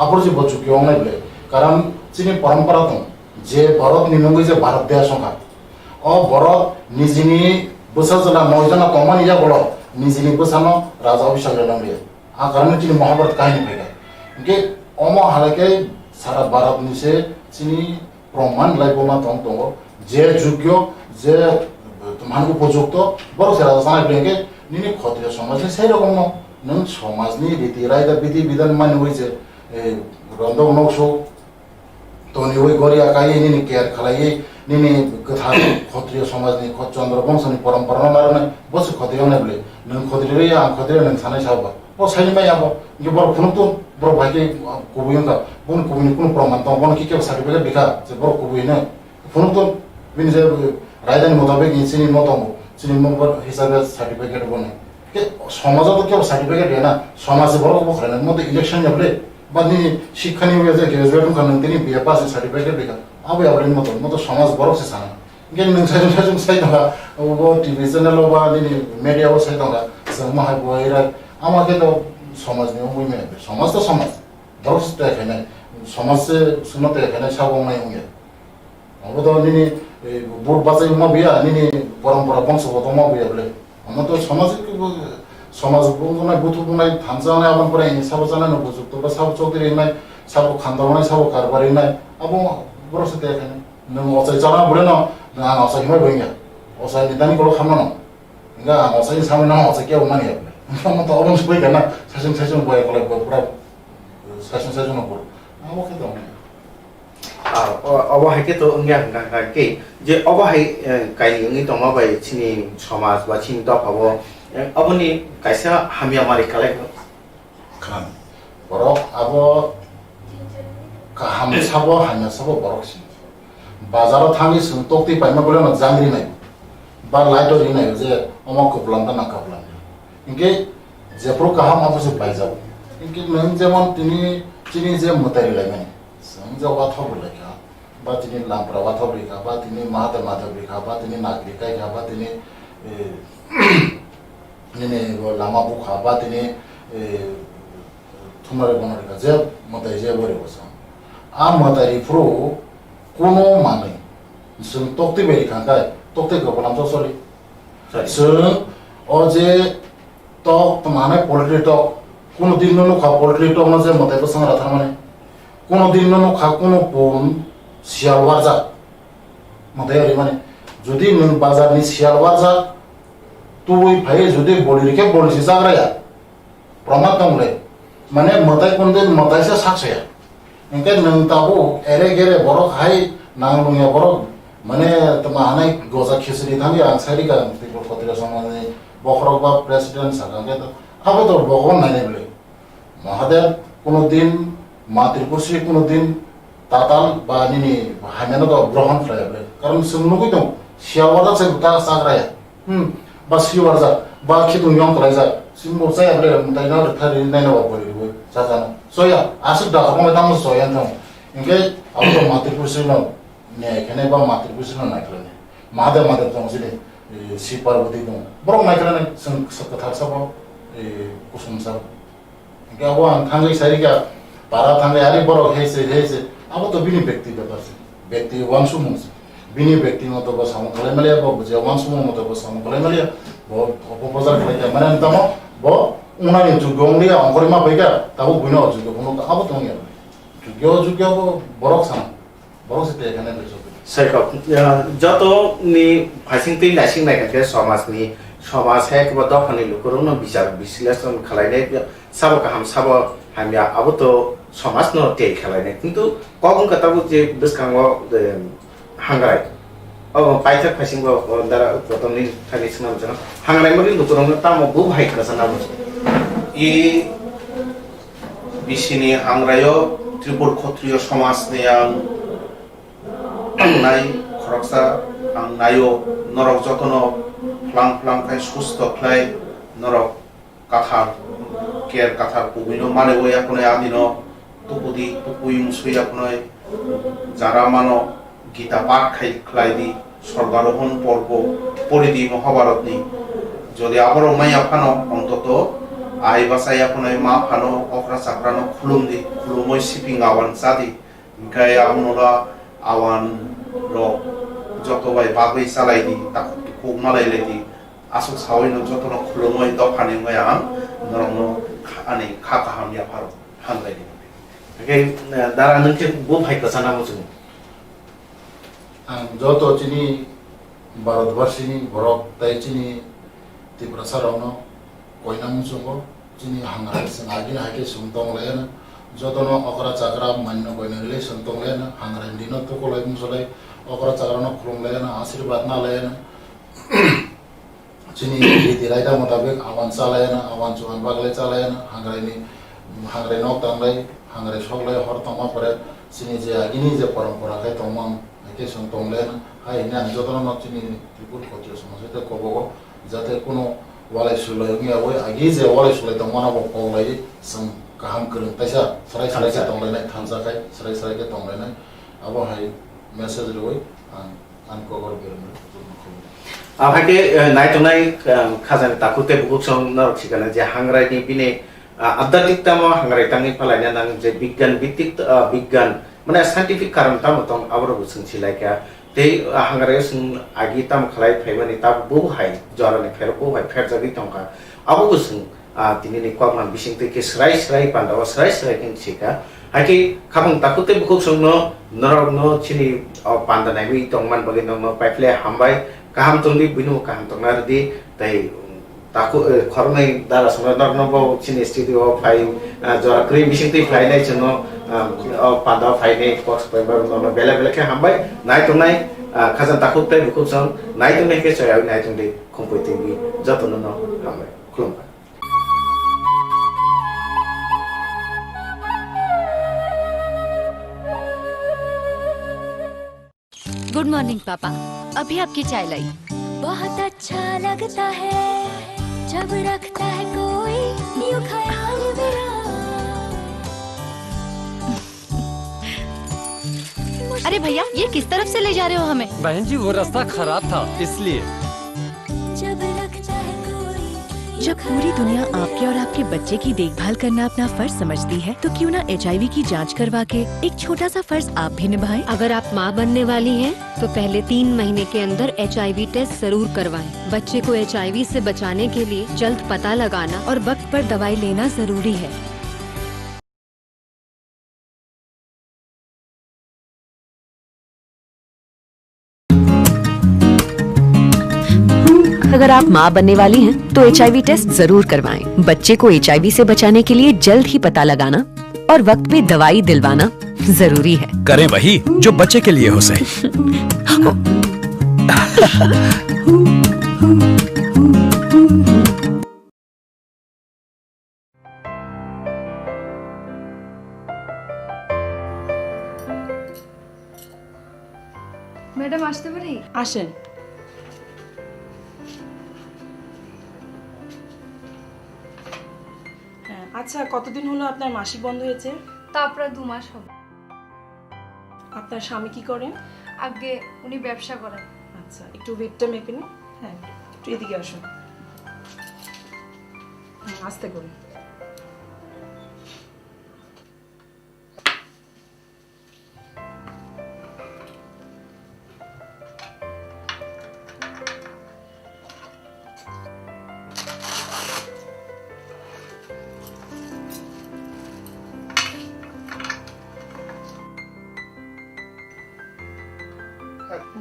আপর যে যোগ্য নাই বলে কারণ চিনি পরম্পরা দङ যে ভারত নিমঙ্গি যে ভারত দেয়া সংখ্যা ও ভারত নিজনি বসাজনা নয়জনা কমানি যা বলো নিজনি বসানো রাজা অভিষেক রেলমরিয়া আ কারণে চিনি মহাভারত কাহিনী পাইগা ইনকে অম হালাকে সারা ভারত নিচে চিনি প্রমাণ লাইবমা দङ যে যোগ্য যে তোমার উপযুক্ত বড় সে রাজা জানাই ব্রেকে নিনি ক্ষত্রিয় সমাজে সেই রকম নং সমাজনি রীতি রায়দা বিধি বিধান মানে হইছে রন্ধ নকশো তনি ওই গরিয়া কাইয়ে নিনি কেয়ার খালাইয়ে নিনি কথা ক্ষত্রিয় সমাজনি চন্দ্র বংশনি পরম্পরা নারনে বসে ক্ষত্রিয় নাই বলে নং ক্ষত্রিয় আং ক্ষত্রিয় নং সানাই সাবা ও সাইনি মাই আবো যে বড় ফোন তো বড় ভাইকে কবুয়ঙ্গা কোন কবুনি কোন প্রমাণ তো কোন কি কে সার্টিফিকেট বিকা যে বড় কবুই না ফোন তো বিনি যে রায়দানি মোতাবেক চিনি মতম চিনি নম্বর হিসাবে সার্টিফিকেট বনে সমাজে তো কেউ সার্টিফিকেট দেয় না সমাজে বড় বখরেন মতো ইলেকশন যাবলে বা নি শিক্ষা নিয়ে যে গ্রাজুয়েট কারণ তিনি বিয়ে পাস সার্টিফিকেট দেখা আবে আবরেন মতো সমাজ বড় সে সানা গেন নং সাইজন সাই দঙা ও টিভি চ্যানেল বা নি মিডিয়া ও সাই দঙা जों মাহাই বইরা আমাকে তো সমাজ নিয়ে মুই মে সমাজ তো সমাজ বড় সে এখানে সমাজে শুনতে এখানে সাবং নাই উইয়া অবদ নিনি বুট বাজাই মা বিয়া নিনি পরম্পরা বংশগত মা বিয়া বলে আমরা তো সমাজ বুনাই বুথ বুনাই থানজানাই আবার পরে সাবো জানাই উপযুক্ত বা সাবো চৌধুরী নাই সাবো খান্দাবানাই সাবো কারবারি নাই আবো বড় সাথে এখানে নং অসাই জানা বলে না আং অসাই হিমাই বইঙ্গা অসাই নিদানি করো খামনা না ইঙ্গা আং অসাই সামনে না অসাই কেউ মানি আপনি আমরা তো অবংশ বই কেনা সেশন বই বলে পুরা সেশন উপর আমাকে তো
অবহাইকে তো কে যে অবহাই কাইনি দমাবাই চিনি সমাজ বা চিনি দফাবো অবনি কাইসা হামিয়া মারি কালাই
খান বড় আবো কাহাম সাবো হামিয়া সাবো বড় সি বাজারও থাঙ্গি তক্তি পাইমা বলে না জাংরি নাই বা লাইটরি নাই যে অমক কপলাম না কাপলাম ইনকে যে প্রো কাহাম আবসে পাই যাব ইনকে নং যেমন তিনি চিনি যে মতারি লাইমেন जों जे वाथा बोले का বা তিনি লামপ্রাবাথ রেখা বা তিনি মাহাদেব মাধব রেখা বা তিনি নাগরিকাই খা বা তিনি লামা বুখা বা তিনি থুমারে বন রেখা যে মতাই যে বরে বসা আ মতারি ফ্রো কোনো মানে जों तक्ति बेरि खांखाय तक्ति गोपालाम ससलि जों अजे तक माने पोल्ट्री टक कोनो दिन नो खा पोल्ट्री टक न जे मते बसंग राथा माने कोनो दिन नो खा कोनो पोन सियालवार जा मते आरि माने जुदि नों बाजारनि सियालवार जा तुइ भाई जुदि बलि रेखे बलि जाग्राया प्रमाण दंले माने मते कोन दिन मताइसे साखसेया इनके नों ताबो एरे गेरे बरो खाय नांगलुंया बरो माने तमाहानाय गजा खिचड़ी थांगे आं साइडी का तिबो खतिरा समाने बखरक बा प्रेसिडेंट सागांगे तो आबो तो भगवान नायने बले महादेव कोनो दिन मा त्रिपुरसी कोनो दिन ताताल बा निनि हामेनो तो ग्रहण खालायबले कारण सोंनुगै दं सियावादा से ता साग्राया बा सिवारजा बा खिदुं यं खालायजा सिमो जायाबले मताइना थारि नायनो बलिबो जाजानो सया आसु दा खमै ताम सया थं इनके आबो मा त्रिपुरसी न ने बा मातृभूषण नायख्लाने महादेव महादेव दं जेरै शिव पार्वती दं बर नायख्लाने जों कथा सब कुसुम सब गाव आं थांगै सारिगा बारा थांगै आरि बर हेसे अब तो बिनि व्यक्तिगत व्यक्ति वांसु मुंस बिनि व्यक्ति मत बस हम खले मलिया बो जे वांसु मत बस हम खले मलिया बो अपबाजार खालाय माने तम बो उनानि जुगंलिया अंगरिमा बैगा ताबो बुनो जुग बुनो अब तो जुग बरक सान
साइकल जत नि फाइसिं तै नासिं नायखा समाजनि समाज हेक बा दखनि लुकुरुन बिचार विश्लेषण खालायनाय साबो गाहाम साबो हामिया अब तो समाज न ते खालायनाय किन्तु कगुन कताबो जे बिसखांगो हांगाय अब पाइथक फाइसिं बो दारा गतमनि थानि सनाम जन हांगाय मनि लुकुरुन तामो बु भाइ खसना बु इ बिसिनि हांग्रायो त्रिपुर क्षत्रिय समाजनि आं नाय खरकसा आं नायो नरक जतन फ्लां फ्लां खाय सुस्थ खाय नरक काथार केर काथार पुबिनो माने वया कोने आदिनो तुपुदी तुपुई मुसुया कोने जारा मानो गीता पाठ खाय खलायदि स्वर्गारोहण पर्व परिदि महाभारतनि যদি আবার মাইয়া ফানো অন্তত আই বাসায়া কোনে মা ফানো অকরা চাকরানো খুলুমদি খুলুমই সিপিং আওয়ান সাদি গায় আমনরা awan ro joto bai bagui salaidi tak kuk malai ledi asuk sawai no joto no khulomoi dofani ngoy am norno ani khaka ham ya pharo hangai di okay dara nungke bu bhai kasana musu
joto chini bharatbashini borok tai chini Tripura sarano koina musu ko chini hangai sen agin hake sumtong lena jotono okra chakra manno koina relation tong lena hangra dino to kolai musolai okra chakra no khulum lena आशीर्वाद na lena chini riti raita mutabik awan salena awan chuan bagle chalena hangrai nok tanglai hangrai soglai hor tama pore chini je agini je parampara kai tomang ake song tong lena hai na jotono no chini tripur khotio samase te kobogo jate kono walai sulai ngi awai agi je walai sulai tomana bo kolai sam kaham kereng taisa serai serai ke tonglainai thanjakai serai serai ke tonglainai abo hai message loi an cover berme
आफाके नायतनाय खाजान ताकुते बुकसं नरक सिगाना जे हांग्राय नि बिने आध्यात्मिकता म हांग्राय तांनि फलायना नां जे विज्ञान भित्तिक विज्ञान माने scientific कारण ताम तम आबरो बुसंसि लायका ते हांग्राय सुं आगि ताम खलाय फाइबानि ता बु हाय जरानि फेर बु हाय फेर जाबि तंका आबो बुसं तिनि कमान बिसिं ते के स्राय स्राय पान्दावा स्राय स्राय किन सिका हाकि खाबं ताकुते बुकसं न नरक न चिनि पान्दानाय बि तंमान बगे न पाइफले हामबाय kaham tungdi binu kaham tungnar di tai taku khornai dara samra darno bo chini studio fai jora cream bising ti fly nai chno pada fly nei box paper no bela bela ke hambai nai tunai khazan taku tai buku sang nai tunai ke chaya nai tungdi khompoi ti bi jatono no hambai khulum
good morning पापा अभी आपकी चाय लाई
बहुत अच्छा लगता है जब रखता है कोई यूं ख्याल मेरा
अरे भैया ये किस तरफ से ले जा रहे हो हमें?
बहन जी वो रास्ता खराब था इसलिए।
जब पूरी दुनिया आपके और आपके बच्चे की देखभाल करना अपना फर्ज समझती है तो क्यों ना HIV की जांच करवा के एक छोटा सा फर्ज आप भी निभाएं।
अगर आप माँ बनने वाली हैं तो पहले 3 महीने के अंदर HIV टेस्ट जरूर करवाएं। बच्चे को HIV से बचाने के लिए जल्द पता लगाना
और वक्त पर दवाई लेना जरूरी है। अगर आप माँ बनने वाली हैं तो HIV टेस्ट जरूर करवाएं। बच्चे को HIV से बचाने के लिए जल्द ही पता लगाना और वक्त पे दवाई दिलवाना जरूरी है।
करें वही जो बच्चे के लिए हो सही।
मैडम আসতে পারি?
আসেন। আচ্ছা কতদিন হলো আপনার মাসিক বন্ধ হয়েছে?
তা প্রায় 2 মাস হবে।
আপনার স্বামী কি করেন?
আগে উনি ব্যবসা করেন।
আচ্ছা একটু ওয়েটটা মেপে নিন। হ্যাঁ একটু এদিকে আসুন। আস্তে করুন।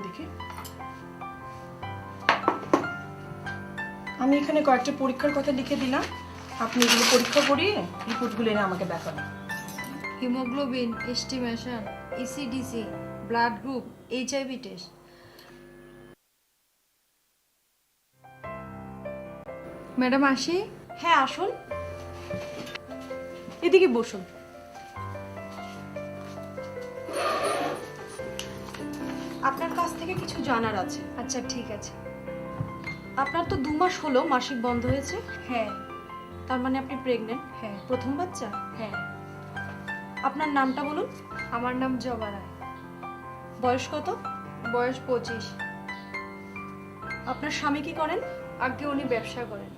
দেখি আমি এখানে কয়েকটা পরীক্ষার কথা লিখে দিলাম, আপনি এগুলো পরীক্ষা করিয়ে রিপোর্টগুলো এনে আমাকে দেখাবেন।
Haemoglobin, estimation, ECDC, blood group, HIV test. Madam আসি?
হ্যাঁ আসুন, এদিকে বসুন। আপনার কাছ থেকে কিছু জানার আছে।
আচ্ছা ঠিক আছে।
আপনার তো 2 মাস হলো মাসিক বন্ধ হয়েছে।
হ্যাঁ।
তার মানে আপনি প্রেগন্যান্ট?
হ্যাঁ।
প্রথম বাচ্চা?
হ্যাঁ।
আপনার নামটা বলুন।
আমার নাম জবা রায়।
বয়স কত?
বয়স 25।
আপনার স্বামী কি করেন?
আগে উনি ব্যবসা করেন।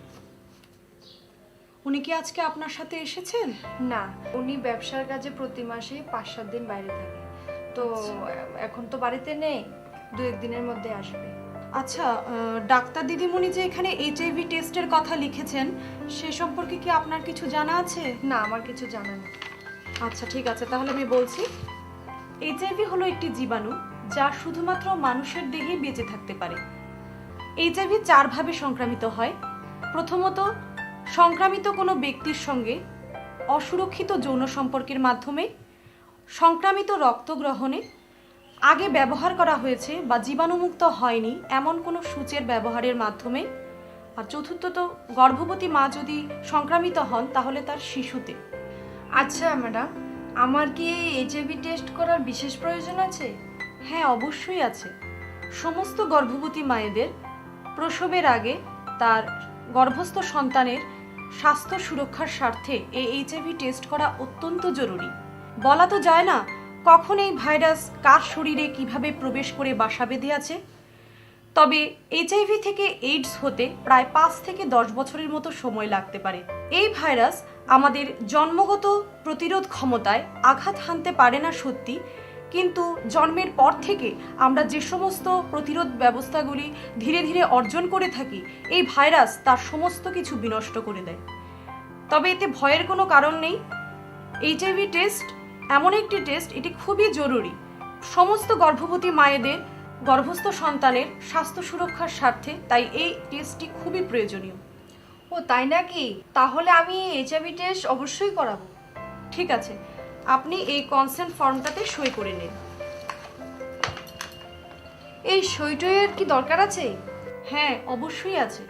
উনি কি আজকে আপনার সাথে এসেছেন?
না, উনি ব্যবসার কাজে প্রতি মাসে 5-7 দিন বাইরে থাকে, তো এখন তো বাড়িতে নেই, 2-1 দিনের মধ্যে আসবে।
আচ্ছা ডাক্তার দিদিমণি যে এখানে HIV টেস্টের কথা লিখেছেন সে সম্পর্কে কি আপনার কিছু জানা আছে?
না, আমার কিছু জানা নেই।
আচ্ছা ঠিক আছে, তাহলে আমি বলছি। HIV হলো একটি জীবাণু যা শুধুমাত্র মানুষের দেহেই বেঁচে থাকতে পারে। HIV 4 ভাবে সংক্রামিত হয়। প্রথমত, সংক্রামিত কোনো ব্যক্তির সঙ্গে অসুরক্ষিত যৌন সম্পর্কের মাধ্যমে, সংক্রামিত রক্ত গ্রহণে, আগে ব্যবহার করা হয়েছে বা জীবাণুমুক্ত হয়নি এমন কোনো সূচের ব্যবহারের মাধ্যমে, আর চতুর্থত গর্ভবতী মা যদি সংক্রামিত হন তাহলে তার শিশুতে।
আচ্ছা ম্যাডাম, আমার কি HIV টেস্ট করার বিশেষ প্রয়োজন আছে?
হ্যাঁ অবশ্যই আছে। সমস্ত গর্ভবতী মায়েদের প্রসবের আগে তার গর্ভস্থ সন্তানের স্বাস্থ্য সুরক্ষার স্বার্থে এই HIV টেস্ট করা অত্যন্ত জরুরি। বলা তো যায় না কখন এই ভাইরাস কার শরীরে কিভাবে প্রবেশ করে বাসা বেঁধে আছে। তবে HIV থেকে এইডস হতে প্রায় 5 থেকে 10 বছরের মতো সময় লাগতে পারে। এই ভাইরাস আমাদের জন্মগত প্রতিরোধ ক্ষমতায় আঘাত হানতে পারে না সত্যি, কিন্তু জন্মের পর থেকে আমরা যে সমস্ত প্রতিরোধ ব্যবস্থাগুলি ধীরে ধীরে অর্জন করে থাকি এই ভাইরাস তার সমস্ত কিছু বিনষ্ট করে দেয়। তবে এতে ভয়ের কোনো কারণ নেই। HIV টেস্ট এমন একটি টেস্ট, এটি খুবই জরুরি সমস্ত গর্ভবতী মায়েদের গর্ভস্থ সন্তানের স্বাস্থ্য সুরক্ষার স্বার্থে, তাই এই টেস্টটি খুবই প্রয়োজনীয়।
ও তাই নাকি? তাহলে আমি HIV টেস্ট অবশ্যই করাবো।
ঠিক আছে, আপনি এই কনসেন্ট ফর্মটাতে সই করে নিন।
এই সইটইয়ের কি দরকার আছে?
হ্যাঁ অবশ্যই আছে,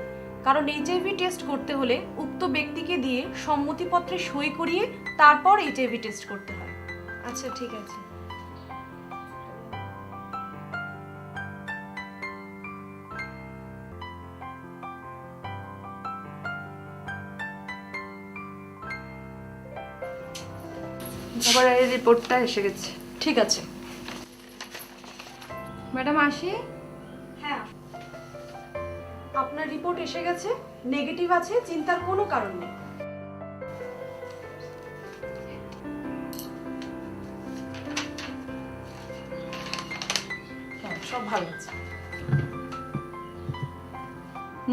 কারণ HIV টেস্ট করতে হলে উক্ত ব্যক্তিকে দিয়ে সম্মতিপত্রে সই করিয়ে তারপর HIV টেস্ট করতে হয়।
আচ্ছা ঠিক আছে।
আবার এই রিপোর্টটা এসে গেছে। ঠিক আছে,
ম্যাডাম আসি?
হ্যাঁ, আপনার রিপোর্ট এসে গেছে, নেগেটিভ আছে, চিন্তার কোনো কারণ নেই। হ্যাঁ, সব ভালো আছে।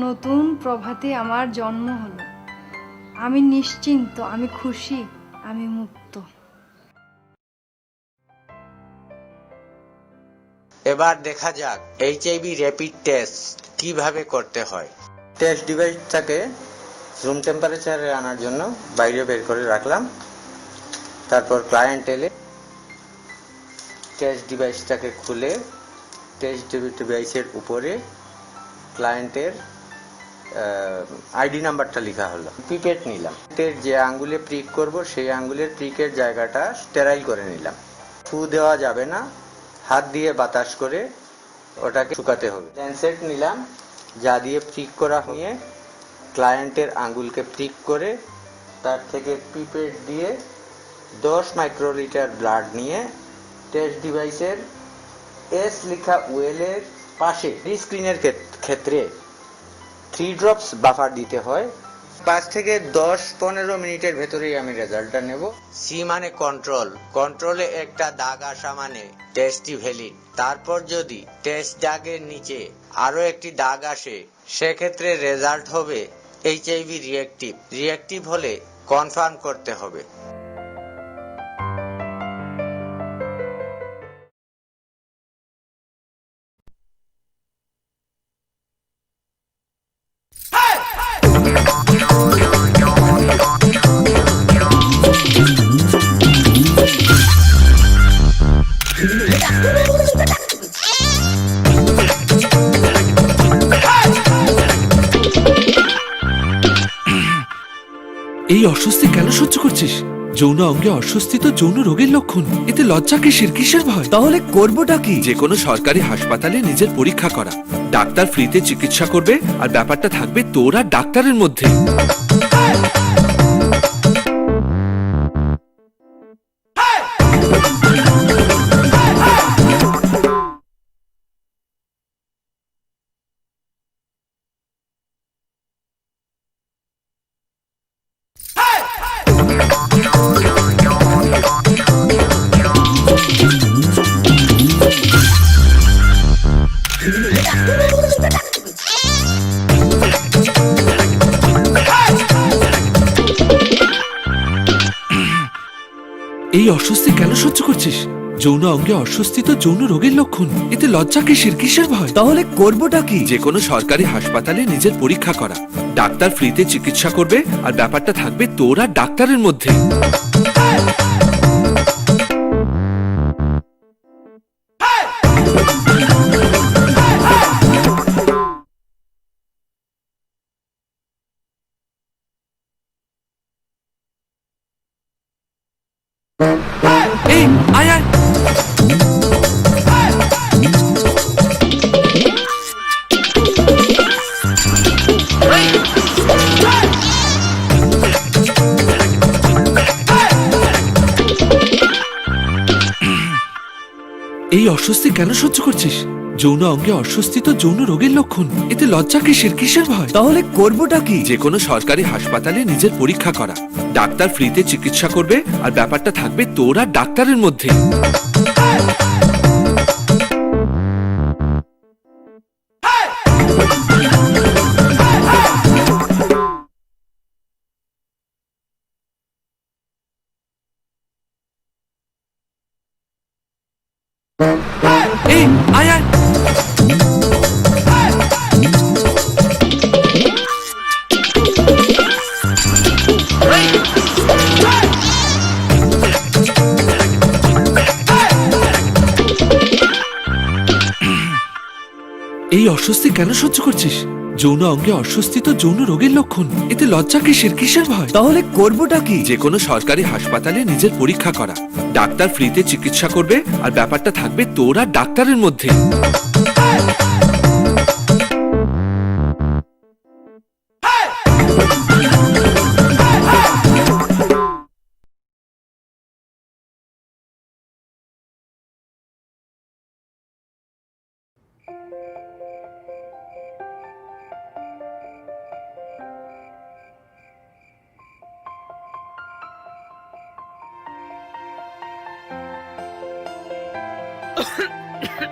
নতুন প্রভাতে আমার জন্ম হলো। আমি নিশ্চিন্ত, আমি খুশি, আমি মুক্ত।
এবার দেখা যাক এইচআইভি র্যাপিড টেস্ট কিভাবে করতে হয়। টেস্ট ডিভাইসটাকে রুম টেম্পারেচারে আনার জন্য বাইরে বের করে রাখলাম। তারপর ক্লায়েন্ট এলে টেস্ট ডিভাইসটাকে খুলে টেস্ট ডিভাইসের উপরে ক্লায়েন্টের আইডি নাম্বারটা লেখা হলো। পিপেট নিলাম, যে আঙ্গুলে প্রিক করব সেই আঙ্গুলের প্রিকের জায়গাটা স্টেরাইল করে নিলাম। ফু দেওয়া যাবে না, হাত দিয়ে বাতাস করে ওটাকে শুকাতে হবে। ল্যান্সেট নিলাম, যা দিয়ে প্রিক করা হয়ে ক্লায়েন্টের আঙ্গুলকে প্রিক করে তার থেকে পিপেট দিয়ে 10 মাইক্রোলিটার ব্লাড নিয়ে টেস্ট ডিভাইসের এস লেখা ওয়েলের পাশে স্ক্রিনের ক্ষেত্রে 3 ড্রপস বাফার দিতে হয়। 5 থেকে 10-15 মিনিটের ভেতরেই আমি রেজাল্টটা নেব। সি মানে কন্ট্রোল, কন্ট্রোলে একটা দাগ আসা মানে টেস্টটি ভ্যালিড। তারপর যদি টেস্ট দাগের নিচে আরো একটি দাগ আসে সেক্ষেত্রে রেজাল্ট হবে এইচআইভি রিঅ্যাক্টিভ। রিঅ্যাক্টিভ হলে কনফার্ম করতে হবে।
এই অস্বস্তি কেন সহ্য করছিস? যৌন অঙ্গে অস্বস্তি তো যৌন রোগের লক্ষণ। এতে লজ্জা কিসের ভয়? তাহলে করবোটা কি? যে কোনো সরকারি হাসপাতালে নিজের পরীক্ষা করা। ডাক্তার ফ্রিতে চিকিৎসা করবে আর ব্যাপারটা থাকবে তোর আর ডাক্তারের মধ্যে। এই অস্বস্তি কেন সহ্য করছিস? যৌন অঙ্গে অস্বস্তি তো যৌন রোগের লক্ষণ। এতে লজ্জা কিসের ভয়? তাহলে করবোটা কি? যে কোনো সরকারি হাসপাতালে নিজের পরীক্ষা করা। ডাক্তার ফ্রিতে চিকিৎসা করবে আর ব্যাপারটা থাকবে তোর আর ডাক্তারের মধ্যে। এই আয় আয়। এই অস্বস্তি কেন সহ্য করছিস? যৌন অঙ্গে অস্বস্তি তো যৌন রোগের লক্ষণ। এতে লজ্জা কিসের ভয়? তাহলে করবোটা কি? যে কোনো সরকারি হাসপাতালে নিজের পরীক্ষা করা। ডাক্তার ফ্রিতে চিকিৎসা করবে আর ব্যাপারটা থাকবে তোর আর ডাক্তারের মধ্যে। এই আয় আয়। এই অস্বস্তি কেন সহ্য করছিস? যৌন অঙ্গে অস্বস্তি তো যৌন রোগের লক্ষণ। এতে লজ্জা কিসের ভয়? তাহলে করবোটা কি? যে কোনো সরকারি হাসপাতালে নিজের পরীক্ষা করা। ডাক্তার ফ্রিতে চিকিৎসা করবে আর ব্যাপারটা থাকবে তোর আর ডাক্তারের মধ্যে।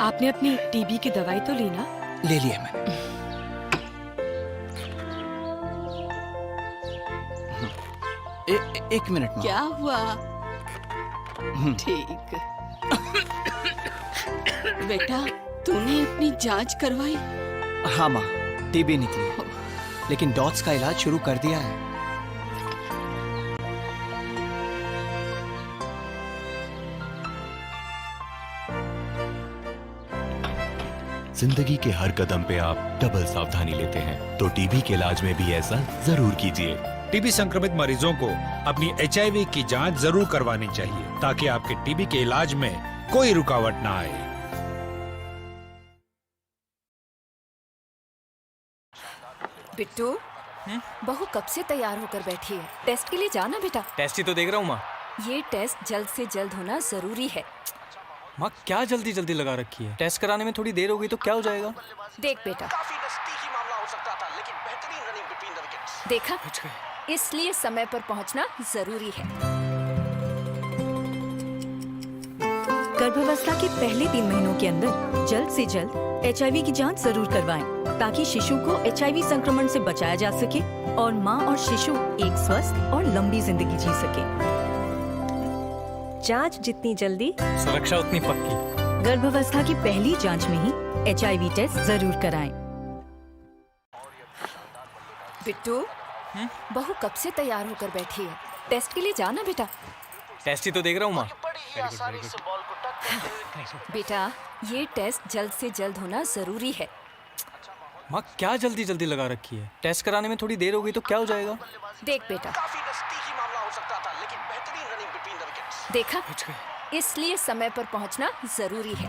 आपने अपनी टीबी की दवाई तो ली ना?
ले लिया मैंने। एक मिनट में।
क्या हुआ? ठीक। बेटा, तूने अपनी जांच करवाई?
हाँ माँ, टीबी निकली, लेकिन डॉट्स का इलाज शुरू कर दिया है।
जिंदगी के हर कदम पे आप डबल सावधानी लेते हैं, तो टीबी के इलाज में भी ऐसा जरूर कीजिए।
टीबी संक्रमित मरीजों को अपनी HIV की जांच जरूर करवानी चाहिए ताकि आपके टीबी के इलाज में कोई रुकावट ना आए।
बिट्टू, बहू कब से तैयार होकर बैठी है? टेस्ट के लिए जाना बेटा।
टेस्ट ही तो देख रहा हूँ माँ।
ये टेस्ट जल्द से जल्द होना जरूरी है।
माँ क्या जल्दी जल्दी लगा रखी है? टेस्ट कराने में थोड़ी देर हो गई तो क्या हो जाएगा?
देख बेटा, देखा, इसलिए समय पर पहुंचना जरूरी है।
गर्भावस्था के पहले 3 महीनों के अंदर जल्द से जल्द HIV की जांच जरूर करवाएं, ताकि शिशु को HIV संक्रमण से बचाया जा सके और मां और शिशु एक स्वस्थ और लंबी जिंदगी जी सके। जांच जितनी जल्दी,
सुरक्षा उतनी पक्की।
गर्भावस्था की पहली जांच में ही HIV टेस्ट जरूर कराएं।
बिट्टू, बहू कब से तैयार होकर बैठी है? टेस्ट के लिए जाना बेटा।
टेस्ट ही तो देख रहा हूँ माँ।
बेटा, ये टेस्ट जल्द से जल्द होना जरूरी है।
माँ क्या जल्दी जल्दी लगा रखी है? टेस्ट कराने में थोड़ी देर हो गई तो क्या हो जाएगा?
देख बेटा, देखा, इसलिए समय पर पहुंचना जरूरी है।